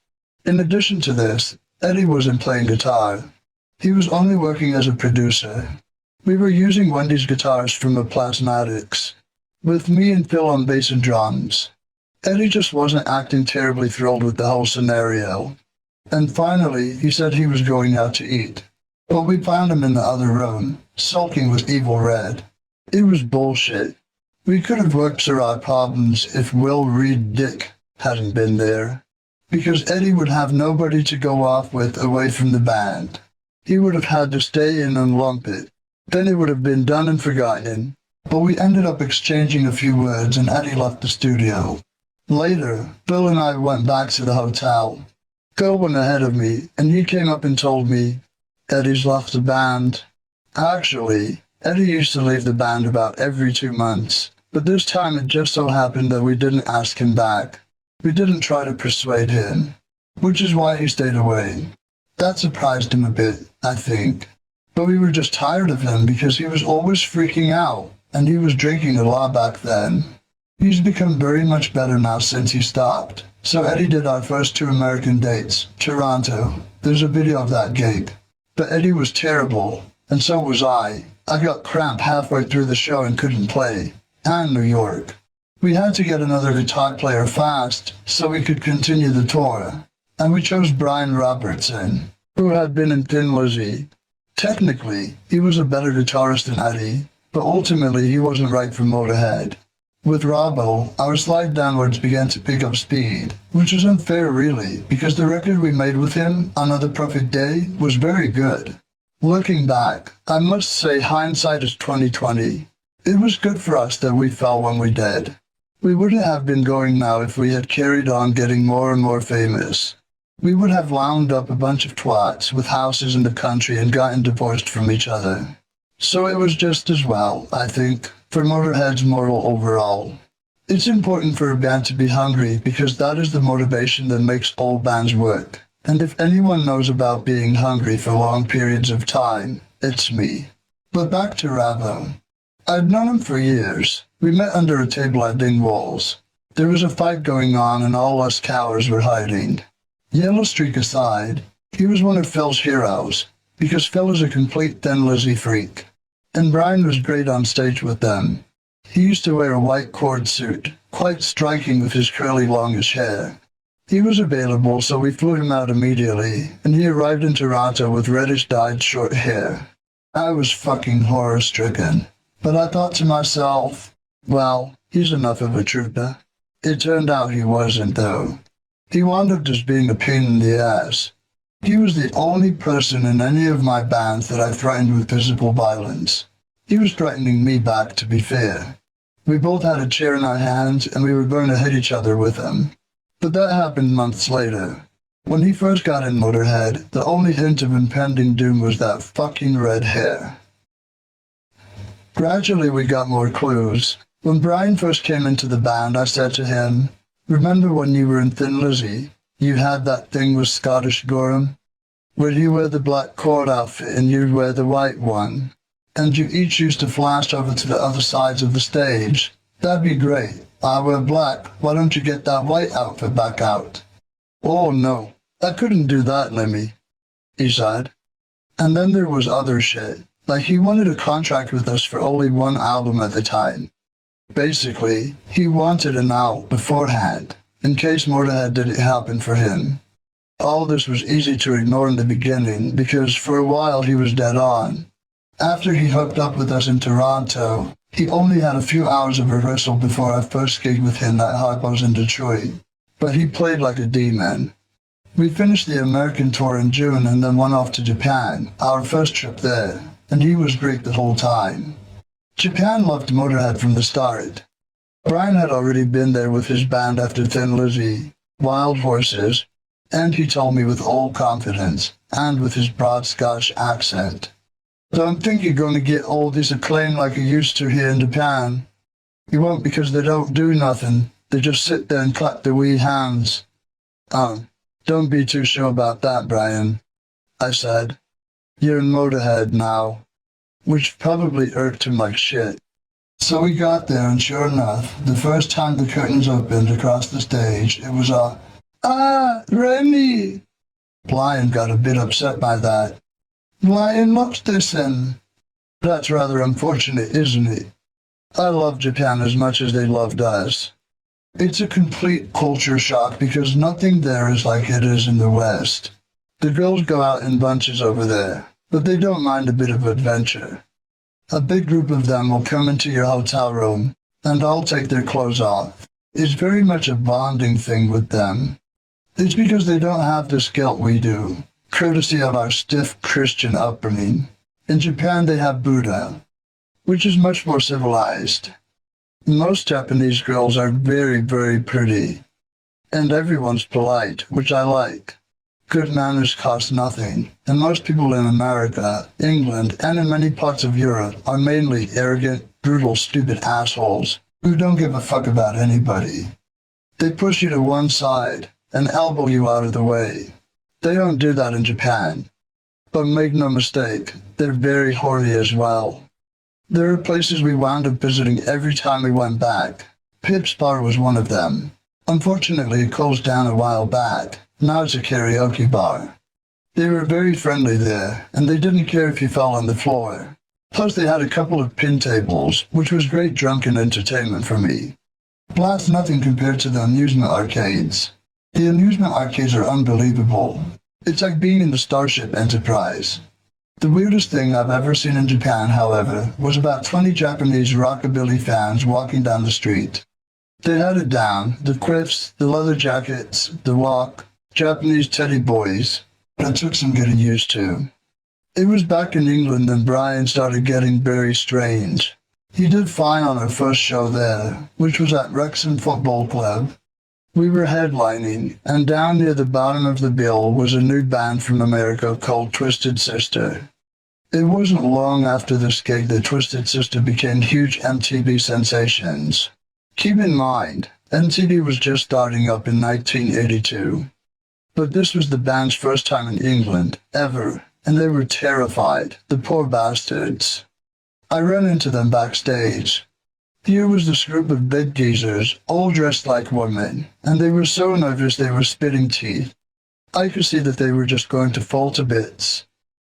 In addition to this, Eddie wasn't playing guitar. He was only working as a producer. We were using Wendy's guitars from the Plasmatics, with me and Phil on bass and drums. Eddie just wasn't acting terribly thrilled with the whole scenario. And finally, he said he was going out to eat. But we found him in the other room, sulking with Evil Red. It was bullshit. We could have worked through our problems if Will Reed Dick hadn't been there, because Eddie would have nobody to go off with away from the band. He would have had to stay in and lump it. Then it would have been done and forgotten. But we ended up exchanging a few words and Eddie left the studio. Later, Bill and I went back to the hotel. Bill went ahead of me, and he came up and told me, Eddie's left the band. Actually, Eddie used to leave the band about every 2 months, but this time it just so happened that we didn't ask him back. We didn't try to persuade him, which is why he stayed away. That surprised him a bit, I think. But we were just tired of him because he was always freaking out, and he was drinking a lot back then. He's become very much better now since he stopped. So Eddie did our first 2 American dates, Toronto. There's a video of that gig. But Eddie was terrible, and so was I. I got cramp halfway through the show and couldn't play. And New York. We had to get another guitar player fast so we could continue the tour. And we chose Brian Robertson, who had been in Thin Lizzy. Technically, he was a better guitarist than Eddie, but ultimately he wasn't right for Motörhead. With Robbo, our slide downwards began to pick up speed, which is unfair really, because the record we made with him, Another Perfect Day, was very good. Looking back, I must say hindsight is 20/20. It was good for us that we fell when we did. We wouldn't have been going now if we had carried on getting more and more famous. We would have wound up a bunch of twats with houses in the country and gotten divorced from each other. So it was just as well, I think, for Motörhead's moral overall. It's important for a band to be hungry because that is the motivation that makes all bands work. And if anyone knows about being hungry for long periods of time, it's me. But back to Ravo. I'd known him for years. We met under a table at Dingwall's. There was a fight going on and all us cowards were hiding. Yellow Streak aside, he was one of Phil's heroes, because Phil is a complete Thin Lizzy freak. And Brian was great on stage with them. He used to wear a white cord suit, quite striking with his curly longish hair. He was available, so we flew him out immediately, and he arrived in Toronto with reddish dyed short hair. I was fucking horror-stricken, but I thought to myself, well, he's enough of a trooper. It turned out he wasn't, though. He wound up just being a pain in the ass. He was the only person in any of my bands that I threatened with physical violence. He was threatening me back, to be fair. We both had a chair in our hands and we were going to hit each other with them. But that happened months later. When he first got in Motörhead, the only hint of impending doom was that fucking red hair. Gradually we got more clues. When Brian first came into the band, I said to him, "Remember when you were in Thin Lizzy? You had that thing with Scottish Gorham, where you wear the black cord outfit and you wear the white one, and you each used to flash over to the other sides of the stage. That'd be great. I wear black. Why don't you get that white outfit back out?" "Oh no, I couldn't do that, Lemmy," he said. And then there was other shit. Like he wanted a contract with us for only one album at the time. Basically, he wanted an out beforehand, in case Motörhead didn't happen for him. All this was easy to ignore in the beginning, because for a while he was dead on. After he hooked up with us in Toronto, he only had a few hours of rehearsal before our first gig with him at Harpo's in Detroit, but he played like a demon. We finished the American tour in June and then went off to Japan, our first trip there, and he was great the whole time. Japan loved Motörhead from the start. Brian had already been there with his band after Thin Lizzy, Wild Horses, and he told me with all confidence, and with his broad Scotch accent, "Don't think you're going to get all this acclaim like you used to here in Japan. You won't, because they don't do nothing. They just sit there and clap their wee hands." Don't be too sure about that, Brian," I said. "You're in Motörhead now," which probably irked him like shit. So we got there, and sure enough, the first time the curtains opened across the stage, it was a, "Ah, Remy!" Brian got a bit upset by that. "Brian loves this in." That's rather unfortunate, isn't it? I love Japan as much as they loved us. It's a complete culture shock because nothing there is like it is in the West. The girls go out in bunches over there, but they don't mind a bit of adventure. A big group of them will come into your hotel room, and all take their clothes off. It's very much a bonding thing with them. It's because they don't have this guilt we do, courtesy of our stiff Christian upbringing. In Japan they have Buddha, which is much more civilized. Most Japanese girls are very, very pretty, and everyone's polite, which I like. Good manners cost nothing, and most people in America, England, and in many parts of Europe are mainly arrogant, brutal, stupid assholes who don't give a fuck about anybody. They push you to one side and elbow you out of the way. They don't do that in Japan. But make no mistake, they're very hoary as well. There are places we wound up visiting every time we went back. Pip's Bar was one of them. Unfortunately, it closed down a while back. Now it's a karaoke bar. They were very friendly there, and they didn't care if you fell on the floor. Plus they had a couple of pin tables, which was great drunken entertainment for me. Plus nothing compared to the amusement arcades. The amusement arcades are unbelievable. It's like being in the Starship Enterprise. The weirdest thing I've ever seen in Japan, however, was about 20 Japanese rockabilly fans walking down the street. They had it down, the quiffs, the leather jackets, the walk, Japanese teddy boys, but it took some getting used to. It was back in England that Brian started getting very strange. He did fine on our first show there, which was at Wrexham Football Club. We were headlining, and down near the bottom of the bill was a new band from America called Twisted Sister. It wasn't long after this gig that Twisted Sister became huge MTV sensations. Keep in mind, MTV was just starting up in 1982. But this was the band's first time in England, ever, and they were terrified, the poor bastards. I ran into them backstage. Here was this group of big geezers, all dressed like women, and they were so nervous they were spitting teeth. I could see that they were just going to fall to bits.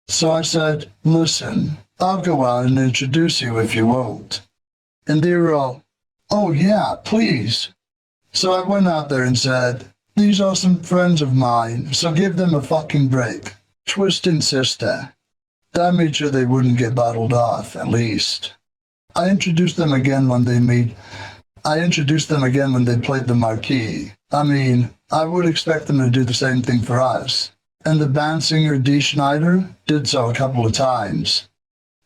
So I said, "Listen, I'll go out and introduce you if you won't." And they were all, "Oh yeah, please." So I went out there and said, "These are some friends of mine, so give them a fucking break. Twisted Sister." That made sure they wouldn't get bottled off, at least. I introduced them again when they played the marquee. I would expect them to do the same thing for us. And the band singer Dee Schneider did so a couple of times.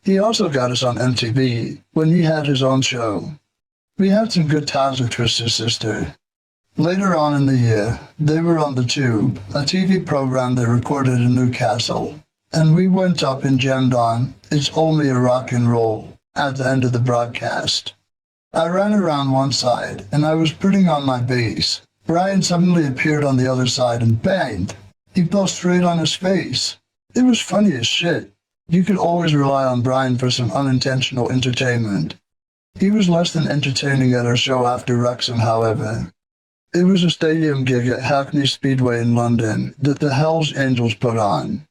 He also got us on MTV when he had his own show. We had some good times with Twisted Sister. Later on in the year, they were on The Tube, a TV program they recorded in Newcastle, and we went up and jammed on It's Only a Rock and Roll at the end of the broadcast. I ran around one side, and I was putting on my bass. Brian suddenly appeared on the other side and banged. He fell straight on his face. It was funny as shit. You could always rely on Brian for some unintentional entertainment. He was less than entertaining at our show after Wrexham, however. It was a stadium gig at Hackney Speedway in London that the Hells Angels put on.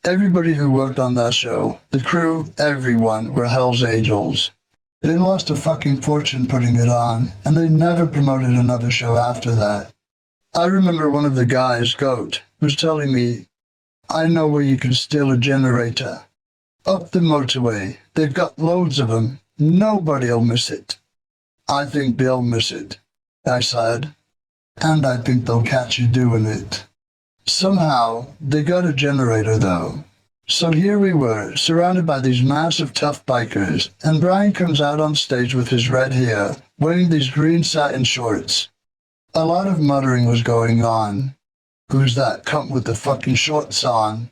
Everybody who worked on that show, the crew, everyone, were Hells Angels. They lost a fucking fortune putting it on, and they never promoted another show after that. I remember one of the guys, Goat, was telling me, "I know where you can steal a generator. Up the motorway. They've got loads of them. Nobody'll miss it." "I think they'll miss it," I said. "And I think they'll catch you doing it." Somehow, they got a generator though. So here we were, surrounded by these massive tough bikers, and Brian comes out on stage with his red hair, wearing these green satin shorts. A lot of muttering was going on. Who's that cunt with the fucking shorts on?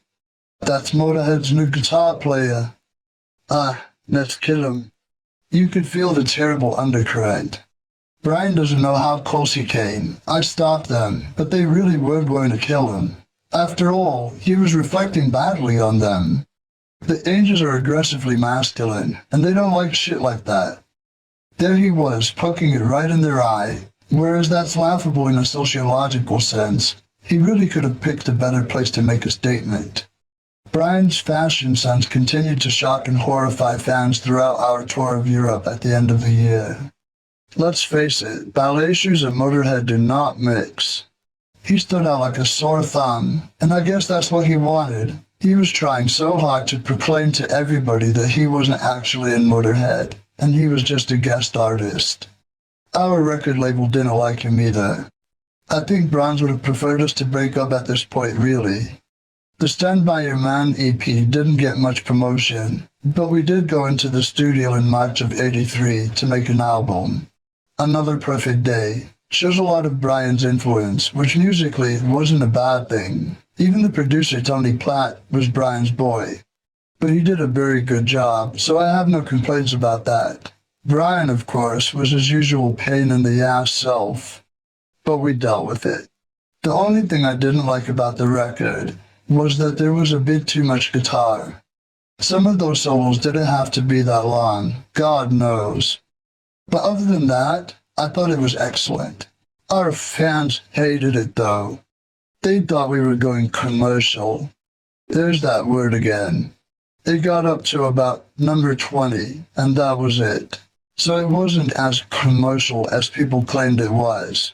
That's Motörhead's new guitar player. Let's kill him. You could feel the terrible undercurrent. Brian doesn't know how close he came. I stopped them, but they really were going to kill him. After all, he was reflecting badly on them. The angels are aggressively masculine, and they don't like shit like that. There he was, poking it right in their eye, whereas that's laughable in a sociological sense. He really could have picked a better place to make a statement. Brian's fashion sense continued to shock and horrify fans throughout our tour of Europe at the end of the year. Let's face it, ballet shoes and Motörhead do not mix. He stood out like a sore thumb, and I guess that's what he wanted. He was trying so hard to proclaim to everybody that he wasn't actually in Motörhead, and he was just a guest artist. Our record label didn't like him either. I think Brahms would have preferred us to break up at this point, really. The Stand By Your Man EP didn't get much promotion, but we did go into the studio in March of '83 to make an album. Another Perfect Day shows a lot of Brian's influence, which musically wasn't a bad thing. Even the producer, Tony Platt, was Brian's boy. But he did a very good job, so I have no complaints about that. Brian, of course, was his usual pain in the ass self. But we dealt with it. The only thing I didn't like about the record was that there was a bit too much guitar. Some of those solos didn't have to be that long, God knows. But other than that, I thought it was excellent. Our fans hated it though. They thought we were going commercial. There's that word again. It got up to about number 20, and that was it. So it wasn't as commercial as people claimed it was.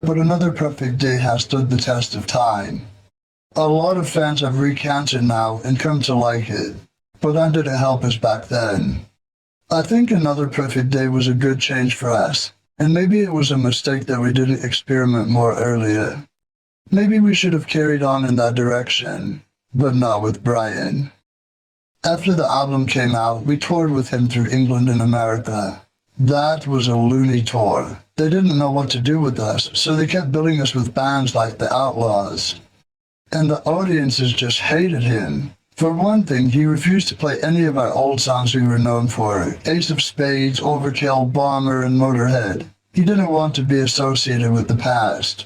But Another Perfect Day has stood the test of time. A lot of fans have recanted now and come to like it, but that didn't help us back then. I think Another Perfect Day was a good change for us, and maybe it was a mistake that we didn't experiment more earlier. Maybe we should have carried on in that direction, but not with Brian. After the album came out, we toured with him through England and America. That was a loony tour. They didn't know what to do with us, so they kept billing us with bands like the Outlaws. And the audiences just hated him. For one thing, he refused to play any of our old songs we were known for, Ace of Spades, Overkill, Bomber, and Motörhead. He didn't want to be associated with the past.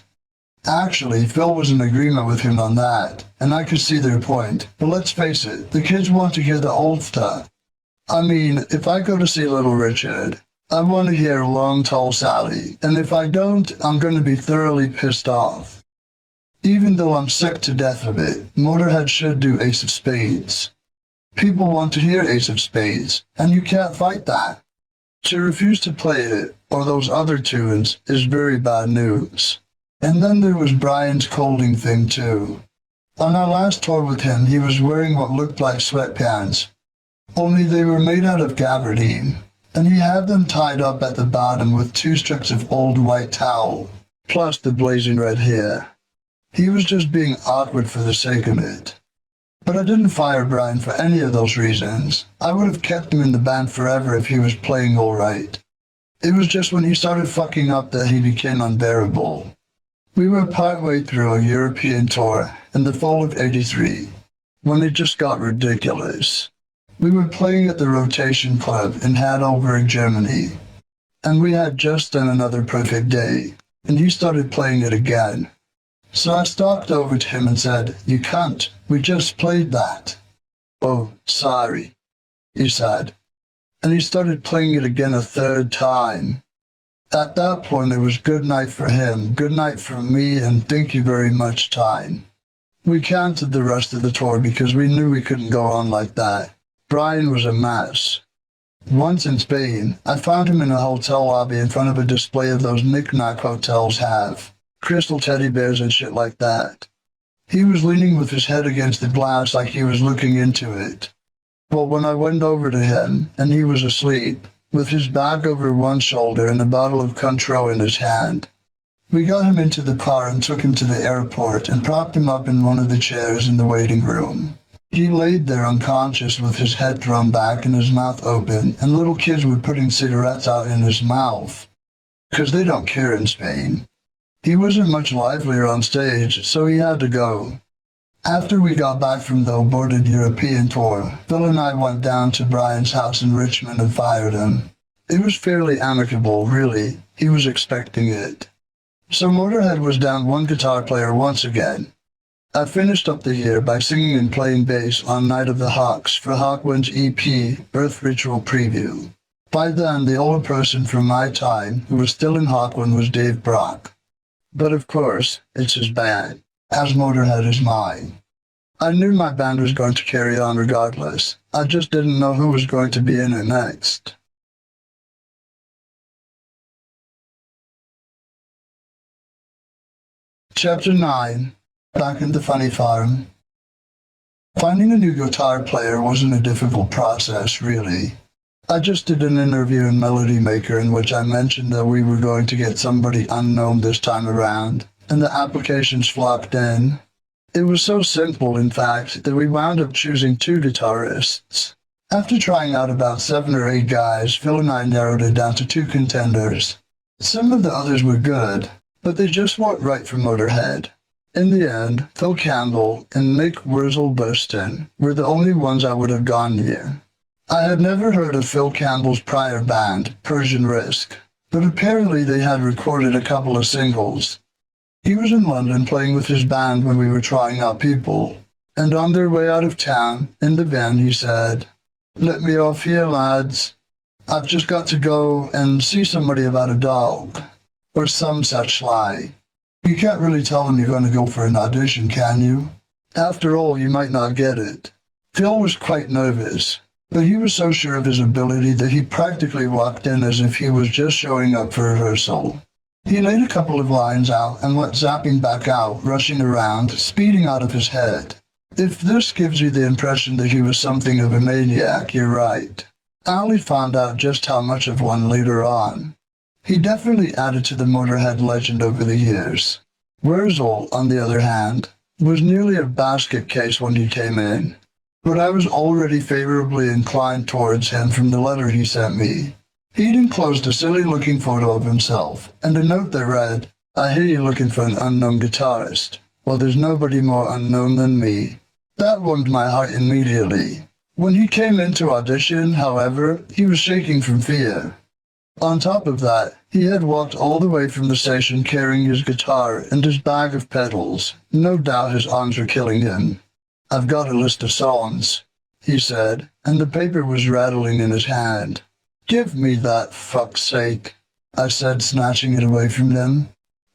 Actually, Phil was in agreement with him on that, and I could see their point. But let's face it, the kids want to hear the old stuff. I mean, if I go to see Little Richard, I want to hear Long Tall Sally, and if I don't, I'm going to be thoroughly pissed off. Even though I'm sick to death of it, Motörhead should do Ace of Spades. People want to hear Ace of Spades, and you can't fight that. To refuse to play it, or those other tunes, is very bad news. And then there was Brian's colding thing too. On our last tour with him, he was wearing what looked like sweatpants, only they were made out of gabardine, and he had them tied up at the bottom with 2 strips of old white towel, plus the blazing red hair. He was just being awkward for the sake of it. But I didn't fire Brian for any of those reasons. I would have kept him in the band forever if he was playing alright. It was just when he started fucking up that he became unbearable. We were partway through a European tour in the fall of '83, when it just got ridiculous. We were playing at the Rotation Club in Hanover, Germany, and we had just done Another Perfect Day, and he started playing it again. So I stalked over to him and said, "You can't, we just played that." "Oh, sorry," he said, and he started playing it again a 3rd time. At that point it was good night for him, good night for me, and thank you very much time. We canceled the rest of the tour because we knew we couldn't go on like that. Brian was a mess. Once in Spain, I found him in a hotel lobby in front of a display of those knick-knack hotels have. Crystal teddy bears and shit like that. He was leaning with his head against the glass like he was looking into it. But when I went over to him, and he was asleep, with his bag over one shoulder and a bottle of Cointreau in his hand, We got him into the car and took him to the airport and propped him up in one of the chairs in the waiting room. He laid there unconscious with his head thrown back and his mouth open, and little kids were putting cigarettes out in his mouth. 'Cause they don't care in Spain. He wasn't much livelier on stage, so he had to go. After we got back from the aborted European tour, Phil and I went down to Brian's house in Richmond and fired him. It was fairly amicable, really. He was expecting it. So Motörhead was down one guitar player once again. I finished up the year by singing and playing bass on Night of the Hawks for Hawkwind's EP, Birth Ritual Preview. By then, the older person from my time, who was still in Hawkwind, was Dave Brock. But of course, it's his band, as Motörhead is mine. I knew my band was going to carry on regardless. I just didn't know who was going to be in it next. Chapter 9. Back in the Funny Farm. Finding a new guitar player wasn't a difficult process, really. I just did an interview in Melody Maker in which I mentioned that we were going to get somebody unknown this time around, and the applications flocked in. It was so simple, in fact, that we wound up choosing 2 guitarists. After trying out about 7 or 8 guys, Phil and I narrowed it down to 2 contenders. Some of the others were good, but they just weren't right for Motörhead. In the end, Phil Campbell and Nick Wurzelbuston were the only ones I would have gone near. I had never heard of Phil Campbell's prior band, Persian Risk, but apparently they had recorded a couple of singles. He was in London playing with his band when we were trying out people, and on their way out of town, in the van, he said, "Let me off here, lads. I've just got to go and see somebody about a dog," or some such lie. You can't really tell them you're going to go for an audition, can you? After all, you might not get it. Phil was quite nervous, but he was so sure of his ability that he practically walked in as if he was just showing up for rehearsal. He laid a couple of lines out and went zapping back out, rushing around, speeding out of his head. If this gives you the impression that he was something of a maniac, you're right. I only found out just how much of one later on. He definitely added to the Motörhead legend over the years. Wurzel, on the other hand, was nearly a basket case when he came in, but I was already favorably inclined towards him from the letter he sent me. He'd enclosed a silly-looking photo of himself, and a note that read, "I hear you're looking for an unknown guitarist. Well, there's nobody more unknown than me." That warmed my heart immediately. When he came in to audition, however, he was shaking from fear. On top of that, he had walked all the way from the station carrying his guitar and his bag of pedals. No doubt his arms were killing him. "I've got a list of songs," he said, and the paper was rattling in his hand. "Give me that, fuck's sake," I said, snatching it away from him.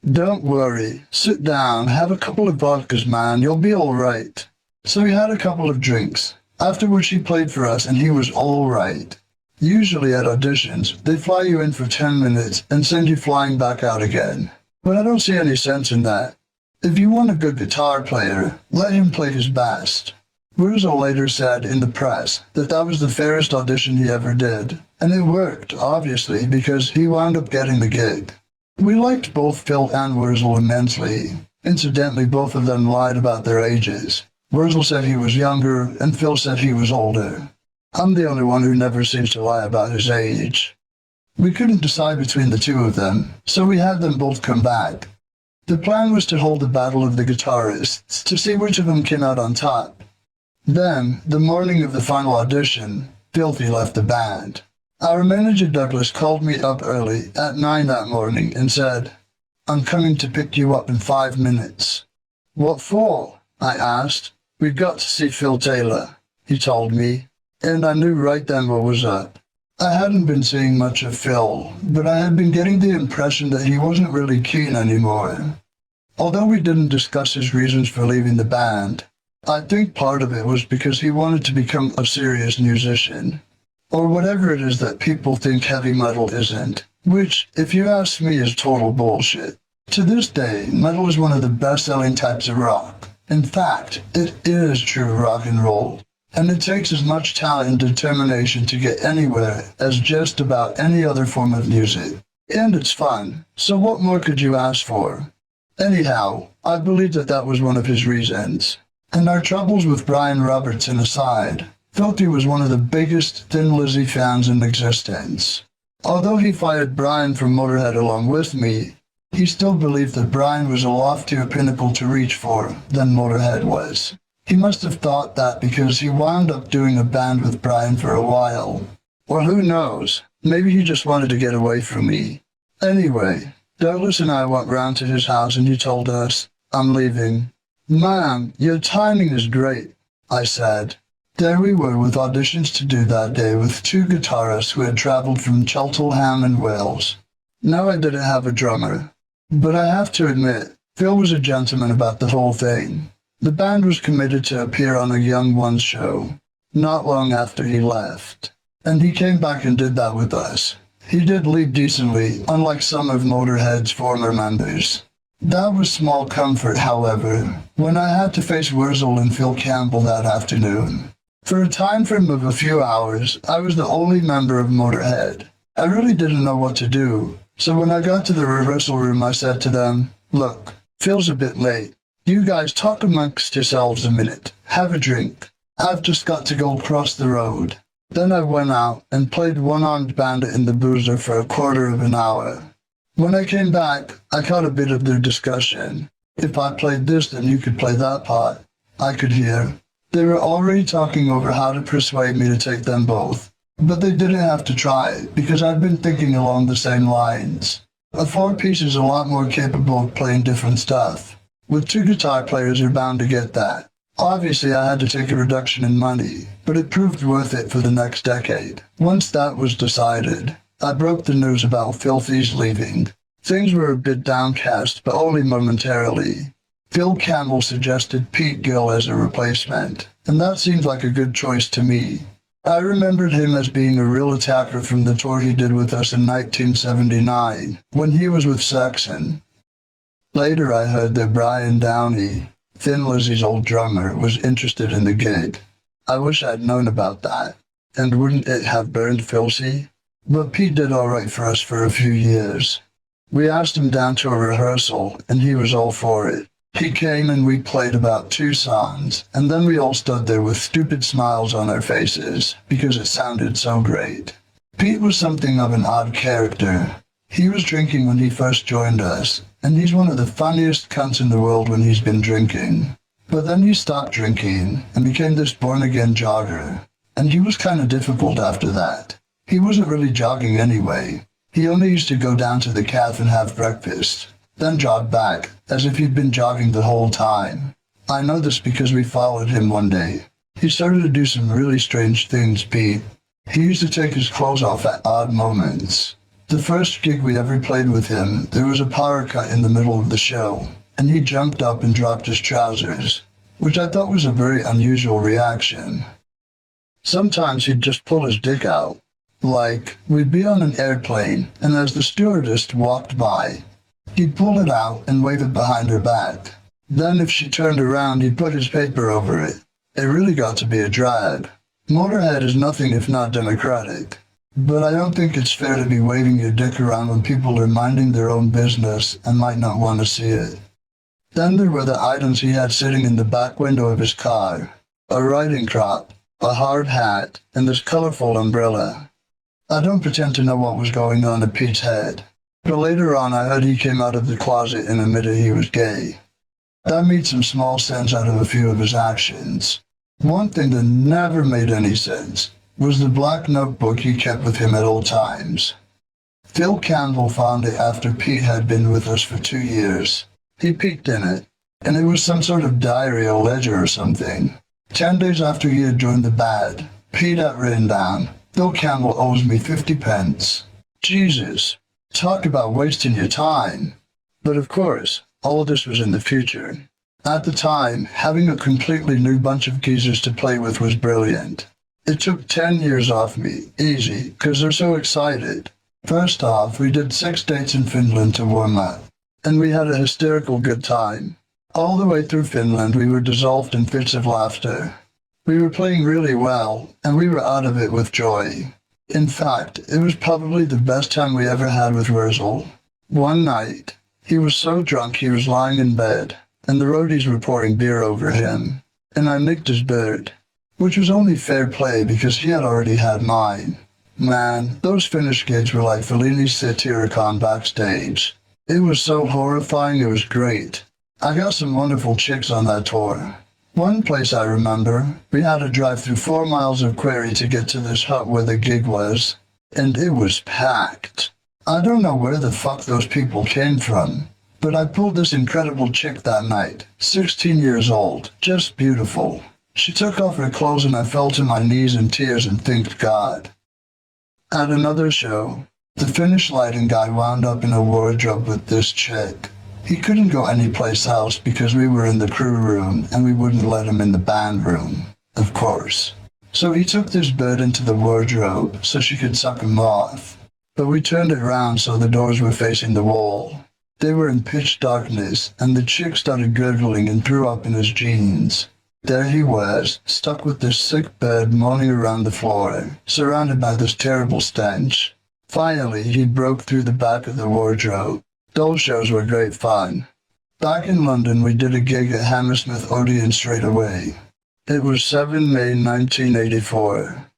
"Don't worry. Sit down, have a couple of vodkas, man. You'll be all right." So we had a couple of drinks, after which he played for us, and he was all right. Usually at auditions, they fly you in for 10 minutes and send you flying back out again. But I don't see any sense in that. If you want a good guitar player, let him play his best. Wurzel later said in the press that that was the fairest audition he ever did. And it worked, obviously, because he wound up getting the gig. We liked both Phil and Wurzel immensely. Incidentally, both of them lied about their ages. Wurzel said he was younger, and Phil said he was older. I'm the only one who never seems to lie about his age. We couldn't decide between the 2 of them, so we had them both come back. The plan was to hold the battle of the guitarists to see which of them came out on top. Then, the morning of the final audition, Filthy left the band. Our manager Douglas called me up early at 9 that morning and said, "I'm coming to pick you up in 5 minutes." "What for?" I asked. "We've got to see Phil Taylor," he told me. And I knew right then what was up. I hadn't been seeing much of Phil, but I had been getting the impression that he wasn't really keen anymore. Although we didn't discuss his reasons for leaving the band, I think part of it was because he wanted to become a serious musician, or whatever it is that people think heavy metal isn't, which, if you ask me, is total bullshit. To this day, metal is one of the best-selling types of rock. In fact, it is true rock and roll. And it takes as much talent and determination to get anywhere as just about any other form of music. And it's fun, so what more could you ask for? Anyhow, I believe that was one of his reasons. And our troubles with Brian Robertson aside, Filthy was one of the biggest Thin Lizzy fans in existence. Although he fired Brian from Motörhead along with me, he still believed that Brian was a loftier pinnacle to reach for than Motörhead was. He must have thought that because he wound up doing a band with Brian for a while. Or who knows, maybe he just wanted to get away from me. Anyway, Douglas and I went round to his house and he told us, "I'm leaving." "Man, your timing is great," I said. There we were with auditions to do that day with two guitarists who had travelled from Cheltenham in Wales. Now I didn't have a drummer, but I have to admit, Phil was a gentleman about the whole thing. The band was committed to appear on a Young Ones show, not long after he left, and he came back and did that with us. He did lead decently, unlike some of Motörhead's former members. That was small comfort, however, when I had to face Wurzel and Phil Campbell that afternoon. For a time frame of a few hours, I was the only member of Motörhead. I really didn't know what to do, so when I got to the rehearsal room I said to them, "Look, Phil's a bit late. You guys talk amongst yourselves a minute, have a drink. I've just got to go across the road." Then I went out and played One-Armed Bandit in the Boozer for a quarter of an hour. When I came back, I caught a bit of their discussion. If I played this, then you could play that part, I could hear. They were already talking over how to persuade me to take them both. But they didn't have to try, because I'd been thinking along the same lines. A four-piece is a lot more capable of playing different stuff. With two guitar players, you're bound to get that. Obviously, I had to take a reduction in money, but it proved worth it for the next decade. Once that was decided, I broke the news about Filthy's leaving. Things were a bit downcast, but only momentarily. Phil Campbell suggested Pete Gill as a replacement, and that seemed like a good choice to me. I remembered him as being a real attacker from the tour he did with us in 1979, when he was with Saxon. Later I heard that Brian Downey, Thin Lizzy's old drummer, was interested in the gig. I wish I'd known about that, and wouldn't it have burned Filthy? But Pete did alright for us for a few years. We asked him down to a rehearsal, and he was all for it. He came and we played about 2 songs, and then we all stood there with stupid smiles on our faces, because it sounded so great. Pete was something of an odd character. He was drinking when he first joined us, and he's one of the funniest cunts in the world when he's been drinking. But then he stopped drinking, and became this born-again jogger, and he was kind of difficult after that. He wasn't really jogging anyway. He only used to go down to the cafe and have breakfast, then jog back, as if he'd been jogging the whole time. I know this because we followed him one day. He started to do some really strange things, Pete. He used to take his clothes off at odd moments. The first gig we ever played with him, there was a power cut in the middle of the show, and he jumped up and dropped his trousers, which I thought was a very unusual reaction. Sometimes he'd just pull his dick out. Like, we'd be on an airplane, and as the stewardess walked by, he'd pull it out and wave it behind her back. Then if she turned around, he'd put his paper over it. It really got to be a drag. Motörhead is nothing if not democratic. But I don't think it's fair to be waving your dick around when people are minding their own business and might not want to see it. Then there were the items he had sitting in the back window of his car. A riding crop, a hard hat, and this colorful umbrella. I don't pretend to know what was going on in Pete's head, but later on I heard he came out of the closet and admitted he was gay. That made some small sense out of a few of his actions. One thing that never made any sense was the black notebook he kept with him at all times. Phil Campbell found it after Pete had been with us for 2 years. He peeked in it, and it was some sort of diary or ledger or something. 10 days after he had joined the band, Pete had written down, "Phil Campbell owes me 50 pence. Jesus, talk about wasting your time. But of course, all of this was in the future. At the time, having a completely new bunch of geezers to play with was brilliant. It took 10 years off me, easy, because they're so excited. First off, we did 6 dates in Finland to warm up, and we had a hysterical good time. All the way through Finland, we were dissolved in fits of laughter. We were playing really well, and we were out of it with joy. In fact, it was probably the best time we ever had with Wurzel. One night, he was so drunk he was lying in bed, and the roadies were pouring beer over him, and I nicked his bird, which was only fair play because he had already had mine. Man, those Finnish gigs were like Fellini's Satyricon backstage. It was so horrifying, it was great. I got some wonderful chicks on that tour. One place I remember, we had to drive through 4 miles of quarry to get to this hut where the gig was, and it was packed. I don't know where the fuck those people came from, but I pulled this incredible chick that night, 16 years old, just beautiful. She took off her clothes and I fell to my knees in tears and thanked God. At another show, the Finnish lighting guy wound up in a wardrobe with this chick. He couldn't go anyplace else because we were in the crew room and we wouldn't let him in the band room, of course. So he took this bird into the wardrobe so she could suck him off. But we turned it around so the doors were facing the wall. They were in pitch darkness and the chick started gurgling and threw up in his jeans. There he was, stuck with this sick bird moaning around the floor, surrounded by this terrible stench. Finally, he broke through the back of the wardrobe. Those shows were great fun. Back in London, we did a gig at Hammersmith Odeon straight away. It was 7 May 1984.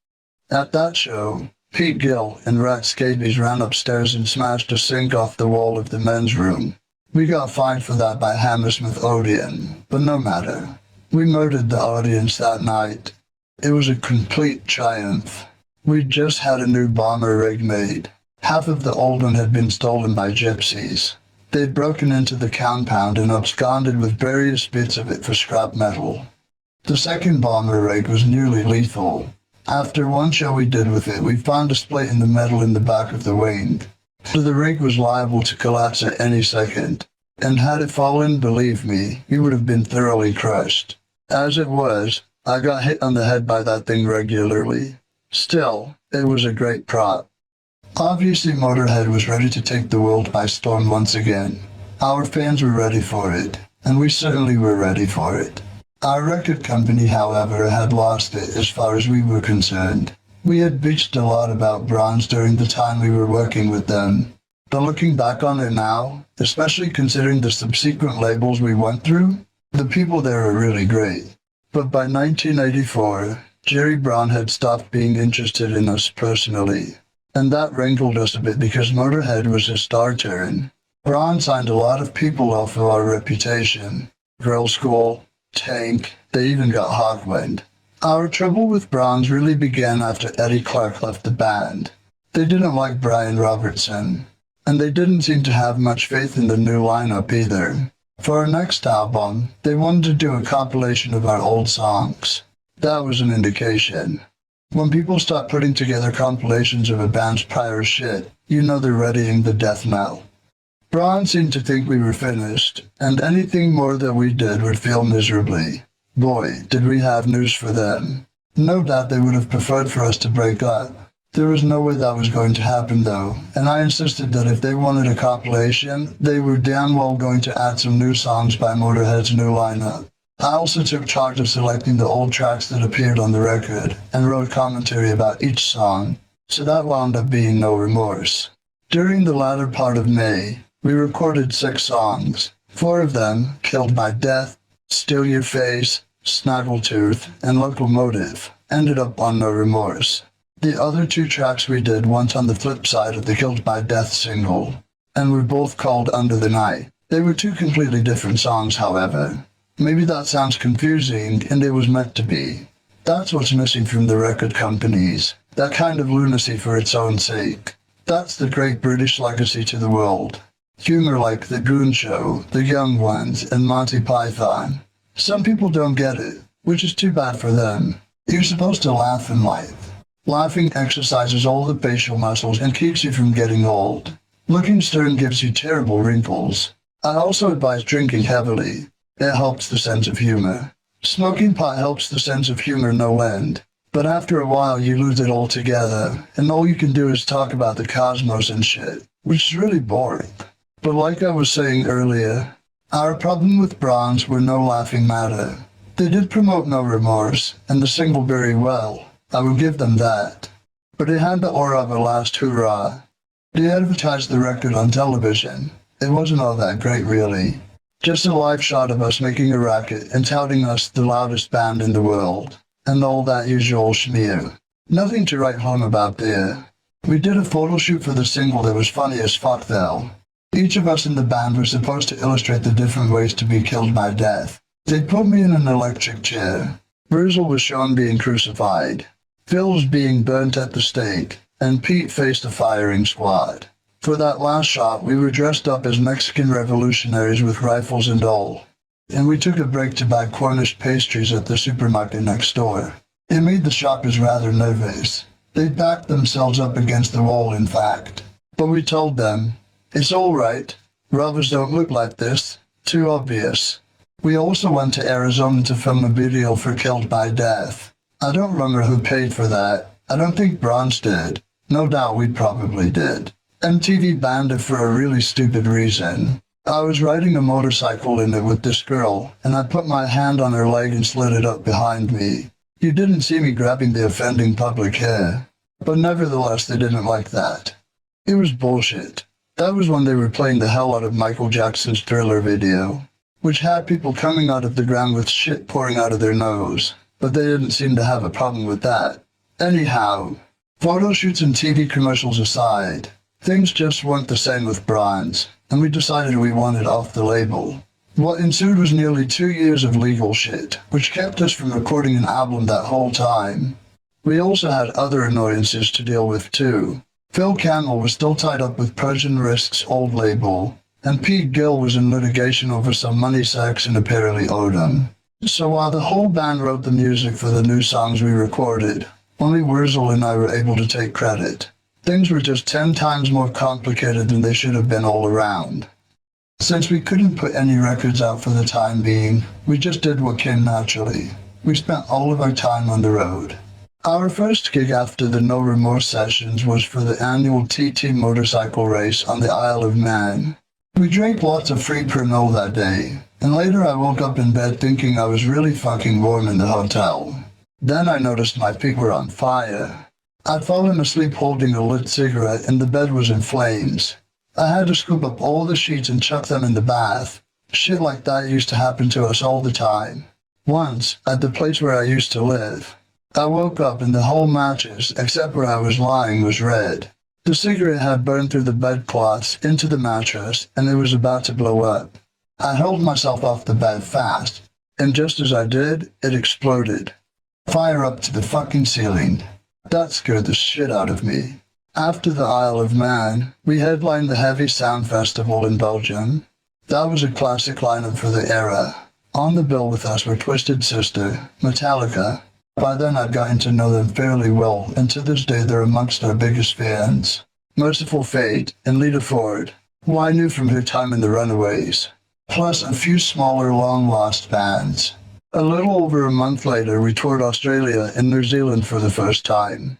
At that show, Pete Gill and Rat Scabies ran upstairs and smashed a sink off the wall of the men's room. We got fined for that by Hammersmith Odeon, but no matter. We murdered the audience that night. It was a complete triumph. We'd just had a new bomber rig made. Half of the old one had been stolen by gypsies. They'd broken into the compound and absconded with various bits of it for scrap metal. The second bomber rig was nearly lethal. After one show we did with it, we found a split in the metal in the back of the wing. So the rig was liable to collapse at any second. And had it fallen, believe me, we would have been thoroughly crushed. As it was, I got hit on the head by that thing regularly. Still, it was a great prop. Obviously, Motörhead was ready to take the world by storm once again. Our fans were ready for it, and we certainly were ready for it. Our record company, however, had lost it as far as we were concerned. We had bitched a lot about Bronze during the time we were working with them. But looking back on it now, especially considering the subsequent labels we went through, the people there were really great. But by 1984, Jerry Brown had stopped being interested in us personally. And that rankled us a bit because Motörhead was a star turn. Braun signed a lot of people off of our reputation. Girl School, Tank, they even got Hawkwind. Our trouble with Braun's really began after Eddie Clark left the band. They didn't like Brian Robertson, and they didn't seem to have much faith in the new lineup either. For our next album, they wanted to do a compilation of our old songs. That was an indication. When people start putting together compilations of a band's prior shit, you know they're readying the death knell. Braun seemed to think we were finished, and anything more that we did would fail miserably. Boy, did we have news for them. No doubt they would have preferred for us to break up. There was no way that was going to happen though, and I insisted that if they wanted a compilation, they were damn well going to add some new songs by Motörhead's new lineup. I also took charge of selecting the old tracks that appeared on the record, and wrote commentary about each song, so that wound up being No Remorse. During the latter part of May, we recorded 6 songs. 4 of them, Killed by Death, Steal Your Face, Snaggletooth, and Locomotive, ended up on No Remorse. The other 2 tracks we did went on the flip side of the Killed by Death single, and were both called Under the Night. They were 2 completely different songs, however. Maybe that sounds confusing, and it was meant to be. That's what's missing from the record companies, that kind of lunacy for its own sake. That's the great British legacy to the world. Humor like The Goon Show, The Young Ones, and Monty Python. Some people don't get it, which is too bad for them. You're supposed to laugh in life. Laughing exercises all the facial muscles and keeps you from getting old. Looking stern gives you terrible wrinkles. I also advise drinking heavily. It helps the sense of humor. Smoking pot helps the sense of humor no end. But after a while you lose it altogether, and all you can do is talk about the cosmos and shit, which is really boring. But like I was saying earlier, our problem with Bronze were no laughing matter. They did promote No Remorse, and the single very well. I will give them that. but it had the aura of a last hurrah. They advertised the record on television. It wasn't all that great really. Just a live shot of us making a racket and touting us the loudest band in the world, and all that usual schmear. Nothing to write home about there. We did a photo shoot for the single that was funny as fuck though. Each of us in the band was supposed to illustrate the different ways to be killed by death. They put me in an electric chair. Virgil was shown being crucified. Phil was being burnt at the stake, and Pete faced a firing squad. For that last shot, we were dressed up as Mexican revolutionaries with rifles and all. And we took a break to buy Cornish pastries at the supermarket next door. It made the shoppers rather nervous. They backed themselves up against the wall, in fact. But we told them, "It's all right. Robbers don't look like this. Too obvious." We also went to Arizona to film a video for Killed by Death. I don't remember who paid for that. I don't think Bronze did. No doubt we probably did. MTV banned it for a really stupid reason. I was riding a motorcycle in it with this girl, and I put my hand on her leg and slid it up behind me. You didn't see me grabbing the offending public hair. But nevertheless, they didn't like that. It was bullshit. That was when they were playing the hell out of Michael Jackson's Thriller video, which had people coming out of the ground with shit pouring out of their nose, but they didn't seem to have a problem with that. Anyhow, photo shoots and TV commercials aside, things just weren't the same with Bronze, and we decided we wanted off the label. What ensued was nearly 2 years of legal shit, which kept us from recording an album that whole time. We also had other annoyances to deal with too. Phil Campbell was still tied up with Persian Risk's old label, and Pete Gill was in litigation over some money Saxon apparently owed him. So while the whole band wrote the music for the new songs we recorded, only Wurzel and I were able to take credit. Things were just 10 times more complicated than they should have been all around. Since we couldn't put any records out for the time being, we just did what came naturally. We spent all of our time on the road. Our first gig after the No Remorse sessions was for the annual TT motorcycle race on the Isle of Man. We drank lots of free Pernod that day, and later I woke up in bed thinking I was really fucking warm in the hotel. Then I noticed my feet were on fire. I'd fallen asleep holding a lit cigarette and the bed was in flames. I had to scoop up all the sheets and chuck them in the bath. Shit like that used to happen to us all the time. Once, at the place where I used to live, I woke up and the whole mattress, except where I was lying, was red. The cigarette had burned through the bedcloths into the mattress, and it was about to blow up. I hurled myself off the bed fast, and just as I did, it exploded. Fire up to the fucking ceiling. That scared the shit out of me. After the Isle of Man, we headlined the Heavy Sound Festival in Belgium. That was a classic lineup for the era. On the bill with us were Twisted Sister, Metallica. By then I'd gotten to know them fairly well, and to this day they're amongst our biggest fans. Merciful Fate and Lita Ford, who I knew from her time in the Runaways. Plus a few smaller long-lost bands. A little over a month later, we toured Australia and New Zealand for the first time.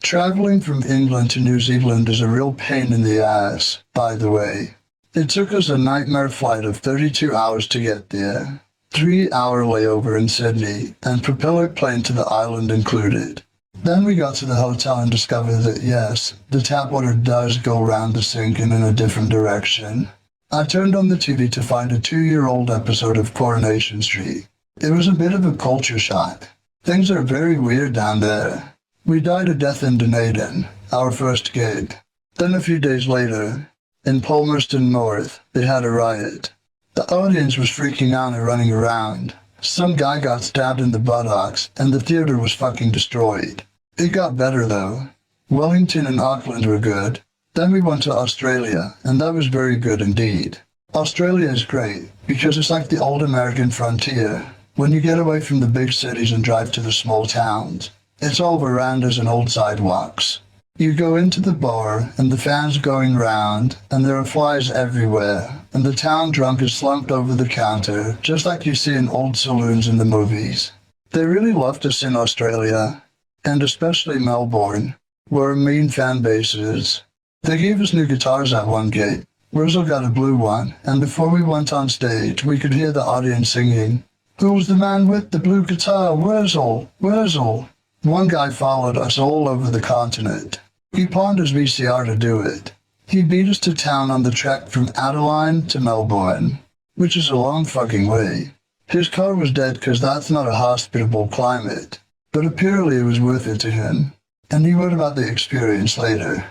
Traveling from England to New Zealand is a real pain in the ass, by the way. It took us a nightmare flight of 32 hours to get there. 3-hour layover in Sydney, and propeller plane to the island included. Then we got to the hotel and discovered that yes, the tap water does go round the sink and in a different direction. I turned on the TV to find a 2-year-old episode of Coronation Street. It was a bit of a culture shock. Things are very weird down there. We died a death in Dunedin, our first gig. Then a few days later, in Palmerston North, they had a riot. The audience was freaking out and running around. Some guy got stabbed in the buttocks, and the theater was fucking destroyed. It got better though. Wellington and Auckland were good. Then we went to Australia, and that was very good indeed. Australia is great, because it's like the old American frontier. When you get away from the big cities and drive to the small towns, it's all verandas and old sidewalks. You go into the bar, and the fan's going round, and there are flies everywhere, and the town drunk is slumped over the counter, just like you see in old saloons in the movies. They really loved us in Australia, and especially Melbourne, where our main fan base is. They gave us new guitars at one gig. Wurzel got a blue one, and before we went on stage, we could hear the audience singing, "Who's the man with the blue guitar? Wurzel, Wurzel." One guy followed us all over the continent. He pawned his VCR to do it. He beat us to town on the trek from Adelaide to Melbourne, which is a long fucking way. His car was dead because that's not a hospitable climate, but apparently it was worth it to him, and he wrote about the experience later.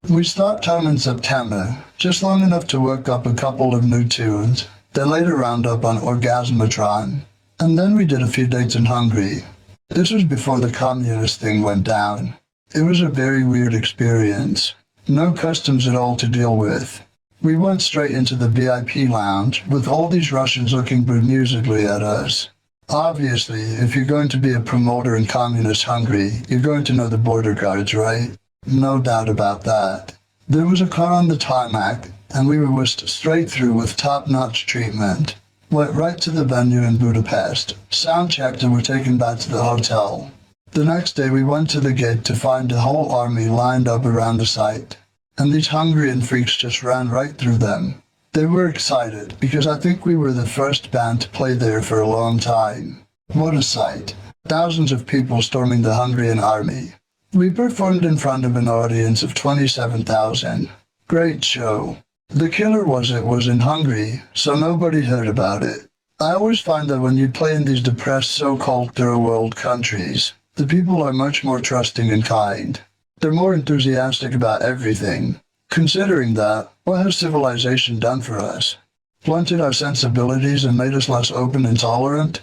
We stopped home in September, just long enough to work up a couple of new tunes, then later round up on Orgasmatron, and then we did a few dates in Hungary. This was before the communist thing went down. It was a very weird experience. No customs at all to deal with. We went straight into the VIP lounge with all these Russians looking bemusingly at us. Obviously, if you're going to be a promoter in communist Hungary, you're going to know the border guards, right? No doubt about that. There was a car on the tarmac, and we were whisked straight through with top-notch treatment. Went right to the venue in Budapest, sound checked, and were taken back to the hotel. The next day we went to the gate to find the whole army lined up around the site, and these Hungarian freaks just ran right through them. They were excited, because I think we were the first band to play there for a long time. What a sight. Thousands of people storming the Hungarian army. We performed in front of an audience of 27,000. Great show. The killer was it was in Hungary, so nobody heard about it. I always find that when you play in these depressed so-called third-world countries, the people are much more trusting and kind. They're more enthusiastic about everything. Considering that, what has civilization done for us? Blunted our sensibilities and made us less open and tolerant?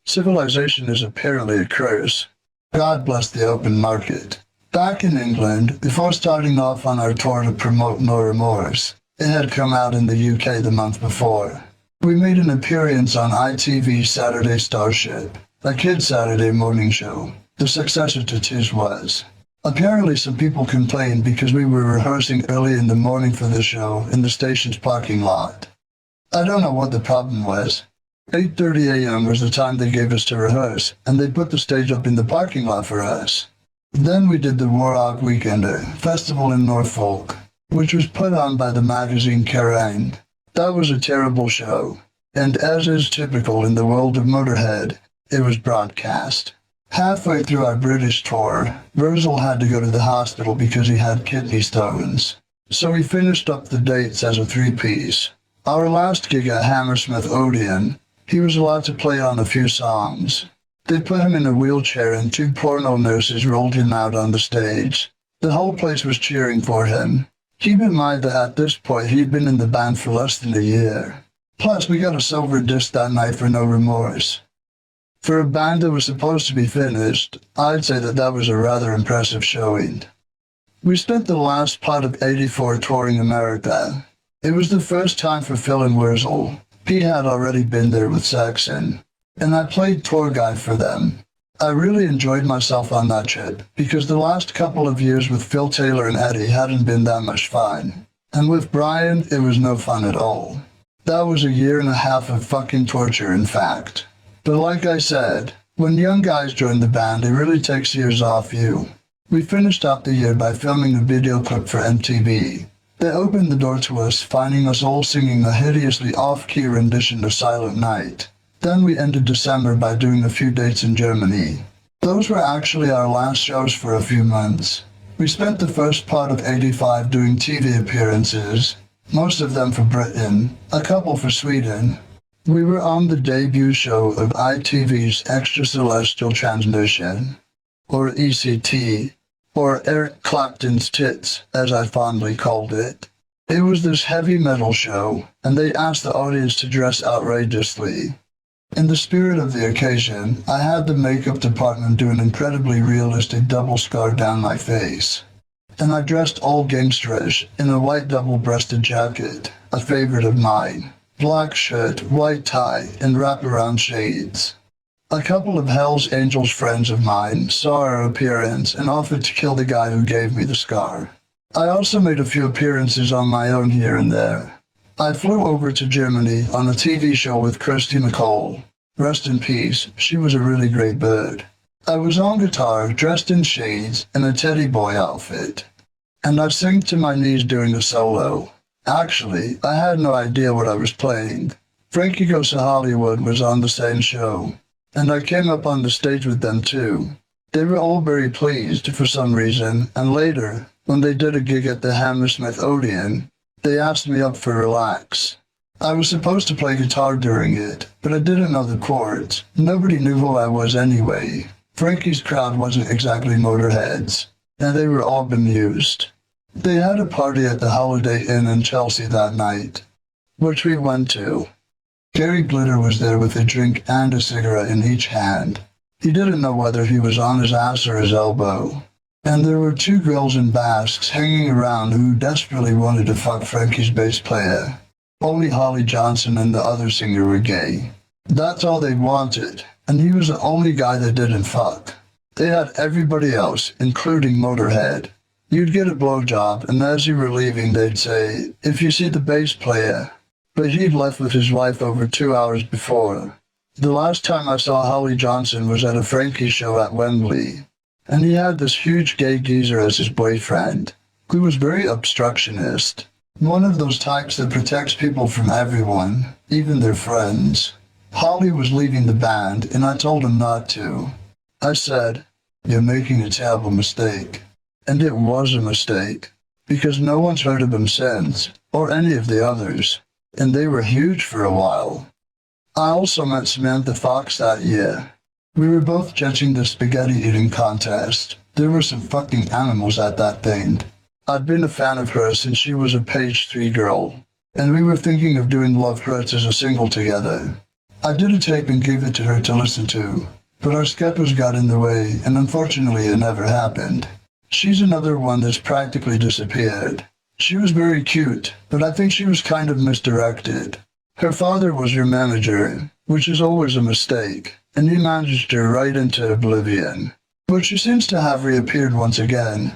Civilization is apparently a curse. God bless the open market. Back in England, before starting off on our tour to promote No Remorse, it had come out in the UK the month before. We made an appearance on ITV's Saturday Starship, a kids' Saturday morning show. The successor to Tiz was. Apparently some people complained because we were rehearsing early in the morning for the show in the station's parking lot. I don't know what the problem was. 8:30 a.m. was the time they gave us to rehearse, and they put the stage up in the parking lot for us. Then we did the Warhawk Weekender festival in Norfolk, which was put on by the magazine Kerrang. That was a terrible show, and as is typical in the world of Motörhead, it was broadcast. Halfway through our British tour, Virgil had to go to the hospital because he had kidney stones. So we finished up the dates as a three-piece. Our last gig at Hammersmith Odeon, he was allowed to play on a few songs. They put him in a wheelchair and two porno nurses rolled him out on the stage. The whole place was cheering for him. Keep in mind that at this point he'd been in the band for less than a year. Plus, we got a silver disc that night for No Remorse. For a band that was supposed to be finished, I'd say that was a rather impressive showing. We spent the last part of '84 touring America. It was the first time for Phil and Wurzel. Pete had already been there with Saxon, and I played tour guide for them. I really enjoyed myself on that trip, because the last couple of years with Phil Taylor and Eddie hadn't been that much fun. And with Brian, it was no fun at all. That was a year and a half of fucking torture, in fact. But like I said, when young guys join the band, it really takes years off you. We finished out the year by filming a video clip for MTV. They opened the door to us, finding us all singing a hideously off-key rendition of Silent Night. Then we ended December by doing a few dates in Germany. Those were actually our last shows for a few months. We spent the first part of '85 doing TV appearances, most of them for Britain, a couple for Sweden. We were on the debut show of ITV's Extracelestial Transmission, or ECT, or Eric Clapton's Tits, as I fondly called it. It was this heavy metal show, and they asked the audience to dress outrageously. In the spirit of the occasion, I had the makeup department do an incredibly realistic double scar down my face. And I dressed all gangsterish in a white double-breasted jacket, a favorite of mine. Black shirt, white tie, and wraparound shades. A couple of Hell's Angels friends of mine saw our appearance and offered to kill the guy who gave me the scar. I also made a few appearances on my own here and there. I flew over to Germany on a TV show with Kirsty MacColl. Rest in peace, she was a really great bird. I was on guitar, dressed in shades, and a teddy boy outfit. And I'd sing to my knees during a solo. Actually, I had no idea what I was playing. Frankie Goes to Hollywood was on the same show, and I came up on the stage with them too. They were all very pleased for some reason, and later, when they did a gig at the Hammersmith Odeon, they asked me up for Relax. I was supposed to play guitar during it, but I didn't know the chords. Nobody knew who I was anyway. Frankie's crowd wasn't exactly Motorheads, and they were all bemused. They had a party at the Holiday Inn in Chelsea that night, which we went to. Gary Glitter was there with a drink and a cigarette in each hand. He didn't know whether he was on his ass or his elbow. And there were two girls in basques hanging around who desperately wanted to fuck Frankie's bass player. Only Holly Johnson and the other singer were gay. That's all they wanted, and he was the only guy that didn't fuck. They had everybody else, including Motorhead. You'd get a blowjob, and as you were leaving, they'd say, "If you see the bass player." But he'd left with his wife over 2 hours before. The last time I saw Holly Johnson was at a Frankie show at Wembley, and he had this huge gay geezer as his boyfriend. He was very obstructionist. One of those types that protects people from everyone, even their friends. Holly was leaving the band, and I told him not to. I said, "You're making a terrible mistake." And it was a mistake, because no one's heard of him since, or any of the others, and they were huge for a while. I also met Samantha Fox that year. We were both judging the spaghetti eating contest. There were some fucking animals at that thing. I'd been a fan of hers since she was a page 3 girl, and we were thinking of doing Love Hurts as a single together. I did a tape and gave it to her to listen to, but our schedules got in the way, and unfortunately it never happened. She's another one that's practically disappeared. She was very cute, but I think she was kind of misdirected. Her father was her manager, which is always a mistake, and he managed her right into oblivion. But she seems to have reappeared once again.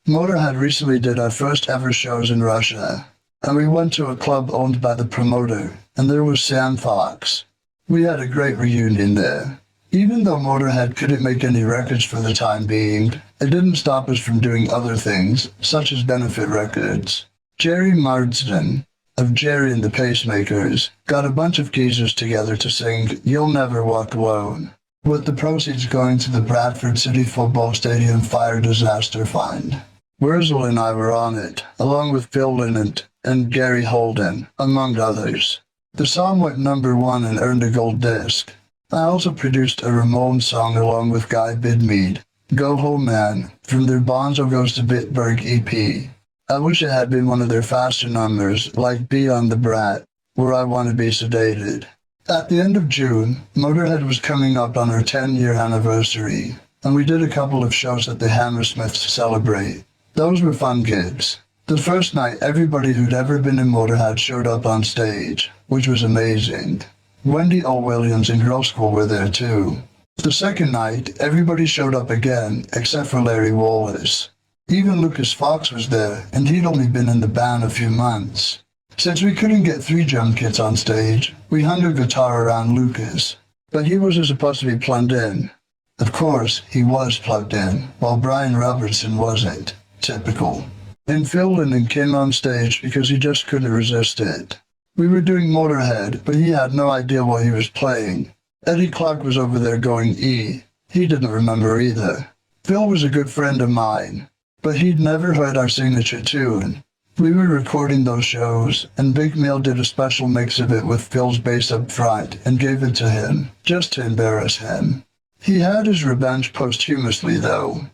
Motörhead recently did our first ever shows in Russia, and we went to a club owned by the promoter, and there was Sam Fox. We had a great reunion there. Even though Motörhead couldn't make any records for the time being, it didn't stop us from doing other things, such as benefit records. Jerry Marsden, of Jerry and the Pacemakers, got a bunch of geezers together to sing "You'll Never Walk Alone," with the proceeds going to the Bradford City Football Stadium Fire Disaster Fund. Wurzel and I were on it, along with Phil Lynott and Gary Holden, among others. The song went #1 and earned a gold disc. I also produced a Ramones song along with Guy Bidmead, "Go Home Man," from their Bonzo Goes to Bitburg EP. I wish it had been one of their faster numbers, like Beyond the Brat, where I Want to Be Sedated. At the end of June, Motörhead was coming up on our 10-year anniversary, and we did a couple of shows at the Hammersmith to celebrate. Those were fun gigs. The first night, everybody who'd ever been in Motörhead showed up on stage, which was amazing. Wendy O. Williams and Girl School were there too. The second night, everybody showed up again, except for Larry Wallace. Even Lucas Fox was there, and he'd only been in the band a few months. Since we couldn't get 3 drum kits on stage, we hung a guitar around Lucas, but he wasn't supposed to be plugged in. Of course, he was plugged in, while Brian Robertson wasn't. Typical. And Phil Lynott came on stage because he just couldn't resist it. We were doing Motörhead, but he had no idea what he was playing. Eddie Clark was over there going E. He didn't remember either. Phil was a good friend of mine, but he'd never heard our signature tune. We were recording those shows, and Big Mill did a special mix of it with Phil's bass up front and gave it to him, just to embarrass him. He had his revenge posthumously, though.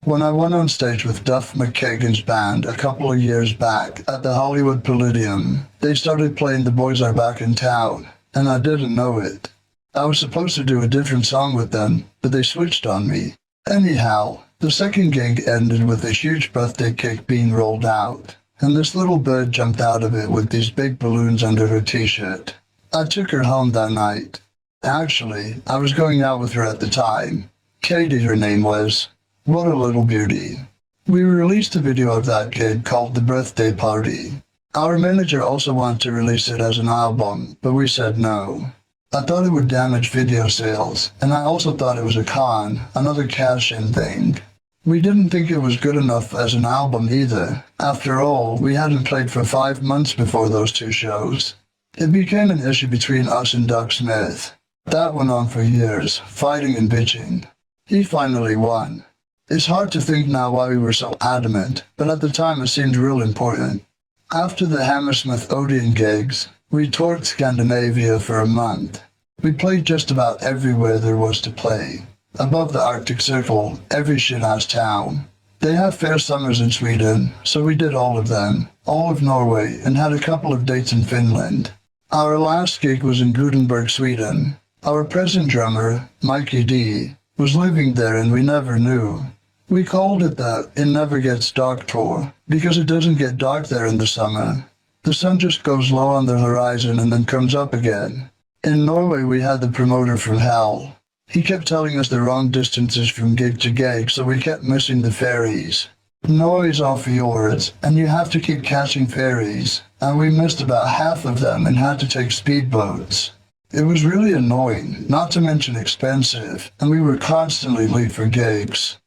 When I went on stage with Duff McKagan's band a couple of years back at the Hollywood Palladium, they started playing The Boys Are Back in Town, and I didn't know it. I was supposed to do a different song with them, but they switched on me. Anyhow, the second gig ended with a huge birthday cake being rolled out, and this little bird jumped out of it with these big balloons under her t-shirt. I took her home that night. Actually, I was going out with her at the time. Katie, her name was. What a little beauty. We released a video of that gig called The Birthday Party. Our manager also wanted to release it as an album, but we said no. I thought it would damage video sales, and I also thought it was a con, another cash-in thing. We didn't think it was good enough as an album either. After all, we hadn't played for 5 months before those 2 shows. It became an issue between us and Doug Smith. That went on for years, fighting and bitching. He finally won. It's hard to think now why we were so adamant, but at the time it seemed real important. After the Hammersmith Odeon gigs, we toured Scandinavia for a month. We played just about everywhere there was to play. Above the Arctic Circle, every shit-ass town. They have fair summers in Sweden, so we did all of them, all of Norway, and had a couple of dates in Finland. Our last gig was in Gothenburg, Sweden. Our present drummer, Mikey D, was living there and we never knew. We called it the It Never Gets Dark tour, because it doesn't get dark there in the summer. The sun just goes low on the horizon and then comes up again. In Norway we had the promoter from hell. He kept telling us the wrong distances from gig to gig, so we kept missing the ferries. Norway's off fjords, and you have to keep catching ferries, and we missed about half of them and had to take speedboats. It was really annoying, not to mention expensive, and we were constantly late for gigs.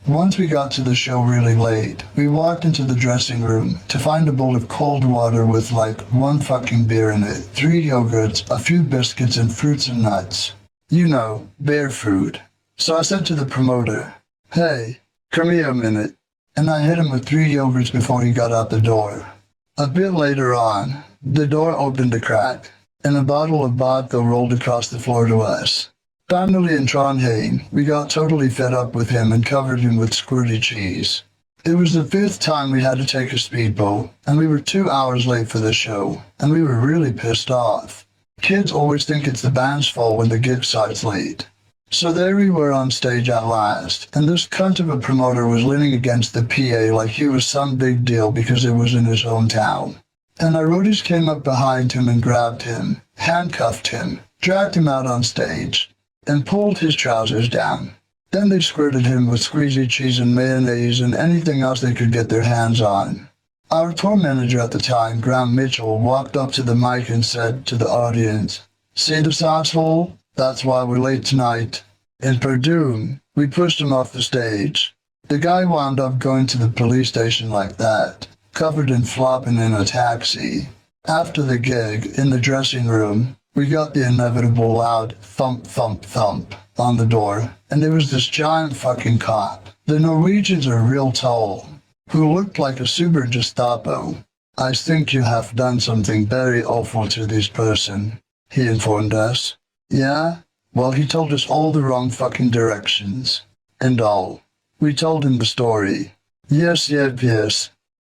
Once we got to the show really late, we walked into the dressing room to find a bowl of cold water with like one fucking beer in it, 3 yogurts, a few biscuits, and fruits and nuts. You know, bear food. So I said to the promoter, "Hey, come here a minute." And I hit him with 3 yogurts before he got out the door. A bit later on, the door opened a crack, and a bottle of vodka rolled across the floor to us. Finally in Trondheim, we got totally fed up with him and covered him with squirty cheese. It was the 5th time we had to take a speedboat, and we were 2 hours late for the show, and we were really pissed off. Kids always think it's the band's fault when the gig site's late. So there we were on stage at last, and this cunt of a promoter was leaning against the PA like he was some big deal because it was in his hometown. And our roadies came up behind him and grabbed him, handcuffed him, dragged him out on stage, and pulled his trousers down. Then they squirted him with squeezy cheese and mayonnaise and anything else they could get their hands on. Our tour manager at the time, Graham Mitchell, walked up to the mic and said to the audience, "See this asshole? That's why we're late tonight." In Purdue, we pushed him off the stage. The guy wound up going to the police station like that, covered in flopping in a taxi. After the gig, in the dressing room, we got the inevitable loud thump thump thump on the door, and there was this giant fucking cop. The Norwegians are real tall, who looked like a super Gestapo. "I think you have done something very awful to this person," he informed us. "Yeah? Well, he told us all the wrong fucking directions. And all. We told him the story. Yes,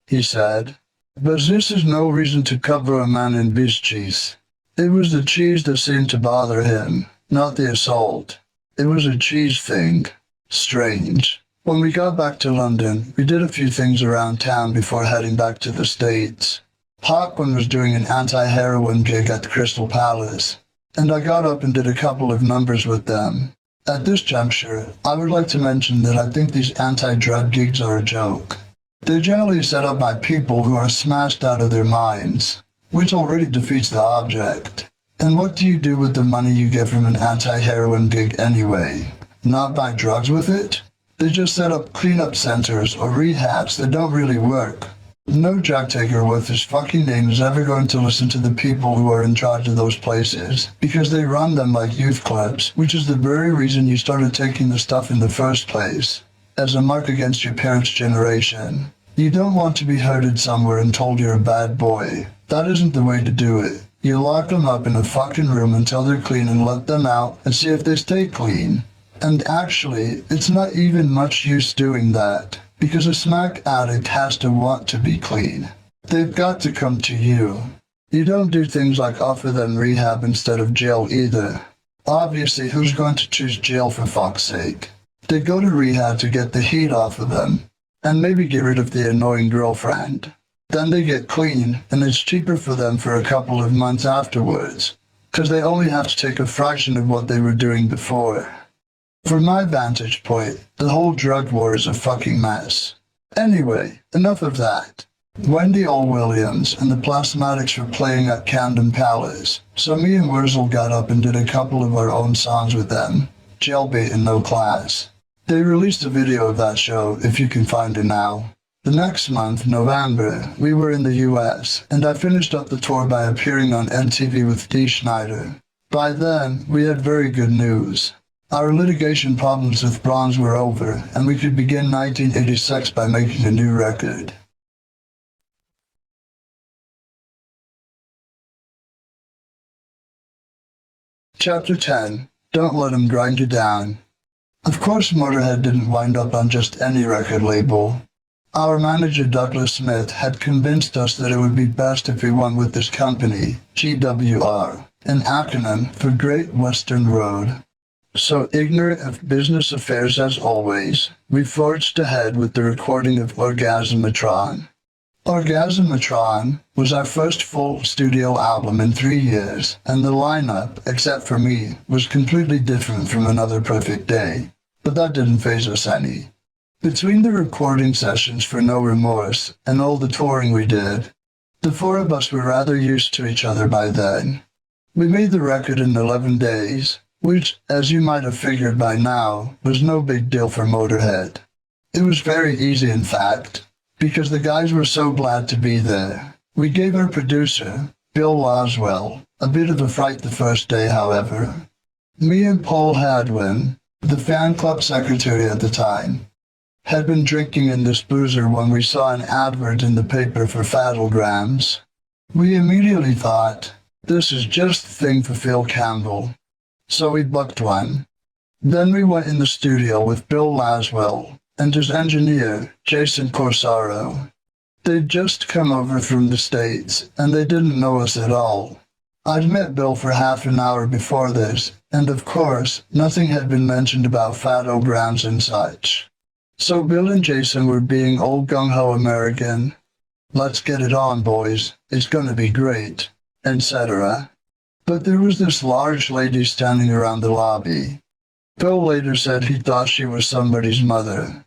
he said. But this is no reason to cover a man in beast cheese. It was the cheese that seemed to bother him, not the assault. It was a cheese thing. Strange. When we got back to London, we did a few things around town before heading back to the States. Hawkman was doing an anti-heroin gig at the Crystal Palace, and I got up and did a couple of numbers with them. At this juncture, I would like to mention that I think these anti-drug gigs are a joke. They're generally set up by people who are smashed out of their minds, which already defeats the object. And what do you do with the money you get from an anti-heroin gig anyway? Not buy drugs with it? They just set up cleanup centers or rehabs that don't really work. No drug taker worth his fucking name is ever going to listen to the people who are in charge of those places, because they run them like youth clubs, which is the very reason you started taking the stuff in the first place, as a mark against your parents' generation. You don't want to be herded somewhere and told you're a bad boy. That isn't the way to do it. You lock them up in a fucking room until they're clean and let them out and see if they stay clean. And actually, it's not even much use doing that, because a smack addict has to want to be clean. They've got to come to you. You don't do things like offer them rehab instead of jail either. Obviously, who's going to choose jail for fuck's sake? They go to rehab to get the heat off of them, and maybe get rid of the annoying girlfriend. Then they get clean, and it's cheaper for them for a couple of months afterwards, because they only have to take a fraction of what they were doing before. From my vantage point, the whole drug war is a fucking mess. Anyway, enough of that. Wendy All-Williams and the Plasmatics were playing at Camden Palace, so me and Wurzel got up and did a couple of our own songs with them, Jailbait and No Class. They released a video of that show, if you can find it now. The next month, November, we were in the US, and I finished up the tour by appearing on MTV with Dee Snider. By then, we had very good news. Our litigation problems with bronze were over, and we could begin 1986 by making a new record. Chapter 10. Don't Let 'Em Grind You Down. Of course, Motorhead didn't wind up on just any record label. Our manager Douglas Smith had convinced us that it would be best if we went with this company, GWR, an acronym for Great Western Road. So ignorant of business affairs as always, we forged ahead with the recording of Orgasmatron. Orgasmatron was our first full studio album in 3 years, and the lineup, except for me, was completely different from Another Perfect Day. But that didn't faze us any. Between the recording sessions for No Remorse and all the touring we did, the four of us were rather used to each other by then. We made the record in 11 days, which, as you might have figured by now, was no big deal for Motorhead. It was very easy, in fact, because the guys were so glad to be there. We gave our producer, Bill Laswell, a bit of a fright the first day, however. Me and Paul Hadwin, the fan club secretary at the time, had been drinking in this boozer when we saw an advert in the paper for Fattlegrams. We immediately thought, this is just the thing for Phil Campbell. So we booked one. Then we went in the studio with Bill Laswell and his engineer, Jason Corsaro. They'd just come over from the States, and they didn't know us at all. I'd met Bill for half an hour before this, and of course, nothing had been mentioned about Fattlegrams and such. So Bill and Jason were being old gung-ho American. Let's get it on, boys. It's gonna be great, etc. But there was this large lady standing around the lobby. Bill later said he thought she was somebody's mother.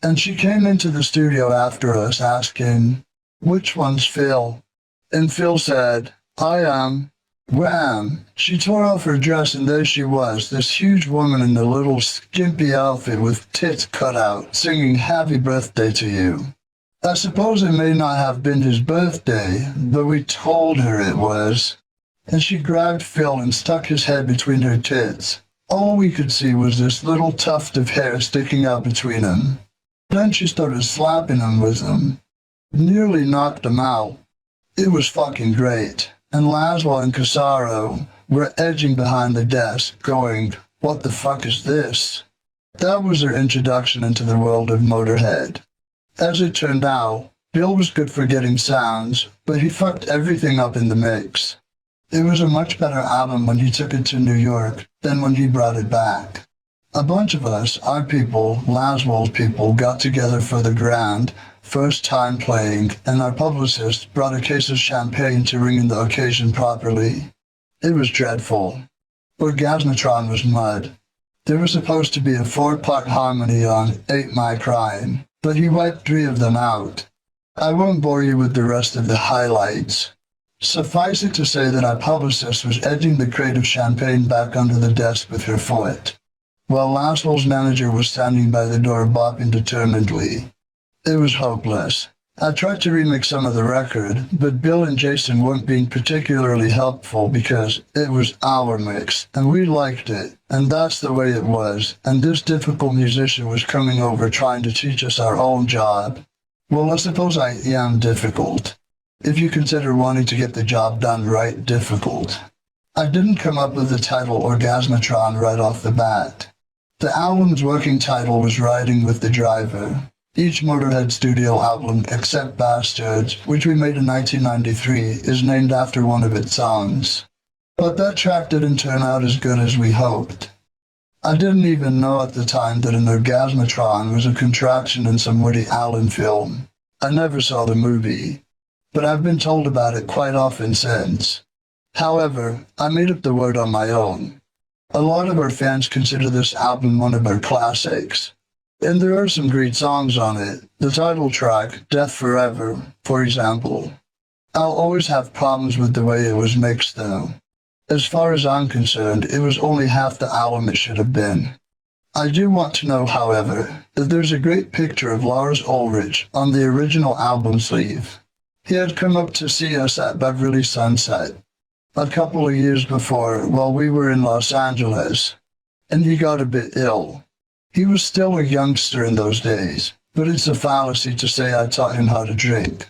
And she came into the studio after us asking, "Which one's Phil?" And Phil said, "I am." Wham! She tore off her dress and there she was, this huge woman in a little skimpy outfit with tits cut out, singing "Happy Birthday to You." I suppose it may not have been his birthday, but we told her it was. And she grabbed Phil and stuck his head between her tits. All we could see was this little tuft of hair sticking out between them. Then she started slapping him with them. Nearly knocked him out. It was fucking great. And Laswell and Casaro were edging behind the desk, going, "What the fuck is this?" That was her introduction into the world of Motorhead. As it turned out, Bill was good for getting sounds, but he fucked everything up in the mix. It was a much better album when he took it to New York than when he brought it back. A bunch of us, our people, Laswell's people, got together for the grand, first time playing, and our publicist brought a case of champagne to ring in the occasion properly. It was dreadful. Orgasmatron was mud. There was supposed to be a 4-part harmony on Ain't My Crime, but he wiped 3 of them out. I won't bore you with the rest of the highlights. Suffice it to say that our publicist was edging the crate of champagne back under the desk with her foot, while Laswell's manager was standing by the door bopping determinedly. It was hopeless. I tried to remix some of the record, but Bill and Jason weren't being particularly helpful because it was our mix, and we liked it, and that's the way it was, and this difficult musician was coming over trying to teach us our own job. Well, I suppose I am difficult, if you consider wanting to get the job done right difficult. I didn't come up with the title Orgasmatron right off the bat. The album's working title was Riding with the Driver. Each Motorhead studio album, except Bastards, which we made in 1993, is named after one of its songs. But that track didn't turn out as good as we hoped. I didn't even know at the time that an Orgasmatron was a contraction in some Woody Allen film. I never saw the movie, but I've been told about it quite often since. However, I made up the word on my own. A lot of our fans consider this album one of our classics. And there are some great songs on it. The title track, Death Forever, for example. I'll always have problems with the way it was mixed though. As far as I'm concerned, it was only half the album it should have been. I do want to know, however, that there's a great picture of Lars Ulrich on the original album sleeve. He had come up to see us at Beverly Sunset a couple of years before while we were in Los Angeles. and he got a bit ill. He was still a youngster in those days, but it's a fallacy to say I taught him how to drink.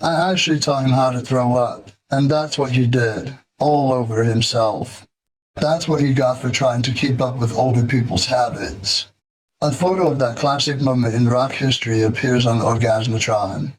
I actually taught him how to throw up, and that's what he did, all over himself. That's what he got for trying to keep up with older people's habits. A photo of that classic moment in rock history appears on Orgasmatron.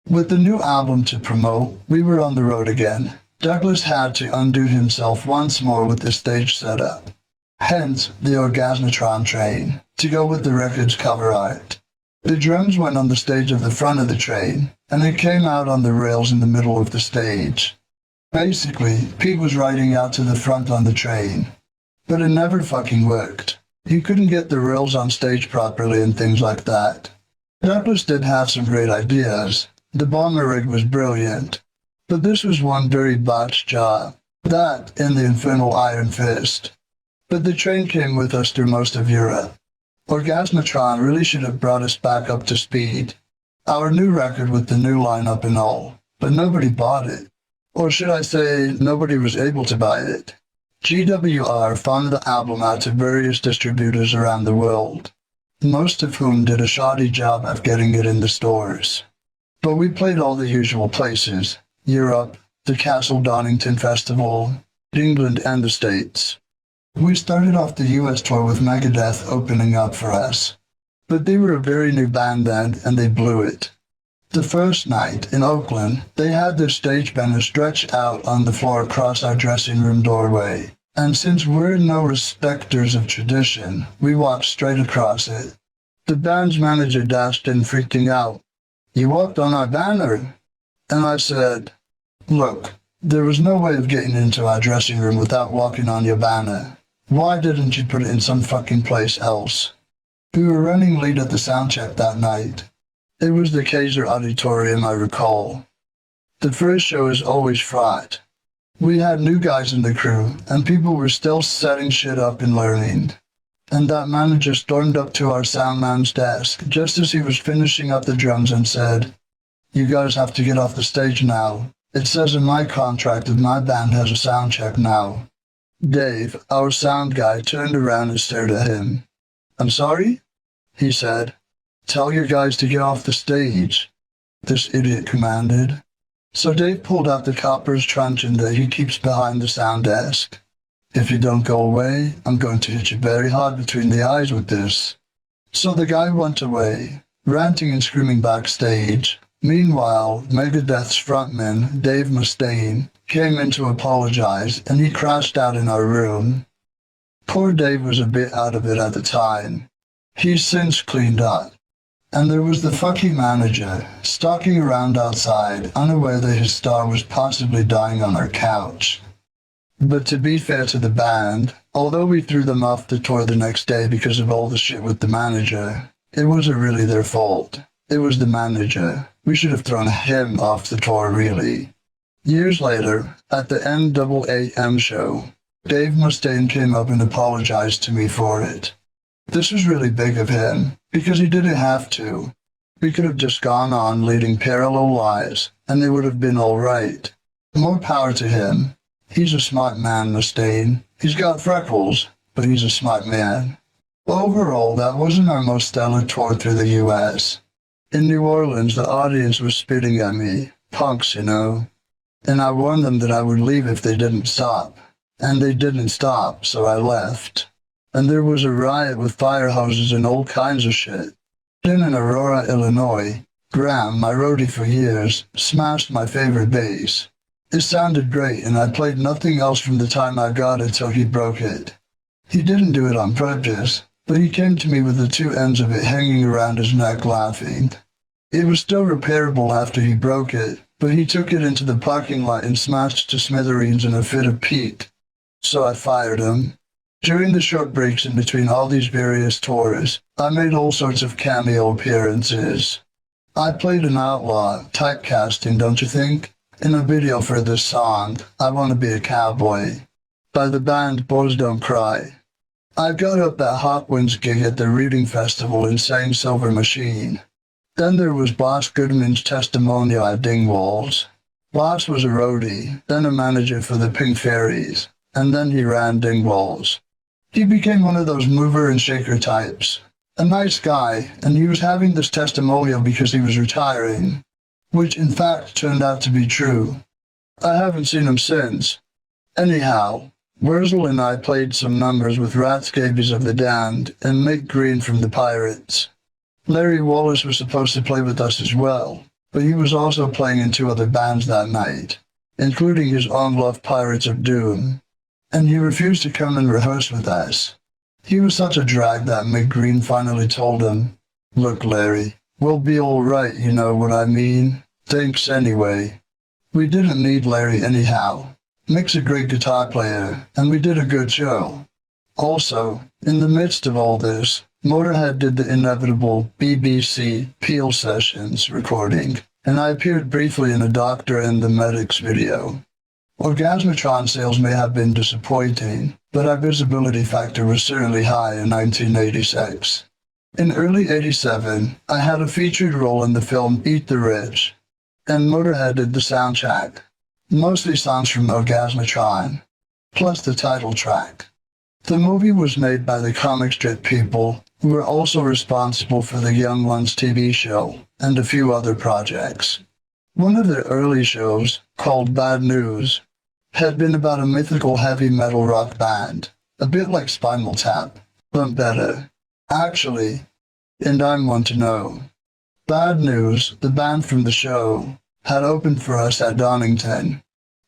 With the new album to promote, we were on the road again. Douglas had to undo himself once more with the stage setup. Hence, the Orgasmatron train, to go with the record's cover art. The drums went on the stage of the front of the train, and it came out on the rails in the middle of the stage. Basically, Pete was riding out to the front on the train. But it never fucking worked. He couldn't get the rails on stage properly and things like that. Douglas did have some great ideas. The bomber rig was brilliant. But this was one very botched job. That and the infernal Iron Fist. But the train came with us through most of Europe. Orgasmatron really should have brought us back up to speed. Our new record with the new lineup and all. But nobody bought it. Or should I say, nobody was able to buy it. GWR farmed the album out to various distributors around the world, most of whom did a shoddy job of getting it in the stores. But we played all the usual places: Europe, the Castle Donington Festival, England, and the States. We started off the US tour with Megadeth opening up for us, but they were a very new band then, and they blew it. The first night, in Oakland, they had their stage banner stretched out on the floor across our dressing room doorway, and since we're no respecters of tradition, we walked straight across it. The band's manager dashed in freaking out. "You walked on our banner?" And I said, "Look, there was no way of getting into our dressing room without walking on your banner. Why didn't you put it in some fucking place else?" We were running late at the soundcheck that night. It was the Kaiser Auditorium, I recall. The first show is always fraught. We had new guys in the crew, and people were still setting shit up and learning. And that manager stormed up to our soundman's desk just as he was finishing up the drums and said, "You guys have to get off the stage now. It says in my contract that my band has a sound check now." Dave, our sound guy, turned around and stared at him. "I'm sorry?" he said. "Tell your guys to get off the stage," this idiot commanded. So Dave pulled out the copper's truncheon that he keeps behind the sound desk. "If you don't go away, I'm going to hit you very hard between the eyes with this." So the guy went away, ranting and screaming backstage. Meanwhile, Megadeth's frontman, Dave Mustaine, came in to apologize, and he crashed out in our room. Poor Dave was a bit out of it at the time. He's since cleaned up. And there was the fucking manager, stalking around outside, unaware that his star was possibly dying on our couch. But to be fair to the band, although we threw them off the tour the next day because of all the shit with the manager, it wasn't really their fault. It was the manager. We should have thrown him off the tour, really. Years later, at the NAAM show, Dave Mustaine came up and apologized to me for it. This was really big of him, because he didn't have to. We could have just gone on leading parallel lives, and it would have been all right. More power to him. He's a smart man, Mustaine. He's got freckles, but he's a smart man. Overall, that wasn't our most stellar tour through the US. In New Orleans, the audience was spitting at me. Punks, you know. And I warned them that I would leave if they didn't stop. And they didn't stop, so I left. And there was a riot with fire hoses and all kinds of shit. Then in Aurora, Illinois, Graham, my roadie for years, smashed my favorite bass. It sounded great, and I played nothing else from the time I got it till he broke it. He didn't do it on purpose, but he came to me with the two ends of it hanging around his neck laughing. It was still repairable after he broke it, but he took it into the parking lot and smashed to smithereens in a fit of pique. So I fired him. During the short breaks in between all these various tours, I made all sorts of cameo appearances. I played an outlaw, typecasting, don't you think? In a video for this song, I Want to Be a Cowboy, by the band Boys Don't Cry. I got up at Hawkwind's gig at the Reading Festival in St. Silver Machine. Then there was Boss Goodman's testimonial at Dingwalls. Boss was a roadie, then a manager for the Pink Fairies, and then he ran Dingwalls. He became one of those mover and shaker types. A nice guy, and he was having this testimonial because he was retiring, which in fact turned out to be true. I haven't seen him since. Anyhow, Wurzel and I played some numbers with Rat Scabies of the Damned and Mick Green from the Pirates. Larry Wallace was supposed to play with us as well, but he was also playing in 2 other bands that night, including his own Love Pirates of Doom, and he refused to come and rehearse with us. He was such a drag that Mick Green finally told him, "Look, Larry, we'll be all right, you know what I mean? Thanks anyway." We didn't need Larry anyhow. Mick's a great guitar player, and we did a good show. Also, in the midst of all this, Motörhead did the inevitable BBC Peel Sessions recording, and I appeared briefly in a Doctor and the Medics video. Orgasmatron sales may have been disappointing, but our visibility factor was certainly high in 1986. In early '87, I had a featured role in the film Eat the Rich, and Motörhead did the soundtrack, mostly songs from Orgasmatron, plus the title track. The movie was made by the comic strip people, who were also responsible for the Young Ones TV show and a few other projects. One of their early shows, called Bad News, had been about a mythical heavy metal rock band, a bit like Spinal Tap, but better. Actually, and I'm one to know. Bad News, the band from the show, had opened for us at Donington,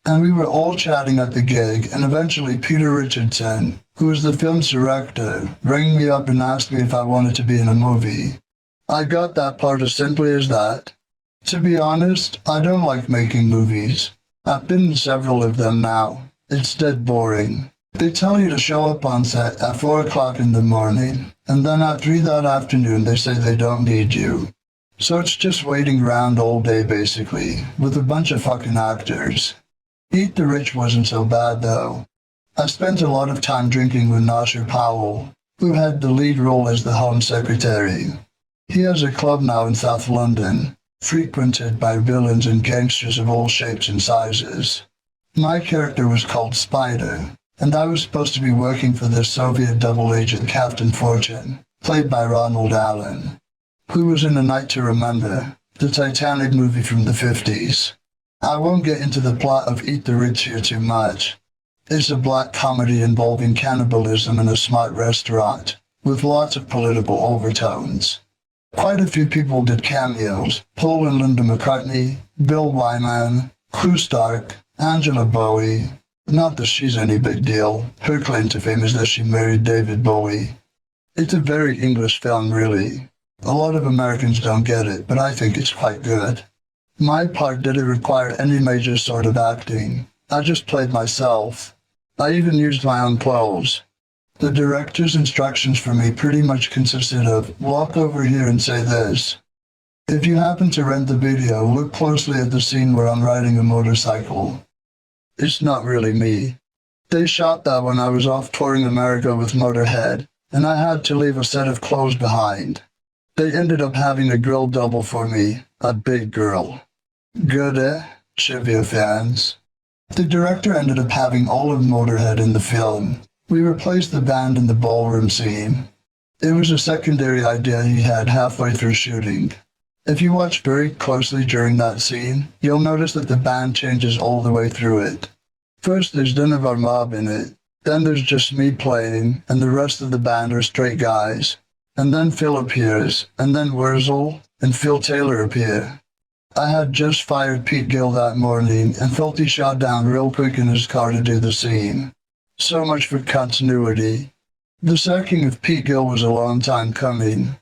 and we were all chatting at the gig, and eventually Peter Richardson, who was the film's director, rang me up and asked me if I wanted to be in a movie. I got that part as simply as that. To be honest, I don't like making movies. I've been in several of them now. It's dead boring. They tell you to show up on set at 4 o'clock in the morning, and then at 3 that afternoon they say they don't need you. So it's just waiting around all day basically, with a bunch of fucking actors. Eat the Rich wasn't so bad though. I spent a lot of time drinking with Nasser Powell, who had the lead role as the Home Secretary. He has a club now in South London, frequented by villains and gangsters of all shapes and sizes. My character was called Spider, and I was supposed to be working for the Soviet double agent Captain Fortune, played by Ronald Allen, who was in A Night to Remember, the Titanic movie from the 50s. I won't get into the plot of Eat the Rich here too much. It's a black comedy involving cannibalism in a smart restaurant, with lots of political overtones. Quite a few people did cameos: Paul and Linda McCartney, Bill Wyman, Crew Stark, Angela Bowie. Not that she's any big deal. Her claim to fame is that she married David Bowie. It's a very English film, really. A lot of Americans don't get it, but I think it's quite good. My part didn't require any major sort of acting. I just played myself. I even used my own clothes. The director's instructions for me pretty much consisted of, walk over here and say this. If you happen to rent the video, look closely at the scene where I'm riding a motorcycle. It's not really me. They shot that when I was off touring America with Motörhead, and I had to leave a set of clothes behind. They ended up having a girl double for me, a big girl. Good, eh? Trivia fans. The director ended up having all of Motörhead in the film. We replaced the band in the ballroom scene. It was a secondary idea he had halfway through shooting. If you watch very closely during that scene, you'll notice that the band changes all the way through it. First there's none of our mob in it, then there's just me playing, and the rest of the band are straight guys. And then Phil appears, and then Wurzel and Phil Taylor appear. I had just fired Pete Gill that morning and felt he shot down real quick in his car to do the scene. So much for continuity. The sacking of Pete Gill was a long time coming.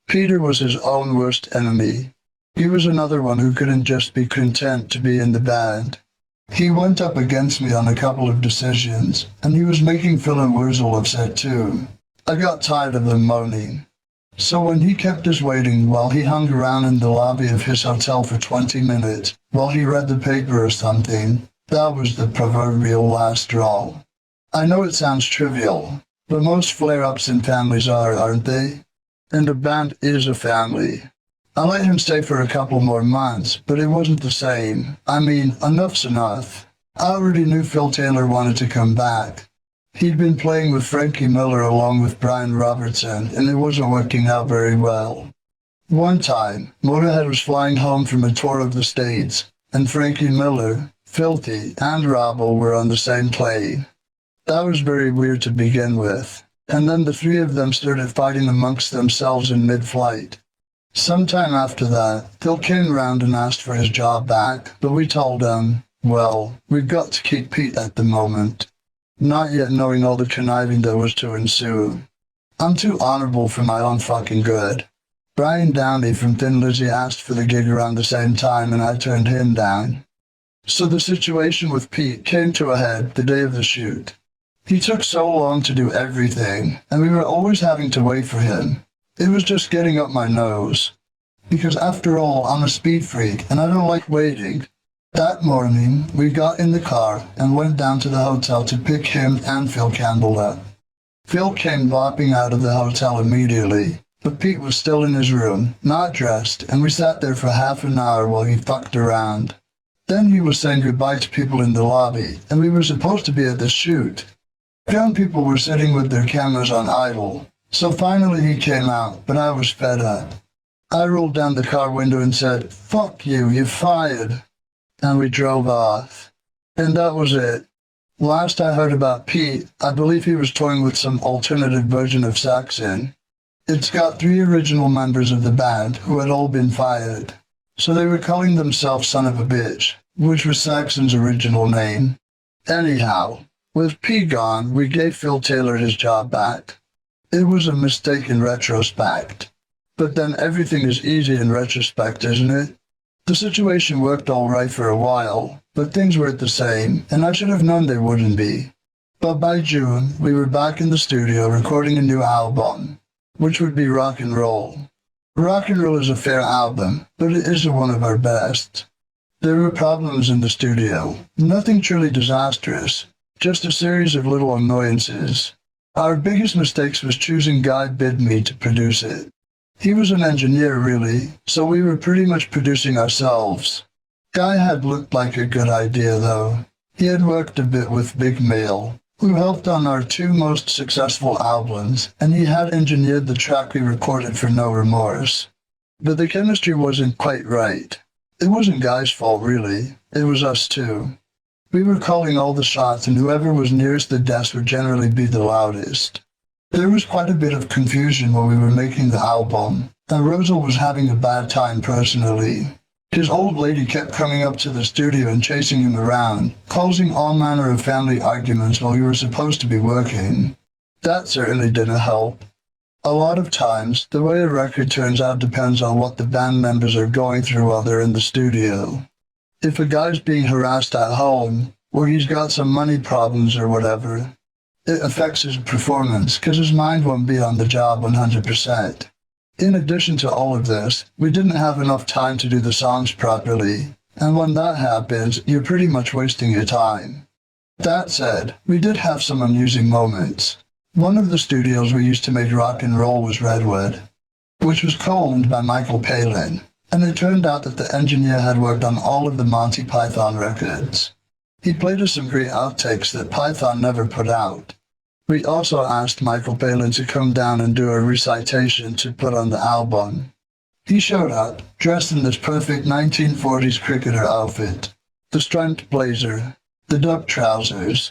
Peter was his own worst enemy. He was another one who couldn't just be content to be in the band. He went up against me on a couple of decisions, and he was making Phil and Wurzel upset too. I got tired of them moaning. So when he kept us waiting while he hung around in the lobby of his hotel for 20 minutes, while he read the paper or something, that was the proverbial last straw. I know it sounds trivial, but most flare-ups in families are, aren't they? And a band is a family. I let him stay for a couple more months, but it wasn't the same. I mean, enough's enough. I already knew Phil Taylor wanted to come back. He'd been playing with Frankie Miller along with Brian Robertson, and it wasn't working out very well. One time, Motörhead was flying home from a tour of the States, and Frankie Miller, Filthy, and Robbo were on the same plane. That was very weird to begin with, and then the three of them started fighting amongst themselves in mid-flight. Sometime after that, Phil came round and asked for his job back, but we told him, well, we've got to keep Pete at the moment. Not yet knowing all the conniving that was to ensue. I'm too honorable for my own fucking good. Brian Downey from Thin Lizzy asked for the gig around the same time and I turned him down. So the situation with Pete came to a head the day of the shoot. He took so long to do everything, and we were always having to wait for him. It was just getting up my nose. Because after all, I'm a speed freak and I don't like waiting. That morning, we got in the car and went down to the hotel to pick him and Phil Campbell up. Phil came bopping out of the hotel immediately, but Pete was still in his room, not dressed, and we sat there for half an hour while he fucked around. Then he was saying goodbye to people in the lobby, and we were supposed to be at the shoot. Young people were sitting with their cameras on idle, so finally he came out, but I was fed up. I rolled down the car window and said, "Fuck you, you're fired." And we drove off. And that was it. Last I heard about Pete, I believe he was touring with some alternative version of Saxon. It's got 3 original members of the band who had all been fired. So they were calling themselves Son of a Bitch, which was Saxon's original name. Anyhow, with Pete gone, we gave Phil Taylor his job back. It was a mistake in retrospect. But then everything is easy in retrospect, isn't it? The situation worked all right for a while, but things weren't the same, and I should have known they wouldn't be. But by June, we were back in the studio recording a new album, which would be Rock and Roll. Rock and Roll is a fair album, but it isn't one of our best. There were problems in the studio, nothing truly disastrous, just a series of little annoyances. Our biggest mistakes was choosing Guy Bidme to produce it. He was an engineer really, so we were pretty much producing ourselves. Guy had looked like a good idea though. He had worked a bit with Big Mail, who helped on our 2 most successful albums, and he had engineered the track we recorded for No Remorse. But the chemistry wasn't quite right. It wasn't Guy's fault really, it was us too. We were calling all the shots and whoever was nearest the desk would generally be the loudest. There was quite a bit of confusion when we were making the album, and Rosal was having a bad time personally. His old lady kept coming up to the studio and chasing him around, causing all manner of family arguments while we were supposed to be working. That certainly didn't help. A lot of times, the way a record turns out depends on what the band members are going through while they're in the studio. If a guy's being harassed at home, or he's got some money problems or whatever, it affects his performance because his mind won't be on the job 100%. In addition to all of this, we didn't have enough time to do the songs properly, and when that happens, you're pretty much wasting your time. That said, we did have some amusing moments. One of the studios we used to make rock and roll was Redwood, which was co-owned by Michael Palin, and it turned out that the engineer had worked on all of the Monty Python records. He played us some great outtakes that Python never put out. We also asked Michael Palin to come down and do a recitation to put on the album. He showed up, dressed in this perfect 1940s cricketer outfit. The striped blazer, the duck trousers,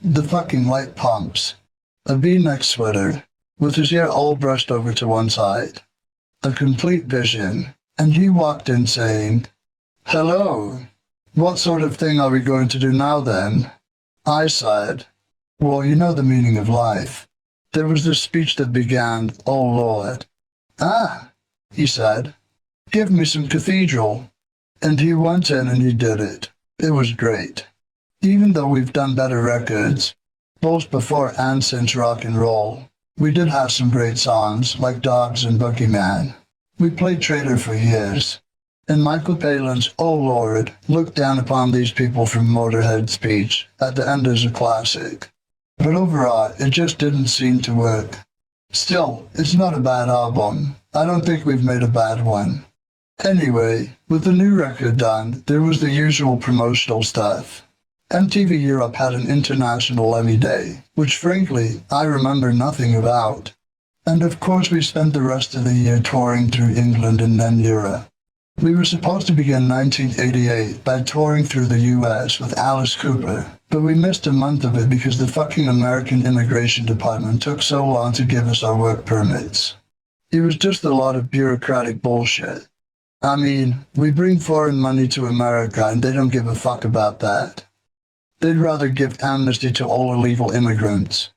the fucking light pumps, a V-neck sweater, with his hair all brushed over to one side. A complete vision, and he walked in saying, "Hello. What sort of thing are we going to do now then?" I said, "Well, you know the meaning of life." There was this speech that began, "Oh Lord." "Ah," he said, "give me some cathedral." And he went in and he did it. It was great. Even though we've done better records, both before and since rock and roll, we did have some great songs like Dogs and Boogeyman. We played Traitor for years. And Michael Palin's "Oh Lord" looked down upon these people from Motorhead speech at the end as a classic. But overall, it just didn't seem to work. Still, it's not a bad album. I don't think we've made a bad one. Anyway, with the new record done, there was the usual promotional stuff. MTV Europe had an International Lemmy Day, which frankly, I remember nothing about. And of course we spent the rest of the year touring through England and then Europe. We were supposed to begin 1988 by touring through the US with Alice Cooper, but we missed a month of it because the fucking American Immigration Department took so long to give us our work permits. It was just a lot of bureaucratic bullshit. I mean, we bring foreign money to America and they don't give a fuck about that. They'd rather give amnesty to all illegal immigrants.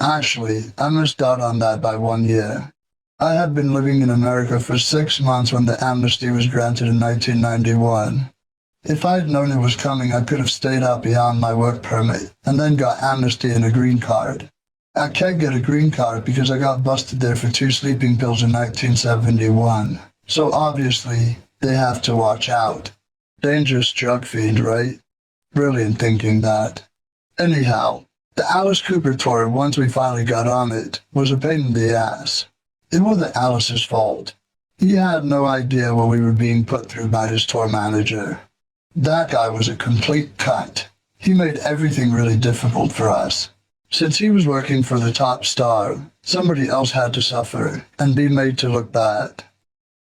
Actually, I missed out on that by 1 year. I had been living in America for 6 months when the amnesty was granted in 1991. If I had known it was coming, I could have stayed out beyond my work permit and then got amnesty and a green card. I can't get a green card because I got busted there for 2 sleeping pills in 1971. So obviously, they have to watch out. Dangerous drug fiend, right? Brilliant thinking that. Anyhow, the Alice Cooper tour, once we finally got on it, was a pain in the ass. It wasn't Alice's fault. He had no idea what we were being put through by his tour manager. That guy was a complete cunt. He made everything really difficult for us. Since he was working for the top star, somebody else had to suffer and be made to look bad.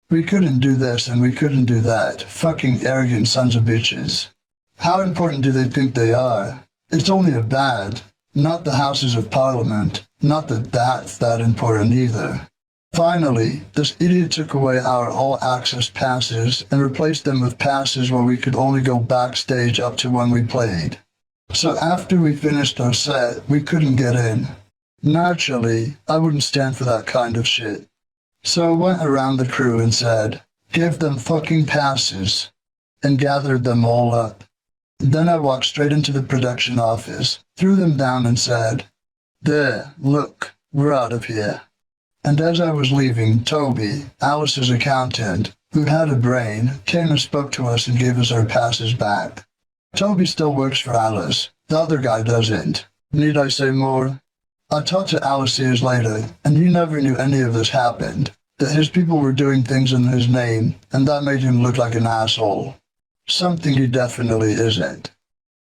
We couldn't do this and we couldn't do that. Fucking arrogant sons of bitches. How important do they think they are? It's only a bad, not the Houses of Parliament. Not that that's that important either. Finally, this idiot took away our all-access passes and replaced them with passes where we could only go backstage up to when we played. So after we finished our set, we couldn't get in. Naturally, I wouldn't stand for that kind of shit. So I went around the crew and said, "Give them fucking passes," and gathered them all up. Then I walked straight into the production office, threw them down and said, "There, look, we're out of here." And as I was leaving, Toby, Alice's accountant, who had a brain, came and spoke to us and gave us our passes back. Toby still works for Alice. The other guy doesn't. Need I say more? I talked to Alice years later, and he never knew any of this happened, that his people were doing things in his name, and that made him look like an asshole. Something he definitely isn't.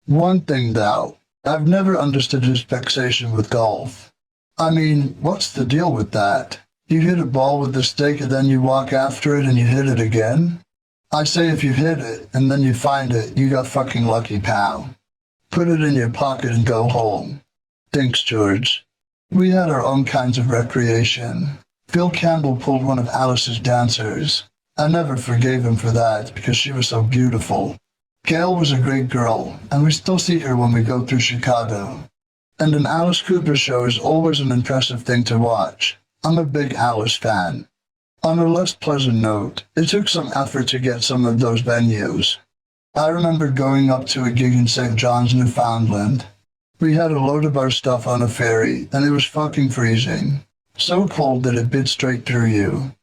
One thing though, I've never understood his fixation with golf. I mean, what's the deal with that? You hit a ball with the stick and then you walk after it and you hit it again? I say if you hit it and then you find it, you got fucking lucky, pal. Put it in your pocket and go home. Thanks, George. We had our own kinds of recreation. Phil Campbell pulled one of Alice's dancers. I never forgave him for that because she was so beautiful. Gail was a great girl, and we still see her when we go through Chicago. And an Alice Cooper show is always an impressive thing to watch. I'm a big Alice fan. On a less pleasant note, it took some effort to get some of those venues. I remember going up to a gig in St. John's, Newfoundland. We had a load of our stuff on a ferry, and it was fucking freezing. So cold that it bit straight through you.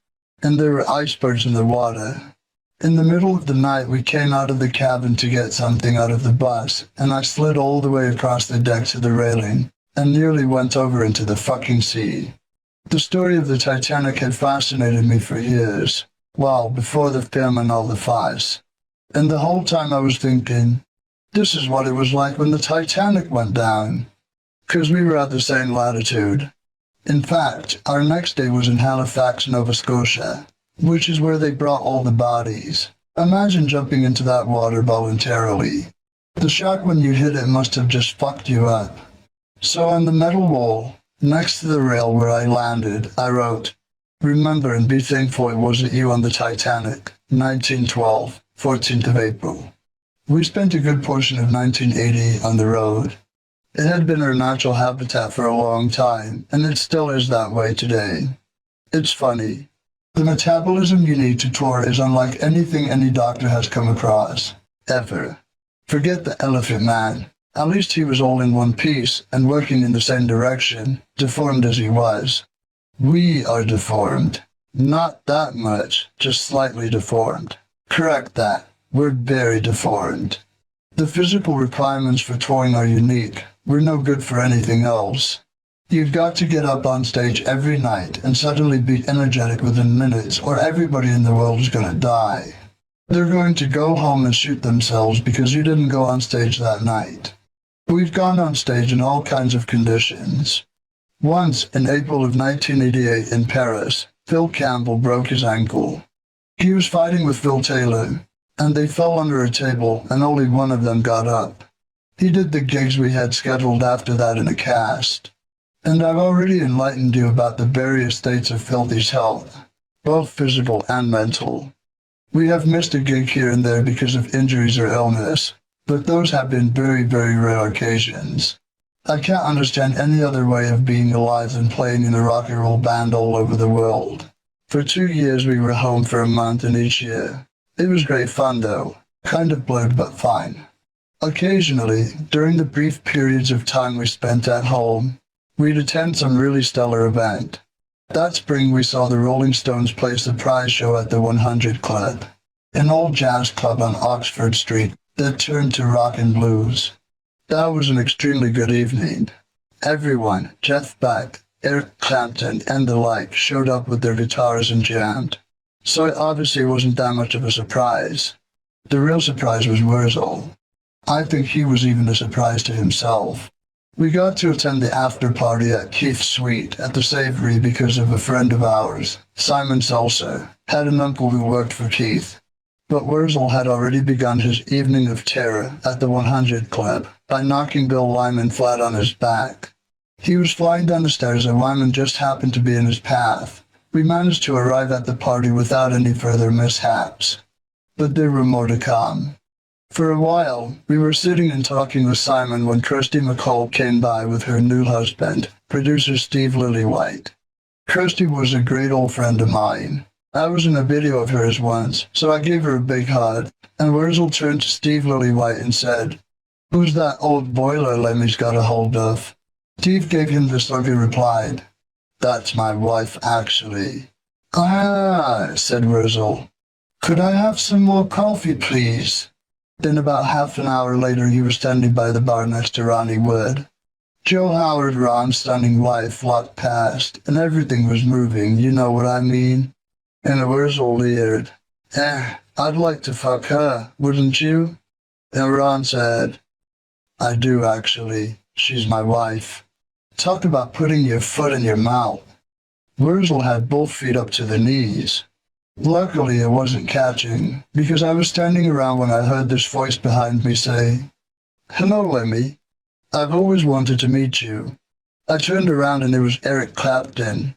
And there were icebergs in the water. In the middle of the night, we came out of the cabin to get something out of the bus, and I slid all the way across the deck to the railing, and nearly went over into the fucking sea. The story of the Titanic had fascinated me for years, well, before the film and all the fuss. And the whole time I was thinking, this is what it was like when the Titanic went down. 'Cause we were at the same latitude. In fact, our next day was in Halifax, Nova Scotia, which is where they brought all the bodies. Imagine jumping into that water voluntarily. The shock when you hit it must have just fucked you up. So on the metal wall, next to the rail where I landed, I wrote, "Remember and be thankful it wasn't you on the Titanic, 1912, 14th of April." We spent a good portion of 1980 on the road. It had been our natural habitat for a long time, and it still is that way today. It's funny. The metabolism you need to tour is unlike anything any doctor has come across, ever. Forget the Elephant Man. At least he was all in one piece and working in the same direction, deformed as he was. We are deformed. Not that much, just slightly deformed. Correct that. We're very deformed. The physical requirements for touring are unique. We're no good for anything else. You've got to get up on stage every night and suddenly be energetic within minutes, or everybody in the world is gonna die. They're going to go home and shoot themselves because you didn't go on stage that night. We've gone on stage in all kinds of conditions. Once, in April of 1988 in Paris, Phil Campbell broke his ankle. He was fighting with Phil Taylor, and they fell under a table and only one of them got up. He did the gigs we had scheduled after that in a cast. And I've already enlightened you about the various states of Filthy's health, both physical and mental. We have missed a gig here and there because of injuries or illness, but those have been very, very rare occasions. I can't understand any other way of being alive than playing in a rock and roll band all over the world. For 2 years we were home for a month in each year. It was great fun though, kind of blurred but fine. Occasionally, during the brief periods of time we spent at home, we'd attend some really stellar event. That spring we saw the Rolling Stones play a surprise show at the 100 Club, an old jazz club on Oxford Street that turned to rock and blues. That was an extremely good evening. Everyone, Jeff Beck, Eric Clapton, and the like, showed up with their guitars and jammed. So it obviously wasn't that much of a surprise. The real surprise was Wurzel. I think he was even a surprise to himself. We got to attend the after party at Keith's suite at the Savory because of a friend of ours, Simon Seltzer, had an uncle who worked for Keith. But Wurzel had already begun his evening of terror at the 100 Club by knocking Bill Wyman flat on his back. He was flying down the stairs and Wyman just happened to be in his path. We managed to arrive at the party without any further mishaps. But there were more to come. For a while, we were sitting and talking with Simon when Kirsty McCall came by with her new husband, producer Steve Lillywhite. Kirsty was a great old friend of mine. I was in a video of hers once, so I gave her a big hug, and Wurzel turned to Steve Lillywhite and said, "Who's that old boiler Lemmy's got a hold of?" Steve gave him this look and replied, "That's my wife, actually." "Ah," said Wurzel. "Could I have some more coffee, please?" Then about half an hour later he was standing by the bar next to Ronnie Wood. Joe Howard, Ron's stunning wife, walked past, and everything was moving, you know what I mean? And Wurzel leered, "I'd like to fuck her, wouldn't you?" And Ron said, "I do actually. She's my wife." Talk about putting your foot in your mouth. Wurzel had both feet up to the knees. Luckily it wasn't catching, because I was standing around when I heard this voice behind me say, "Hello, Lemmy. I've always wanted to meet you." I turned around and it was Eric Clapton.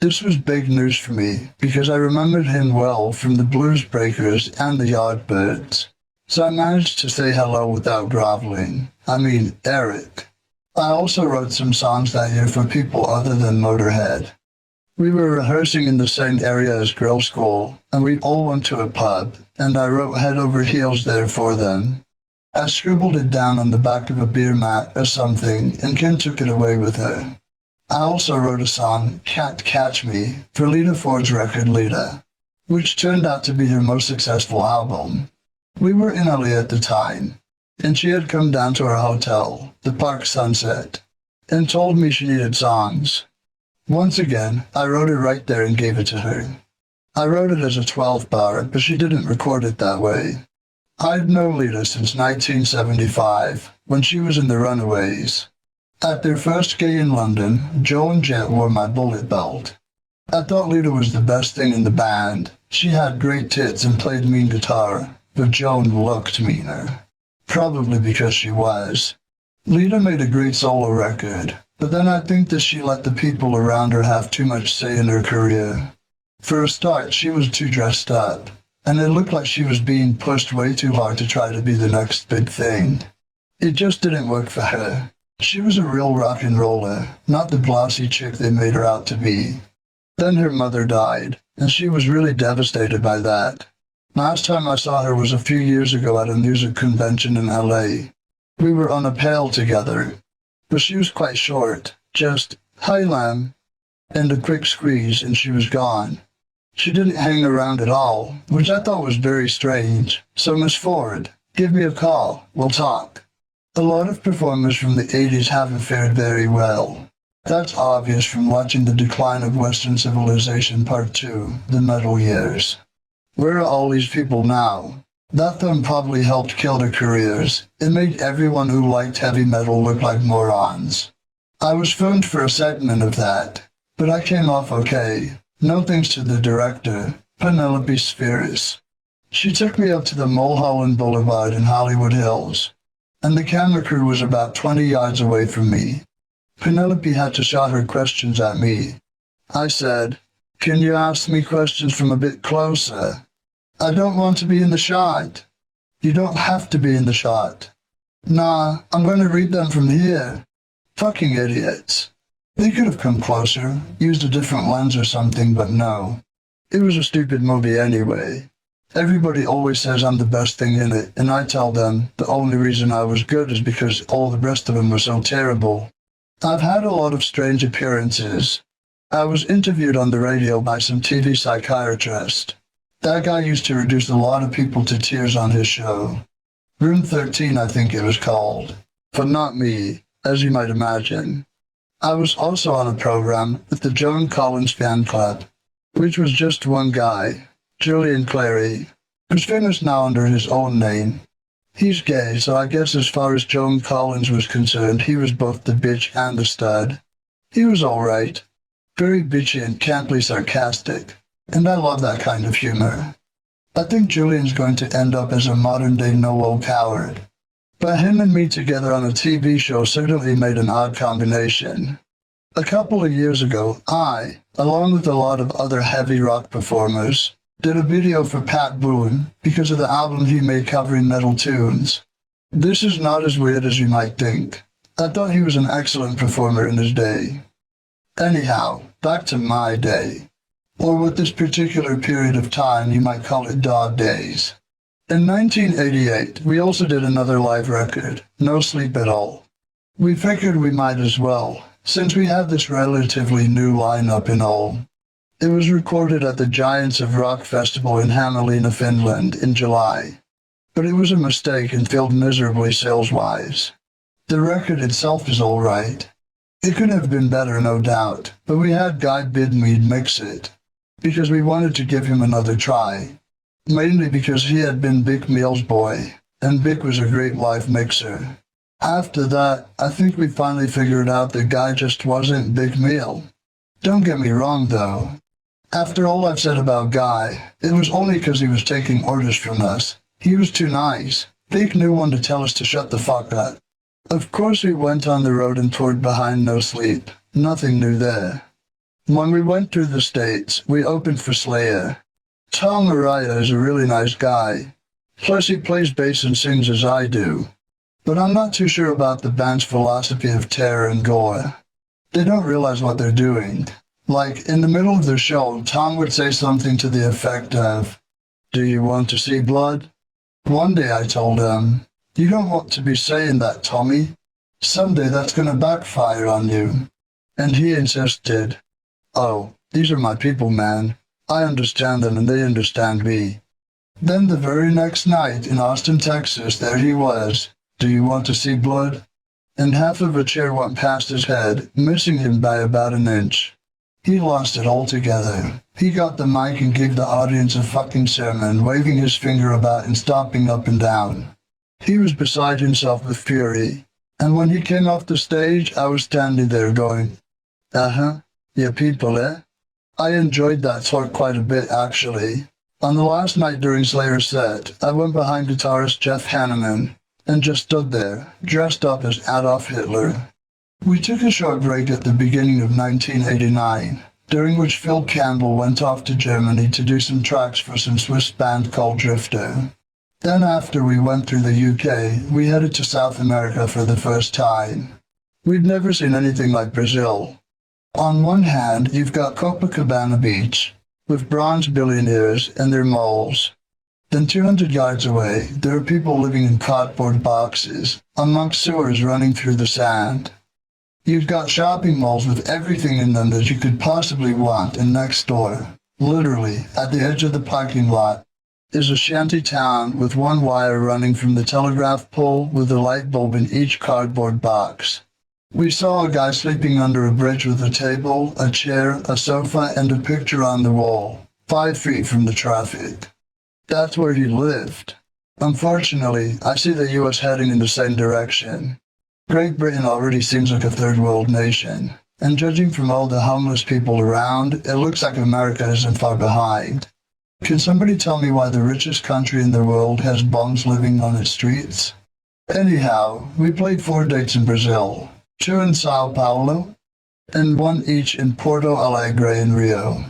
This was big news for me, because I remembered him well from the Blues Breakers and the Yardbirds. So I managed to say hello without groveling. I mean, Eric. I also wrote some songs that year for people other than Motörhead. We were rehearsing in the same area as Girl School, and we all went to a pub, and I wrote Head Over Heels there for them. I scribbled it down on the back of a beer mat or something, and Ken took it away with her. I also wrote a song, Can't Catch Me, for Lita Ford's record Lita, which turned out to be her most successful album. We were in LA at the time, and she had come down to our hotel, the Park Sunset, and told me she needed songs. Once again, I wrote it right there and gave it to her. I wrote it as a 12-bar, but she didn't record it that way. I'd known Lita since 1975, when she was in the Runaways. At their first gig in London, Joe and Jet wore my bullet belt. I thought Lita was the best thing in the band. She had great tits and played mean guitar, but Joan looked meaner. Probably because she was. Lita made a great solo record, but then I think that she let the people around her have too much say in her career. For a start, she was too dressed up, and it looked like she was being pushed way too hard to try to be the next big thing. It just didn't work for her. She was a real rock and roller, not the blousy chick they made her out to be. Then her mother died, and she was really devastated by that. Last time I saw her was a few years ago at a music convention in LA. We were on a pail together, but she was quite short, just, "Hi, Lamb," and a quick squeeze and she was gone. She didn't hang around at all, which I thought was very strange. So Miss Ford, give me a call, we'll talk. A lot of performers from the 80s haven't fared very well. That's obvious from watching The Decline of Western Civilization Part 2, The Metal Years. Where are all these people now? That film probably helped kill their careers. It made everyone who liked heavy metal look like morons. I was filmed for a segment of that, but I came off okay. No thanks to the director, Penelope Spheris. She took me up to the Mulholland Boulevard in Hollywood Hills, and the camera crew was about 20 yards away from me. Penelope had to shout her questions at me. I said, "Can you ask me questions from a bit closer? I don't want to be in the shot." "You don't have to be in the shot." "Nah, I'm going to read them from here." Fucking idiots. They could have come closer, used a different lens or something, but no. It was a stupid movie anyway. Everybody always says I'm the best thing in it, and I tell them the only reason I was good is because all the rest of them were so terrible. I've had a lot of strange appearances. I was interviewed on the radio by some TV psychiatrist. That guy used to reduce a lot of people to tears on his show. Room 13, I think it was called. But not me, as you might imagine. I was also on a program with the Joan Collins fan club, which was just one guy, Julian Clary, who's famous now under his own name. He's gay, so I guess as far as Joan Collins was concerned, he was both the bitch and the stud. He was alright. Very bitchy and cantly sarcastic, and I love that kind of humor. I think Julian's going to end up as a modern-day Noel Coward. But him and me together on a TV show certainly made an odd combination. A couple of years ago, I, along with a lot of other heavy rock performers, did a video for Pat Boone because of the album he made covering metal tunes. This is not as weird as you might think. I thought he was an excellent performer in his day. Anyhow, back to my day. Or with this particular period of time, you might call it dog days. In 1988, we also did another live record, No Sleep at All. We figured we might as well, since we have this relatively new lineup and all. It was recorded at the Giants of Rock Festival in Hämeenlinna, Finland in July. But it was a mistake and failed miserably sales-wise. The record itself is alright. It could have been better, no doubt, but we had Guy Bidmead mix it, because we wanted to give him another try. Mainly because he had been Bic Meal's boy, and Bic was a great live mixer. After that, I think we finally figured out that Guy just wasn't Bic Meal. Don't get me wrong though. After all I've said about Guy, it was only because he was taking orders from us. He was too nice. Bic knew when to tell us to shut the fuck up. Of course we went on the road and toured behind No Sleep. Nothing new there. When we went through the States, we opened for Slayer. Tom Araya is a really nice guy. Plus he plays bass and sings as I do. But I'm not too sure about the band's philosophy of terror and gore. They don't realize what they're doing. Like, in the middle of their show, Tom would say something to the effect of, "Do you want to see blood?" One day I told him, "You don't want to be saying that, Tommy. Someday that's gonna backfire on you." And he insisted, "Oh, these are my people, man. I understand them and they understand me." Then the very next night in Austin, Texas, there he was. "Do you want to see blood?" And half of a chair went past his head, missing him by about an inch. He lost it altogether. He got the mic and gave the audience a fucking sermon, waving his finger about and stomping up and down. He was beside himself with fury. And when he came off the stage, I was standing there going, "Yeah, people, eh?" I enjoyed that talk quite a bit, actually. On the last night during Slayer's set, I went behind guitarist Jeff Hanneman and just stood there, dressed up as Adolf Hitler. We took a short break at the beginning of 1989, during which Phil Campbell went off to Germany to do some tracks for some Swiss band called Drifter. Then after we went through the UK, we headed to South America for the first time. We'd never seen anything like Brazil. On one hand, you've got Copacabana Beach, with bronze billionaires and their malls. Then 200 yards away, there are people living in cardboard boxes, amongst sewers running through the sand. You've got shopping malls with everything in them that you could possibly want, and next door, literally, at the edge of the parking lot, is a shanty town with one wire running from the telegraph pole with a light bulb in each cardboard box. We saw a guy sleeping under a bridge with a table, a chair, a sofa, and a picture on the wall, 5 feet from the traffic. That's where he lived. Unfortunately, I see the US heading in the same direction. Great Britain already seems like a third world nation, and judging from all the homeless people around, it looks like America isn't far behind. Can somebody tell me why the richest country in the world has bums living on its streets? Anyhow, we played 4 dates in Brazil, 2 in Sao Paulo, and 1 each in Porto Alegre and Rio.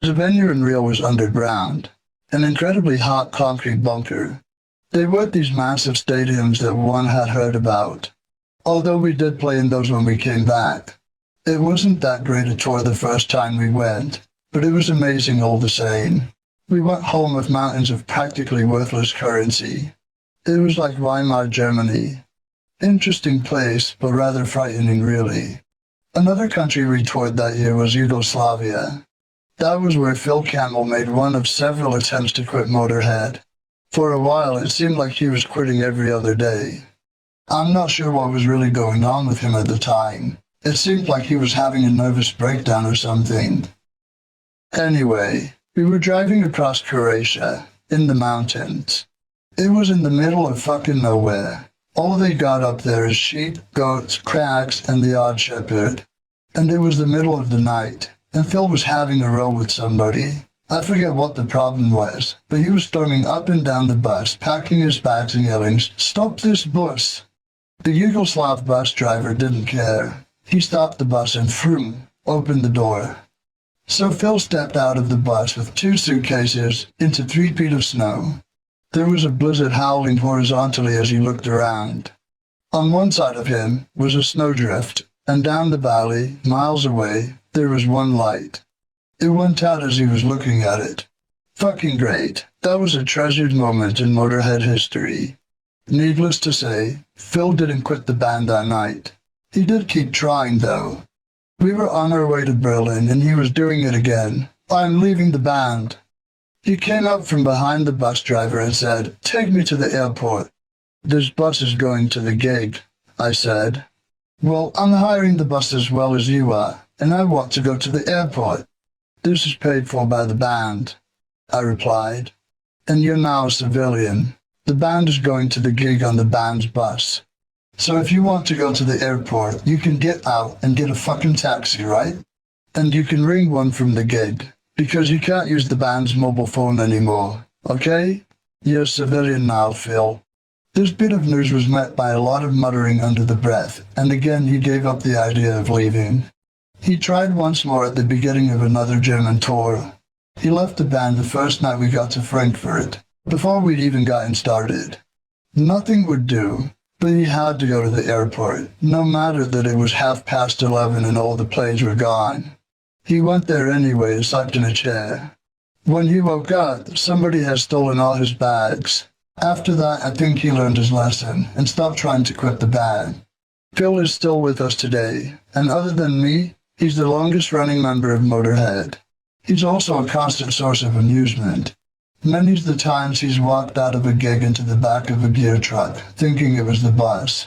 The venue in Rio was underground, an incredibly hot concrete bunker. They weren't these massive stadiums that one had heard about, although we did play in those when we came back. It wasn't that great a tour the first time we went, but it was amazing all the same. We went home with mountains of practically worthless currency. It was like Weimar, Germany. Interesting place, but rather frightening really. Another country we toured that year was Yugoslavia. That was where Phil Campbell made one of several attempts to quit Motörhead. For a while it seemed like he was quitting every other day. I'm not sure what was really going on with him at the time. It seemed like he was having a nervous breakdown or something. Anyway, we were driving across Croatia, in the mountains. It was in the middle of fucking nowhere. All they got up there is sheep, goats, crags, and the odd shepherd. And it was the middle of the night, and Phil was having a row with somebody. I forget what the problem was, but he was storming up and down the bus, packing his bags and yelling, "Stop this bus!" The Yugoslav bus driver didn't care. He stopped the bus and vroom, opened the door. So Phil stepped out of the bus with 2 suitcases into 3 feet of snow. There was a blizzard howling horizontally as he looked around. On one side of him was a snowdrift, and down the valley, miles away, there was one light. It went out as he was looking at it. Fucking great. That was a treasured moment in Motörhead history. Needless to say, Phil didn't quit the band that night. He did keep trying though. We were on our way to Berlin and he was doing it again. "I'm leaving the band." He came up from behind the bus driver and said, "Take me to the airport." "This bus is going to the gig," I said. "Well, I'm hiring the bus as well as you are, and I want to go to the airport." "This is paid for by the band," I replied. "And you're now a civilian. The band is going to the gig on the band's bus. So if you want to go to the airport, you can get out and get a fucking taxi, right? And you can ring one from the gig, because you can't use the band's mobile phone anymore, okay? You're a civilian now, Phil." This bit of news was met by a lot of muttering under the breath, and again he gave up the idea of leaving. He tried once more at the beginning of another German tour. He left the band the first night we got to Frankfurt, before we'd even gotten started. Nothing would do, but he had to go to the airport, no matter that it was 11:30 and all the planes were gone. He went there anyway and sat in a chair. When he woke up, somebody had stolen all his bags. After that, I think he learned his lesson and stopped trying to quit the band. Phil is still with us today, and other than me, he's the longest running member of Motörhead. He's also a constant source of amusement. Many's the times he's walked out of a gig into the back of a gear truck, thinking it was the bus.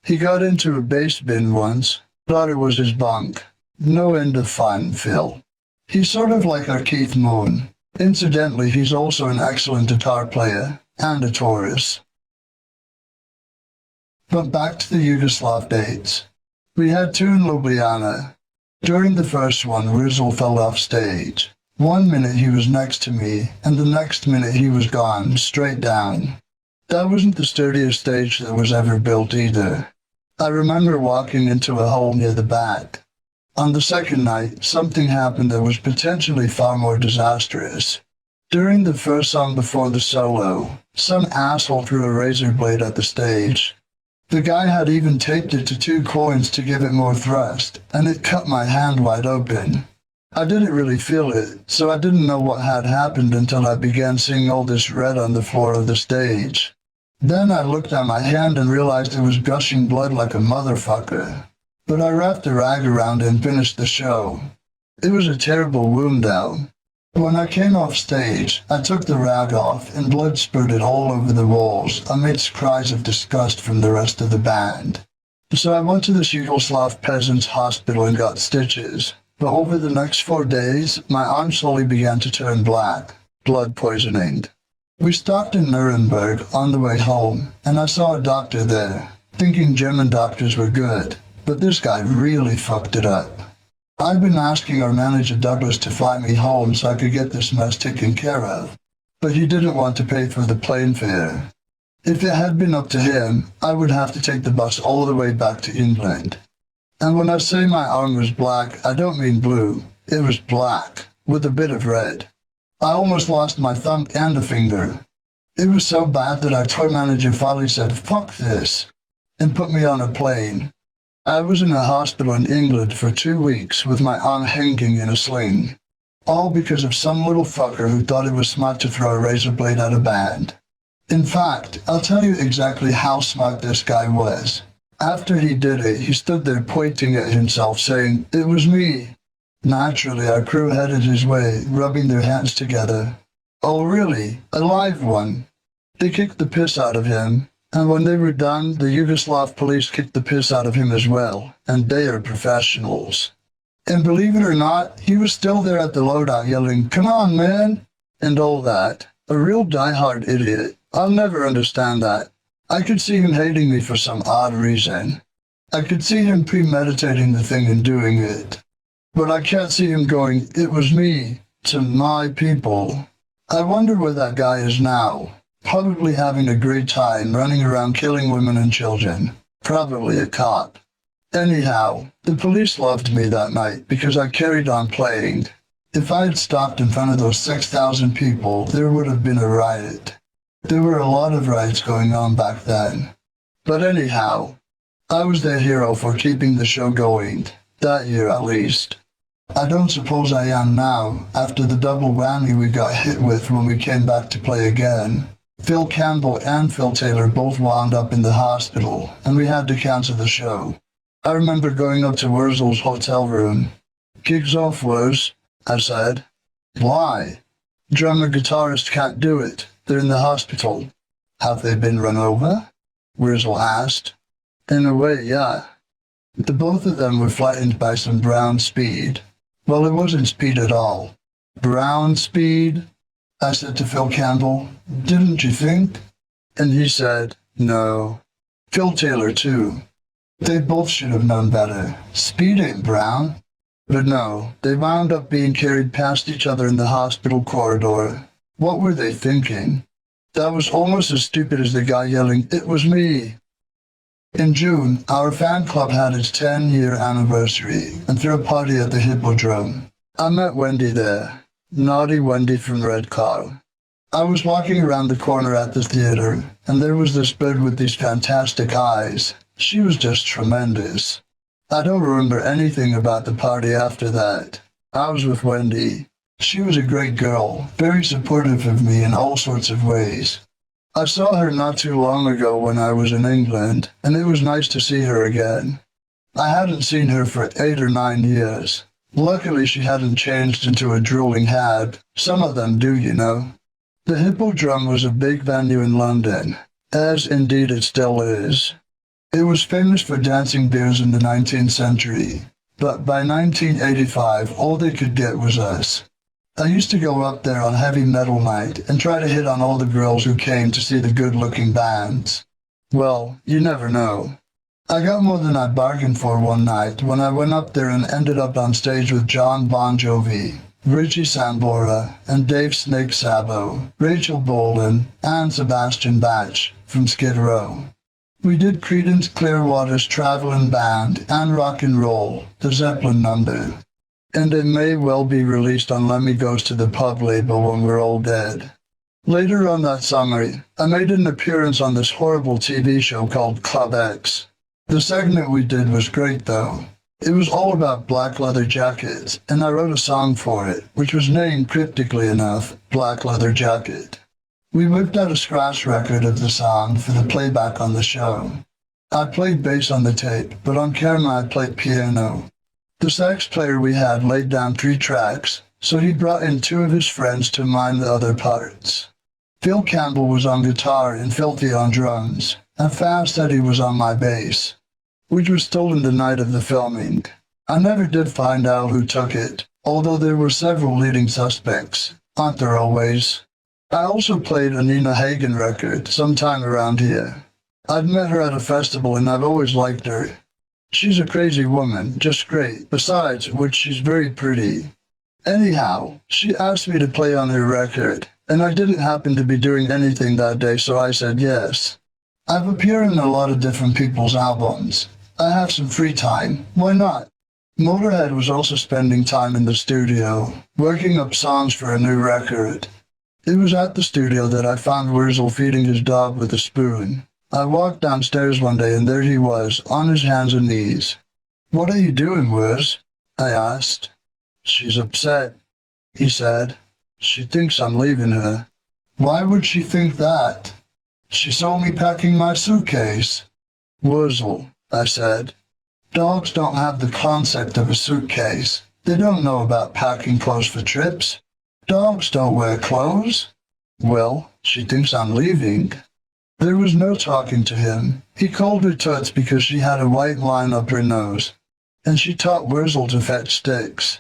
He got into a bass bin once, thought it was his bunk. No end of fun, Phil. He's sort of like our Keith Moon. Incidentally, he's also an excellent guitar player, and a tourist. But back to the Yugoslav dates. We had 2 in Ljubljana. During the first one, Rizal fell off stage. One minute he was next to me, and the next minute he was gone, straight down. That wasn't the sturdiest stage that was ever built either. I remember walking into a hole near the back. On the second night, something happened that was potentially far more disastrous. During the first song before the solo, some asshole threw a razor blade at the stage. The guy had even taped it to 2 coins to give it more thrust, and it cut my hand wide open. I didn't really feel it, so I didn't know what had happened until I began seeing all this red on the floor of the stage. Then I looked at my hand and realized it was gushing blood like a motherfucker. But I wrapped a rag around it and finished the show. It was a terrible wound though. When I came off stage, I took the rag off and blood spurted all over the walls amidst cries of disgust from the rest of the band. So I went to this Yugoslav peasant's hospital and got stitches. But over the next 4 days, my arm slowly began to turn black, blood poisoning. We stopped in Nuremberg on the way home, and I saw a doctor there, thinking German doctors were good, but this guy really fucked it up. I'd been asking our manager Douglas to fly me home so I could get this mess taken care of, but he didn't want to pay for the plane fare. If it had been up to him, I would have to take the bus all the way back to England. And when I say my arm was black, I don't mean blue. It was black, with a bit of red. I almost lost my thumb and a finger. It was so bad that our tour manager finally said, "Fuck this," and put me on a plane. I was in a hospital in England for 2 weeks with my arm hanging in a sling. All because of some little fucker who thought it was smart to throw a razor blade at a band. In fact, I'll tell you exactly how smart this guy was. After he did it, he stood there pointing at himself, saying, "It was me." Naturally, our crew headed his way, rubbing their hands together. Oh really? A live one. They kicked the piss out of him, and when they were done, the Yugoslav police kicked the piss out of him as well, and they are professionals. And believe it or not, he was still there at the loadout yelling, "Come on, man," and all that. A real diehard idiot. I'll never understand that. I could see him hating me for some odd reason. I could see him premeditating the thing and doing it. But I can't see him going, "It was me," to my people. I wonder where that guy is now. Probably having a great time running around killing women and children. Probably a cop. Anyhow, the police loved me that night because I carried on playing. If I had stopped in front of those 6,000 people, there would have been a riot. There were a lot of riots going on back then. But anyhow, I was their hero for keeping the show going. That year at least. I don't suppose I am now, after the double whammy we got hit with when we came back to play again. Phil Campbell and Phil Taylor both wound up in the hospital, and we had to cancel the show. I remember going up to Wurzel's hotel room. "Gigs off, Wurz," I said. "Why?" "Drummer guitarist can't do it. They're in the hospital." "Have they been run over?" Wurzel asked. "In a way, yeah. The both of them were flattened by some brown speed." "Well, it wasn't speed at all." "Brown speed?" I said to Phil Campbell. "Didn't you think?" And he said, "No." Phil Taylor, too. They both should have known better. Speed ain't brown. But no, they wound up being carried past each other in the hospital corridor. What were they thinking? That was almost as stupid as the guy yelling, "It was me." In June, our fan club had its 10-year anniversary and threw a party at the Hippodrome. I met Wendy there. Naughty Wendy from Red Car. I was walking around the corner at the theater, and there was this bird with these fantastic eyes. She was just tremendous. I don't remember anything about the party after that. I was with Wendy. She was a great girl, very supportive of me in all sorts of ways. I saw her not too long ago when I was in England, and it was nice to see her again. I hadn't seen her for 8 or 9 years. Luckily she hadn't changed into a drooling hag. Some of them do, you know. The Hippodrome was a big venue in London, as indeed it still is. It was famous for dancing bears in the 19th century, but by 1985 all they could get was us. I used to go up there on heavy metal night and try to hit on all the girls who came to see the good-looking bands. Well, you never know. I got more than I bargained for one night when I went up there and ended up on stage with John Bon Jovi, Richie Sambora, and Dave Snake Sabo, Rachel Bolan, and Sebastian Bach from Skid Row. We did Creedence Clearwater's Travelin' Band and Rock and Roll, the Zeppelin number. And it may well be released on Lemmy Goes to the Pub label when we're all dead. Later on that summer, I made an appearance on this horrible TV show called Club X. The segment we did was great though. It was all about black leather jackets, and I wrote a song for it, which was named cryptically enough, Black Leather Jacket. We whipped out a scratch record of the song for the playback on the show. I played bass on the tape, but on camera I played piano. The sax player we had laid down 3 tracks, so he brought in 2 of his friends to mime the other parts. Phil Campbell was on guitar and Filthy on drums, and Fast Eddie was on my bass, which was stolen the night of the filming. I never did find out who took it, although there were several leading suspects, aren't there always? I also played a Nina Hagen record sometime around here. I'd met her at a festival and I've always liked her. She's a crazy woman, just great, besides which she's very pretty. Anyhow, she asked me to play on her record, and I didn't happen to be doing anything that day, so I said yes. I've appeared in a lot of different people's albums. I have some free time, why not? Motörhead was also spending time in the studio, working up songs for a new record. It was at the studio that I found Wurzel feeding his dog with a spoon. I walked downstairs one day and there he was, on his hands and knees. "What are you doing, Wurz?" I asked. "She's upset," he said. "She thinks I'm leaving her." "Why would she think that?" "She saw me packing my suitcase." "Wurzel," I said, "dogs don't have the concept of a suitcase. They don't know about packing clothes for trips. Dogs don't wear clothes." "Well, she thinks I'm leaving." There was no talking to him. He called her Toots because she had a white line up her nose, and she taught Wurzel to fetch sticks.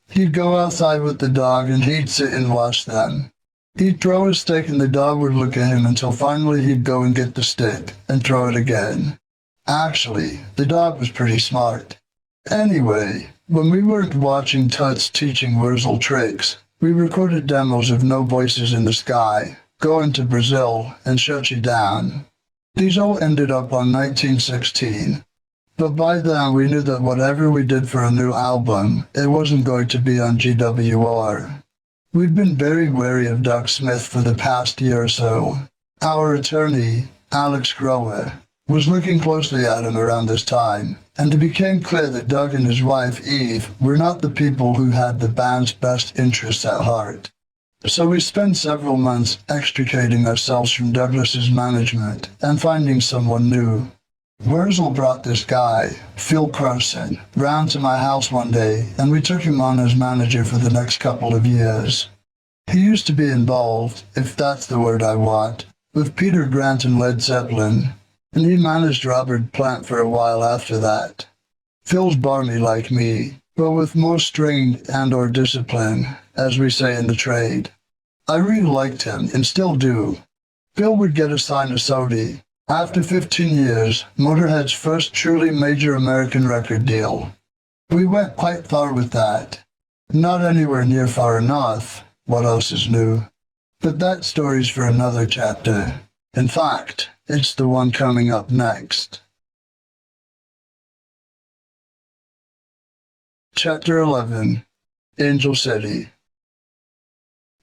He'd go outside with the dog and he'd sit and watch them. He'd throw a stick and the dog would look at him until finally he'd go and get the stick and throw it again. Actually, the dog was pretty smart. Anyway, when we weren't watching Toots teaching Wurzel tricks, we recorded demos of No Voices in the Sky, Going to Brazil, and Shut You Down. These all ended up on 1916. But by then we knew that whatever we did for a new album, it wasn't going to be on GWR. We'd been very wary of Doug Smith for the past year or so. Our attorney, Alex Grower, was looking closely at him around this time, and it became clear that Doug and his wife, Eve, were not the people who had the band's best interests at heart. So we spent several months extricating ourselves from Douglas's management and finding someone new. Wurzel brought this guy, Phil Carson, round to my house one day, and we took him on as manager for the next couple of years. He used to be involved, if that's the word I want, with Peter Grant and Led Zeppelin, and he managed Robert Plant for a while after that. Phil's barmy like me, but with more strain and/or discipline, as we say in the trade. I really liked him, and still do. Phil would get assigned a Sodi. After 15 years, Motörhead's first truly major American record deal. We went quite far with that. Not anywhere near far enough. What else is new? But that story's for another chapter. In fact, it's the one coming up next. Chapter 11. Angel City.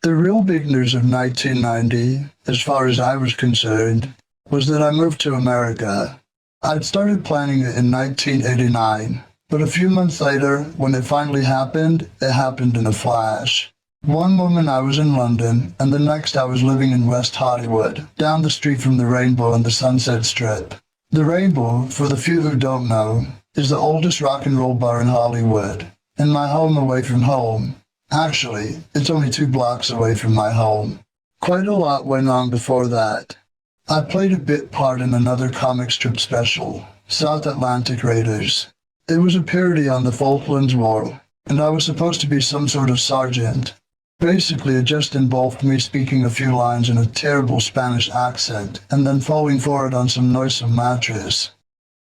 The real big news of 1990, as far as I was concerned, was that I moved to America. I'd started planning it in 1989, but a few months later, when it finally happened, it happened in a flash. One moment I was in London, and the next I was living in West Hollywood, down the street from the Rainbow and the Sunset Strip. The Rainbow, for the few who don't know, is the oldest rock and roll bar in Hollywood, and my home away from home. Actually, it's only 2 blocks away from my home. Quite a lot went on before that. I played a bit part in another comic strip special, South Atlantic Raiders. It was a parody on the Falklands War, and I was supposed to be some sort of sergeant. Basically, it just involved me speaking a few lines in a terrible Spanish accent, and then falling for it on some noisome mattress.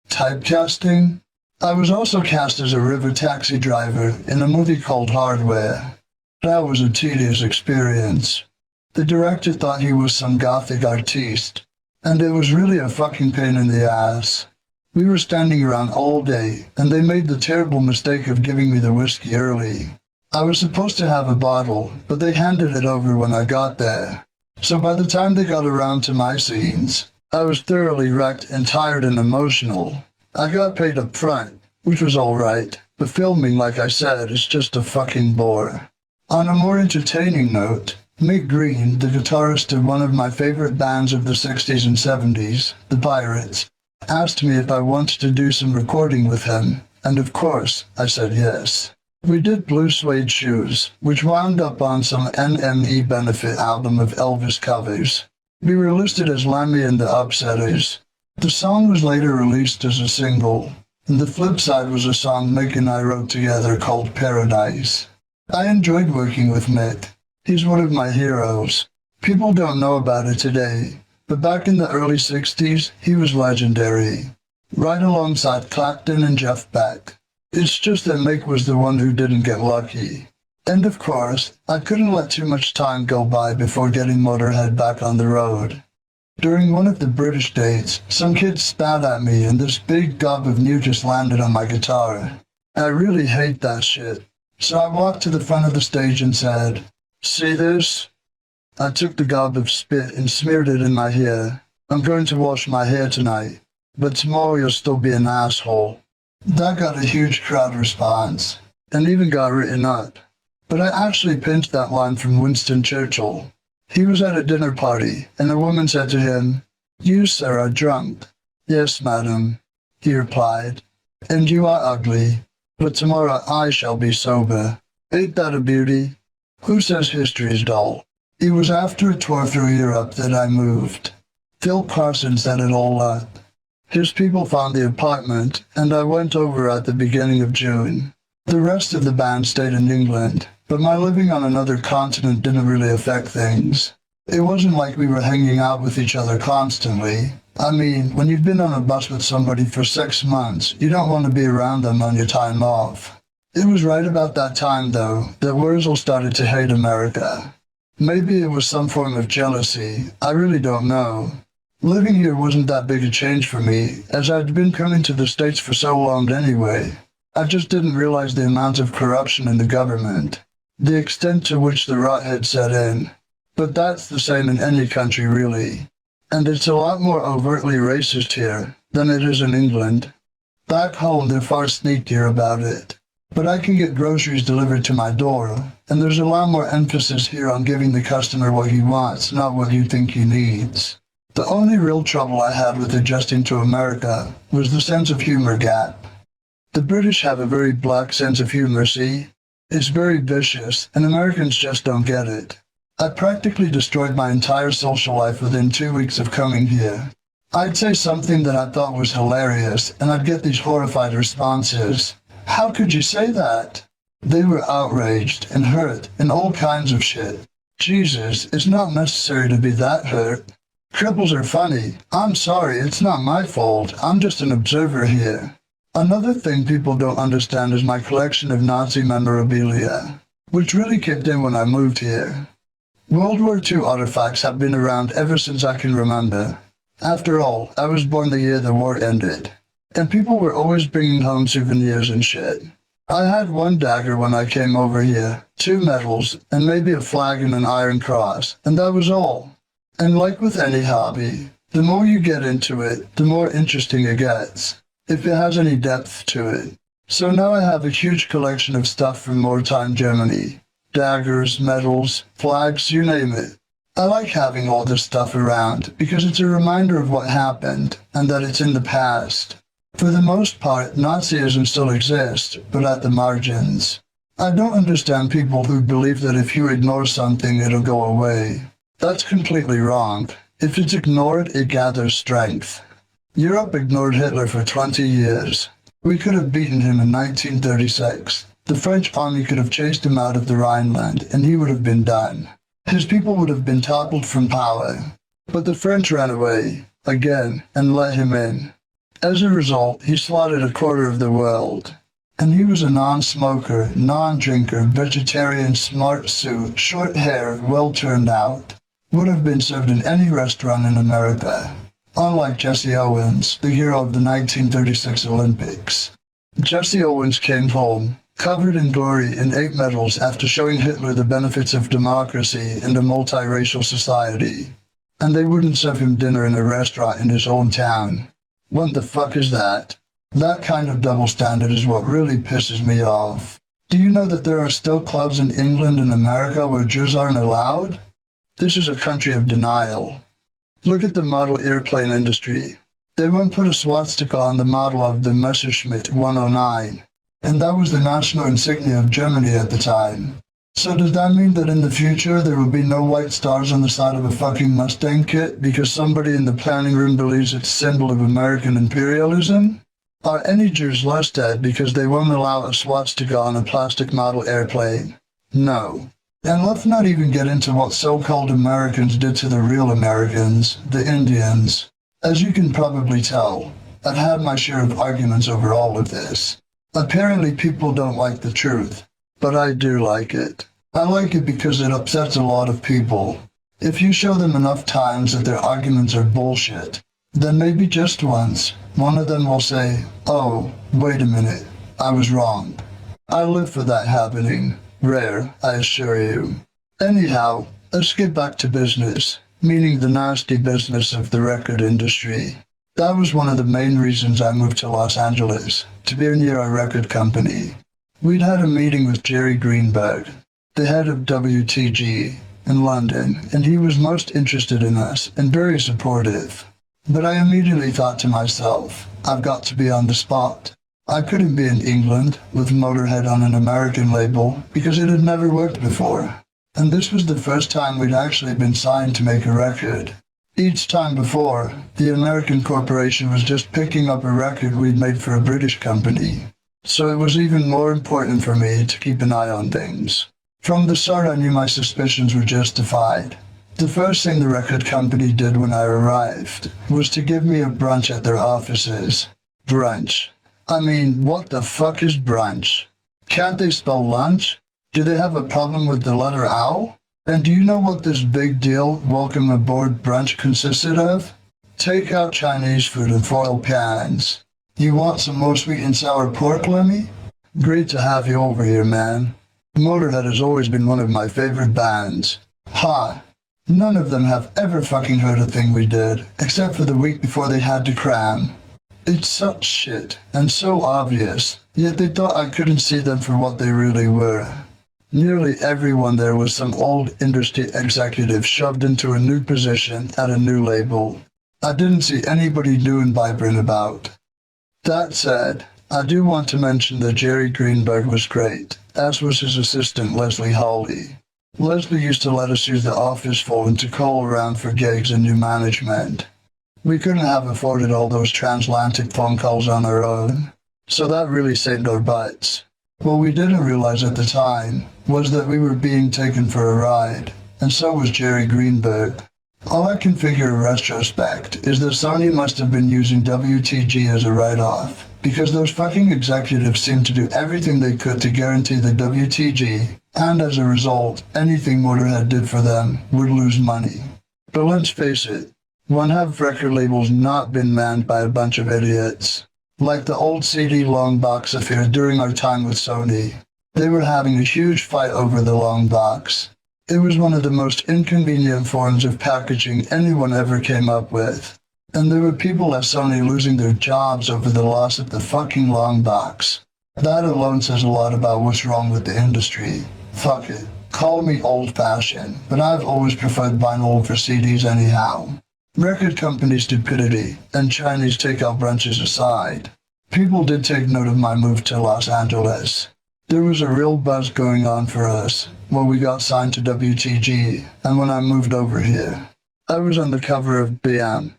Typecasting? I was also cast as a river taxi driver in a movie called Hardware. That was a tedious experience. The director thought he was some gothic artiste, and it was really a fucking pain in the ass. We were standing around all day, and they made the terrible mistake of giving me the whiskey early. I was supposed to have a bottle, but they handed it over when I got there. So by the time they got around to my scenes, I was thoroughly wrecked and tired and emotional. I got paid up front, which was alright, but filming, like I said, is just a fucking bore. On a more entertaining note, Mick Green, the guitarist of one of my favorite bands of the 60s and 70s, the Pirates, asked me if I wanted to do some recording with him, and of course, I said yes. We did Blue Suede Shoes, which wound up on some NME benefit album of Elvis covers. We were listed as Lemmy and the Upsetters. The song was later released as a single, and the flip side was a song Mick and I wrote together called Paradise. I enjoyed working with Mick. He's one of my heroes. People don't know about it today, but back in the early 60s, he was legendary. Right alongside Clapton and Jeff Beck. It's just that Mick was the one who didn't get lucky. And of course, I couldn't let too much time go by before getting Motorhead back on the road. During one of the British dates, some kid spat at me and this big gob of new just landed on my guitar. I really hate that shit. So I walked to the front of the stage and said, "See this?" I took the gob of spit and smeared it in my hair. "I'm going to wash my hair tonight, but tomorrow you'll still be an asshole." That got a huge crowd response, and even got written up. But I actually pinched that line from Winston Churchill. He was at a dinner party, and a woman said to him, "You, sir, are drunk." "Yes, madam," he replied, "and you are ugly, but tomorrow I shall be sober." Ain't that a beauty? Who says history is dull? It was after a tour through Europe that I moved. Phil Parsons set it all up. His people found the apartment, and I went over at the beginning of June. The rest of the band stayed in England, but my living on another continent didn't really affect things. It wasn't like we were hanging out with each other constantly. I mean, when you've been on a bus with somebody for 6 months, you don't want to be around them on your time off. It was right about that time, though, that Wurzel started to hate America. Maybe it was some form of jealousy, I really don't know. Living here wasn't that big a change for me, as I'd been coming to the States for so long anyway. I just didn't realize the amount of corruption in the government, the extent to which the rot had set in. But that's the same in any country, really. And it's a lot more overtly racist here than it is in England. Back home, they're far sneakier about it. But I can get groceries delivered to my door, and there's a lot more emphasis here on giving the customer what he wants, not what you think he needs. The only real trouble I had with adjusting to America was the sense of humor gap. The British have a very black sense of humor, see? It's very vicious, and Americans just don't get it. I practically destroyed my entire social life within 2 weeks of coming here. I'd say something that I thought was hilarious, and I'd get these horrified responses. "How could you say that?" They were outraged and hurt and all kinds of shit. Jesus, it's not necessary to be that hurt. Cripples are funny. I'm sorry, it's not my fault. I'm just an observer here. Another thing people don't understand is my collection of Nazi memorabilia, which really kicked in when I moved here. World War II artifacts have been around ever since I can remember. After all, I was born the year the war ended, and people were always bringing home souvenirs and shit. I had one dagger when I came over here, 2 medals, and maybe a flag and an iron cross, and that was all. And like with any hobby, the more you get into it, the more interesting it gets, if it has any depth to it. So now I have a huge collection of stuff from wartime Germany. Daggers, medals, flags, you name it. I like having all this stuff around because it's a reminder of what happened and that it's in the past. For the most part, Nazism still exists, but at the margins. I don't understand people who believe that if you ignore something, it'll go away. That's completely wrong. If it's ignored, it gathers strength. Europe ignored Hitler for 20 years. We could have beaten him in 1936. The French army could have chased him out of the Rhineland, and he would have been done. His people would have been toppled from power. But the French ran away, again, and let him in. As a result, he slaughtered 1/4 of the world. And he was a non-smoker, non-drinker, vegetarian, smart suit, short hair, well turned out. Would have been served in any restaurant in America. Unlike Jesse Owens, the hero of the 1936 Olympics. Jesse Owens came home, covered in glory and 8 medals after showing Hitler the benefits of democracy and a multiracial society. And they wouldn't serve him dinner in a restaurant in his own town. What the fuck is that? That kind of double standard is what really pisses me off. Do you know that there are still clubs in England and America where Jews aren't allowed? This is a country of denial. Look at the model airplane industry. They won't put a swastika on the model of the Messerschmitt 109, and that was the national insignia of Germany at the time. So does that mean that in the future there will be no white stars on the side of a fucking Mustang kit because somebody in the planning room believes it's a symbol of American imperialism? Are any Jews less dead because they won't allow a swastika on a plastic model airplane? No. And let's not even get into what so-called Americans did to the real Americans, the Indians. As you can probably tell, I've had my share of arguments over all of this. Apparently people don't like the truth, but I do like it. I like it because it upsets a lot of people. If you show them enough times that their arguments are bullshit, then maybe just once, one of them will say, "Oh, wait a minute, I was wrong." I live for that happening. Rare, I assure you. Anyhow, let's get back to business, meaning the nasty business of the record industry. That was one of the main reasons I moved to Los Angeles, to be near a record company. We'd had a meeting with Jerry Greenberg, the head of WTG, in London, and he was most interested in us and very supportive. But I immediately thought to myself, I've got to be on the spot. I couldn't be in England with Motörhead on an American label because it had never worked before. And this was the first time we'd actually been signed to make a record. Each time before, the American corporation was just picking up a record we'd made for a British company. So it was even more important for me to keep an eye on things. From the start I knew my suspicions were justified. The first thing the record company did when I arrived was to give me a brunch at their offices. Brunch. I mean, what the fuck is brunch? Can't they spell lunch? Do they have a problem with the letter ow? And do you know what this big deal welcome aboard brunch consisted of? Take-out Chinese food in foil pans. You want some more sweet and sour pork, Lemmy? Great to have you over here, man. Motörhead has always been one of my favorite bands. Ha! None of them have ever fucking heard a thing we did, except for the week before they had to cram. It's such shit, and so obvious, yet they thought I couldn't see them for what they really were. Nearly everyone there was some old industry executive shoved into a new position at a new label. I didn't see anybody new and vibrant about. That said, I do want to mention that Jerry Greenberg was great, as was his assistant Leslie Hawley. Leslie used to let us use the office phone to call around for gigs and new management. We couldn't have afforded all those transatlantic phone calls on our own, so that really saved our butts. What we didn't realize at the time was that we were being taken for a ride, and so was Jerry Greenberg. All I can figure in retrospect is that Sony must have been using WTG as a write-off, because those fucking executives seemed to do everything they could to guarantee the WTG, and as a result, anything Motörhead did for them would lose money. But let's face it, when have record labels not been manned by a bunch of idiots? Like the old CD long box affair during our time with Sony. They were having a huge fight over the long box. It was one of the most inconvenient forms of packaging anyone ever came up with. And there were people at Sony losing their jobs over the loss of the fucking long box. That alone says a lot about what's wrong with the industry. Fuck it. Call me old-fashioned, but I've always preferred vinyl over CDs anyhow. Record company stupidity and Chinese takeout brunches aside, people did take note of my move to Los Angeles. There was a real buzz going on for us when we got signed to WTG and when I moved over here. I was on the cover of BM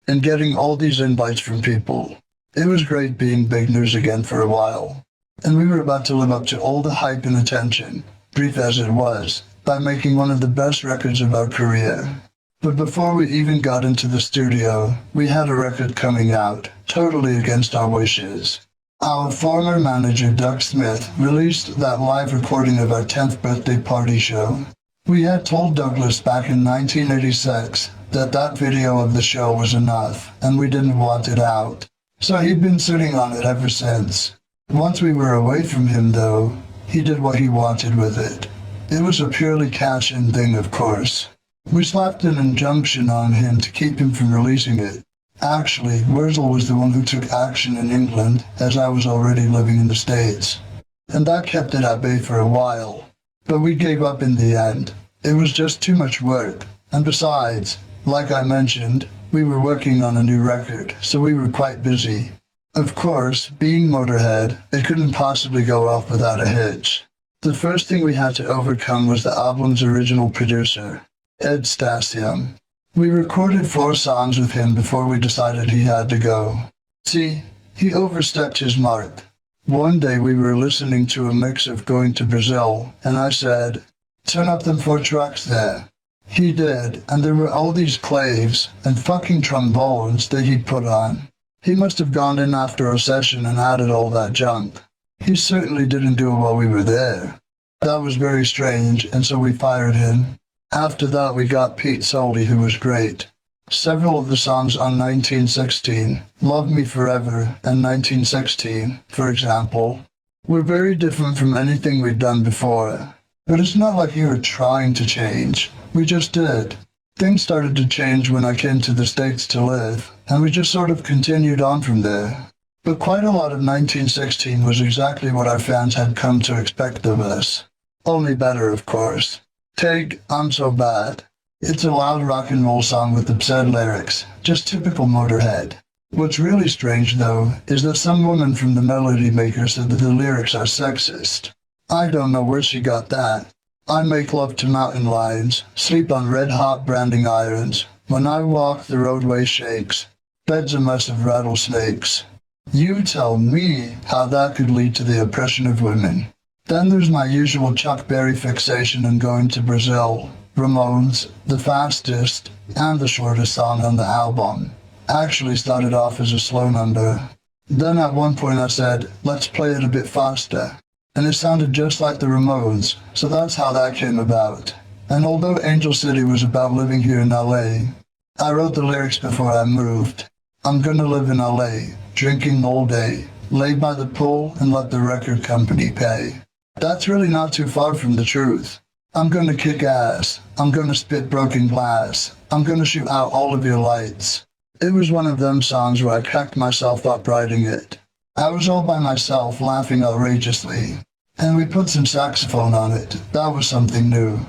and getting all these invites from people. It was great being big news again for a while. And we were about to live up to all the hype and attention, brief as it was, by making one of the best records of our career. But before we even got into the studio, we had a record coming out, totally against our wishes. Our former manager, Doug Smith, released that live recording of our 10th birthday party show. We had told Douglas back in 1986 that that video of the show was enough, and we didn't want it out. So he'd been sitting on it ever since. Once we were away from him, though, he did what he wanted with it. It was a purely cash-in thing, of course. We slapped an injunction on him to keep him from releasing it. Actually, Wurzel was the one who took action in England, as I was already living in the States. And that kept it at bay for a while. But we gave up in the end. It was just too much work. And besides, like I mentioned, we were working on a new record, so we were quite busy. Of course, being Motörhead, it couldn't possibly go off without a hitch. The first thing we had to overcome was the album's original producer, Ed Stasium. We recorded 4 songs with him before we decided he had to go. See, he overstepped his mark. One day we were listening to a mix of Going to Brazil, and I said, turn up them 4 tracks there. He did, and there were all these claves and fucking trombones that he'd put on. He must have gone in after a session and added all that junk. He certainly didn't do it while we were there. That was very strange, and so we fired him. After that we got Pete Soldi, who was great. Several of the songs on 1916, Love Me Forever and 1916, for example, were very different from anything we'd done before. But it's not like we were trying to change. We just did. Things started to change when I came to the States to live, and we just sort of continued on from there. But quite a lot of 1916 was exactly what our fans had come to expect of us. Only better, of course. Take I'm So Bad. It's a loud rock and roll song with absurd lyrics, just typical Motorhead. What's really strange, though, is that some woman from the Melody Maker said that the lyrics are sexist. I don't know where she got that. I make love to mountain lions, sleep on red-hot branding irons. When I walk, the roadway shakes. Bed's a mess of rattlesnakes. You tell me how that could lead to the oppression of women. Then there's my usual Chuck Berry fixation and going to Brazil. Ramones, the fastest and the shortest song on the album, actually started off as a slow number. Then at one point I said, let's play it a bit faster. And it sounded just like the Ramones, so that's how that came about. And although Angel City was about living here in LA, I wrote the lyrics before I moved. I'm gonna live in LA, drinking all day, lay by the pool and let the record company pay. That's really not too far from the truth. I'm gonna kick ass, I'm gonna spit broken glass, I'm gonna shoot out all of your lights. It was one of them songs where I cracked myself up writing it. I was all by myself laughing outrageously, and we put some saxophone on it. That was something new.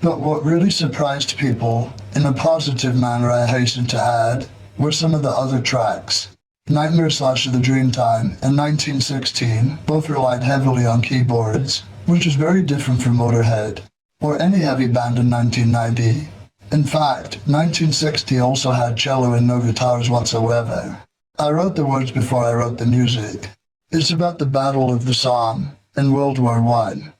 But what really surprised people, in a positive manner I hasten to add, were some of the other tracks. Nightmare / The Dreamtime and 1916 both relied heavily on keyboards, which is very different from Motorhead, or any heavy band in 1990. In fact, 1960 also had cello and no guitars whatsoever. I wrote the words before I wrote the music. It's about the Battle of the Somme in World War I.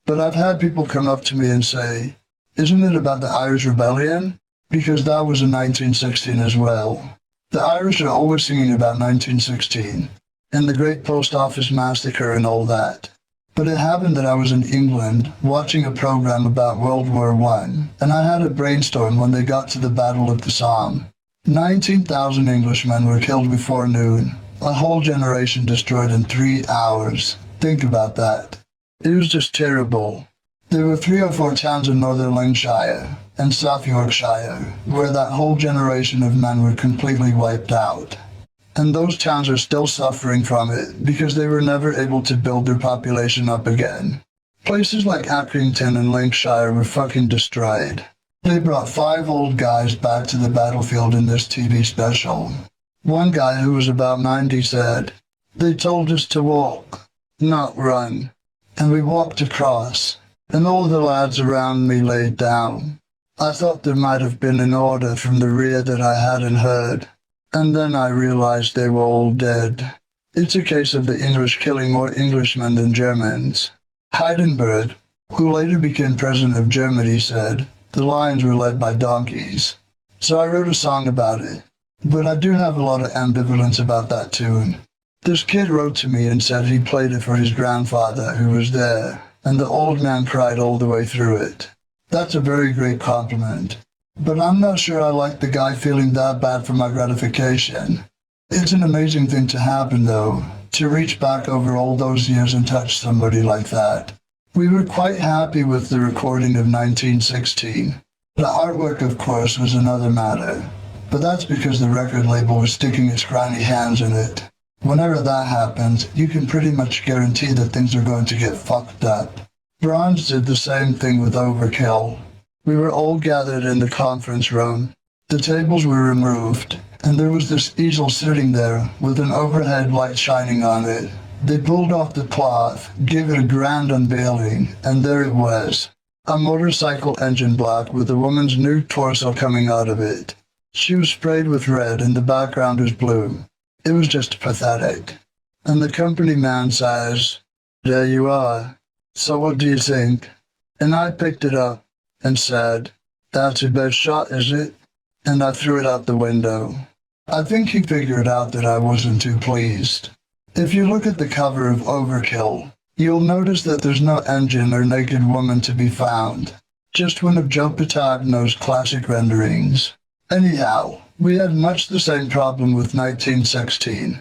But I've had people come up to me and say, isn't it about the Irish Rebellion? Because that was in 1916 as well. The Irish are always singing about 1916, and the Great Post Office Massacre and all that. But it happened that I was in England watching a program about World War I, and I had a brainstorm when they got to the Battle of the Somme. 19,000 Englishmen were killed before noon. A whole generation destroyed in 3 hours. Think about that. It was just terrible. There were 3 or 4 towns in northern Lancashire and South Yorkshire where that whole generation of men were completely wiped out. And those towns are still suffering from it because they were never able to build their population up again. Places like Accrington and Lancashire were fucking destroyed. They brought 5 old guys back to the battlefield in this TV special. One guy who was about 90 said, they told us to walk, not run. And we walked across, and all the lads around me laid down. I thought there might have been an order from the rear that I hadn't heard, and then I realized they were all dead. It's a case of the English killing more Englishmen than Germans. Heidenberg, who later became president of Germany, said, the lions were led by donkeys. So I wrote a song about it, but I do have a lot of ambivalence about that tune. This kid wrote to me and said he played it for his grandfather who was there, and the old man cried all the way through it. That's a very great compliment. But I'm not sure I like the guy feeling that bad for my gratification. It's an amazing thing to happen, though, to reach back over all those years and touch somebody like that. We were quite happy with the recording of 1916. The artwork, of course, was another matter, but that's because the record label was sticking its grimy hands in it. Whenever that happens, you can pretty much guarantee that things are going to get fucked up. Bronze did the same thing with Overkill. We were all gathered in the conference room. The tables were removed, and there was this easel sitting there with an overhead light shining on it. They pulled off the cloth, gave it a grand unveiling, and there it was. A motorcycle engine block with a woman's nude torso coming out of it. She was sprayed with red and the background was blue. It was just pathetic. And the company man says, there you are. So what do you think? And I picked it up and said, "That's your best shot, is it?" And I threw it out the window. I think he figured out that I wasn't too pleased. If you look at the cover of Overkill, you'll notice that there's no engine or naked woman to be found. Just one of Joe Patagno's classic renderings. Anyhow, we had much the same problem with 1916.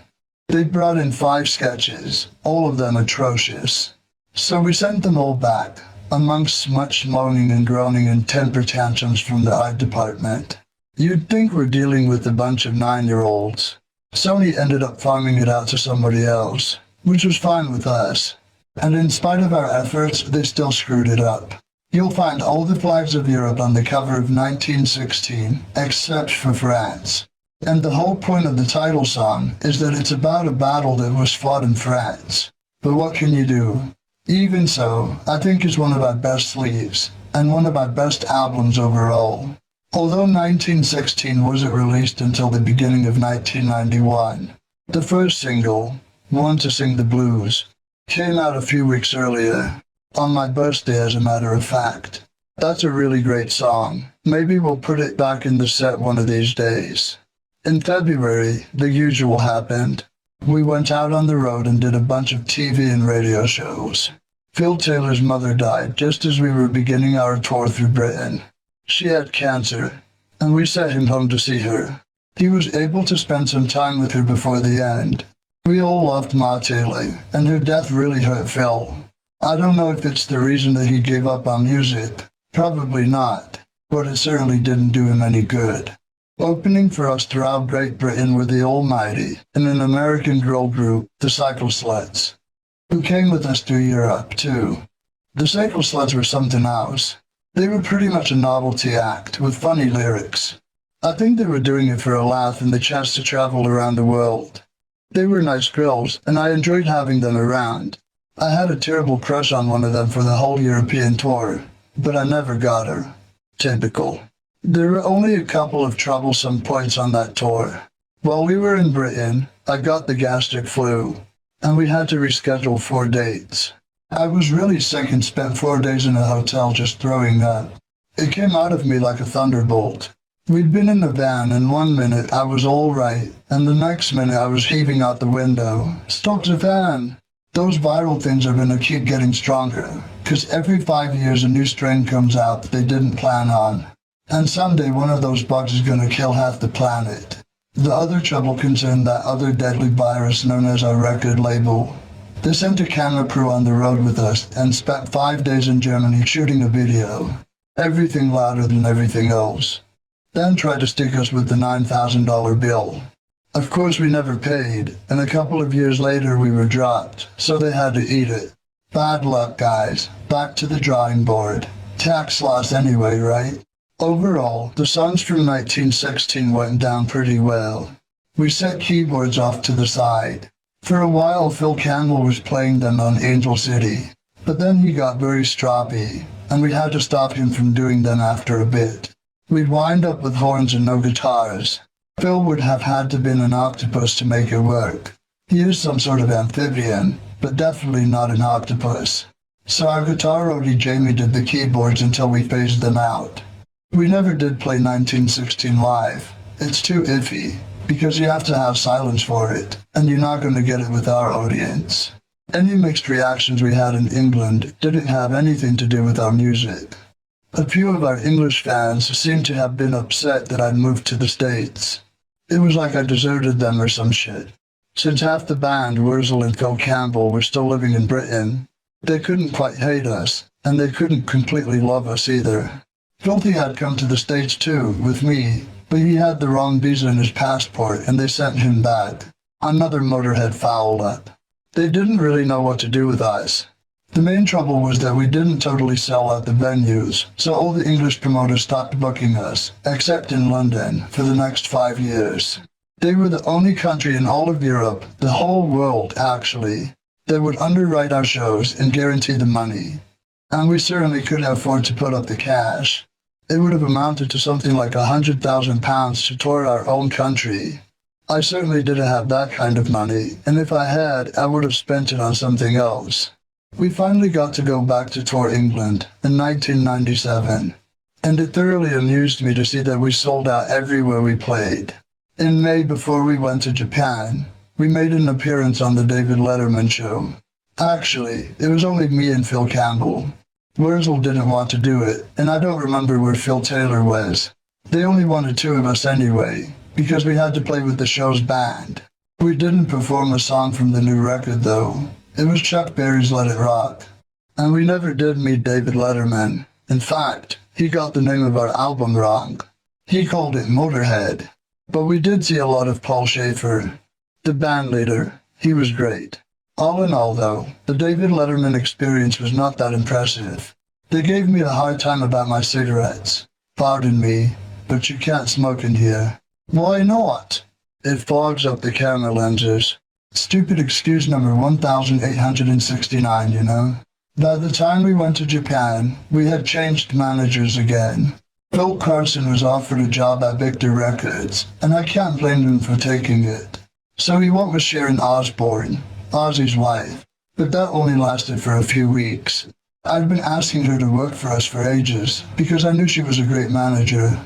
They brought in 5 sketches, all of them atrocious. So we sent them all back, amongst much moaning and groaning and temper tantrums from the art department. You'd think we're dealing with a bunch of 9-year-olds. Sony ended up farming it out to somebody else, which was fine with us. And in spite of our efforts, they still screwed it up. You'll find all the flags of Europe on the cover of 1916, except for France. And the whole point of the title song is that it's about a battle that was fought in France. But what can you do? Even so, I think it's one of our best sleeves, and one of our best albums overall. Although 1916 wasn't released until the beginning of 1991, the first single, "Want to Sing the Blues," came out a few weeks earlier, on my birthday as a matter of fact. That's a really great song. Maybe we'll put it back in the set one of these days. In February, the usual happened. We went out on the road and did a bunch of TV and radio shows. Phil Taylor's mother died just as we were beginning our tour through Britain. She had cancer, and we sent him home to see her. He was able to spend some time with her before the end. We all loved Ma Taylor, and her death really hurt Phil. I don't know if it's the reason that he gave up on music. Probably not, but it certainly didn't do him any good. Opening for us throughout Great Britain were the Almighty and an American girl group, the Cycle Sluts, who came with us to Europe, too. The Cycle Sluts were something else. They were pretty much a novelty act with funny lyrics. I think they were doing it for a laugh and the chance to travel around the world. They were nice girls, and I enjoyed having them around. I had a terrible crush on one of them for the whole European tour, but I never got her. Typical. There were only a couple of troublesome points on that tour. While we were in Britain, I got the gastric flu, and we had to reschedule 4 dates. I was really sick and spent 4 days in a hotel just throwing up. It came out of me like a thunderbolt. We'd been in the van, and 1 minute I was all right, and the next minute I was heaving out the window. "Stop the van!" Those viral things are going to keep getting stronger, because every 5 years a new strain comes out that they didn't plan on. And someday one of those bugs is going to kill half the planet. The other trouble concerned that other deadly virus known as our record label. They sent a camera crew on the road with us and spent 5 days in Germany shooting a video. Everything louder than everything else. Then tried to stick us with the $9,000 bill. Of course we never paid, and a couple of years later we were dropped, so they had to eat it. Bad luck, guys. Back to the drawing board. Tax loss anyway, right? Overall, the songs from 1916 went down pretty well. We set keyboards off to the side. For a while Phil Campbell was playing them on Angel City, but then he got very stroppy, and we had to stop him from doing them after a bit. We'd wind up with horns and no guitars. Phil would have had to been an octopus to make it work. He is some sort of amphibian, but definitely not an octopus. So our guitar roadie Jamie did the keyboards until we phased them out. We never did play 1916 live. It's too iffy, because you have to have silence for it, and you're not going to get it with our audience. Any mixed reactions we had in England didn't have anything to do with our music. A few of our English fans seemed to have been upset that I'd moved to the States. It was like I deserted them or some shit. Since half the band, Wurzel and Phil Campbell, were still living in Britain, they couldn't quite hate us, and they couldn't completely love us either. Filthy had come to the States too, with me, but he had the wrong visa in his passport and they sent him back. Another Motorhead fouled up. They didn't really know what to do with us. The main trouble was that we didn't totally sell out the venues, so all the English promoters stopped booking us, except in London, for the next 5 years. They were the only country in all of Europe, the whole world actually, that would underwrite our shows and guarantee the money. And we certainly couldn't afford to put up the cash. It would have amounted to something like £100,000 to tour our own country. I certainly didn't have that kind of money, and if I had, I would have spent it on something else. We finally got to go back to tour England in 1997, and it thoroughly amused me to see that we sold out everywhere we played. In May, before we went to Japan, we made an appearance on the David Letterman show. Actually, it was only me and Phil Campbell. Wurzel didn't want to do it, and I don't remember where Phil Taylor was. They only wanted 2 of us anyway, because we had to play with the show's band. We didn't perform a song from the new record though. It was Chuck Berry's Let It Rock. And we never did meet David Letterman. In fact, he got the name of our album wrong. He called it Motorhead. But we did see a lot of Paul Schaefer, the band leader. He was great. All in all though, the David Letterman experience was not that impressive. They gave me a hard time about my cigarettes. Pardon me, but you can't smoke in here. Why not? It fogs up the camera lenses. Stupid excuse number 1869, you know. By the time we went to Japan, we had changed managers again. Phil Carson was offered a job at Victor Records, and I can't blame him for taking it. So he went with Sharon Osbourne, Ozzy's wife, but that only lasted for a few weeks. I'd been asking her to work for us for ages, because I knew she was a great manager.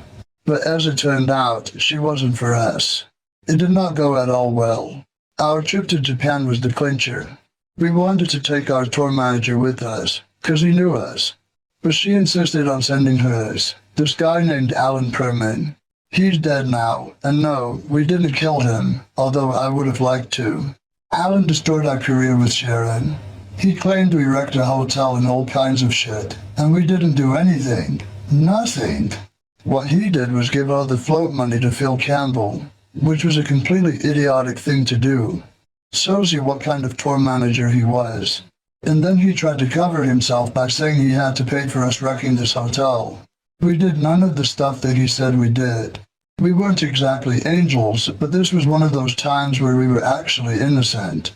But as it turned out, she wasn't for us. It did not go at all well. Our trip to Japan was the clincher. We wanted to take our tour manager with us, because he knew us. But she insisted on sending hers, this guy named Alan Perman. He's dead now, and no, we didn't kill him, although I would have liked to. Alan destroyed our career with Sharon. He claimed we wrecked a hotel and all kinds of shit, and we didn't do anything. Nothing. What he did was give all the float money to Phil Campbell, which was a completely idiotic thing to do. Shows you what kind of tour manager he was. And then he tried to cover himself by saying he had to pay for us wrecking this hotel. We did none of the stuff that he said we did. We weren't exactly angels, but this was one of those times where we were actually innocent.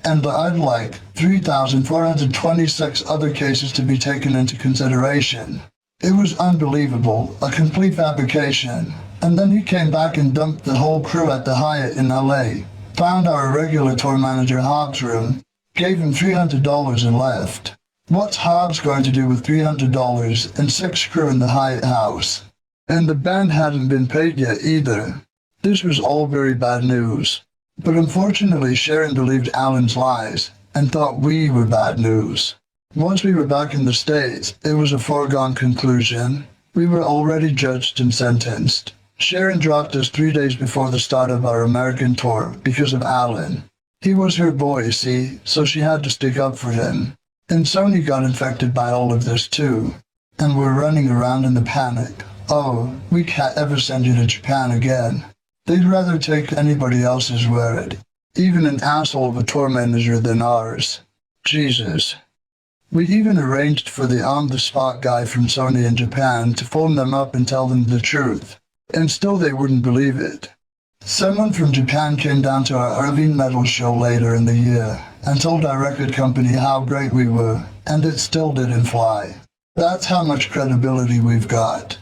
And I'd like 3,426 other cases to be taken into consideration. It was unbelievable, a complete fabrication. And then he came back and dumped the whole crew at the Hyatt in LA, found our regular tour manager Hobbs' room, gave him $300 and left. What's Hobbs going to do with $300 and 6 crew in the Hyatt house? And the band hadn't been paid yet either. This was all very bad news. But unfortunately Sharon believed Alan's lies and thought we were bad news. Once we were back in the States, it was a foregone conclusion. We were already judged and sentenced. Sharon dropped us 3 days before the start of our American tour because of Alan. He was her boy, see, so she had to stick up for him. And Sony got infected by all of this too. And we're running around in the panic. Oh, we can't ever send you to Japan again. They'd rather take anybody else's word, even an asshole of a tour manager than ours. Jesus. We even arranged for the on-the-spot guy from Sony in Japan to phone them up and tell them the truth. And still they wouldn't believe it. Someone from Japan came down to our Irving Metal show later in the year and told our record company how great we were, and it still didn't fly. That's how much credibility we've got.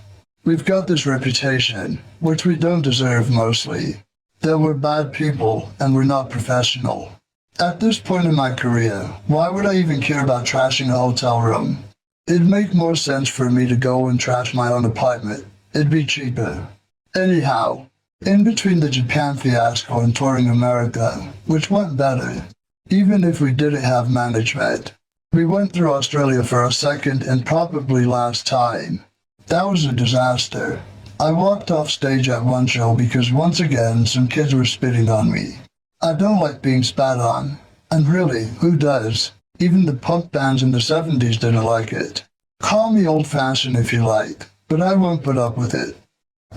We've got this reputation, which we don't deserve mostly. That we're bad people and we're not professional. At this point in my career, why would I even care about trashing a hotel room? It'd make more sense for me to go and trash my own apartment. It'd be cheaper. Anyhow, in between the Japan fiasco and touring America, which went better, even if we didn't have management, we went through Australia for a second and probably last time. That was a disaster. I walked off stage at one show because once again some kids were spitting on me. I don't like being spat on, and really, who does? Even the punk bands in the 70s didn't like it. Call me old-fashioned if you like, but I won't put up with it.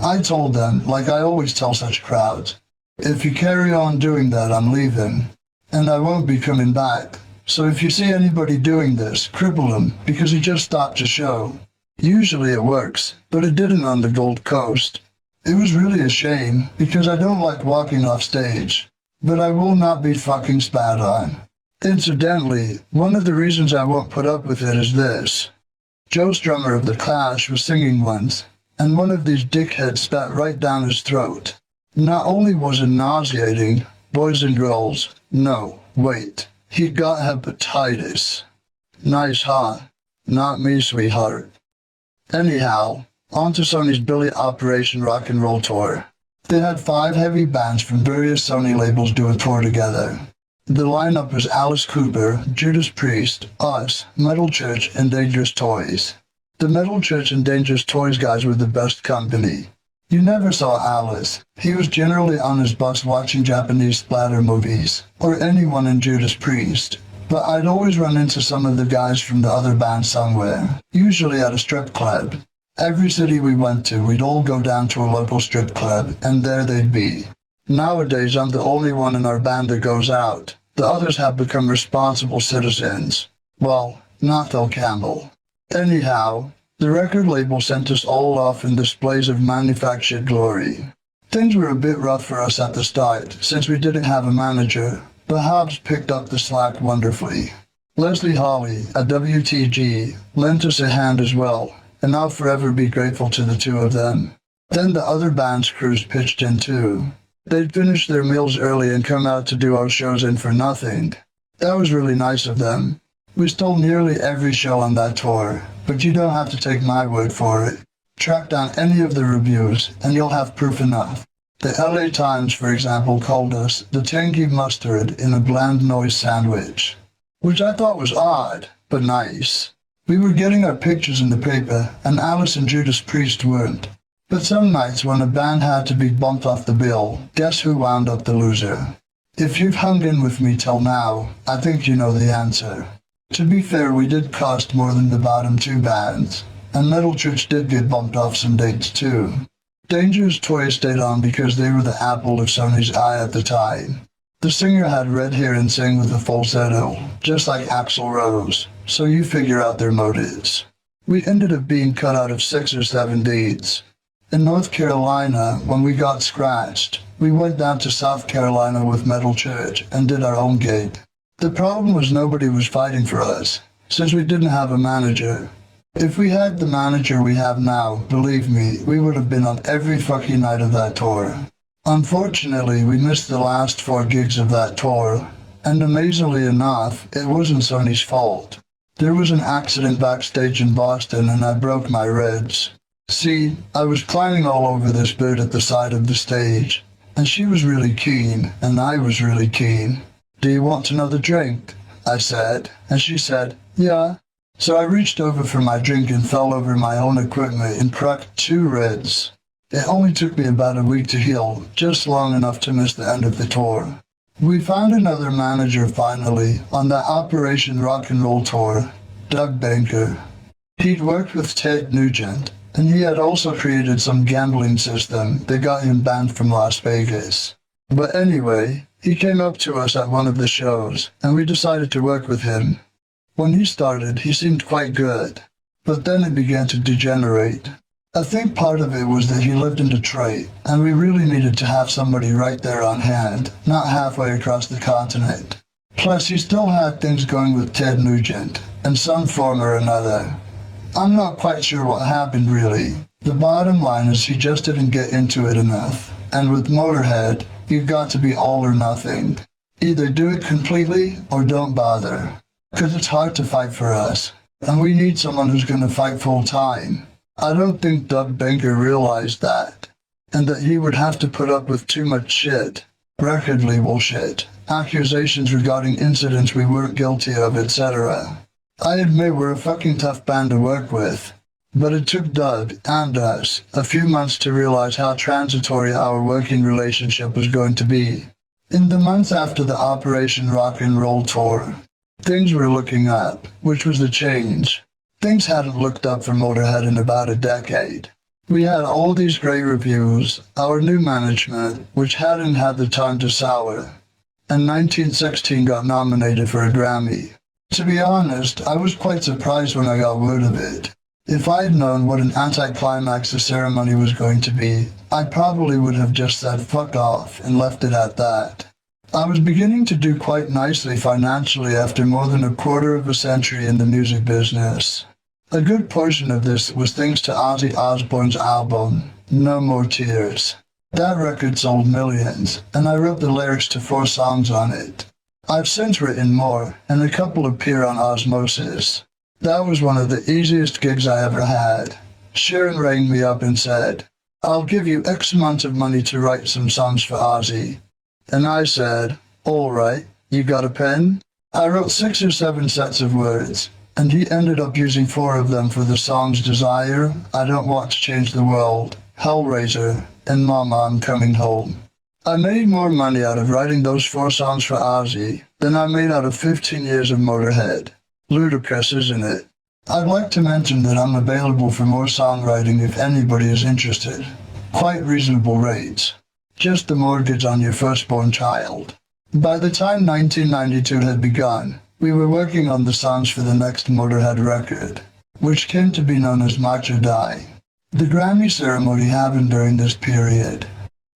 I told them, like I always tell such crowds, if you carry on doing that, I'm leaving, and I won't be coming back. So if you see anybody doing this, cripple him, because he just stopped a show. Usually it works, but it didn't on the Gold Coast. It was really a shame, because I don't like walking off stage, but I will not be fucking spat on. Incidentally, one of the reasons I won't put up with it is this. Joe Strummer of The Clash was singing once, and one of these dickheads spat right down his throat. Not only was it nauseating, boys and girls, no, wait, he got hepatitis. Nice, huh? Not me, sweetheart. Anyhow, on to Sony's Billy Operation Rock and Roll Tour. They had 5 heavy bands from various Sony labels do a tour together. The lineup was Alice Cooper, Judas Priest, Us, Metal Church, and Dangerous Toys. The Metal Church and Dangerous Toys guys were the best company. You never saw Alice. He was generally on his bus watching Japanese splatter movies, or anyone in Judas Priest. But I'd always run into some of the guys from the other band somewhere, usually at a strip club. Every city we went to, we'd all go down to a local strip club, and there they'd be. Nowadays, I'm the only one in our band that goes out. The others have become responsible citizens. Well, not Phil Campbell. Anyhow, the record label sent us all off in displays of manufactured glory. Things were a bit rough for us at the start, since we didn't have a manager, but Hobbs picked up the slack wonderfully. Leslie Hawley, at WTG, lent us a hand as well, and I'll forever be grateful to the 2 of them. Then the other band's crews pitched in too. They'd finish their meals early and come out to do our shows in for nothing. That was really nice of them. We stole nearly every show on that tour, but you don't have to take my word for it. Track down any of the reviews, and you'll have proof enough. The LA Times, for example, called us the tangy mustard in a bland noise sandwich, which I thought was odd, but nice. We were getting our pictures in the paper, and Alice and Judas Priest weren't. But some nights when a band had to be bumped off the bill, guess who wound up the loser? If you've hung in with me till now, I think you know the answer. To be fair, we did cost more than the bottom 2 bands, and Metal Church did get bumped off some dates too. Dangerous Toys stayed on because they were the apple of Sony's eye at the time. The singer had red hair and sang with a falsetto, just like Axl Rose, so you figure out their motives. We ended up being cut out of 6 or 7 dates. In North Carolina, when we got scratched, we went down to South Carolina with Metal Church and did our own gig. The problem was nobody was fighting for us, since we didn't have a manager. If we had the manager we have now, believe me, we would have been on every fucking night of that tour. Unfortunately, we missed the last 4 gigs of that tour, and amazingly enough, it wasn't Sony's fault. There was an accident backstage in Boston and I broke my ribs. See, I was climbing all over this bird at the side of the stage, and she was really keen, and I was really keen. "Do you want another drink?" I said, and she said, "Yeah." So I reached over for my drink and fell over my own equipment and cracked 2 ribs. It only took me about a week to heal, just long enough to miss the end of the tour. We found another manager finally on that Operation Rock and Roll tour, Doug Banker. He'd worked with Ted Nugent, and he had also created some gambling system that got him banned from Las Vegas. But anyway, he came up to us at one of the shows, and we decided to work with him. When he started, he seemed quite good, but then it began to degenerate. I think part of it was that he lived in Detroit, and we really needed to have somebody right there on hand, not halfway across the continent. Plus, he still had things going with Ted Nugent, in some form or another. I'm not quite sure what happened really. The bottom line is he just didn't get into it enough, and with Motörhead, you've got to be all or nothing. Either do it completely or don't bother. Because it's hard to fight for us, and we need someone who's going to fight full time. I don't think Doug Banker realized that, and that he would have to put up with too much shit, record label shit, accusations regarding incidents we weren't guilty of, etc. I admit we're a fucking tough band to work with, but it took Doug and us a few months to realize how transitory our working relationship was going to be. In the months after the Operation Rock and Roll tour, things were looking up, which was a change. Things hadn't looked up for Motörhead in about a decade. We had all these great reviews, our new management, which hadn't had the time to sour, and 1916 got nominated for a Grammy. To be honest, I was quite surprised when I got word of it. If I'd known what an anticlimax the ceremony was going to be, I probably would have just said fuck off and left it at that. I was beginning to do quite nicely financially after more than a quarter of a century in the music business. A good portion of this was thanks to Ozzy Osbourne's album, No More Tears. That record sold millions, and I wrote the lyrics to 4 songs on it. I've since written more, and a couple appear on Osmosis. That was one of the easiest gigs I ever had. Sharon rang me up and said, "I'll give you X amount of money to write some songs for Ozzy." And I said, "Alright, you got a pen?" I wrote 6 or 7 sets of words, and he ended up using 4 of them for the songs Desire, I Don't Want to Change the World, Hellraiser, and Mama, I'm Coming Home. I made more money out of writing those 4 songs for Ozzy than I made out of 15 years of Motorhead. Ludicrous, isn't it? I'd like to mention that I'm available for more songwriting if anybody is interested. Quite reasonable rates. Just the mortgage on your firstborn child. By the time 1992 had begun, we were working on the songs for the next Motorhead record, which came to be known as March or Die. The Grammy ceremony happened during this period.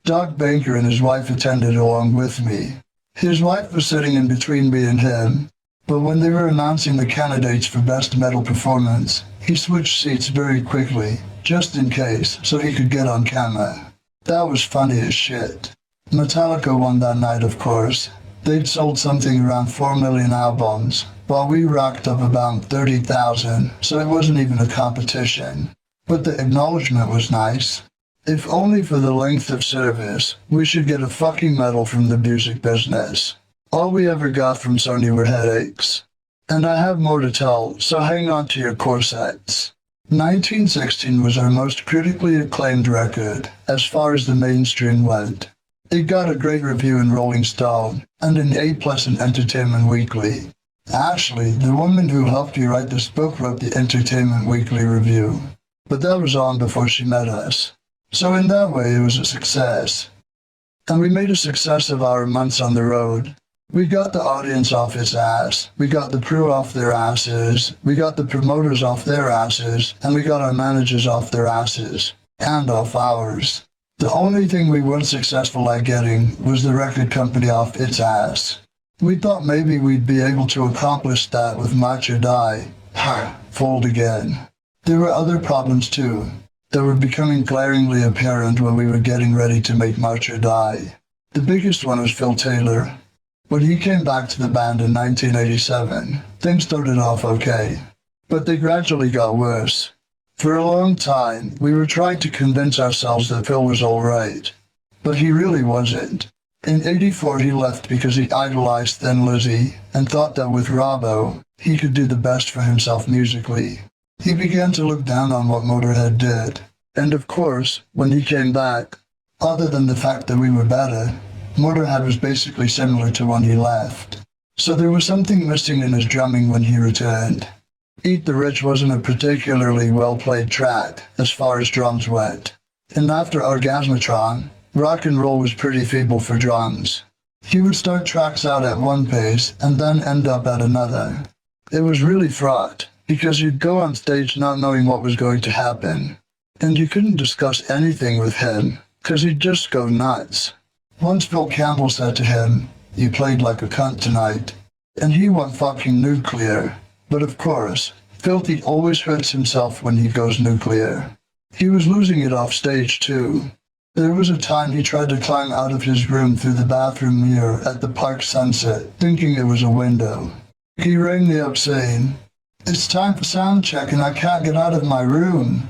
Doug Baker and his wife attended along with me. His wife was sitting in between me and him, but when they were announcing the candidates for Best Metal Performance, he switched seats very quickly, just in case, so he could get on camera. That was funny as shit. Metallica won that night, of course. They'd sold something around 4 million albums, while we racked up about 30,000, so it wasn't even a competition. But the acknowledgement was nice. If only for the length of service, we should get a fucking medal from the music business. All we ever got from Sony were headaches. And I have more to tell, so hang on to your corsets. 1916 was our most critically acclaimed record, as far as the mainstream went. It got a great review in Rolling Stone, and an A+ in Entertainment Weekly. Ashley, the woman who helped me write this book, wrote the Entertainment Weekly review. But that was on before she met us. So in that way, it was a success. And we made a success of our months on the road. We got the audience off its ass, we got the crew off their asses, we got the promoters off their asses, and we got our managers off their asses. And off ours. The only thing we weren't successful at getting was the record company off its ass. We thought maybe we'd be able to accomplish that with March or Die. Fold again. There were other problems too, that were becoming glaringly apparent when we were getting ready to make March or Die. The biggest one was Phil Taylor. When he came back to the band in 1987, things started off okay, but they gradually got worse. For a long time, we were trying to convince ourselves that Phil was alright, but he really wasn't. In '84 he left because he idolized Thin Lizzy and thought that with Robbo, he could do the best for himself musically. He began to look down on what Motorhead did, and of course, when he came back, other than the fact that we were better, Motorhead was basically similar to when he left. So there was something missing in his drumming when he returned. Eat the Rich wasn't a particularly well-played track, as far as drums went. And after Orgasmatron, rock and roll was pretty feeble for drums. He would start tracks out at one pace and then end up at another. It was really fraught, because you'd go on stage not knowing what was going to happen. And you couldn't discuss anything with him, because he'd just go nuts. Once Phil Campbell said to him, "You played like a cunt tonight," and he went fucking nuclear. But of course, Filthy always hurts himself when he goes nuclear. He was losing it off stage too. There was a time he tried to climb out of his room through the bathroom mirror at the park sunset, thinking it was a window. He rang me up saying, "It's time for sound check and I can't get out of my room."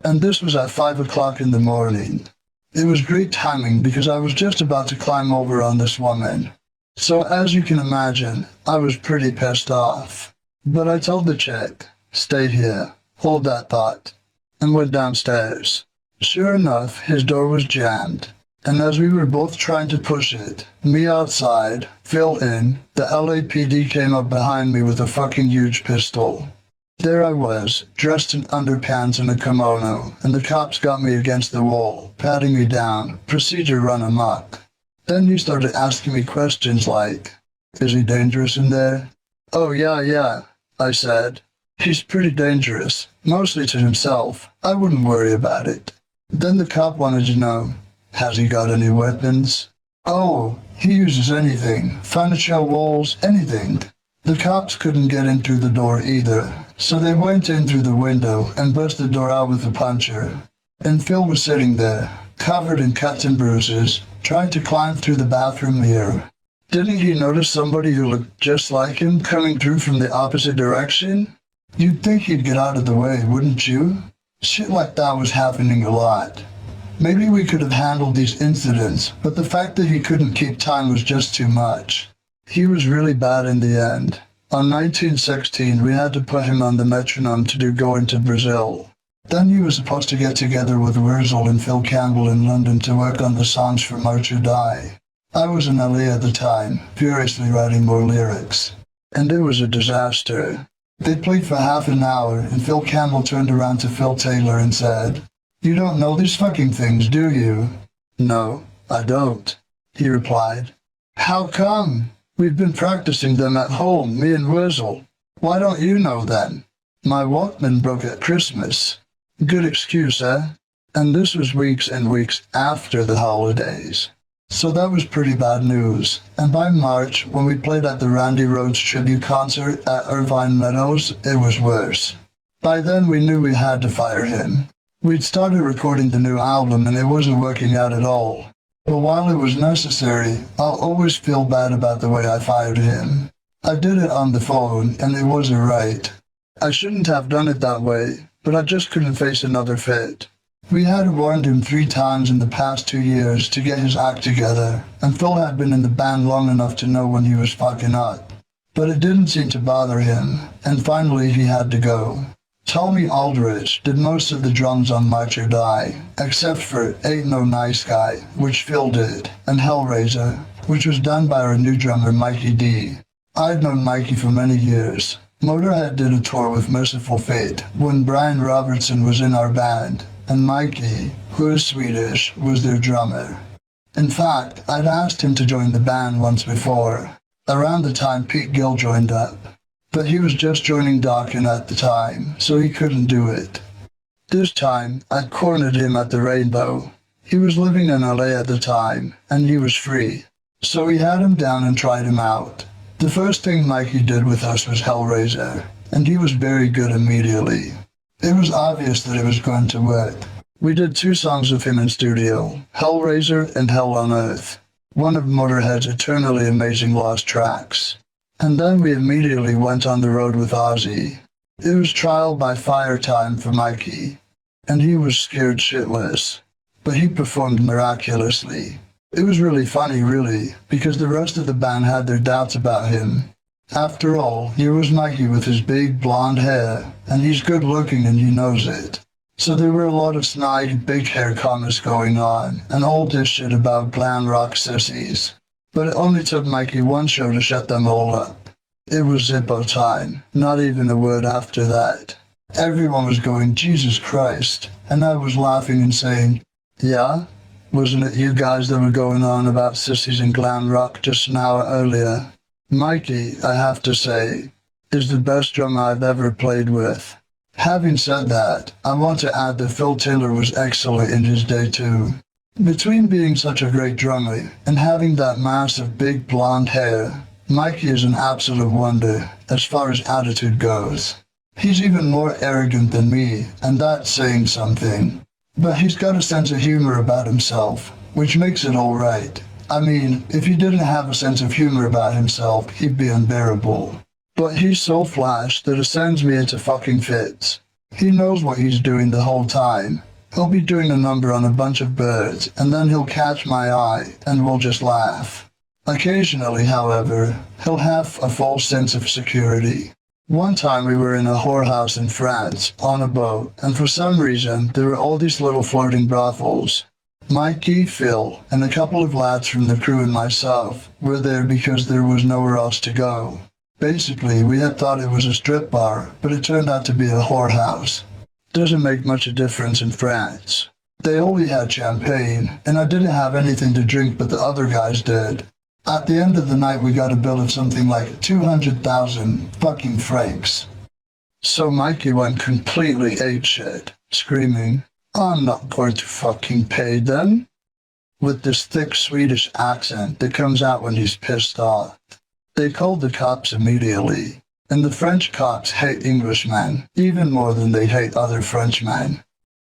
And this was at 5 o'clock in the morning. It was great timing because I was just about to climb over on this woman. So as you can imagine, I was pretty pissed off. But I told the chick, "Stay here, hold that thought," and went downstairs. Sure enough, his door was jammed, and as we were both trying to push it, me outside, Phil in, the LAPD came up behind me with a fucking huge pistol. There I was, dressed in underpants and a kimono, and the cops got me against the wall, patting me down, procedure run amok. Then he started asking me questions like, "Is he dangerous in there?" "Oh yeah, I said. "He's pretty dangerous, mostly to himself. I wouldn't worry about it." Then the cop wanted to know, "Has he got any weapons?" "Oh, he uses anything, furniture, walls, anything." The cops couldn't get in through the door either, so they went in through the window and burst the door out with a puncher. And Phil was sitting there, covered in cuts and bruises, trying to climb through the bathroom mirror. Didn't he notice somebody who looked just like him coming through from the opposite direction? You'd think he'd get out of the way, wouldn't you? Shit like that was happening a lot. Maybe we could have handled these incidents, but the fact that he couldn't keep time was just too much. He was really bad in the end. On 1916, we had to put him on the metronome to do Going to Brazil. Then he was supposed to get together with Wurzel and Phil Campbell in London to work on the songs for March or Die. I was in LA at the time, furiously writing more lyrics. And it was a disaster. They played for half an hour, and Phil Campbell turned around to Phil Taylor and said, "You don't know these fucking things, do you?" "No, I don't," he replied. "How come? We've been practicing them at home, me and Wurzel. Why don't you know then?" "My Walkman broke at Christmas." Good excuse, eh? And this was weeks and weeks after the holidays. So that was pretty bad news. And by March, when we played at the Randy Rhoads tribute concert at Irvine Meadows, it was worse. By then we knew we had to fire him. We'd started recording the new album and it wasn't working out at all. But while it was necessary, I'll always feel bad about the way I fired him. I did it on the phone and it wasn't right. I shouldn't have done it that way, but I just couldn't face another fit. We had warned him 3 times in the past 2 years to get his act together, and Phil had been in the band long enough to know when he was fucking up. But it didn't seem to bother him, and finally he had to go. Tommy Aldrich did most of the drums on March or Die, except for Ain't No Nice Guy, which Phil did, and Hellraiser, which was done by our new drummer Mikey D. I'd known Mikey for many years. Motörhead did a tour with Merciful Fate when Brian Robertson was in our band, and Mikey, who is Swedish, was their drummer. In fact, I'd asked him to join the band once before, around the time Pete Gill joined up. But he was just joining Dawkins at the time, so he couldn't do it. This time, I'd cornered him at the Rainbow. He was living in LA at the time, and he was free. So we had him down and tried him out. The first thing Mikey did with us was Hellraiser, and he was very good immediately. It was obvious that it was going to work. We did 2 songs with him in studio, Hellraiser and Hell on Earth, one of Motörhead's eternally amazing lost tracks. And then we immediately went on the road with Ozzy. It was trial by fire time for Mikey, and he was scared shitless, but he performed miraculously. It was really funny, really, because the rest of the band had their doubts about him. After all, here was Mikey with his big blonde hair, and he's good looking and he knows it. So there were a lot of snide, big hair comments going on, and all this shit about glam rock sissies. But it only took Mikey 1 show to shut them all up. It was Zippo time, not even a word after that. Everyone was going, Jesus Christ, and I was laughing and saying, yeah? Wasn't it you guys that were going on about sissies and glam rock just an hour earlier? Mikey, I have to say, is the best drummer I've ever played with. Having said that, I want to add that Phil Taylor was excellent in his day too. Between being such a great drummer and having that massive big blonde hair, Mikey is an absolute wonder as far as attitude goes. He's even more arrogant than me, and that's saying something. But he's got a sense of humor about himself, which makes it all right. I mean, if he didn't have a sense of humor about himself, he'd be unbearable. But he's so flash that it sends me into fucking fits. He knows what he's doing the whole time. He'll be doing a number on a bunch of birds, and then he'll catch my eye, and we'll just laugh. Occasionally, however, he'll have a false sense of security. One time we were in a whorehouse in France, on a boat, and for some reason, there were all these little floating brothels. Mikey, Phil, and a couple of lads from the crew and myself were there because there was nowhere else to go. Basically, we had thought it was a strip bar, but it turned out to be a whorehouse. Doesn't make much a difference in France. They only had champagne, and I didn't have anything to drink but the other guys did. At the end of the night we got a bill of something like 200,000 fucking francs. So Mikey went completely apeshit, screaming, I'm not going to fucking pay them, with this thick Swedish accent that comes out when he's pissed off. They called the cops immediately, and the French cops hate Englishmen even more than they hate other Frenchmen.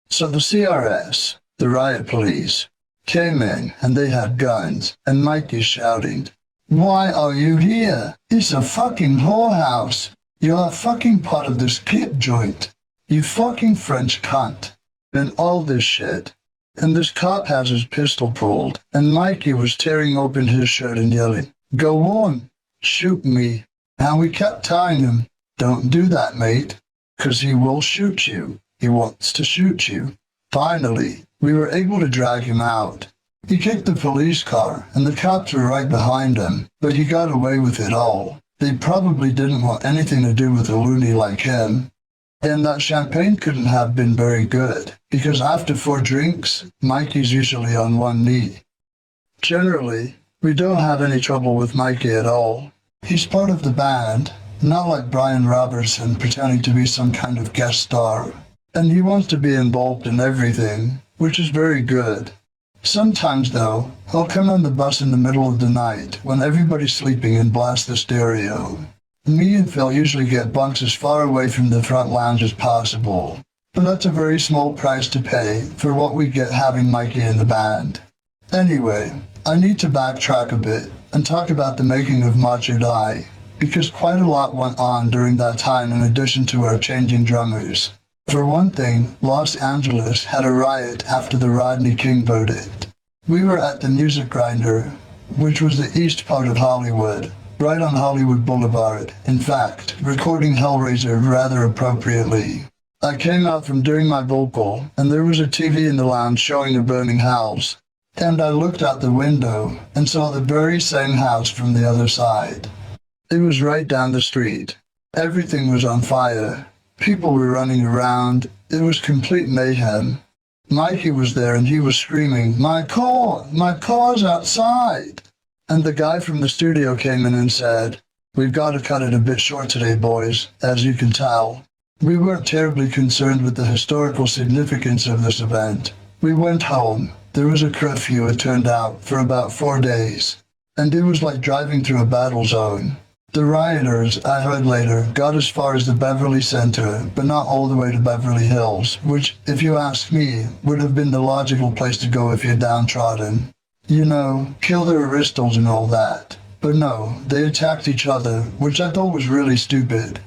So the CRS, the riot police, came in and they had guns, and Mikey's shouting, Why are you here? It's a fucking whorehouse. You're a fucking part of this kid joint. You fucking French cunt. And all this shit. And this cop has his pistol pulled, and Mikey was tearing open his shirt and yelling, "Go on, shoot me." And we kept telling him, "Don't do that, mate, 'cause he will shoot you. He wants to shoot you." Finally, we were able to drag him out. He kicked the police car, and the cops were right behind him, but he got away with it all. They probably didn't want anything to do with a loony like him. And that champagne couldn't have been very good, because after 4 drinks, Mikey's usually on one knee. Generally, we don't have any trouble with Mikey at all. He's part of the band, not like Brian Robertson pretending to be some kind of guest star. And he wants to be involved in everything, which is very good. Sometimes, though, he'll come on the bus in the middle of the night when everybody's sleeping and blast the stereo. Me and Phil usually get bunks as far away from the front lounge as possible, but that's a very small price to pay for what we get having Mikey in the band. Anyway, I need to backtrack a bit and talk about the making of MOTORHEAD, because quite a lot went on during that time in addition to our changing drummers. For one thing, Los Angeles had a riot after the Rodney King verdict. We were at the Music Grinder, which was the east part of Hollywood, right on Hollywood Boulevard, in fact, recording Hellraiser rather appropriately. I came out from doing my vocal, and there was a TV in the lounge showing a burning house. And I looked out the window and saw the very same house from the other side. It was right down the street. Everything was on fire. People were running around. It was complete mayhem. Mikey was there and he was screaming, my car's outside." And the guy from the studio came in and said, "We've got to cut it a bit short today, boys, as you can tell." We weren't terribly concerned with the historical significance of this event. We went home. There was a curfew, it turned out, for about 4 days. And it was like driving through a battle zone. The rioters, I heard later, got as far as the Beverly Center, but not all the way to Beverly Hills, which, if you ask me, would have been the logical place to go if you're downtrodden. You know, kill their aristols and all that. But no, they attacked each other, which I thought was really stupid.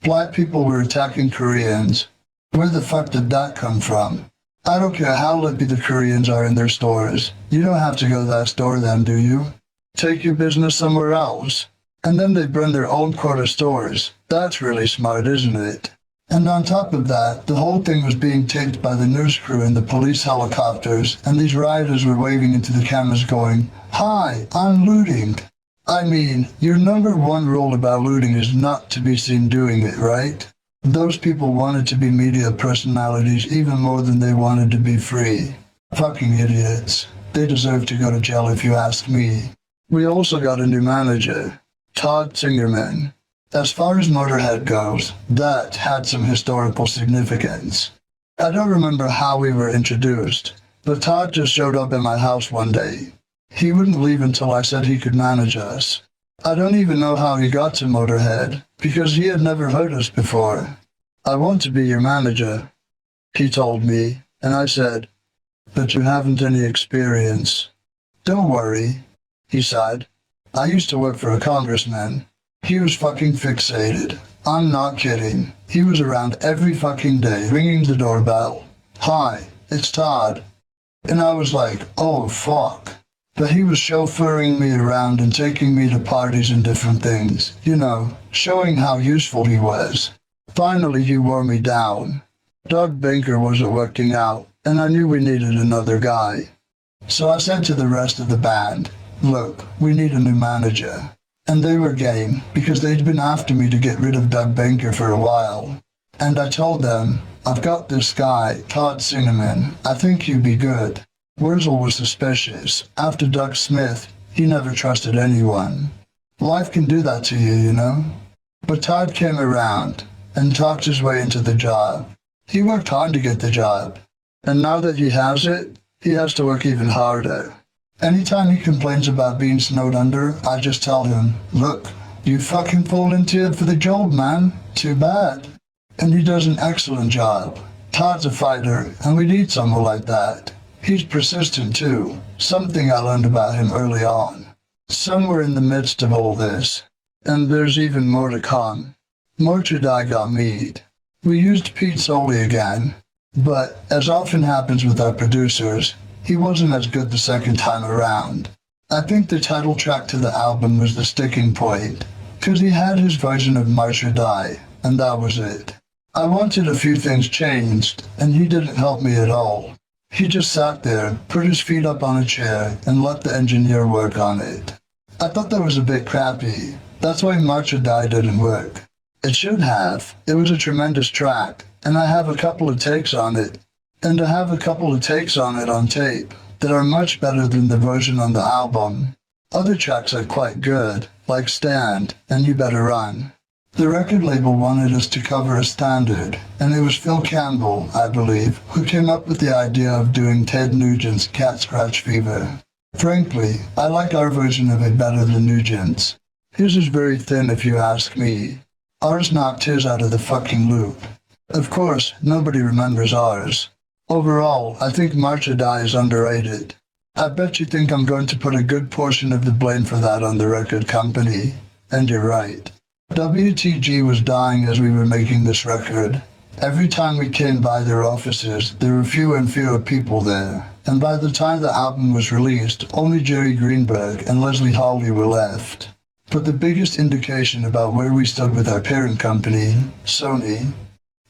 Black people were attacking Koreans. Where the fuck did that come from? I don't care how lippy the Koreans are in their stores. You don't have to go to that store then, do you? Take your business somewhere else. And then they burn their own quarter stores. That's really smart, isn't it? And on top of that, the whole thing was being taped by the news crew and the police helicopters, and these rioters were waving into the cameras going, "Hi, I'm looting." I mean, your number one rule about looting is not to be seen doing it, right? Those people wanted to be media personalities even more than they wanted to be free. Fucking idiots. They deserve to go to jail if you ask me. We also got a new manager, Todd Singerman. As far as Motörhead goes, that had some historical significance. I don't remember how we were introduced, but Todd just showed up at my house one day. He wouldn't leave until I said he could manage us. I don't even know how he got to Motörhead, because he had never heard us before. "I want to be your manager," he told me, and I said, "But you haven't any experience." "Don't worry," he said. "I used to work for a congressman." He was fucking fixated. I'm not kidding. He was around every fucking day, ringing the doorbell. "Hi, it's Todd." And I was like, oh fuck. But he was chauffeuring me around and taking me to parties and different things, you know, showing how useful he was. Finally, he wore me down. Doug Banker wasn't working out, and I knew we needed another guy. So I said to the rest of the band, "Look, we need a new manager." And they were game, because they'd been after me to get rid of Doug Banker for a while. And I told them, "I've got this guy, Todd Singerman. I think he'd be good." Wurzel was suspicious. After Doug Smith, he never trusted anyone. Life can do that to you, you know? But Todd came around and talked his way into the job. He worked hard to get the job. And now that he has it, he has to work even harder. Anytime he complains about being snowed under, I just tell him, "Look, you fucking volunteered for the job, man. Too bad." And he does an excellent job. Todd's a fighter, and we need someone like that. He's persistent too, something I learned about him early on. Somewhere in the midst of all this, and there's even more to come, MOTORHEAD got meat. We used Pete solely again, but as often happens with our producers, he wasn't as good the second time around. I think the title track to the album was the sticking point, cause he had his version of MOTORHEAD, and that was it. I wanted a few things changed, and he didn't help me at all. He just sat there, put his feet up on a chair, and let the engineer work on it. I thought that was a bit crappy. That's why MOTORHEAD didn't work. It should have. It was a tremendous track, and I have a couple of takes on it. And I have a couple of takes on it on tape that are much better than the version on the album. Other tracks are quite good, like Stand and You Better Run. The record label wanted us to cover a standard, and it was Phil Campbell, I believe, who came up with the idea of doing Ted Nugent's Cat Scratch Fever. Frankly, I like our version of it better than Nugent's. His is very thin if you ask me. Ours knocked his out of the fucking loop. Of course, nobody remembers ours. Overall, I think MOTORHEAD is underrated. I bet you think I'm going to put a good portion of the blame for that on the record company. And you're right. WTG was dying as we were making this record. Every time we came by their offices, there were fewer and fewer people there. And by the time the album was released, only Jerry Greenberg and Leslie Hawley were left. But the biggest indication about where we stood with our parent company, Sony,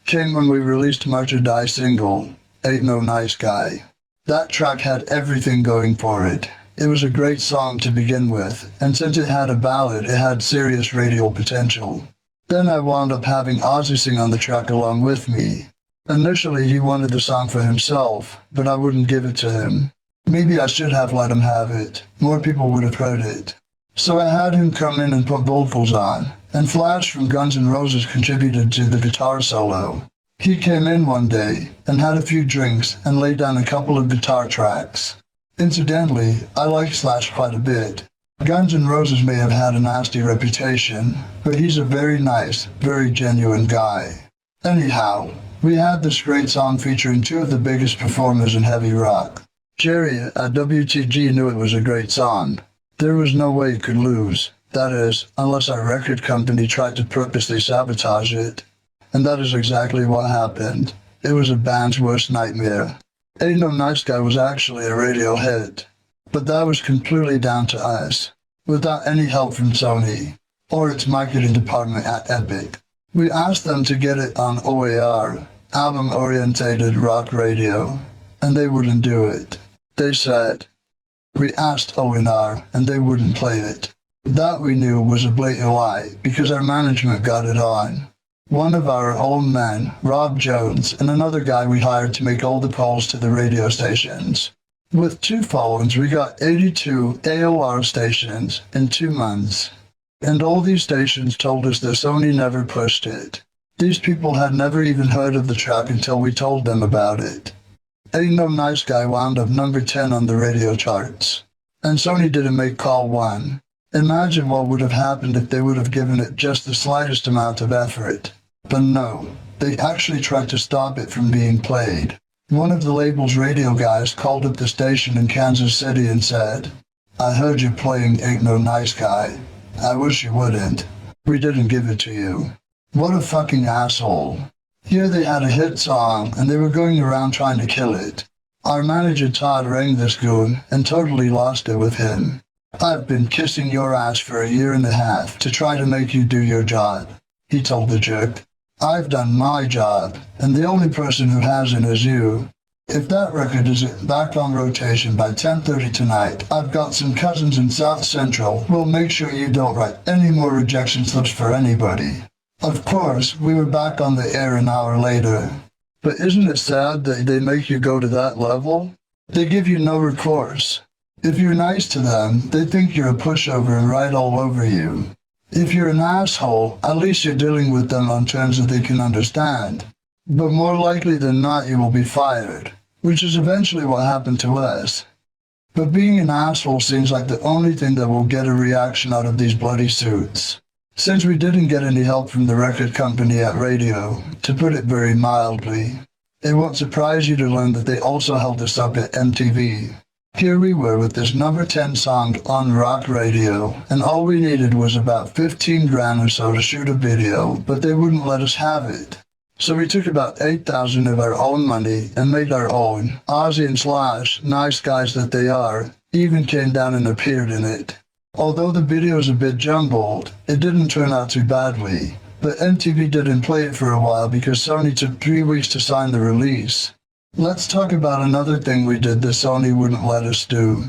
came when we released MOTORHEAD's single, Ain't No Nice Guy. That track had everything going for it. It was a great song to begin with, and since it had a ballad, it had serious radio potential. Then I wound up having Ozzy sing on the track along with me. Initially, he wanted the song for himself, but I wouldn't give it to him. Maybe I should have let him have it. More people would have heard it. So I had him come in and put vocals on, and Flash from Guns N' Roses contributed to the guitar solo. He came in one day, and had a few drinks, and laid down a couple of guitar tracks. Incidentally, I like Slash quite a bit. Guns N' Roses may have had a nasty reputation, but he's a very nice, very genuine guy. Anyhow, we had this great song featuring two of the biggest performers in heavy rock. Jerry at WTG knew it was a great song. There was no way it could lose. That is, unless our record company tried to purposely sabotage it. And that is exactly what happened. It was a band's worst nightmare. Ain't No Nice Guy was actually a radio hit, but that was completely down to us, without any help from Sony, or its marketing department at Epic. We asked them to get it on OAR, album-orientated rock radio, and they wouldn't do it. They said, we asked ONR, and they wouldn't play it. That we knew was a blatant lie, because our management got it on. One of our own men, Rob Jones, and another guy we hired to make all the calls to the radio stations. With 2 phones, we got 82 AOR stations in 2 months. And all these stations told us that Sony never pushed it. These people had never even heard of the track until we told them about it. Ain't No Nice Guy wound up number 10 on the radio charts. And Sony didn't make call 1. Imagine what would have happened if they would have given it just the slightest amount of effort. But no, they actually tried to stop it from being played. One of the label's radio guys called up the station in Kansas City and said, I heard you playing Ain't No Nice Guy. I wish you wouldn't. We didn't give it to you. What a fucking asshole. Here they had a hit song and they were going around trying to kill it. Our manager Todd rang this goon and totally lost it with him. I've been kissing your ass for 1.5 years to try to make you do your job, he told the jerk. I've done my job, and the only person who hasn't is you. If that record isn't back on rotation by 10:30 tonight, I've got some cousins in South Central who'll make sure you don't write any more rejection slips for anybody. Of course, we were back on the air an hour later. But isn't it sad that they make you go to that level? They give you no recourse. If you're nice to them, they think you're a pushover and write all over you. If you're an asshole, at least you're dealing with them on terms that they can understand. But more likely than not, you will be fired, which is eventually what happened to us. But being an asshole seems like the only thing that will get a reaction out of these bloody suits. Since we didn't get any help from the record company at radio, to put it very mildly, it won't surprise you to learn that they also held us up at MTV. Here we were with this number 10 song on rock radio, and all we needed was about 15 grand or so to shoot a video, but they wouldn't let us have it. So we took about 8,000 of our own money and made our own. Ozzy and Slash, nice guys that they are, even came down and appeared in it. Although the video is a bit jumbled, it didn't turn out too badly. But MTV didn't play it for a while because Sony took 3 weeks to sign the release. Let's talk about another thing we did that Sony wouldn't let us do.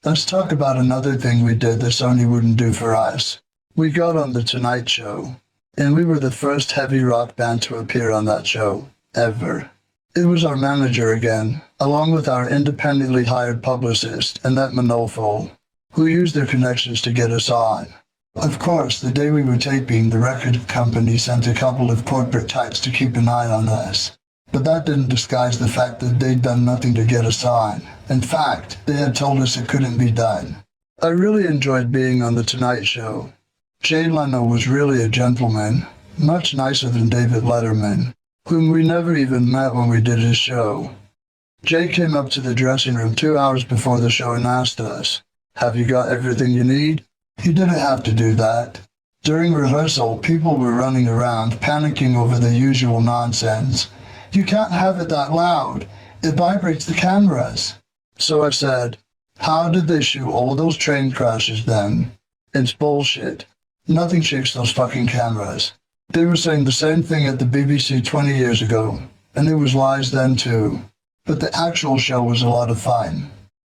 Let's talk about another thing we did that Sony wouldn't do for us. We got on The Tonight Show, and we were the first heavy rock band to appear on that show, ever. It was our manager again, along with our independently hired publicist, Annette Manolfo, who used their connections to get us on. Of course, the day we were taping, the record company sent a couple of corporate types to keep an eye on us. But that didn't disguise the fact that they'd done nothing to get us on. In fact, they had told us it couldn't be done. I really enjoyed being on The Tonight Show. Jay Leno was really a gentleman, much nicer than David Letterman, whom we never even met when we did his show. Jay came up to the dressing room 2 hours before the show and asked us, "Have you got everything you need?" He didn't have to do that. During rehearsal, people were running around, panicking over the usual nonsense. "You can't have it that loud. It vibrates the cameras." So I said, "How did they shoot all those train crashes then?" It's bullshit. Nothing shakes those fucking cameras. They were saying the same thing at the BBC 20 years ago, and it was lies then too. But the actual show was a lot of fun.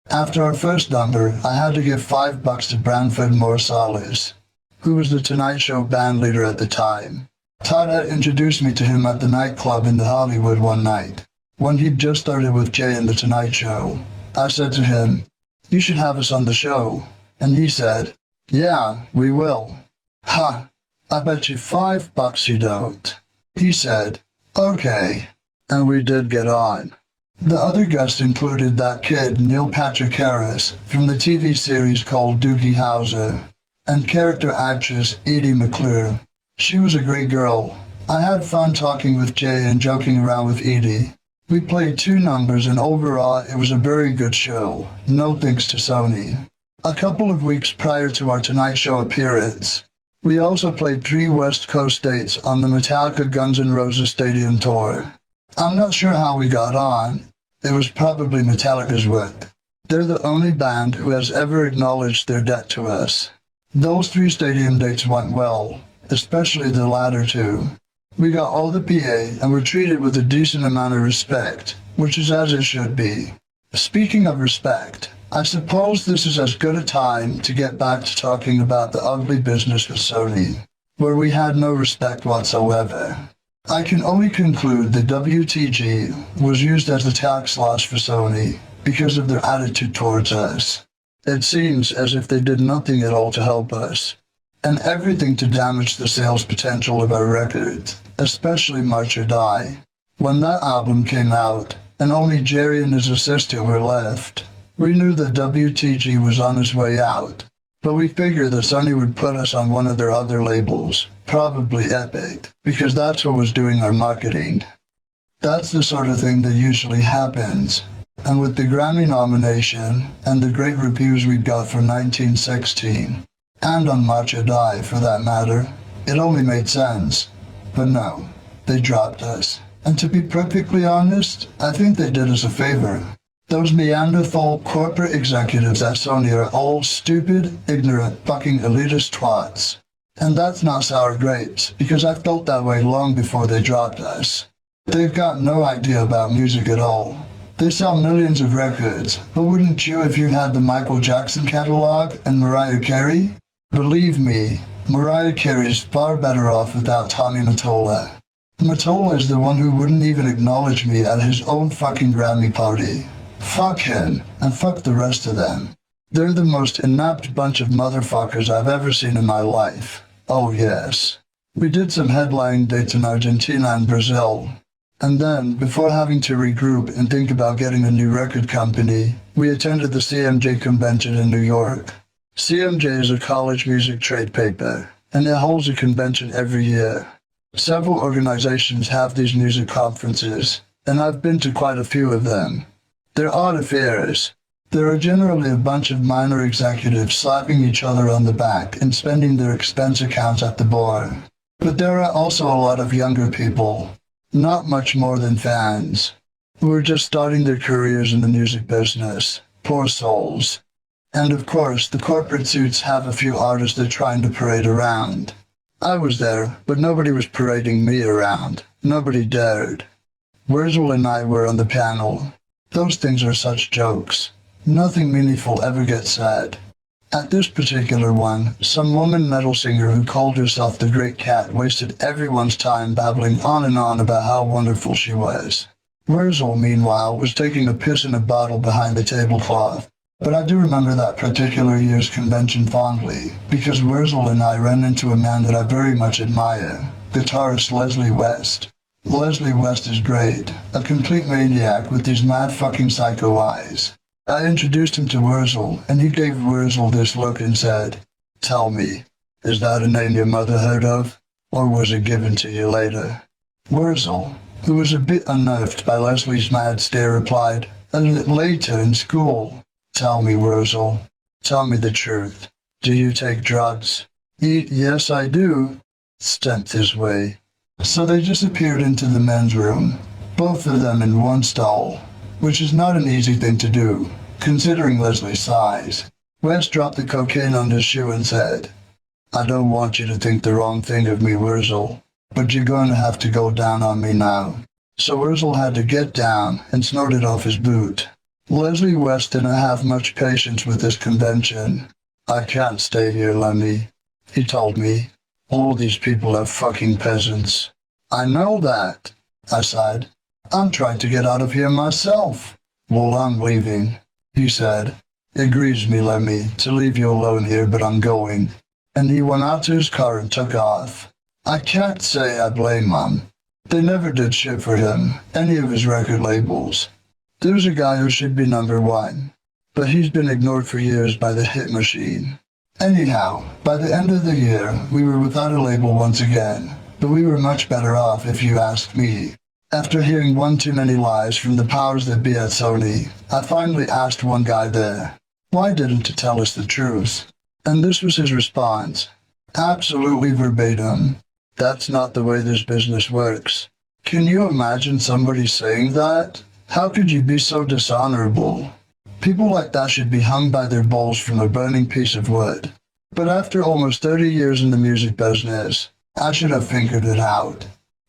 After our first number, I had to give $5 to Branford Marsalis, who was the Tonight Show band leader at the time. Todd had introduced me to him at the nightclub in Hollywood one night, when he'd just started with Jay and the Tonight Show. I said to him, "You should have us on the show." And he said, "Yeah, we will." "Ha, I bet you $5 you don't." He said, "Okay." And we did get on. The other guests included that kid, Neil Patrick Harris, from the TV series called Doogie Howser, and character actress Edie McClure. She was a great girl. I had fun talking with Jay and joking around with Edie. We played 2 numbers and overall it was a very good show, no thanks to Sony. A couple of weeks prior to our Tonight Show appearance, we also played 3 West Coast dates on the Metallica Guns N' Roses Stadium Tour. I'm not sure how we got on. It was probably Metallica's work. They're the only band who has ever acknowledged their debt to us. Those 3 stadium dates went well, especially the latter 2. We got all the PA and were treated with a decent amount of respect, which is as it should be. Speaking of respect, I suppose this is as good a time to get back to talking about the ugly business with Sony, where we had no respect whatsoever. I can only conclude that WTG was used as a tax loss for Sony because of their attitude towards us. It seems as if they did nothing at all to help us, and everything to damage the sales potential of our records, especially March or Die. When that album came out, and only Jerry and his assistant were left, we knew that WTG was on his way out, but we figured that Sony would put us on one of their other labels, probably Epic, because that's what was doing our marketing. That's the sort of thing that usually happens. And with the Grammy nomination and the great reviews we got for 1916, and on March or Die for that matter, it only made sense. But no, they dropped us. And to be perfectly honest, I think they did us a favor. Those Neanderthal corporate executives at Sony are all stupid, ignorant, fucking elitist twats. And that's not sour grapes, because I felt that way long before they dropped us. They've got no idea about music at all. They sell millions of records, but wouldn't you if you had the Michael Jackson catalog and Mariah Carey? Believe me, Mariah Carey's far better off without Tommy Mottola. Mottola is the one who wouldn't even acknowledge me at his own fucking Grammy party. Fuck him, and fuck the rest of them. They're the most inept bunch of motherfuckers I've ever seen in my life. Oh yes. We did some headline dates in Argentina and Brazil. And then, before having to regroup and think about getting a new record company, we attended the CMJ convention in New York. CMJ is a college music trade paper, and it holds a convention every year. Several organizations have these music conferences, and I've been to quite a few of them. They're odd affairs. There are generally a bunch of minor executives slapping each other on the back and spending their expense accounts at the bar. But there are also a lot of younger people, not much more than fans, who are just starting their careers in the music business. Poor souls. And of course, the corporate suits have a few artists they're trying to parade around. I was there, but nobody was parading me around. Nobody dared. Wurzel and I were on the panel. Those things are such jokes. Nothing meaningful ever gets said. At this particular one, some woman metal singer who called herself the Great Cat wasted everyone's time babbling on and on about how wonderful she was. Wurzel, meanwhile, was taking a piss in a bottle behind the tablecloth. But I do remember that particular year's convention fondly, because Wurzel and I ran into a man that I very much admire, guitarist Leslie West. Leslie West is great, a complete maniac with these mad fucking psycho eyes. I introduced him to Wurzel, and he gave Wurzel this look and said, "Tell me, is that a name your mother heard of, or was it given to you later?" Wurzel, who was a bit unnerved by Leslie's mad stare, replied, "Later in school." "Tell me, Wurzel, tell me the truth. Do you take drugs?" Yes, I do," stepped his way. So they disappeared into the men's room, both of them in one stall, which is not an easy thing to do, considering Leslie's size. West dropped the cocaine on his shoe and said, "I don't want you to think the wrong thing of me, Wurzel, but you're going to have to go down on me now." So Wurzel had to get down and snorted off his boot. Leslie West didn't have much patience with this convention. "I can't stay here, Lemmy," he told me. "All these people are fucking peasants." "I know that," I sighed. "I'm trying to get out of here myself." "Well, I'm leaving," he said. "It grieves me, Lemmy, to leave you alone here, but I'm going." And he went out to his car and took off. I can't say I blame him. They never did shit for him, any of his record labels. There's a guy who should be number one, but he's been ignored for years by the hit machine. Anyhow, by the end of the year, we were without a label once again, but we were much better off if you ask me. After hearing one too many lies from the powers that be at Sony, I finally asked one guy there, why didn't you tell us the truth? And this was his response. Absolutely verbatim. "That's not the way this business works." Can you imagine somebody saying that? How could you be so dishonorable? People like that should be hung by their balls from a burning piece of wood. But after almost 30 years in the music business, I should have figured it out.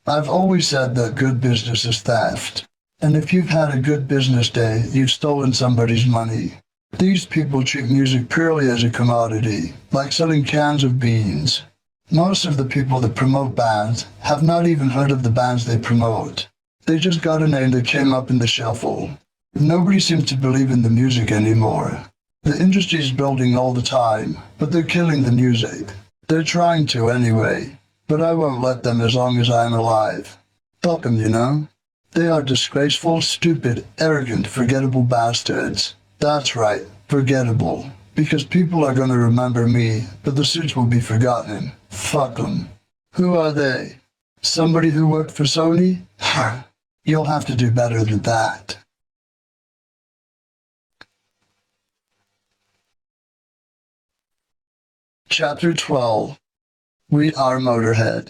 I've always said that good business is theft. And if you've had a good business day, you've stolen somebody's money. These people treat music purely as a commodity, like selling cans of beans. Most of the people that promote bands have not even heard of the bands they promote. They just got a name that came up in the shuffle. Nobody seems to believe in the music anymore. The industry is building all the time, but they're killing the music. They're trying to anyway, but I won't let them as long as I'm alive. Fuck them, you know? They are disgraceful, stupid, arrogant, forgettable bastards. That's right, forgettable. Because people are going to remember me, but the suits will be forgotten. Fuck them. Who are they? Somebody who worked for Sony? You'll have to do better than that. Chapter 12. We Are Motörhead.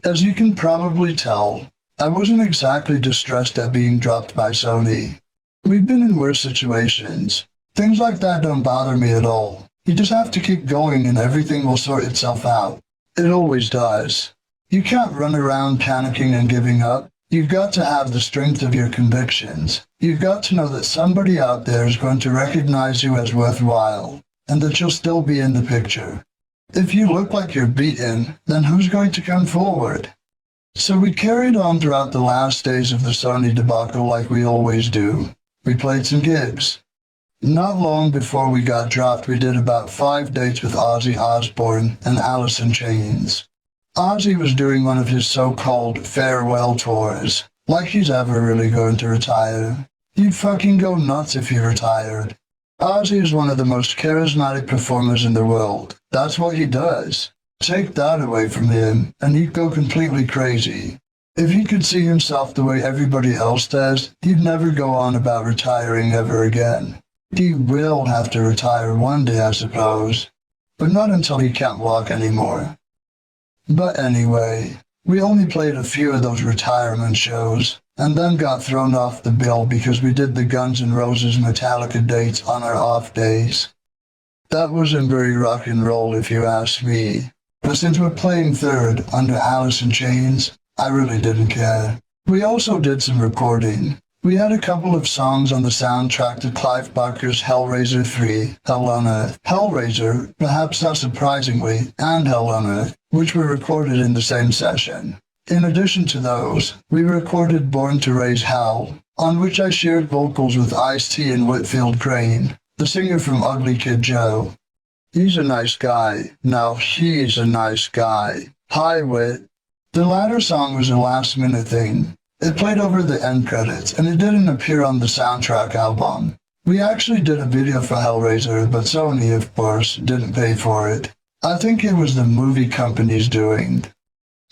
As you can probably tell, I wasn't exactly distressed at being dropped by Sony. We've been in worse situations. Things like that don't bother me at all. You just have to keep going and everything will sort itself out. It always does. You can't run around panicking and giving up. You've got to have the strength of your convictions. You've got to know that somebody out there is going to recognize you as worthwhile, and that you'll still be in the picture. If you look like you're beaten, then who's going to come forward? So we carried on throughout the last days of the Sony debacle like we always do. We played some gigs. Not long before we got dropped, we did about 5 dates with Ozzy Osbourne and Alice in Chains. Ozzy was doing one of his so-called farewell tours, like he's ever really going to retire. You'd fucking go nuts if he retired. Ozzy is one of the most charismatic performers in the world. That's what he does. Take that away from him, and he'd go completely crazy. If he could see himself the way everybody else does, he'd never go on about retiring ever again. He will have to retire one day, I suppose, but not until he can't walk anymore. But anyway, we only played a few of those retirement shows, and then got thrown off the bill because we did the Guns N' Roses Metallica dates on our off days. That wasn't very rock and roll if you ask me, but since we're playing third under Alice in Chains, I really didn't care. We also did some recording. We had a couple of songs on the soundtrack to Clive Barker's Hellraiser 3, Hell on Earth, Hellraiser, perhaps not surprisingly, and Hell on Earth, which were recorded in the same session. In addition to those, we recorded Born to Raise Hell, on which I shared vocals with Ice-T and Whitfield Crane, the singer from Ugly Kid Joe. He's a nice guy. Now he's a nice guy. Hi, Whit. The latter song was a last-minute thing. It played over the end credits, and it didn't appear on the soundtrack album. We actually did a video for Hellraiser, but Sony, of course, didn't pay for it. I think it was the movie company's doing.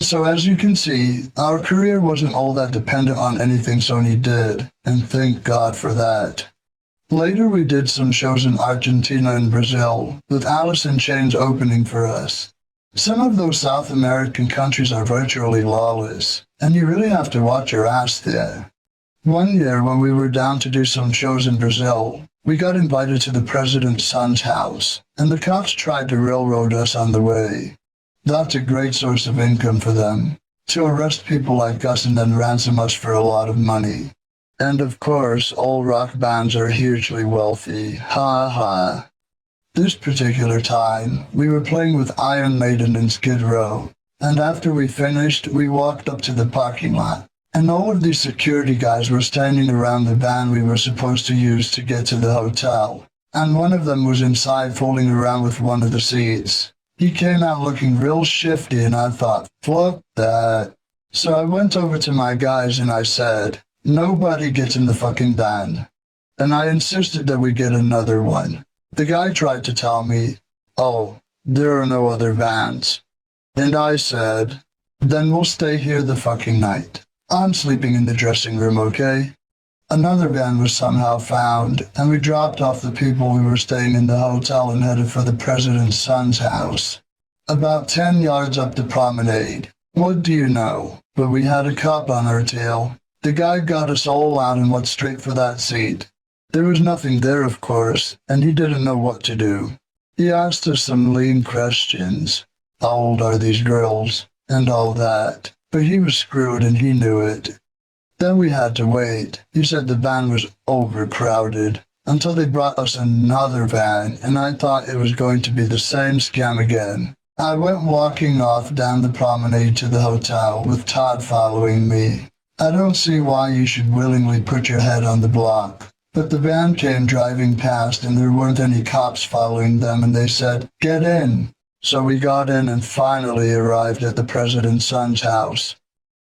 So as you can see, our career wasn't all that dependent on anything Sony did, and thank God for that. Later we did some shows in Argentina and Brazil, with Alice in Chains opening for us. Some of those South American countries are virtually lawless, and you really have to watch your ass there. One year when we were down to do some shows in Brazil, we got invited to the president's son's house, and the cops tried to railroad us on the way. That's a great source of income for them, to arrest people like us and then ransom us for a lot of money. And of course, all rock bands are hugely wealthy. Ha ha. This particular time, we were playing with Iron Maiden in Skid Row, and after we finished, we walked up to the parking lot, and all of these security guys were standing around the van we were supposed to use to get to the hotel, and one of them was inside fooling around with one of the seats. He came out looking real shifty, and I thought, fuck that. So I went over to my guys and I said, nobody gets in the fucking van. And I insisted that we get another one. The guy tried to tell me, oh, there are no other vans. And I said, then we'll stay here the fucking night. I'm sleeping in the dressing room, okay? Another van was somehow found, and we dropped off the people we were staying in the hotel and headed for the president's son's house. About 10 yards up the promenade. What do you know? But we had a cop on our tail. The guy got us all out and went straight for that seat. There was nothing there, of course, and he didn't know what to do. He asked us some lean questions. How old are these girls? And all that. But he was screwed and he knew it. Then we had to wait. He said the van was overcrowded, until they brought us another van, and I thought it was going to be the same scam again. I went walking off down the promenade to the hotel, with Todd following me. I don't see why you should willingly put your head on the block. But the van came driving past and there weren't any cops following them, and they said, get in. So we got in and finally arrived at the president's son's house.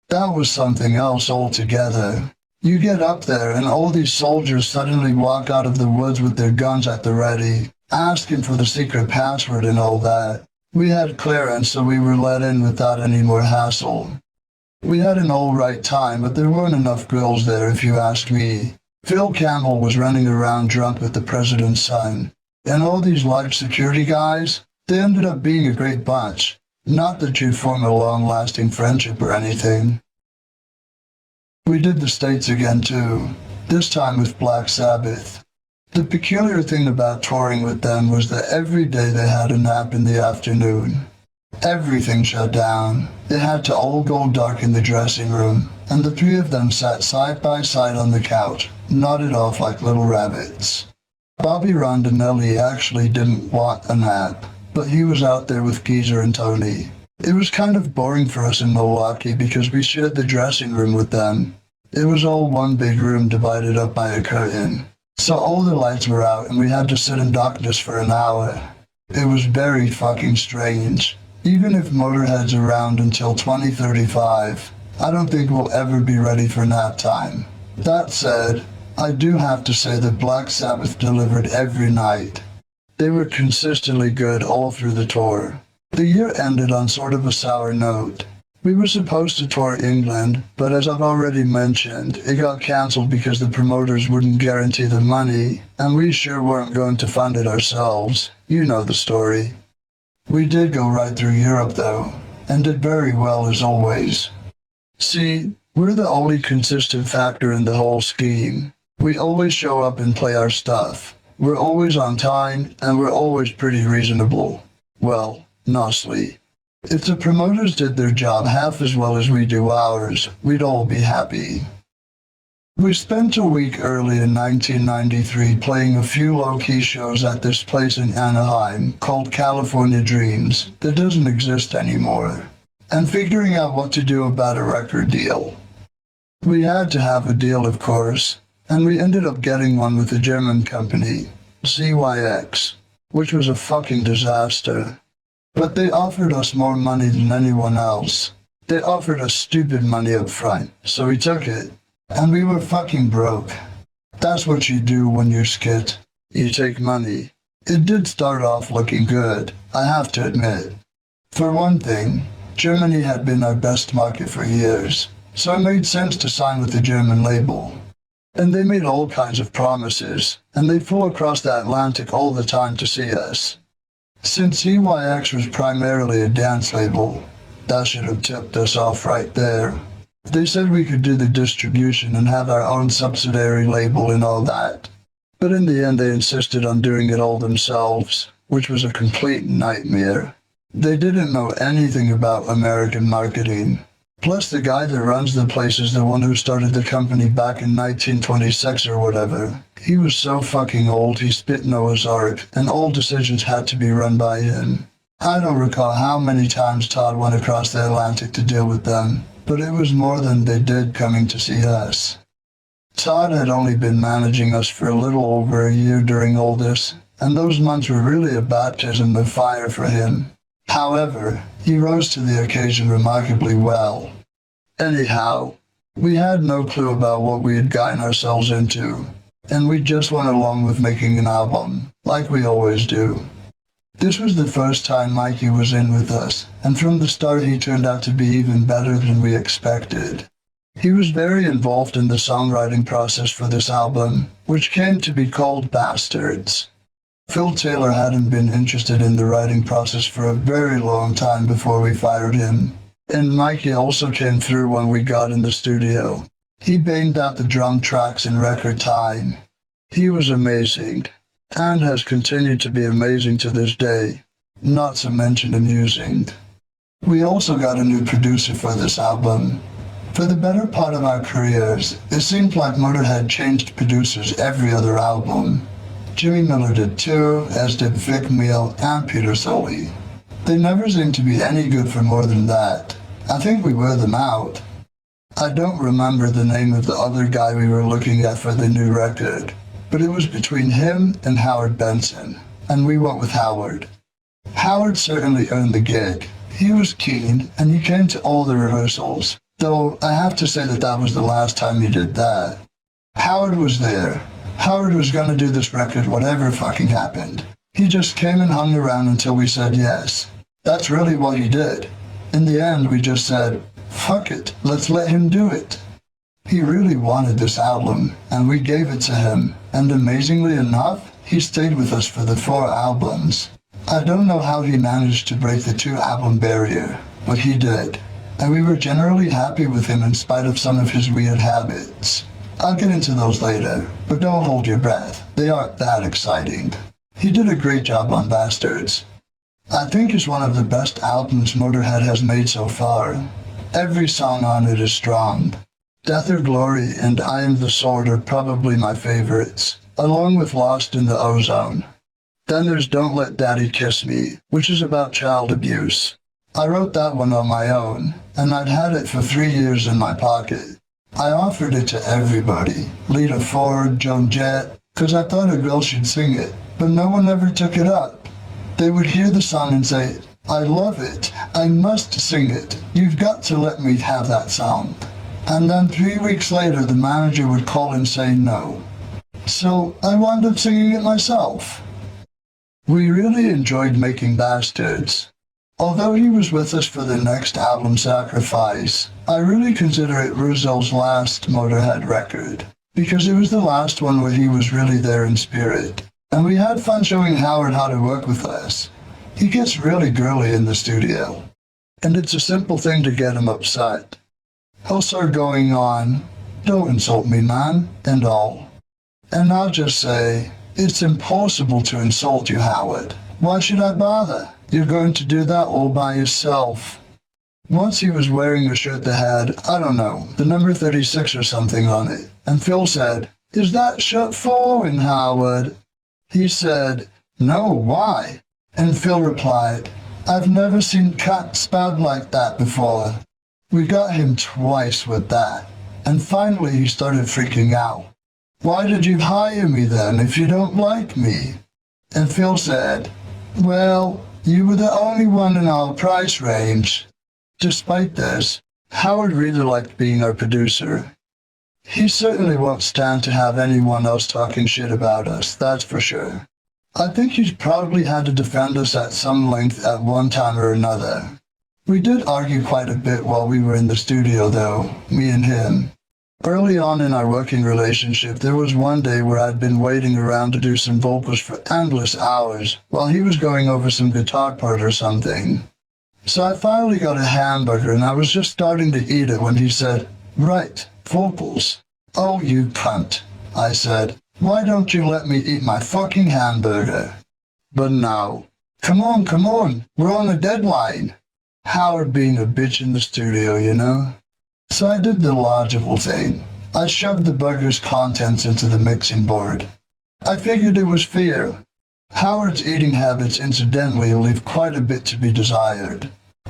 That was something else altogether. You get up there and all these soldiers suddenly walk out of the woods with their guns at the ready, asking for the secret password and all that. We had clearance, so we were let in without any more hassle. We had an all-right time, but there weren't enough girls there if you ask me. Phil Campbell was running around drunk with the president's son. And all these large security guys, they ended up being a great bunch. Not that you'd form a long-lasting friendship or anything. We did the States again too, this time with Black Sabbath. The peculiar thing about touring with them was that every day they had a nap in the afternoon. Everything shut down. They had to all go dark in the dressing room, and the three of them sat side by side on the couch, nodded off like little rabbits. Bobby Rondinelli actually didn't want a nap, but he was out there with Geezer and Tony. It was kind of boring for us in Milwaukee because we shared the dressing room with them. It was all one big room divided up by a curtain. So all the lights were out and we had to sit in darkness for an hour. It was very fucking strange. Even if Motorhead's around until 2035, I don't think we'll ever be ready for nap time. That said, I do have to say that Black Sabbath delivered every night. They were consistently good all through the tour. The year ended on sort of a sour note. We were supposed to tour England, but as I've already mentioned, it got cancelled because the promoters wouldn't guarantee the money, and we sure weren't going to fund it ourselves. You know the story. We did go right through Europe though, and did very well as always. See, we're the only consistent factor in the whole scheme. We always show up and play our stuff. We're always on time, and we're always pretty reasonable. Well, mostly. If the promoters did their job half as well as we do ours, we'd all be happy. We spent a week early in 1993 playing a few low-key shows at this place in Anaheim called California Dreams that doesn't exist anymore, and figuring out what to do about a record deal. We had to have a deal, of course, and we ended up getting one with a German company, CYX, which was a fucking disaster. But they offered us more money than anyone else. They offered us stupid money up front, so we took it. And we were fucking broke. That's what you do when you're skit. You take money. It did start off looking good, I have to admit. For one thing, Germany had been our best market for years, so it made sense to sign with a German label. And they made all kinds of promises, and they flew across the Atlantic all the time to see us. Since CYX was primarily a dance label, that should have tipped us off right there. They said we could do the distribution and have our own subsidiary label and all that. But in the end they insisted on doing it all themselves, which was a complete nightmare. They didn't know anything about American marketing. Plus the guy that runs the place is the one who started the company back in 1926 or whatever. He was so fucking old he spit Noah's Ark, and all decisions had to be run by him. I don't recall how many times Todd went across the Atlantic to deal with them, but it was more than they did coming to see us. Todd had only been managing us for a little over a year during all this, and those months were really a baptism of fire for him. However, he rose to the occasion remarkably well. Anyhow, we had no clue about what we had gotten ourselves into, and we just went along with making an album, like we always do. This was the first time Mikey was in with us, and from the start he turned out to be even better than we expected. He was very involved in the songwriting process for this album, which came to be called Bastards. Phil Taylor hadn't been interested in the writing process for a very long time before we fired him, and Mikey also came through when we got in the studio. He banged out the drum tracks in record time. He was amazing, and has continued to be amazing to this day, not to mention amusing. We also got a new producer for this album. For the better part of our careers, it seemed like Motörhead changed producers every other album. Jimmy Miller did too, as did Vic Meal and Peter Soley. They never seemed to be any good for more than that. I think we wear them out. I don't remember the name of the other guy we were looking at for the new record, but it was between him and Howard Benson, and we went with Howard. Howard certainly earned the gig. He was keen, and he came to all the rehearsals, though I have to say that was the last time he did that. Howard was there. Howard was gonna do this record whatever fucking happened. He just came and hung around until we said yes. That's really what he did. In the end, we just said, fuck it, let's let him do it. He really wanted this album, and we gave it to him, and amazingly enough, he stayed with us for the 4 albums. I don't know how he managed to break the 2-album barrier, but he did, and we were generally happy with him in spite of some of his weird habits. I'll get into those later, but don't hold your breath, they aren't that exciting. He did a great job on Bastards. I think it's one of the best albums Motörhead has made so far. Every song on it is strong. Death or Glory and I Am the Sword are probably my favorites, along with Lost in the Ozone. Then there's Don't Let Daddy Kiss Me, which is about child abuse. I wrote that one on my own, and I'd had it for 3 years in my pocket. I offered it to everybody, Lita Ford, Joan Jett, because I thought a girl should sing it, but no one ever took it up. They would hear the song and say, I love it, I must sing it, you've got to let me have that song. And then 3 weeks later the manager would call and say no. So I wound up singing it myself. We really enjoyed making Bastards. Although he was with us for the next album, Sacrifice, I really consider it Ruzel's last Motörhead record, because it was the last one where he was really there in spirit. And we had fun showing Howard how to work with us. He gets really girly in the studio, and it's a simple thing to get him upset. He'll start going on, "Don't insult me, man," and all. And I'll just say, "It's impossible to insult you, Howard. Why should I bother? You're going to do that all by yourself." Once he was wearing a shirt that had, I don't know, the number 36 or something on it, and Phil said, "Is that shirt falling, Howard?" He said, "No, why?" And Phil replied, "I've never seen cats spout like that before." We got him twice with that, and finally he started freaking out. "Why did you hire me then if you don't like me?" And Phil said, "Well, you were the only one in our price range." Despite this, Howard really liked being our producer. He certainly won't stand to have anyone else talking shit about us, that's for sure. I think he's probably had to defend us at some length at one time or another. We did argue quite a bit while we were in the studio though, me and him. Early on in our working relationship, there was one day where I'd been waiting around to do some vocals for endless hours while he was going over some guitar part or something. So I finally got a hamburger and I was just starting to eat it when he said, "Right, vocals." "Oh, you cunt," I said. "Why don't you let me eat my fucking hamburger?" But no. Come on, we're on a deadline. Howard being a bitch in the studio, you know? So I did the logical thing. I shoved the burger's contents into the mixing board. I figured it was fair. Howard's eating habits incidentally leave quite a bit to be desired.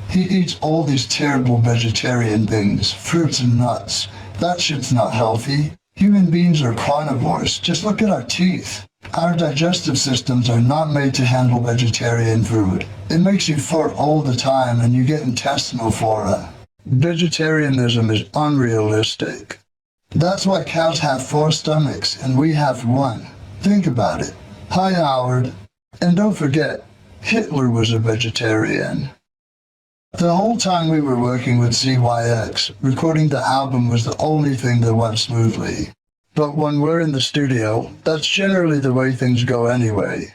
He eats all these terrible vegetarian things, fruits and nuts. That shit's not healthy. Human beings are carnivores. Just look at our teeth. Our digestive systems are not made to handle vegetarian food. It makes you fart all the time and you get intestinal flora. Vegetarianism is unrealistic. That's why cows have 4 stomachs and we have 1. Think about it. Hi, Howard. And don't forget, Hitler was a vegetarian. The whole time we were working with CYX, recording the album was the only thing that went smoothly. But when we're in the studio, that's generally the way things go anyway.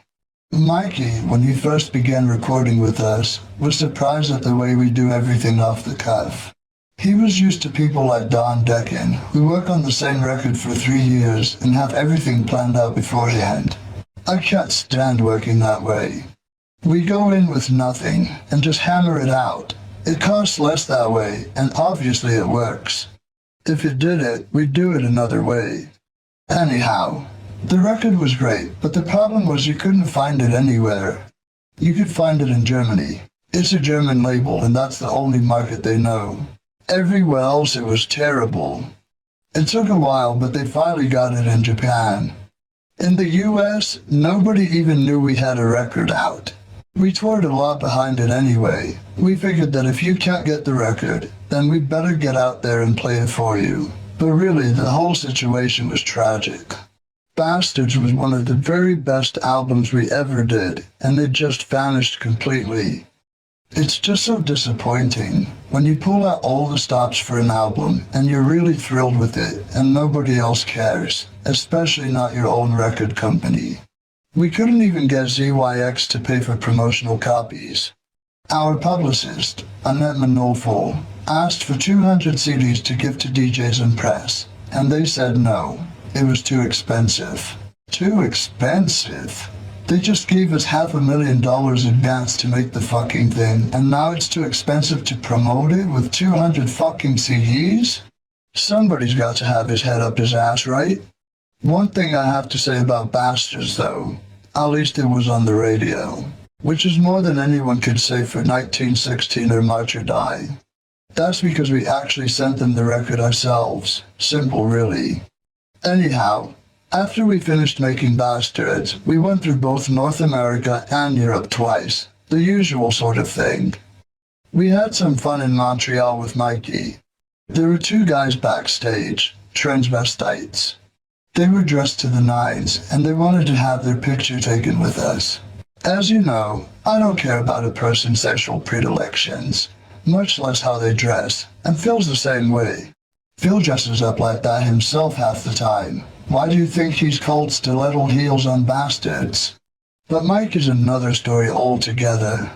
Mikey, when he first began recording with us, was surprised at the way we do everything off the cuff. He was used to people like Don Decken, who work on the same record for 3 years and have everything planned out beforehand. I can't stand working that way. We go in with nothing and just hammer it out. It costs less that way, and obviously it works. If it didn't, we'd do it another way. Anyhow, the record was great, but the problem was you couldn't find it anywhere. You could find it in Germany. It's a German label, and that's the only market they know. Everywhere else it was terrible. It took a while, but they finally got it in Japan. In the US, nobody even knew we had a record out. We toured a lot behind it anyway. We figured that if you can't get the record, then we'd better get out there and play it for you. But really, the whole situation was tragic. Bastards was one of the very best albums we ever did, and it just vanished completely. It's just so disappointing when you pull out all the stops for an album and you're really thrilled with it and nobody else cares, especially not your own record company. We couldn't even get ZYX to pay for promotional copies. Our publicist, Annette Manolfo, asked for 200 CDs to give to DJs and press, and they said no. It was too expensive. Too expensive? They just gave us $500,000 advance to make the fucking thing, and now it's too expensive to promote it with 200 fucking CDs? Somebody's got to have his head up his ass, right? One thing I have to say about Bastards, though, at least it was on the radio, which is more than anyone could say for 1916 or March or Die. That's because we actually sent them the record ourselves. Simple, really. Anyhow, after we finished making Bastards, we went through both North America and Europe twice, the usual sort of thing. We had some fun in Montreal with Mikey. There were 2 guys backstage, transvestites. They were dressed to the nines, and they wanted to have their picture taken with us. As you know, I don't care about a person's sexual predilections, much less how they dress, and Phil's the same way. Phil dresses up like that himself half the time. Why do you think he's called stiletto heels on bastards? But Mike is another story altogether.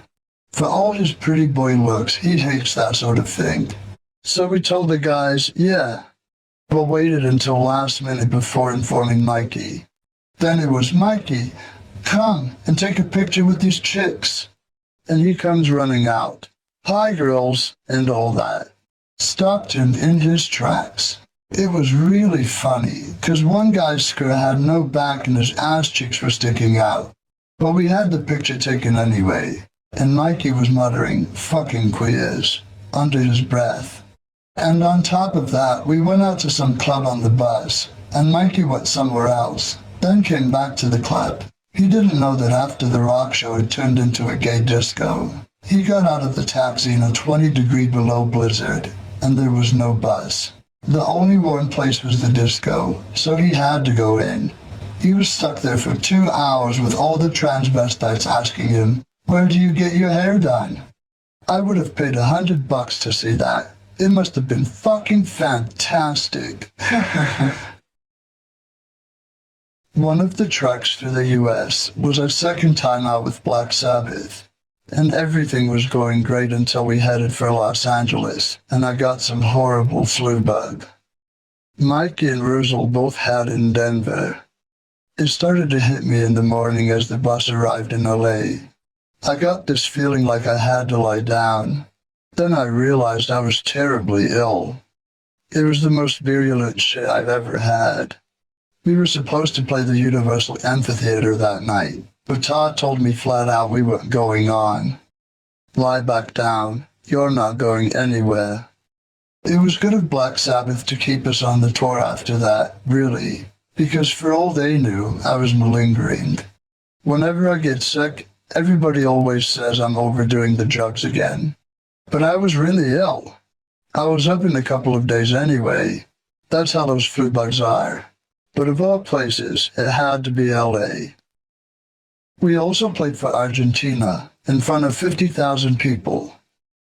For all his pretty boy looks, he hates that sort of thing. So we told the guys, yeah, but waited until last minute before informing Mikey. Then it was, Mikey, come and take a picture with these chicks. And he comes running out. Hi girls, and all that. Stopped him in his tracks. It was really funny, cause one guy's skirt had no back and his ass cheeks were sticking out. But we had the picture taken anyway, and Mikey was muttering, fucking queers, under his breath. And on top of that, we went out to some club on the bus, and Mikey went somewhere else, then came back to the club. He didn't know that after the rock show had turned into a gay disco. He got out of the taxi in a 20-degree below blizzard, and there was no bus. The only warm place was the disco, so he had to go in. He was stuck there for 2 hours with all the transvestites asking him, where do you get your hair done? I would have paid $100 to see that. It must have been fucking fantastic. One of the treks through the US was our second time out with Black Sabbath, and everything was going great until we headed for Los Angeles, and I got some horrible flu bug. Mikey and Russell both had it in Denver. It started to hit me in the morning as the bus arrived in LA. I got this feeling like I had to lie down. Then I realized I was terribly ill. It was the most virulent shit I've ever had. We were supposed to play the Universal Amphitheater that night, but Todd told me flat out we weren't going on. Lie back down. You're not going anywhere. It was good of Black Sabbath to keep us on the tour after that, really, because for all they knew, I was malingering. Whenever I get sick, everybody always says I'm overdoing the drugs again. But I was really ill. I was up in a couple of days anyway. That's how those flu bugs are. But of all places, it had to be LA. We also played for Argentina, in front of 50,000 people.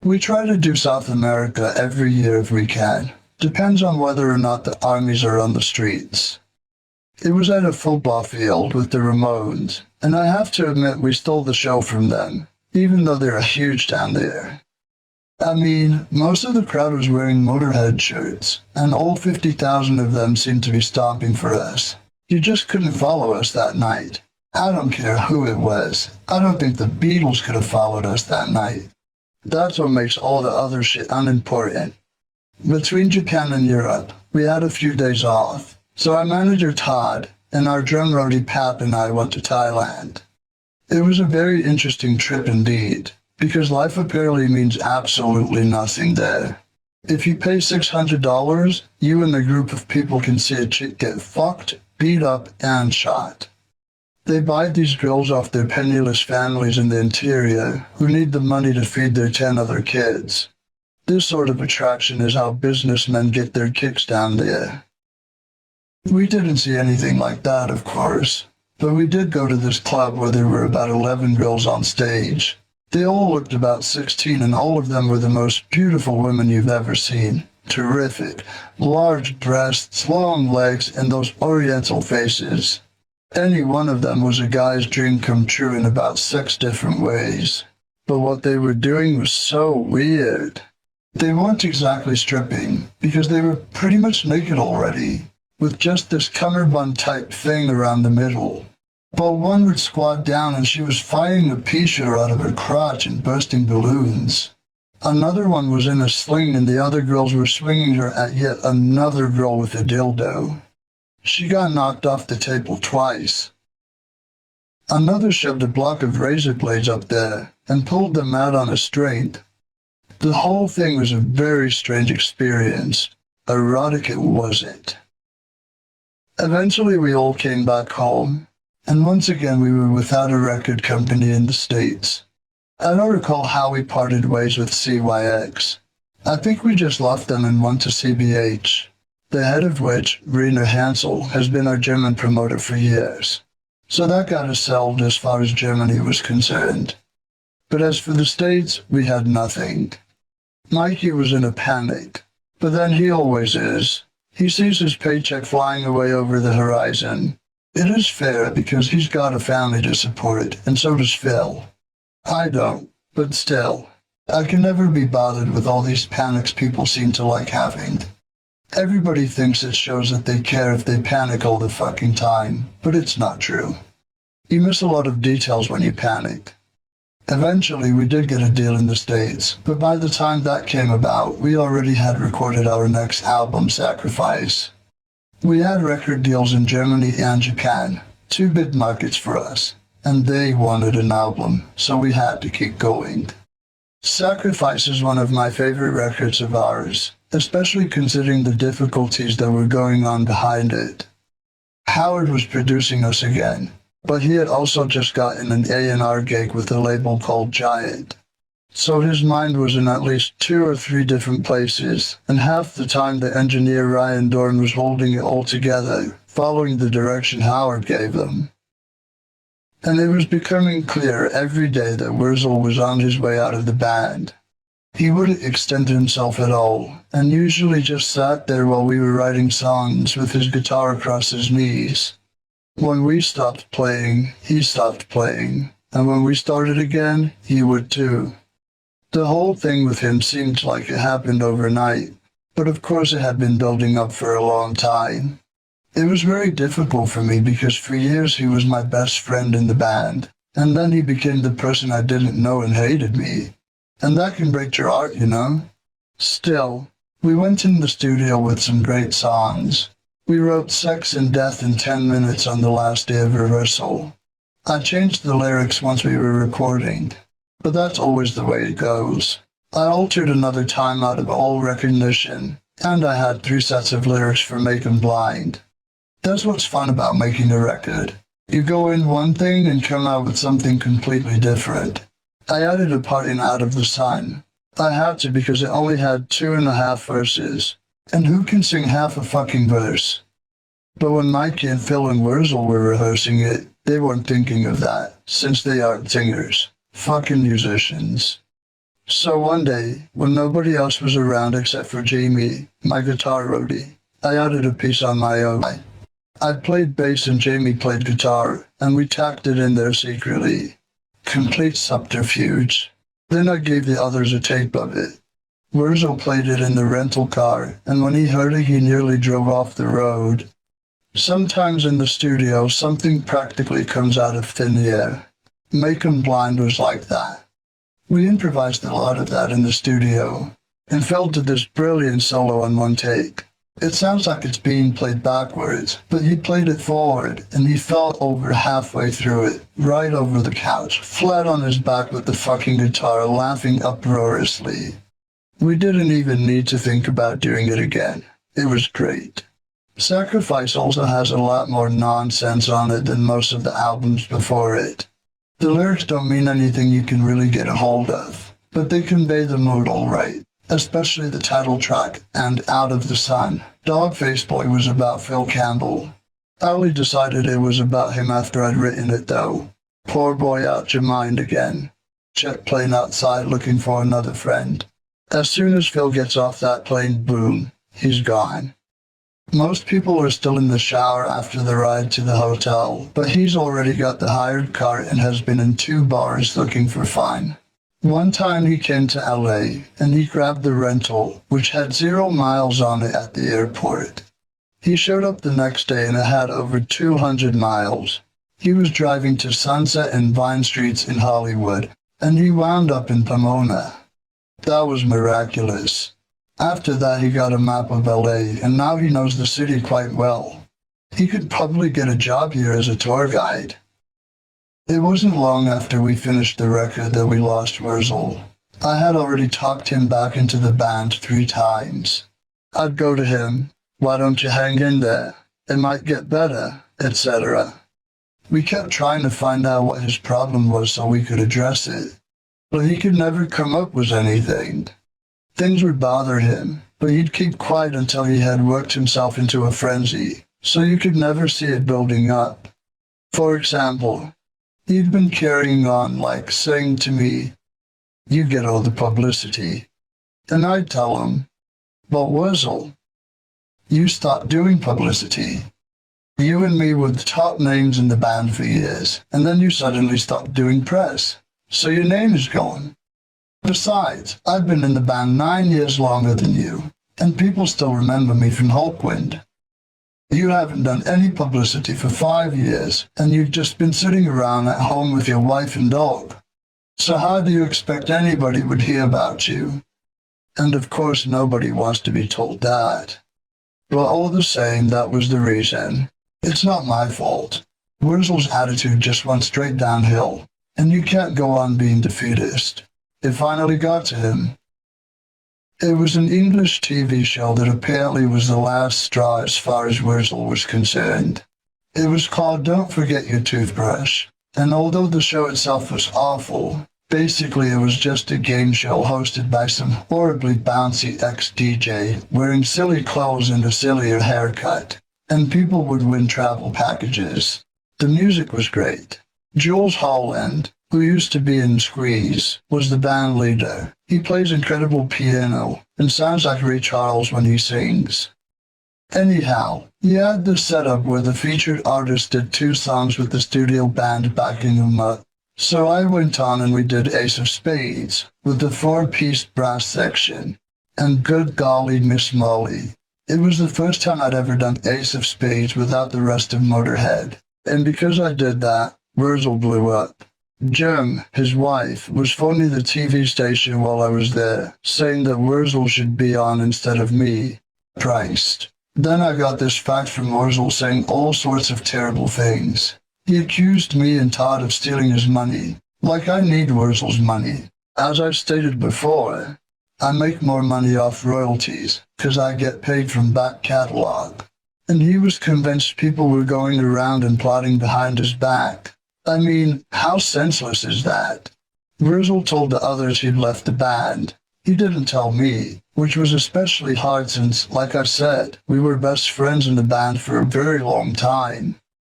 We try to do South America every year if we can. Depends on whether or not the armies are on the streets. It was at a football field with the Ramones, and I have to admit we stole the show from them, even though they're huge down there. I mean, most of the crowd was wearing Motörhead shirts, and all 50,000 of them seemed to be stomping for us. You just couldn't follow us that night. I don't care who it was. I don't think the Beatles could have followed us that night. That's what makes all the other shit unimportant. Between Japan and Europe, we had a few days off, so our manager Todd and our drum roadie Pat and I went to Thailand. It was a very interesting trip indeed, because life apparently means absolutely nothing there. If you pay $600, you and a group of people can see a chick get fucked, beat up, and shot. They buy these girls off their penniless families in the interior who need the money to feed their 10 other kids. This sort of attraction is how businessmen get their kicks down there. We didn't see anything like that, of course, but we did go to this club where there were about 11 girls on stage. They all looked about 16 and all of them were the most beautiful women you've ever seen. Terrific. Large breasts, long legs, and those oriental faces. Any one of them was a guy's dream come true in about 6 different ways. But what they were doing was so weird. They weren't exactly stripping, because they were pretty much naked already, with just this cummerbund type thing around the middle. But one would squat down and she was firing a pea shooter out of her crotch and bursting balloons. Another one was in a sling and the other girls were swinging her at yet another girl with a dildo. She got knocked off the table twice. Another shoved a block of razor blades up there and pulled them out on a string. The whole thing was a very strange experience. Erotic it wasn't. Eventually we all came back home, and once again we were without a record company in the States. I don't recall how we parted ways with CYX. I think we just left them and went to CBH, the head of which, Rainer Hansel, has been our German promoter for years. So that got us settled as far as Germany was concerned. But as for the States, we had nothing. Mikey was in a panic, but then he always is. He sees his paycheck flying away over the horizon. It is fair because he's got a family to support, and so does Phil. I don't, but still, I can never be bothered with all these panics people seem to like having. Everybody thinks it shows that they care if they panic all the fucking time, but it's not true. You miss a lot of details when you panic. Eventually, we did get a deal in the States, but by the time that came about, we already had recorded our next album, Sacrifice. We had record deals in Germany and Japan, two big markets for us, and they wanted an album, so we had to keep going. Sacrifice is one of my favorite records of ours, especially considering the difficulties that were going on behind it. Howard was producing us again, but he had also just gotten an A&R gig with a label called Giant. So his mind was in at least 2 or 3 different places, and half the time the engineer Ryan Dorn was holding it all together, following the direction Howard gave them. And it was becoming clear every day that Wurzel was on his way out of the band. He wouldn't extend himself at all, and usually just sat there while we were writing songs with his guitar across his knees. When we stopped playing, he stopped playing, and when we started again, he would too. The whole thing with him seemed like it happened overnight, but of course it had been building up for a long time. It was very difficult for me because for years he was my best friend in the band, and then he became the person I didn't know and hated me. And that can break your heart, you know? Still, we went in the studio with some great songs. We wrote Sex and Death in 10 minutes on the last day of rehearsal. I changed the lyrics once we were recording, but that's always the way it goes. I altered another time out of all recognition, and I had 3 sets of lyrics for Make 'Em Blind. That's what's fun about making a record. You go in one thing and come out with something completely different. I added a part in Out of the Sun. I had to because it only had 2.5 verses. And who can sing half a fucking verse? But when Mikey and Phil and Wurzel were rehearsing it, they weren't thinking of that, since they aren't singers. Fucking musicians. So one day, when nobody else was around except for Jamie, my guitar roadie, I added a piece on my own. I played bass and Jamie played guitar, and we tacked it in there secretly. Complete subterfuge. Then I gave the others a tape of it. Wurzel played it in the rental car, and when he heard it, he nearly drove off the road. Sometimes in the studio, something practically comes out of thin air. Make 'Em Blind was like that. We improvised a lot of that in the studio, and Phil did this brilliant solo on one take. It sounds like it's being played backwards, but he played it forward, and he fell over halfway through it, right over the couch, flat on his back with the fucking guitar, laughing uproariously. We didn't even need to think about doing it again. It was great. Sacrifice also has a lot more nonsense on it than most of the albums before it. The lyrics don't mean anything you can really get a hold of, but they convey the mood all right. Especially the title track, and Out of the Sun. Dogface Boy was about Phil Campbell. I only decided it was about him after I'd written it though. Poor boy out your mind again. Jet plane outside looking for another friend. As soon as Phil gets off that plane, boom, he's gone. Most people are still in the shower after the ride to the hotel, but he's already got the hired car and has been in 2 bars looking for fun. One time he came to LA, and he grabbed the rental, which had 0 miles on it at the airport. He showed up the next day and it had over 200 miles. He was driving to Sunset and Vine Streets in Hollywood, and he wound up in Pomona. That was miraculous. After that he got a map of LA, and now he knows the city quite well. He could probably get a job here as a tour guide. It wasn't long after we finished the record that we lost Wurzel. I had already talked him back into the band 3 times. I'd go to him, "Why don't you hang in there? It might get better," etc. We kept trying to find out what his problem was so we could address it, but he could never come up with anything. Things would bother him, but he'd keep quiet until he had worked himself into a frenzy, so you could never see it building up. For example, he'd been carrying on like saying to me, "You get all the publicity." And I'd tell him, "But Wurzel, you stopped doing publicity. You and me were the top names in the band for years, and then you suddenly stopped doing press. So your name is gone. Besides, I've been in the band 9 years longer than you, and people still remember me from Hawkwind. You haven't done any publicity for 5 years, and you've just been sitting around at home with your wife and dog. So how do you expect anybody would hear about you?" And of course nobody wants to be told that. But all the same, that was the reason. It's not my fault. Wurzel's attitude just went straight downhill, and you can't go on being defeatist. It finally got to him. It was an English TV show that apparently was the last straw as far as Wurzel was concerned. It was called Don't Forget Your Toothbrush, and although the show itself was awful, basically it was just a game show hosted by some horribly bouncy ex-DJ wearing silly clothes and a sillier haircut, and people would win travel packages. The music was great. Jules Holland, who used to be in Squeeze, was the band leader. He plays incredible piano and sounds like Ray Charles when he sings. Anyhow, he had this setup where the featured artist did 2 songs with the studio band backing him up. So I went on and we did Ace of Spades with the 4-piece brass section. And good golly, Miss Molly. It was the first time I'd ever done Ace of Spades without the rest of Motörhead. And because I did that, Wurzel blew up. Jim, his wife, was phoning the TV station while I was there, saying that Wurzel should be on instead of me. Christ. Then I got this fact from Wurzel saying all sorts of terrible things. He accused me and Todd of stealing his money, like I need Wurzel's money. As I've stated before, I make more money off royalties, because I get paid from back catalog. And he was convinced people were going around and plotting behind his back. I mean, how senseless is that? Wurzel told the others he'd left the band. He didn't tell me, which was especially hard since, like I said, we were best friends in the band for a very long time.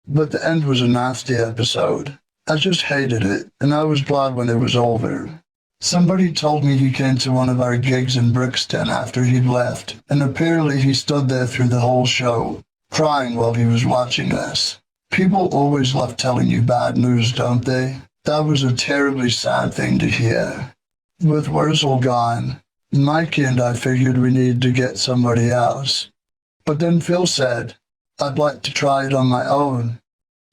But the end was a nasty episode. I just hated it, and I was glad when it was over. Somebody told me he came to one of our gigs in Brixton after he'd left, and apparently he stood there through the whole show, crying while he was watching us. People always love telling you bad news, don't they? That was a terribly sad thing to hear. With Wurzel gone, Mikey and I figured we needed to get somebody else. But then Phil said, "I'd like to try it on my own."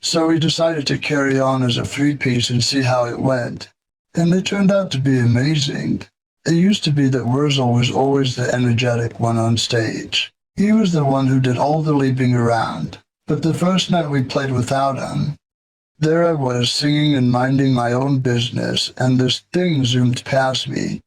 So we decided to carry on as a 3-piece and see how it went. And it turned out to be amazing. It used to be that Wurzel was always the energetic one on stage. He was the one who did all the leaping around. But the first night we played without him, there I was singing and minding my own business, and this thing zoomed past me.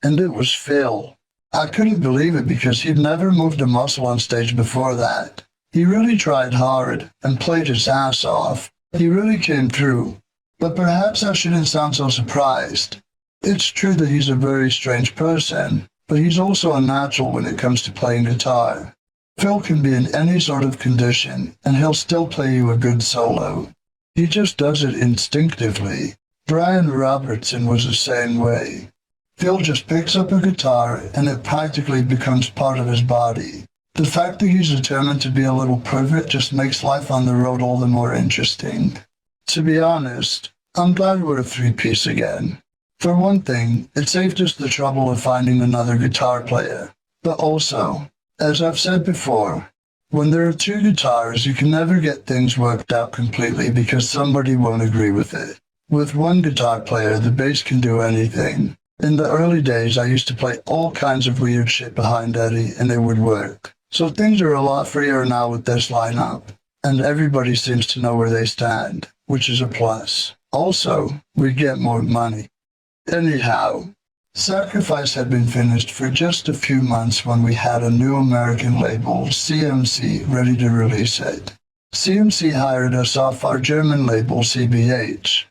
And it was Phil. I couldn't believe it because he'd never moved a muscle on stage before that. He really tried hard and played his ass off. He really came through. But perhaps I shouldn't sound so surprised. It's true that he's a very strange person, but he's also a natural when it comes to playing guitar. Phil can be in any sort of condition, and he'll still play you a good solo. He just does it instinctively. Brian Robertson was the same way. Phil just picks up a guitar, and it practically becomes part of his body. The fact that he's determined to be a little pervert just makes life on the road all the more interesting. To be honest, I'm glad we're a 3-piece again. For one thing, it saved us the trouble of finding another guitar player. But also, as I've said before, when there are 2 guitars, you can never get things worked out completely because somebody won't agree with it. With 1 guitar player, the bass can do anything. In the early days, I used to play all kinds of weird shit behind Eddie, and it would work. So things are a lot freer now with this lineup, and everybody seems to know where they stand, which is a plus. Also, we get more money. Anyhow, Sacrifice had been finished for just a few months when we had a new American label, CMC, ready to release it. CMC hired us off our German label, CBH.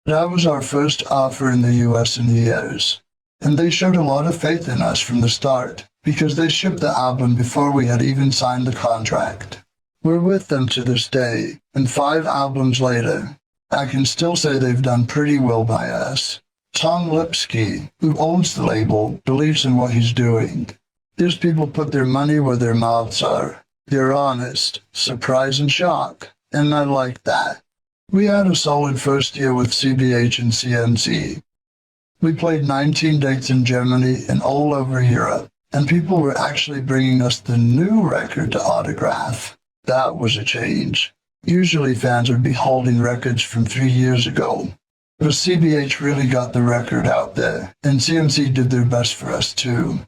That was our first offer in the US in years, and they showed a lot of faith in us from the start, because they shipped the album before we had even signed the contract. We're with them to this day, and 5 albums later, I can still say they've done pretty well by us. Tom Lipsky, who owns the label, believes in what he's doing. These people put their money where their mouths are. They're honest, surprise and shock, and I like that. We had a solid first year with CBH and CNC. We played 19 dates in Germany and all over Europe, and people were actually bringing us the new record to autograph. That was a change. Usually fans would be holding records from 3 years ago. But CBH really got the record out there, and CNC did their best for us too.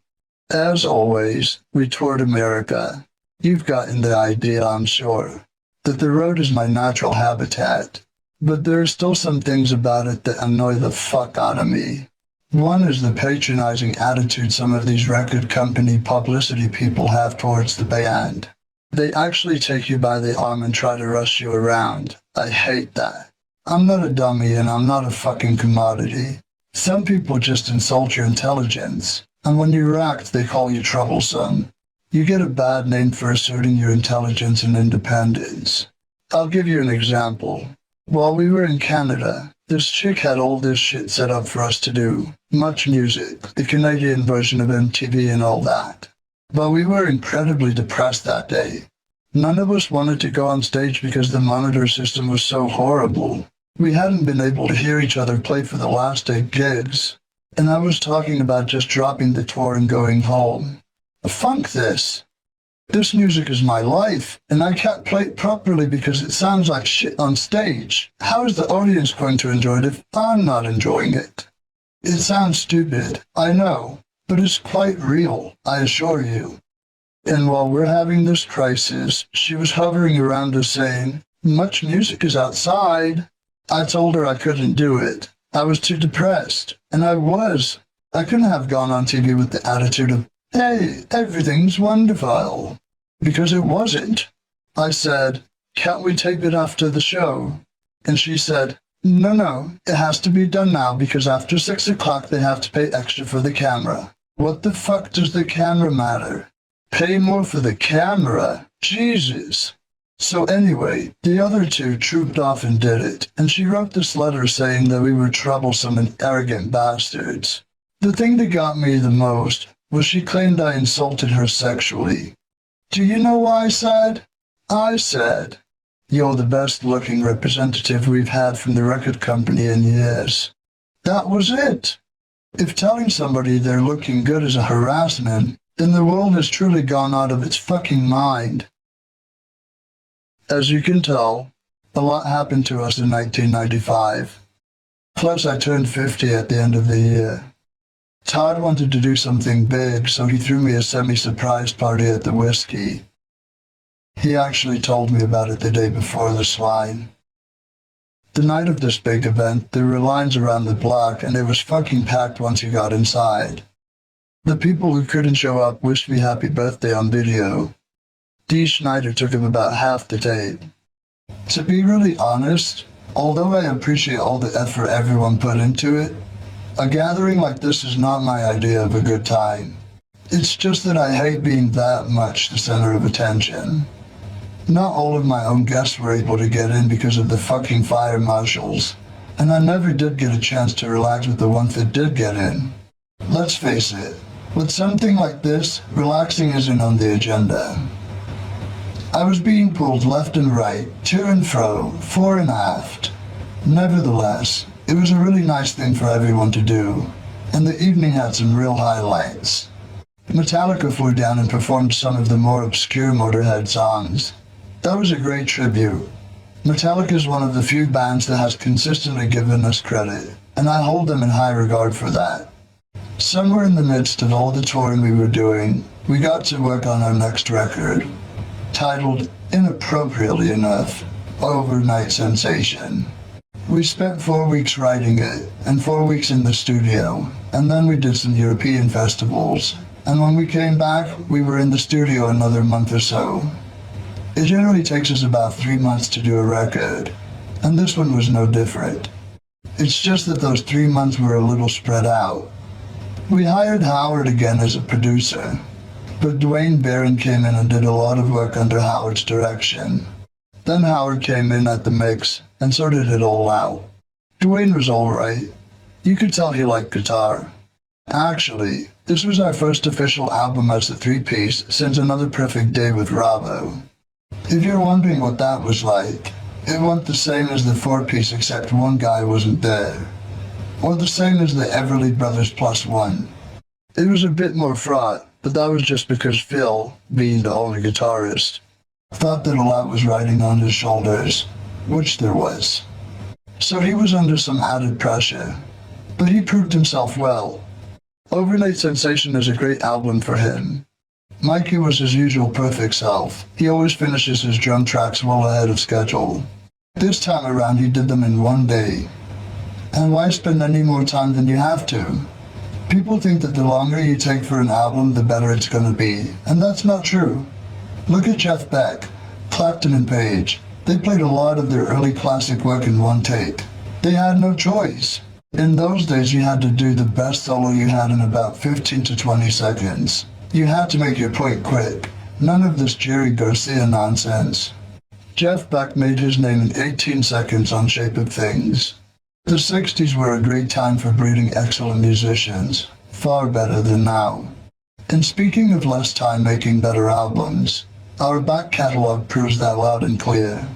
As always, we toured America. You've gotten the idea, I'm sure, that the road is my natural habitat, but there are still some things about it that annoy the fuck out of me. One is the patronizing attitude some of these record company publicity people have towards the band. They actually take you by the arm and try to rush you around. I hate that. I'm not a dummy and I'm not a fucking commodity. Some people just insult your intelligence, and when you act, they call you troublesome. You get a bad name for asserting your intelligence and independence. I'll give you an example. While we were in Canada, this chick had all this shit set up for us to do. Much music, the Canadian version of MTV and all that. But we were incredibly depressed that day. None of us wanted to go on stage because the monitor system was so horrible. We hadn't been able to hear each other play for the last 8 gigs. And I was talking about just dropping the tour and going home. Funk this. This music is my life, and I can't play it properly because it sounds like shit on stage. How is the audience going to enjoy it if I'm not enjoying it? It sounds stupid, I know, but it's quite real, I assure you. And while we're having this crisis, she was hovering around us saying, "Much music is outside." I told her I couldn't do it. I was too depressed, and I was. I couldn't have gone on TV with the attitude of, "Hey, everything's wonderful," because it wasn't. I said, "Can't we tape it after the show?" And she said, No, it has to be done now because after 6 o'clock they have to pay extra for the camera." What the fuck does the camera matter? Pay more for the camera? Jesus. So anyway, the other 2 trooped off and did it, and she wrote this letter saying that we were troublesome and arrogant bastards. The thing that got me the most was she claimed I insulted her sexually. Do you know what I said? I said, "You're the best-looking representative we've had from the record company in years." That was it. If telling somebody they're looking good is a harassment, then the world has truly gone out of its fucking mind. As you can tell, a lot happened to us in 1995. Plus, I turned 50 at the end of the year. Todd wanted to do something big, so he threw me a semi-surprise party at the Whiskey. He actually told me about it the day before the swine. The night of this big event, there were lines around the block, and it was fucking packed once you got inside. The people who couldn't show up wished me happy birthday on video. Dee Schneider took him about half the tape. To be really honest, although I appreciate all the effort everyone put into it, a gathering like this is not my idea of a good time. It's just that I hate being that much the center of attention. Not all of my own guests were able to get in because of the fucking fire marshals, and I never did get a chance to relax with the ones that did get in. Let's face it, with something like this, relaxing isn't on the agenda. I was being pulled left and right, to and fro, fore and aft. Nevertheless, it was a really nice thing for everyone to do, and the evening had some real highlights. Metallica flew down and performed some of the more obscure Motörhead songs. That was a great tribute. Metallica is one of the few bands that has consistently given us credit, and I hold them in high regard for that. Somewhere in the midst of all the touring we were doing, we got to work on our next record, titled, inappropriately enough, Overnight Sensation. We spent 4 weeks writing it, and 4 weeks in the studio, and then we did some European festivals, and when we came back, we were in the studio another month or so. It generally takes us about 3 months to do a record, and this one was no different. It's just that those 3 months were a little spread out. We hired Howard again as a producer. But Dwayne Barron came in and did a lot of work under Howard's direction. Then Howard came in at the mix and sorted it all out. Dwayne was alright. You could tell he liked guitar. Actually, this was our first official album as a three-piece since Another Perfect Day with Rabo. If you're wondering what that was like, it wasn't the same as the four-piece except one guy wasn't there. Or the same as the Everly Brothers plus one. It was a bit more fraught, but that was just because Phil, being the only guitarist, thought that a lot was riding on his shoulders, which there was. So he was under some added pressure, but he proved himself well. Overnight Sensation is a great album for him. Mikey was his usual perfect self. He always finishes his drum tracks well ahead of schedule. This time around he did them in one day. And why spend any more time than you have to? People think that the longer you take for an album, the better it's gonna be, and that's not true. Look at Jeff Beck, Clapton and Page. They played a lot of their early classic work in one take. They had no choice. In those days you had to do the best solo you had in about 15 to 20 seconds. You had to make your point quick. None of this Jerry Garcia nonsense. Jeff Beck made his name in 18 seconds on Shape of Things. The 60s were a great time for breeding excellent musicians, far better than now. And speaking of less time making better albums, our back catalog proves that loud and clear.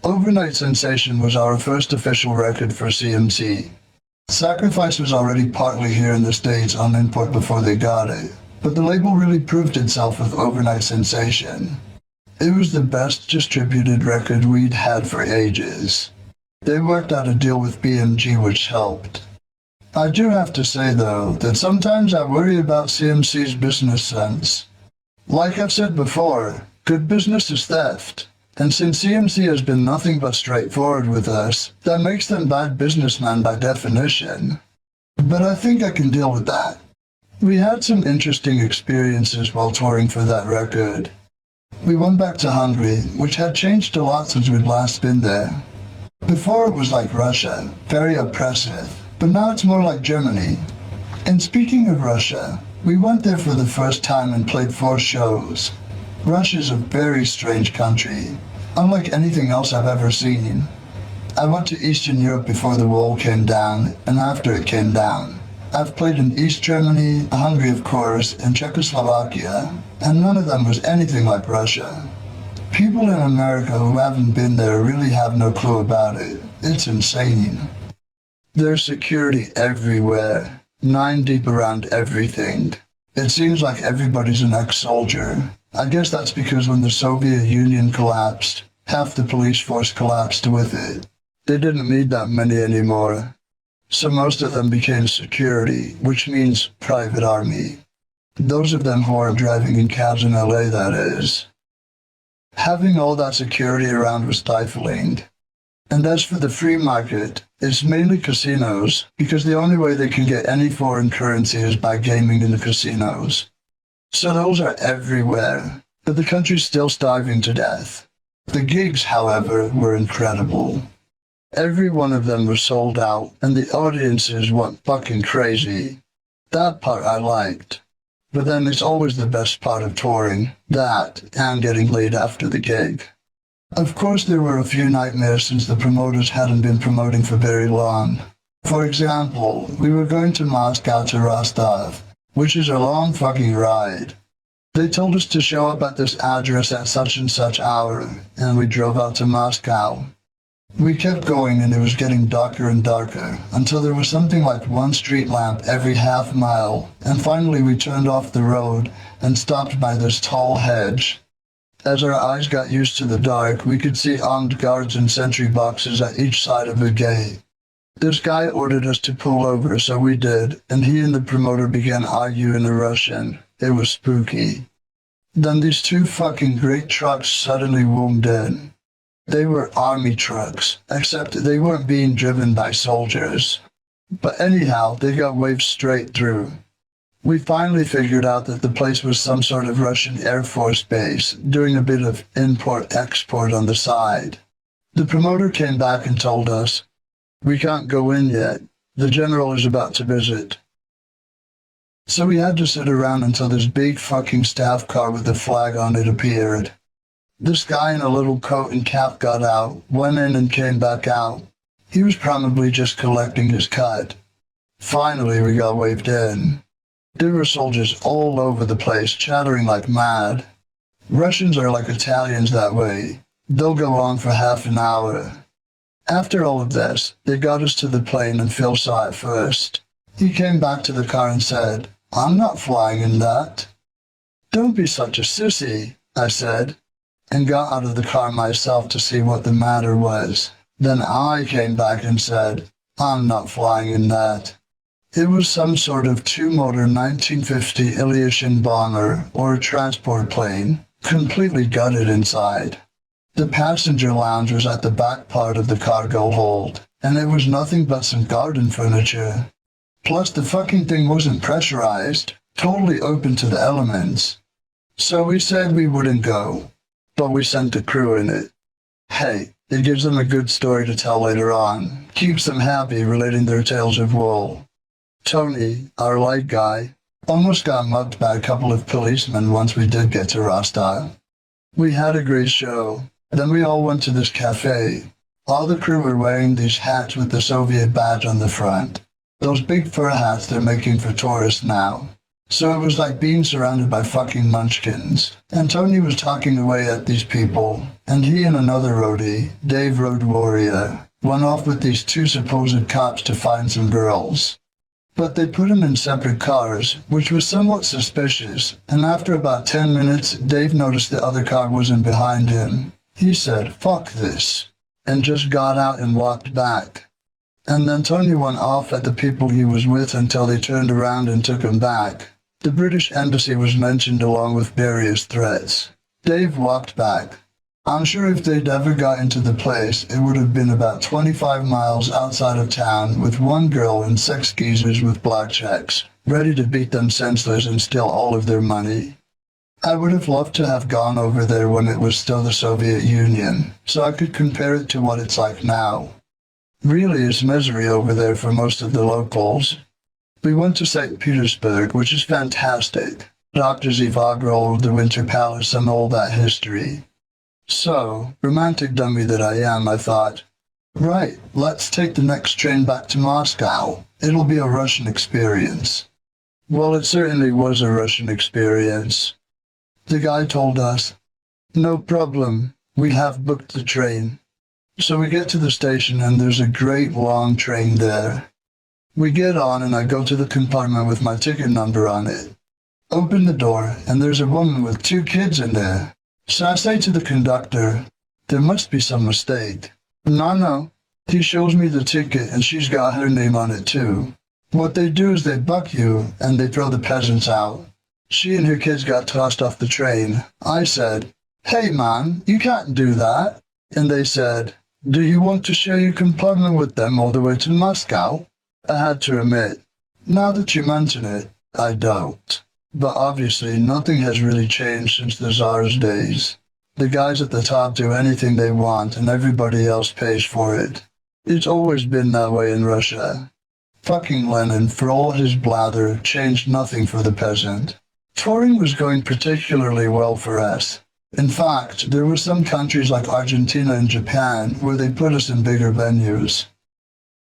Overnight Sensation was our first official record for CMC. Sacrifice was already partly here in the States on import before they got it, but the label really proved itself with Overnight Sensation. It was the best distributed record we'd had for ages. They worked out a deal with BMG which helped. I do have to say though, that sometimes I worry about CMC's business sense. Like I've said before, good business is theft. And since CMC has been nothing but straightforward with us, that makes them bad businessmen by definition. But I think I can deal with that. We had some interesting experiences while touring for that record. We went back to Hungary, which had changed a lot since we'd last been there. Before it was like Russia, very oppressive, but now it's more like Germany. And speaking of Russia, we went there for the first time and played 4 shows. Russia's a very strange country, unlike anything else I've ever seen. I went to Eastern Europe before the wall came down, and after it came down. I've played in East Germany, Hungary of course, and Czechoslovakia, and none of them was anything like Russia. People in America who haven't been there really have no clue about it. It's insane. There's security everywhere, 9 deep around everything. It seems like everybody's an ex-soldier. I guess that's because when the Soviet Union collapsed, half the police force collapsed with it. They didn't need that many anymore. So most of them became security, which means private army. Those of them who are driving in cabs in LA, that is. Having all that security around was stifling. And as for the free market, it's mainly casinos, because the only way they can get any foreign currency is by gaming in the casinos. So those are everywhere, but the country's still starving to death. The gigs, however, were incredible. Every one of them was sold out, and the audiences went fucking crazy. That part I liked. But then it's always the best part of touring, that, and getting laid after the gig. Of course there were a few nightmares since the promoters hadn't been promoting for very long. For example, we were going to Moscow to Rostov, which is a long fucking ride. They told us to show up at this address at such and such hour, and we drove out to Moscow. We kept going and it was getting darker and darker, until there was something like 1 street lamp every half mile, and finally we turned off the road and stopped by this tall hedge. As our eyes got used to the dark, we could see armed guards and sentry boxes at each side of the gate. This guy ordered us to pull over, so we did, and he and the promoter began arguing in Russian. It was spooky. Then these 2 fucking great trucks suddenly zoomed in. They were army trucks, except they weren't being driven by soldiers. But anyhow, they got waved straight through. We finally figured out that the place was some sort of Russian Air Force base, doing a bit of import-export on the side. The promoter came back and told us, "We can't go in yet. The general is about to visit." So we had to sit around until this big fucking staff car with a flag on it appeared. This guy in a little coat and cap got out, went in and came back out. He was probably just collecting his cut. Finally, we got waved in. There were soldiers all over the place, chattering like mad. Russians are like Italians that way. They'll go on for half an hour. After all of this, they got us to the plane and Phil saw it first. He came back to the car and said, "I'm not flying in that." "Don't be such a sissy," I said, and got out of the car myself to see what the matter was. Then I came back and said, "I'm not flying in that." It was some sort of two-motor 1950 Ilyushin bomber or transport plane, completely gutted inside. The passenger lounge was at the back part of the cargo hold, and it was nothing but some garden furniture. Plus the fucking thing wasn't pressurized, totally open to the elements. So we said we wouldn't go, but we sent a crew in it. Hey, it gives them a good story to tell later on, keeps them happy relating their tales of woe. Tony, our light guy, almost got mugged by a couple of policemen once we did get to Rostov. We had a great show. Then we all went to this cafe. All the crew were wearing these hats with the Soviet badge on the front. Those big fur hats they're making for tourists now. So it was like being surrounded by fucking munchkins. And Tony was talking away at these people, and he and another roadie, Dave Road Warrior, went off with these two supposed cops to find some girls. But they put them in separate cars, which was somewhat suspicious, and after about 10 minutes, Dave noticed the other car wasn't behind him. He said, "Fuck this," and just got out and walked back. And then Tony went off at the people he was with until they turned around and took him back. The British embassy was mentioned along with various threats. Dave walked back. I'm sure if they'd ever got into the place, it would have been about 25 miles outside of town with one girl and 6 geezers with blackjacks, ready to beat them senseless and steal all of their money. I would have loved to have gone over there when it was still the Soviet Union, so I could compare it to what it's like now. Really, it's misery over there for most of the locals. We went to St. Petersburg, which is fantastic. Dr. Zivagro, the Winter Palace, and all that history. So, romantic dummy that I am, I thought, right, let's take the next train back to Moscow. It'll be a Russian experience. Well, it certainly was a Russian experience. The guy told us, "No problem, we have booked the train." So we get to the station and there's a great long train there. We get on and I go to the compartment with my ticket number on it. Open the door and there's a woman with 2 kids in there. So I say to the conductor, "There must be some mistake." No. He shows me the ticket and she's got her name on it too. What they do is they buck you and they throw the peasants out. She and her kids got tossed off the train. I said, "Hey man, you can't do that." And they said, "Do you want to share your compartment with them all the way to Moscow?" I had to admit, now that you mention it, I don't. But obviously nothing has really changed since the Tsar's days. The guys at the top do anything they want and everybody else pays for it. It's always been that way in Russia. Fucking Lenin, for all his blather, changed nothing for the peasant. Touring was going particularly well for us. In fact, there were some countries like Argentina and Japan where they put us in bigger venues.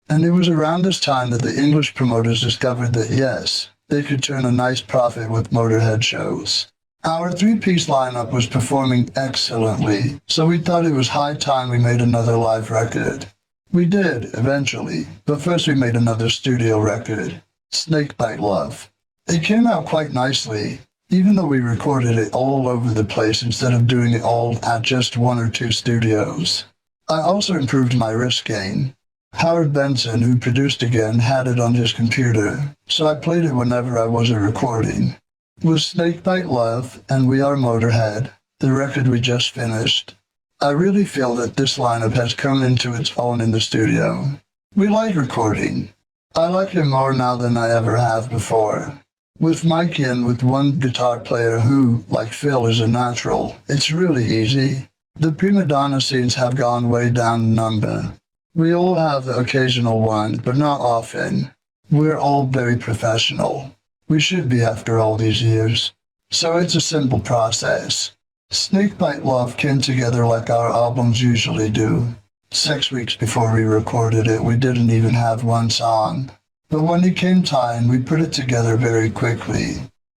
And it was around this time that the English promoters discovered that yes, they could turn a nice profit with Motörhead shows. Our 3-piece lineup was performing excellently, so we thought it was high time we made another live record. We did, eventually, but first we made another studio record, Snakebite Love. It came out quite nicely, even though we recorded it all over the place instead of doing it all at just 1 or 2 studios. I also improved my wrist game. Howard Benson, who produced again, had it on his computer, so I played it whenever I wasn't recording. With Snakebite Love and We Are Motorhead, the record we just finished, I really feel that this lineup has come into its own in the studio. We like recording. I like it more now than I ever have before. With Mikey and with one guitar player who, like Phil, is a natural, it's really easy. The prima donna scenes have gone way down in number. We all have the occasional one, but not often. We're all very professional. We should be after all these years. So it's a simple process. Snakebite Love came together like our albums usually do. 6 weeks before we recorded it, we didn't even have one song. But when it came time, we put it together very quickly.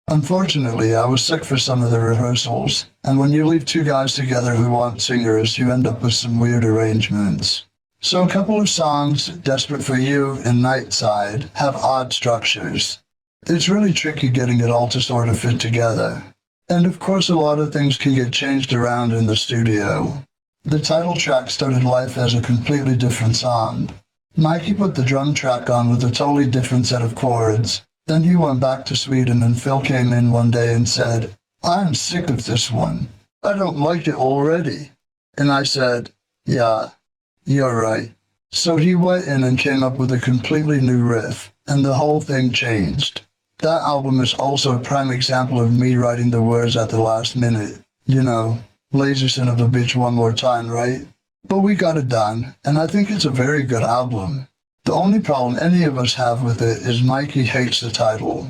Unfortunately, I was sick for some of the rehearsals, and when you leave two guys together who want singers, you end up with some weird arrangements. So a couple of songs, Desperate for You and Nightside, have odd structures. It's really tricky getting it all to sort of fit together. And of course a lot of things can get changed around in the studio. The title track started life as a completely different song. Mikey put the drum track on with a totally different set of chords. Then he went back to Sweden and Phil came in one day and said, "I'm sick of this one. I don't like it already." And I said, "Yeah, you're right." So he went in and came up with a completely new riff, and the whole thing changed. That album is also a prime example of me writing the words at the last minute. You know, lazy son of a bitch one more time, right? But we got it done, and I think it's a very good album. The only problem any of us have with it is Mikey hates the title.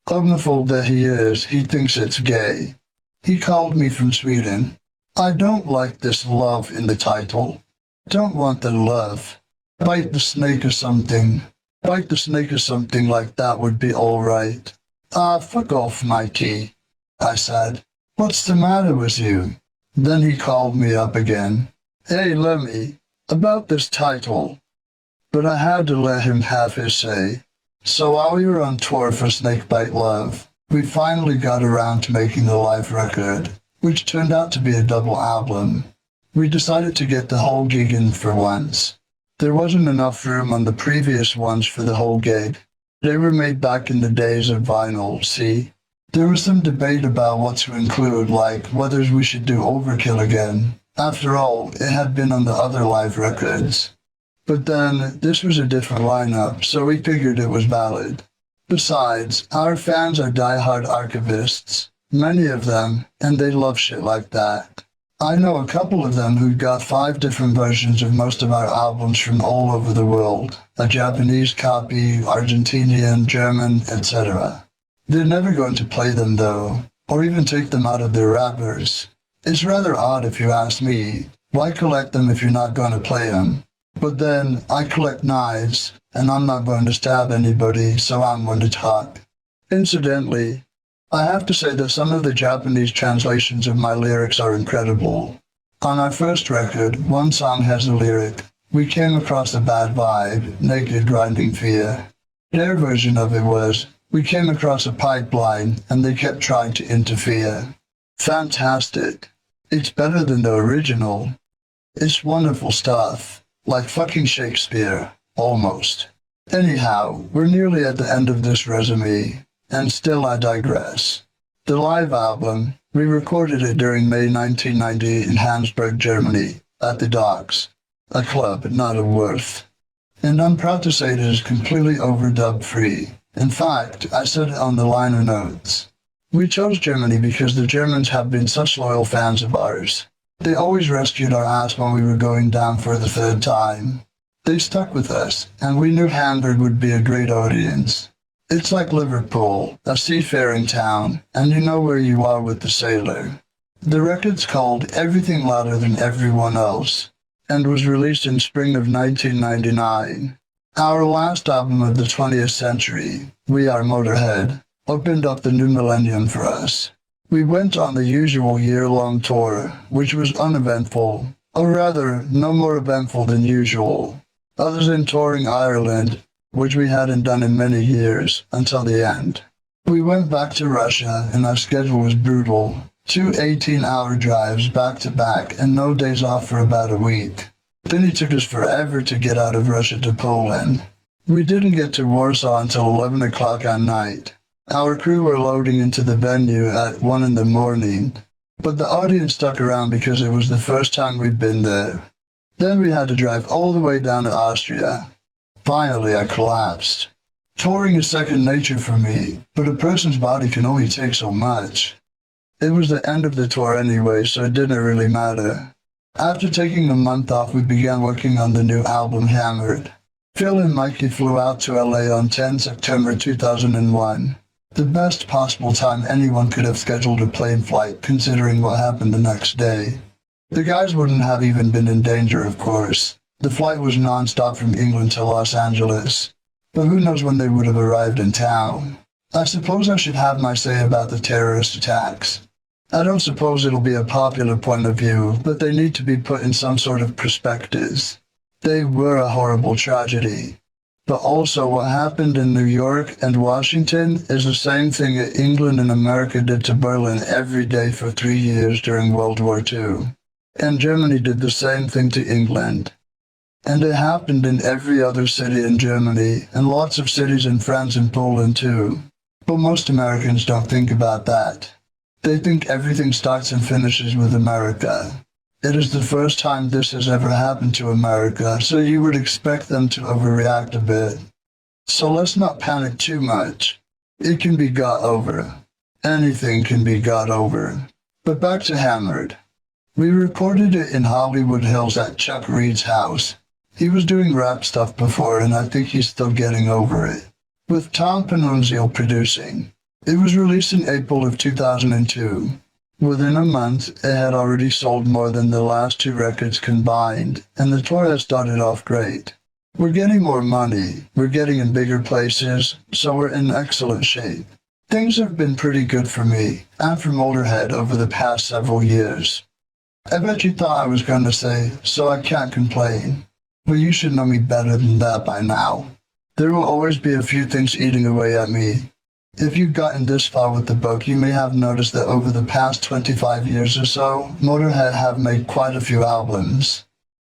Cogniful that he is, he thinks it's gay. He called me from Sweden. "I don't like this love in the title. Don't want the love. Bite the snake or something. Bite the snake or something like that would be all right." "Ah, fuck off, Mikey," I said. "What's the matter with you?" Then he called me up again. "Hey, Lemmy, about this title." But I had to let him have his say. So while we were on tour for Snakebite Love, we finally got around to making the live record, which turned out to be a double album. We decided to get the whole gig in for once. There wasn't enough room on the previous ones for the whole gig. They were made back in the days of vinyl, see? There was some debate about what to include, like whether we should do Overkill again. After all, it had been on the other live records. But then, this was a different lineup, so we figured it was valid. Besides, our fans are die-hard archivists, many of them, and they love shit like that. I know a couple of them who got 5 different versions of most of our albums from all over the world. A Japanese copy, Argentinian, German, etc. They're never going to play them though, or even take them out of their wrappers. It's rather odd if you ask me. Why collect them if you're not going to play them? But then, I collect knives, and I'm not going to stab anybody, so I'm going to talk. Incidentally, I have to say that some of the Japanese translations of my lyrics are incredible. On our first record, one song has a lyric, "We came across a bad vibe, naked grinding fear." Their version of it was, "We came across a pipeline, and they kept trying to interfere." Fantastic. It's better than the original. It's wonderful stuff. Like fucking Shakespeare. Almost. Anyhow, we're nearly at the end of this resume. And still I digress. The live album, we recorded it during May 1990 in Hammersmith, Germany, at the Docks, a club, not a Worth. And I'm proud to say it is completely overdub free. In fact, I said it on the liner notes. We chose Germany because the Germans have been such loyal fans of ours. They always rescued our ass when we were going down for the 3rd time. They stuck with us, and we knew Hamburg would be a great audience. It's like Liverpool, a seafaring town, and you know where you are with the sailor. The record's called Everything Louder Than Everyone Else, and was released in spring of 1999. Our last album of the 20th century, We Are Motörhead, opened up the new millennium for us. We went on the usual year-long tour, which was uneventful, or rather, no more eventful than usual, other than touring Ireland, which we hadn't done in many years, until the end. We went back to Russia, and our schedule was brutal. 2 18-hour drives back-to-back, and no days off for about a week. Then it took us forever to get out of Russia to Poland. We didn't get to Warsaw until 11 o'clock at night. Our crew were loading into the venue at 1 in the morning, but the audience stuck around because it was the first time we'd been there. Then we had to drive all the way down to Austria. Finally, I collapsed. Touring is second nature for me, but a person's body can only take so much. It was the end of the tour anyway, so it didn't really matter. After taking a month off, we began working on the new album Hammered. Phil and Mikey flew out to LA on 10 September 2001. The best possible time anyone could have scheduled a plane flight, considering what happened the next day. The guys wouldn't have even been in danger, of course. The flight was non-stop from England to Los Angeles. But who knows when they would have arrived in town. I suppose I should have my say about the terrorist attacks. I don't suppose it'll be a popular point of view, but they need to be put in some sort of perspectives. They were a horrible tragedy. But also what happened in New York and Washington is the same thing that England and America did to Berlin every day for 3 years during World War II. And Germany did the same thing to England. And it happened in every other city in Germany, and lots of cities in France and Poland too. But most Americans don't think about that. They think everything starts and finishes with America. It is the first time this has ever happened to America, so you would expect them to overreact a bit. So let's not panic too much. It can be got over. Anything can be got over. But back to Hammered. We recorded it in Hollywood Hills at Chuck Reed's house. He was doing rap stuff before, and I think he's still getting over it. With Tom Panunzio producing. It was released in April of 2002. Within a month, it had already sold more than the last 2 records combined, and the tour has started off great. We're getting more money, we're getting in bigger places, so we're in excellent shape. Things have been pretty good for me, and for Motörhead over the past several years. I bet you thought I was going to say, so I can't complain. But you should know me better than that by now. There will always be a few things eating away at me. If you've gotten this far with the book, you may have noticed that over the past 25 years or so, Motörhead have made quite a few albums.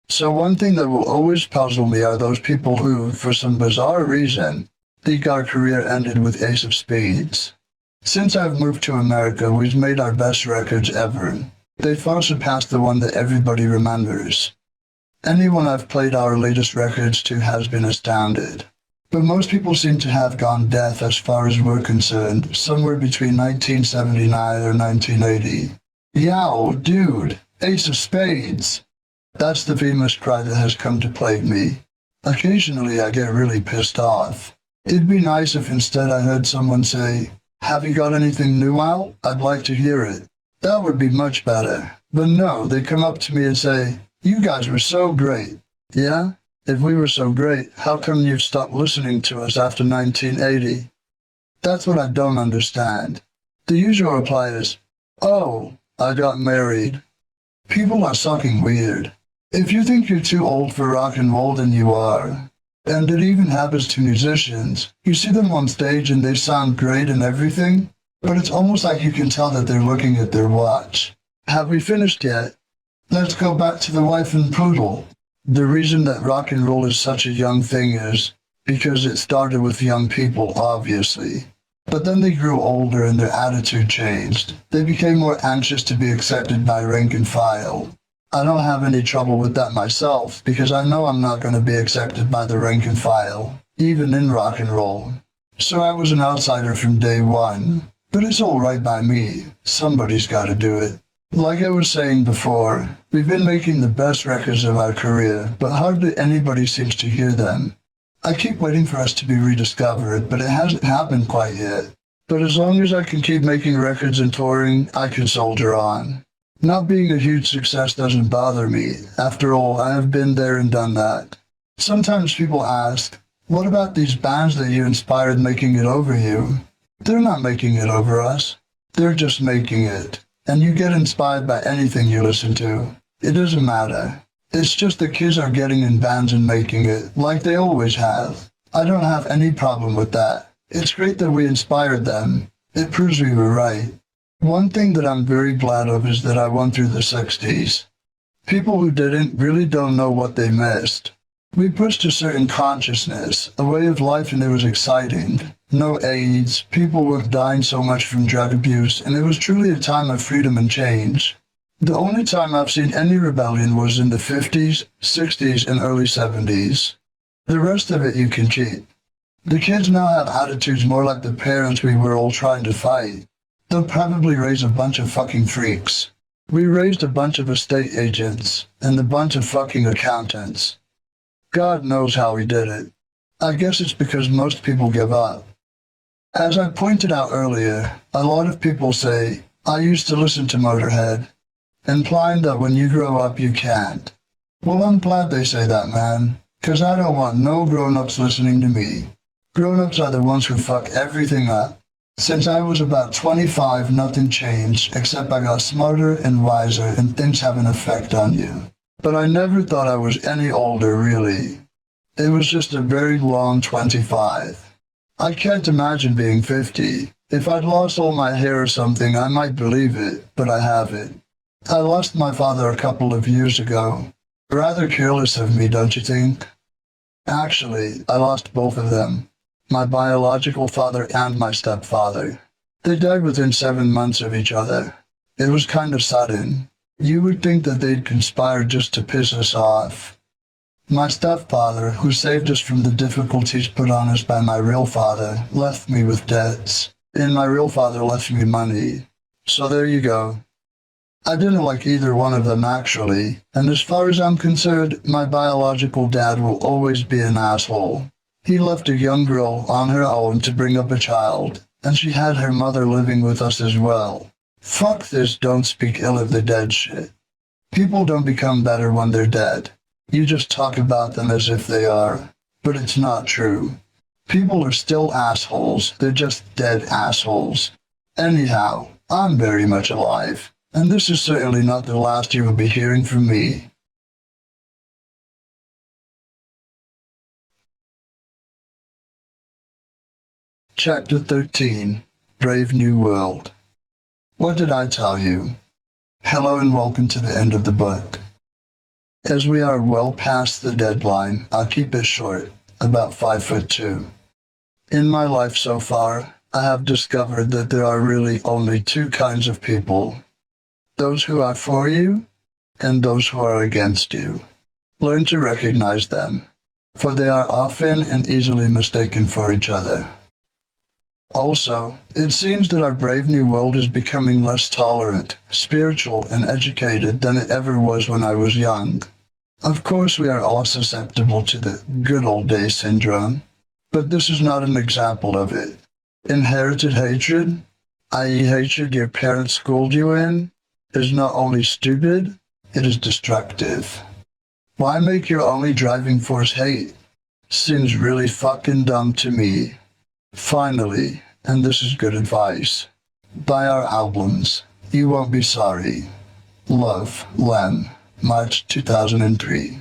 So one thing that will always puzzle me are those people who, for some bizarre reason, think our career ended with Ace of Spades. Since I've moved to America, we've made our best records ever. They far surpassed the one that everybody remembers. Anyone I've played our latest records to has been astounded. But most people seem to have gone deaf as far as we're concerned, somewhere between 1979 or 1980. Yow, dude, Ace of Spades! That's the famous cry that has come to plague me. Occasionally I get really pissed off. It'd be nice if instead I heard someone say, "Have you got anything new out? I'd like to hear it." That would be much better. But no, they come up to me and say, "You guys were so great." Yeah? If we were so great, how come you've stopped listening to us after 1980? That's what I don't understand. The usual reply is, "Oh, I got married." People are sucking weird. If you think you're too old for rock and roll, then you are. And it even happens to musicians. You see them on stage and they sound great and everything, but it's almost like you can tell that they're looking at their watch. Have we finished yet? Let's go back to the wife and poodle. The reason that rock and roll is such a young thing is because it started with young people, obviously. But then they grew older and their attitude changed. They became more anxious to be accepted by rank and file. I don't have any trouble with that myself, because I know I'm not going to be accepted by the rank and file, even in rock and roll. So I was an outsider from day one. But it's all right by me. Somebody's got to do it. Like I was saying before, we've been making the best records of our career, but hardly anybody seems to hear them. I keep waiting for us to be rediscovered, but it hasn't happened quite yet. But as long as I can keep making records and touring, I can soldier on. Not being a huge success doesn't bother me. After all, I have been there and done that. Sometimes people ask, what about these bands that you inspired making it over you? They're not making it over us. They're just making it. And you get inspired by anything you listen to. It doesn't matter. It's just the kids are getting in bands and making it, like they always have. I don't have any problem with that. It's great that we inspired them. It proves we were right. One thing that I'm very glad of is that I went through the 60s. People who didn't really don't know what they missed. We pushed a certain consciousness, a way of life, and it was exciting. No AIDS, people weren't dying so much from drug abuse, and it was truly a time of freedom and change. The only time I've seen any rebellion was in the 50s, 60s, and early 70s. The rest of it you can cheat. The kids now have attitudes more like the parents we were all trying to fight. They'll probably raise a bunch of fucking freaks. We raised a bunch of estate agents, and a bunch of fucking accountants. God knows how we did it. I guess it's because most people give up. As I pointed out earlier, a lot of people say, I used to listen to Motörhead, implying that when you grow up you can't. Well, I'm glad they say that, man, 'cause I don't want no grown-ups listening to me. Grown-ups are the ones who fuck everything up. Since I was about 25, nothing changed, except I got smarter and wiser and things have an effect on you. But I never thought I was any older, really. It was just a very long 25. I can't imagine being 50. If I'd lost all my hair or something, I might believe it, but I haven't. I lost my father a couple of years ago. Rather careless of me, don't you think? Actually, I lost both of them. My biological father and my stepfather. They died within 7 months of each other. It was kind of sudden. You would think that they'd conspired just to piss us off. My stepfather, who saved us from the difficulties put on us by my real father, left me with debts, and my real father left me money. So there you go. I didn't like either one of them actually, and as far as I'm concerned, my biological dad will always be an asshole. He left a young girl on her own to bring up a child, and she had her mother living with us as well. Fuck this don't speak ill of the dead shit. People don't become better when they're dead. You just talk about them as if they are, but it's not true. People are still assholes, they're just dead assholes. Anyhow, I'm very much alive, and this is certainly not the last you will be hearing from me. Chapter 13, Brave New World. What did I tell you? Hello and welcome to the end of the book. As we are well past the deadline, I'll keep it short, about 5'2". In my life so far, I have discovered that there are really only two kinds of people. Those who are for you, and those who are against you. Learn to recognize them, for they are often and easily mistaken for each other. Also, it seems that our brave new world is becoming less tolerant, spiritual, and educated than it ever was when I was young. Of course, we are all susceptible to the good old days syndrome, but this is not an example of it. Inherited hatred, i.e. hatred your parents schooled you in, is not only stupid, it is destructive. Why make your only driving force hate? Seems really fucking dumb to me. Finally, and this is good advice, buy our albums. You won't be sorry. Love, Lem, March 2003.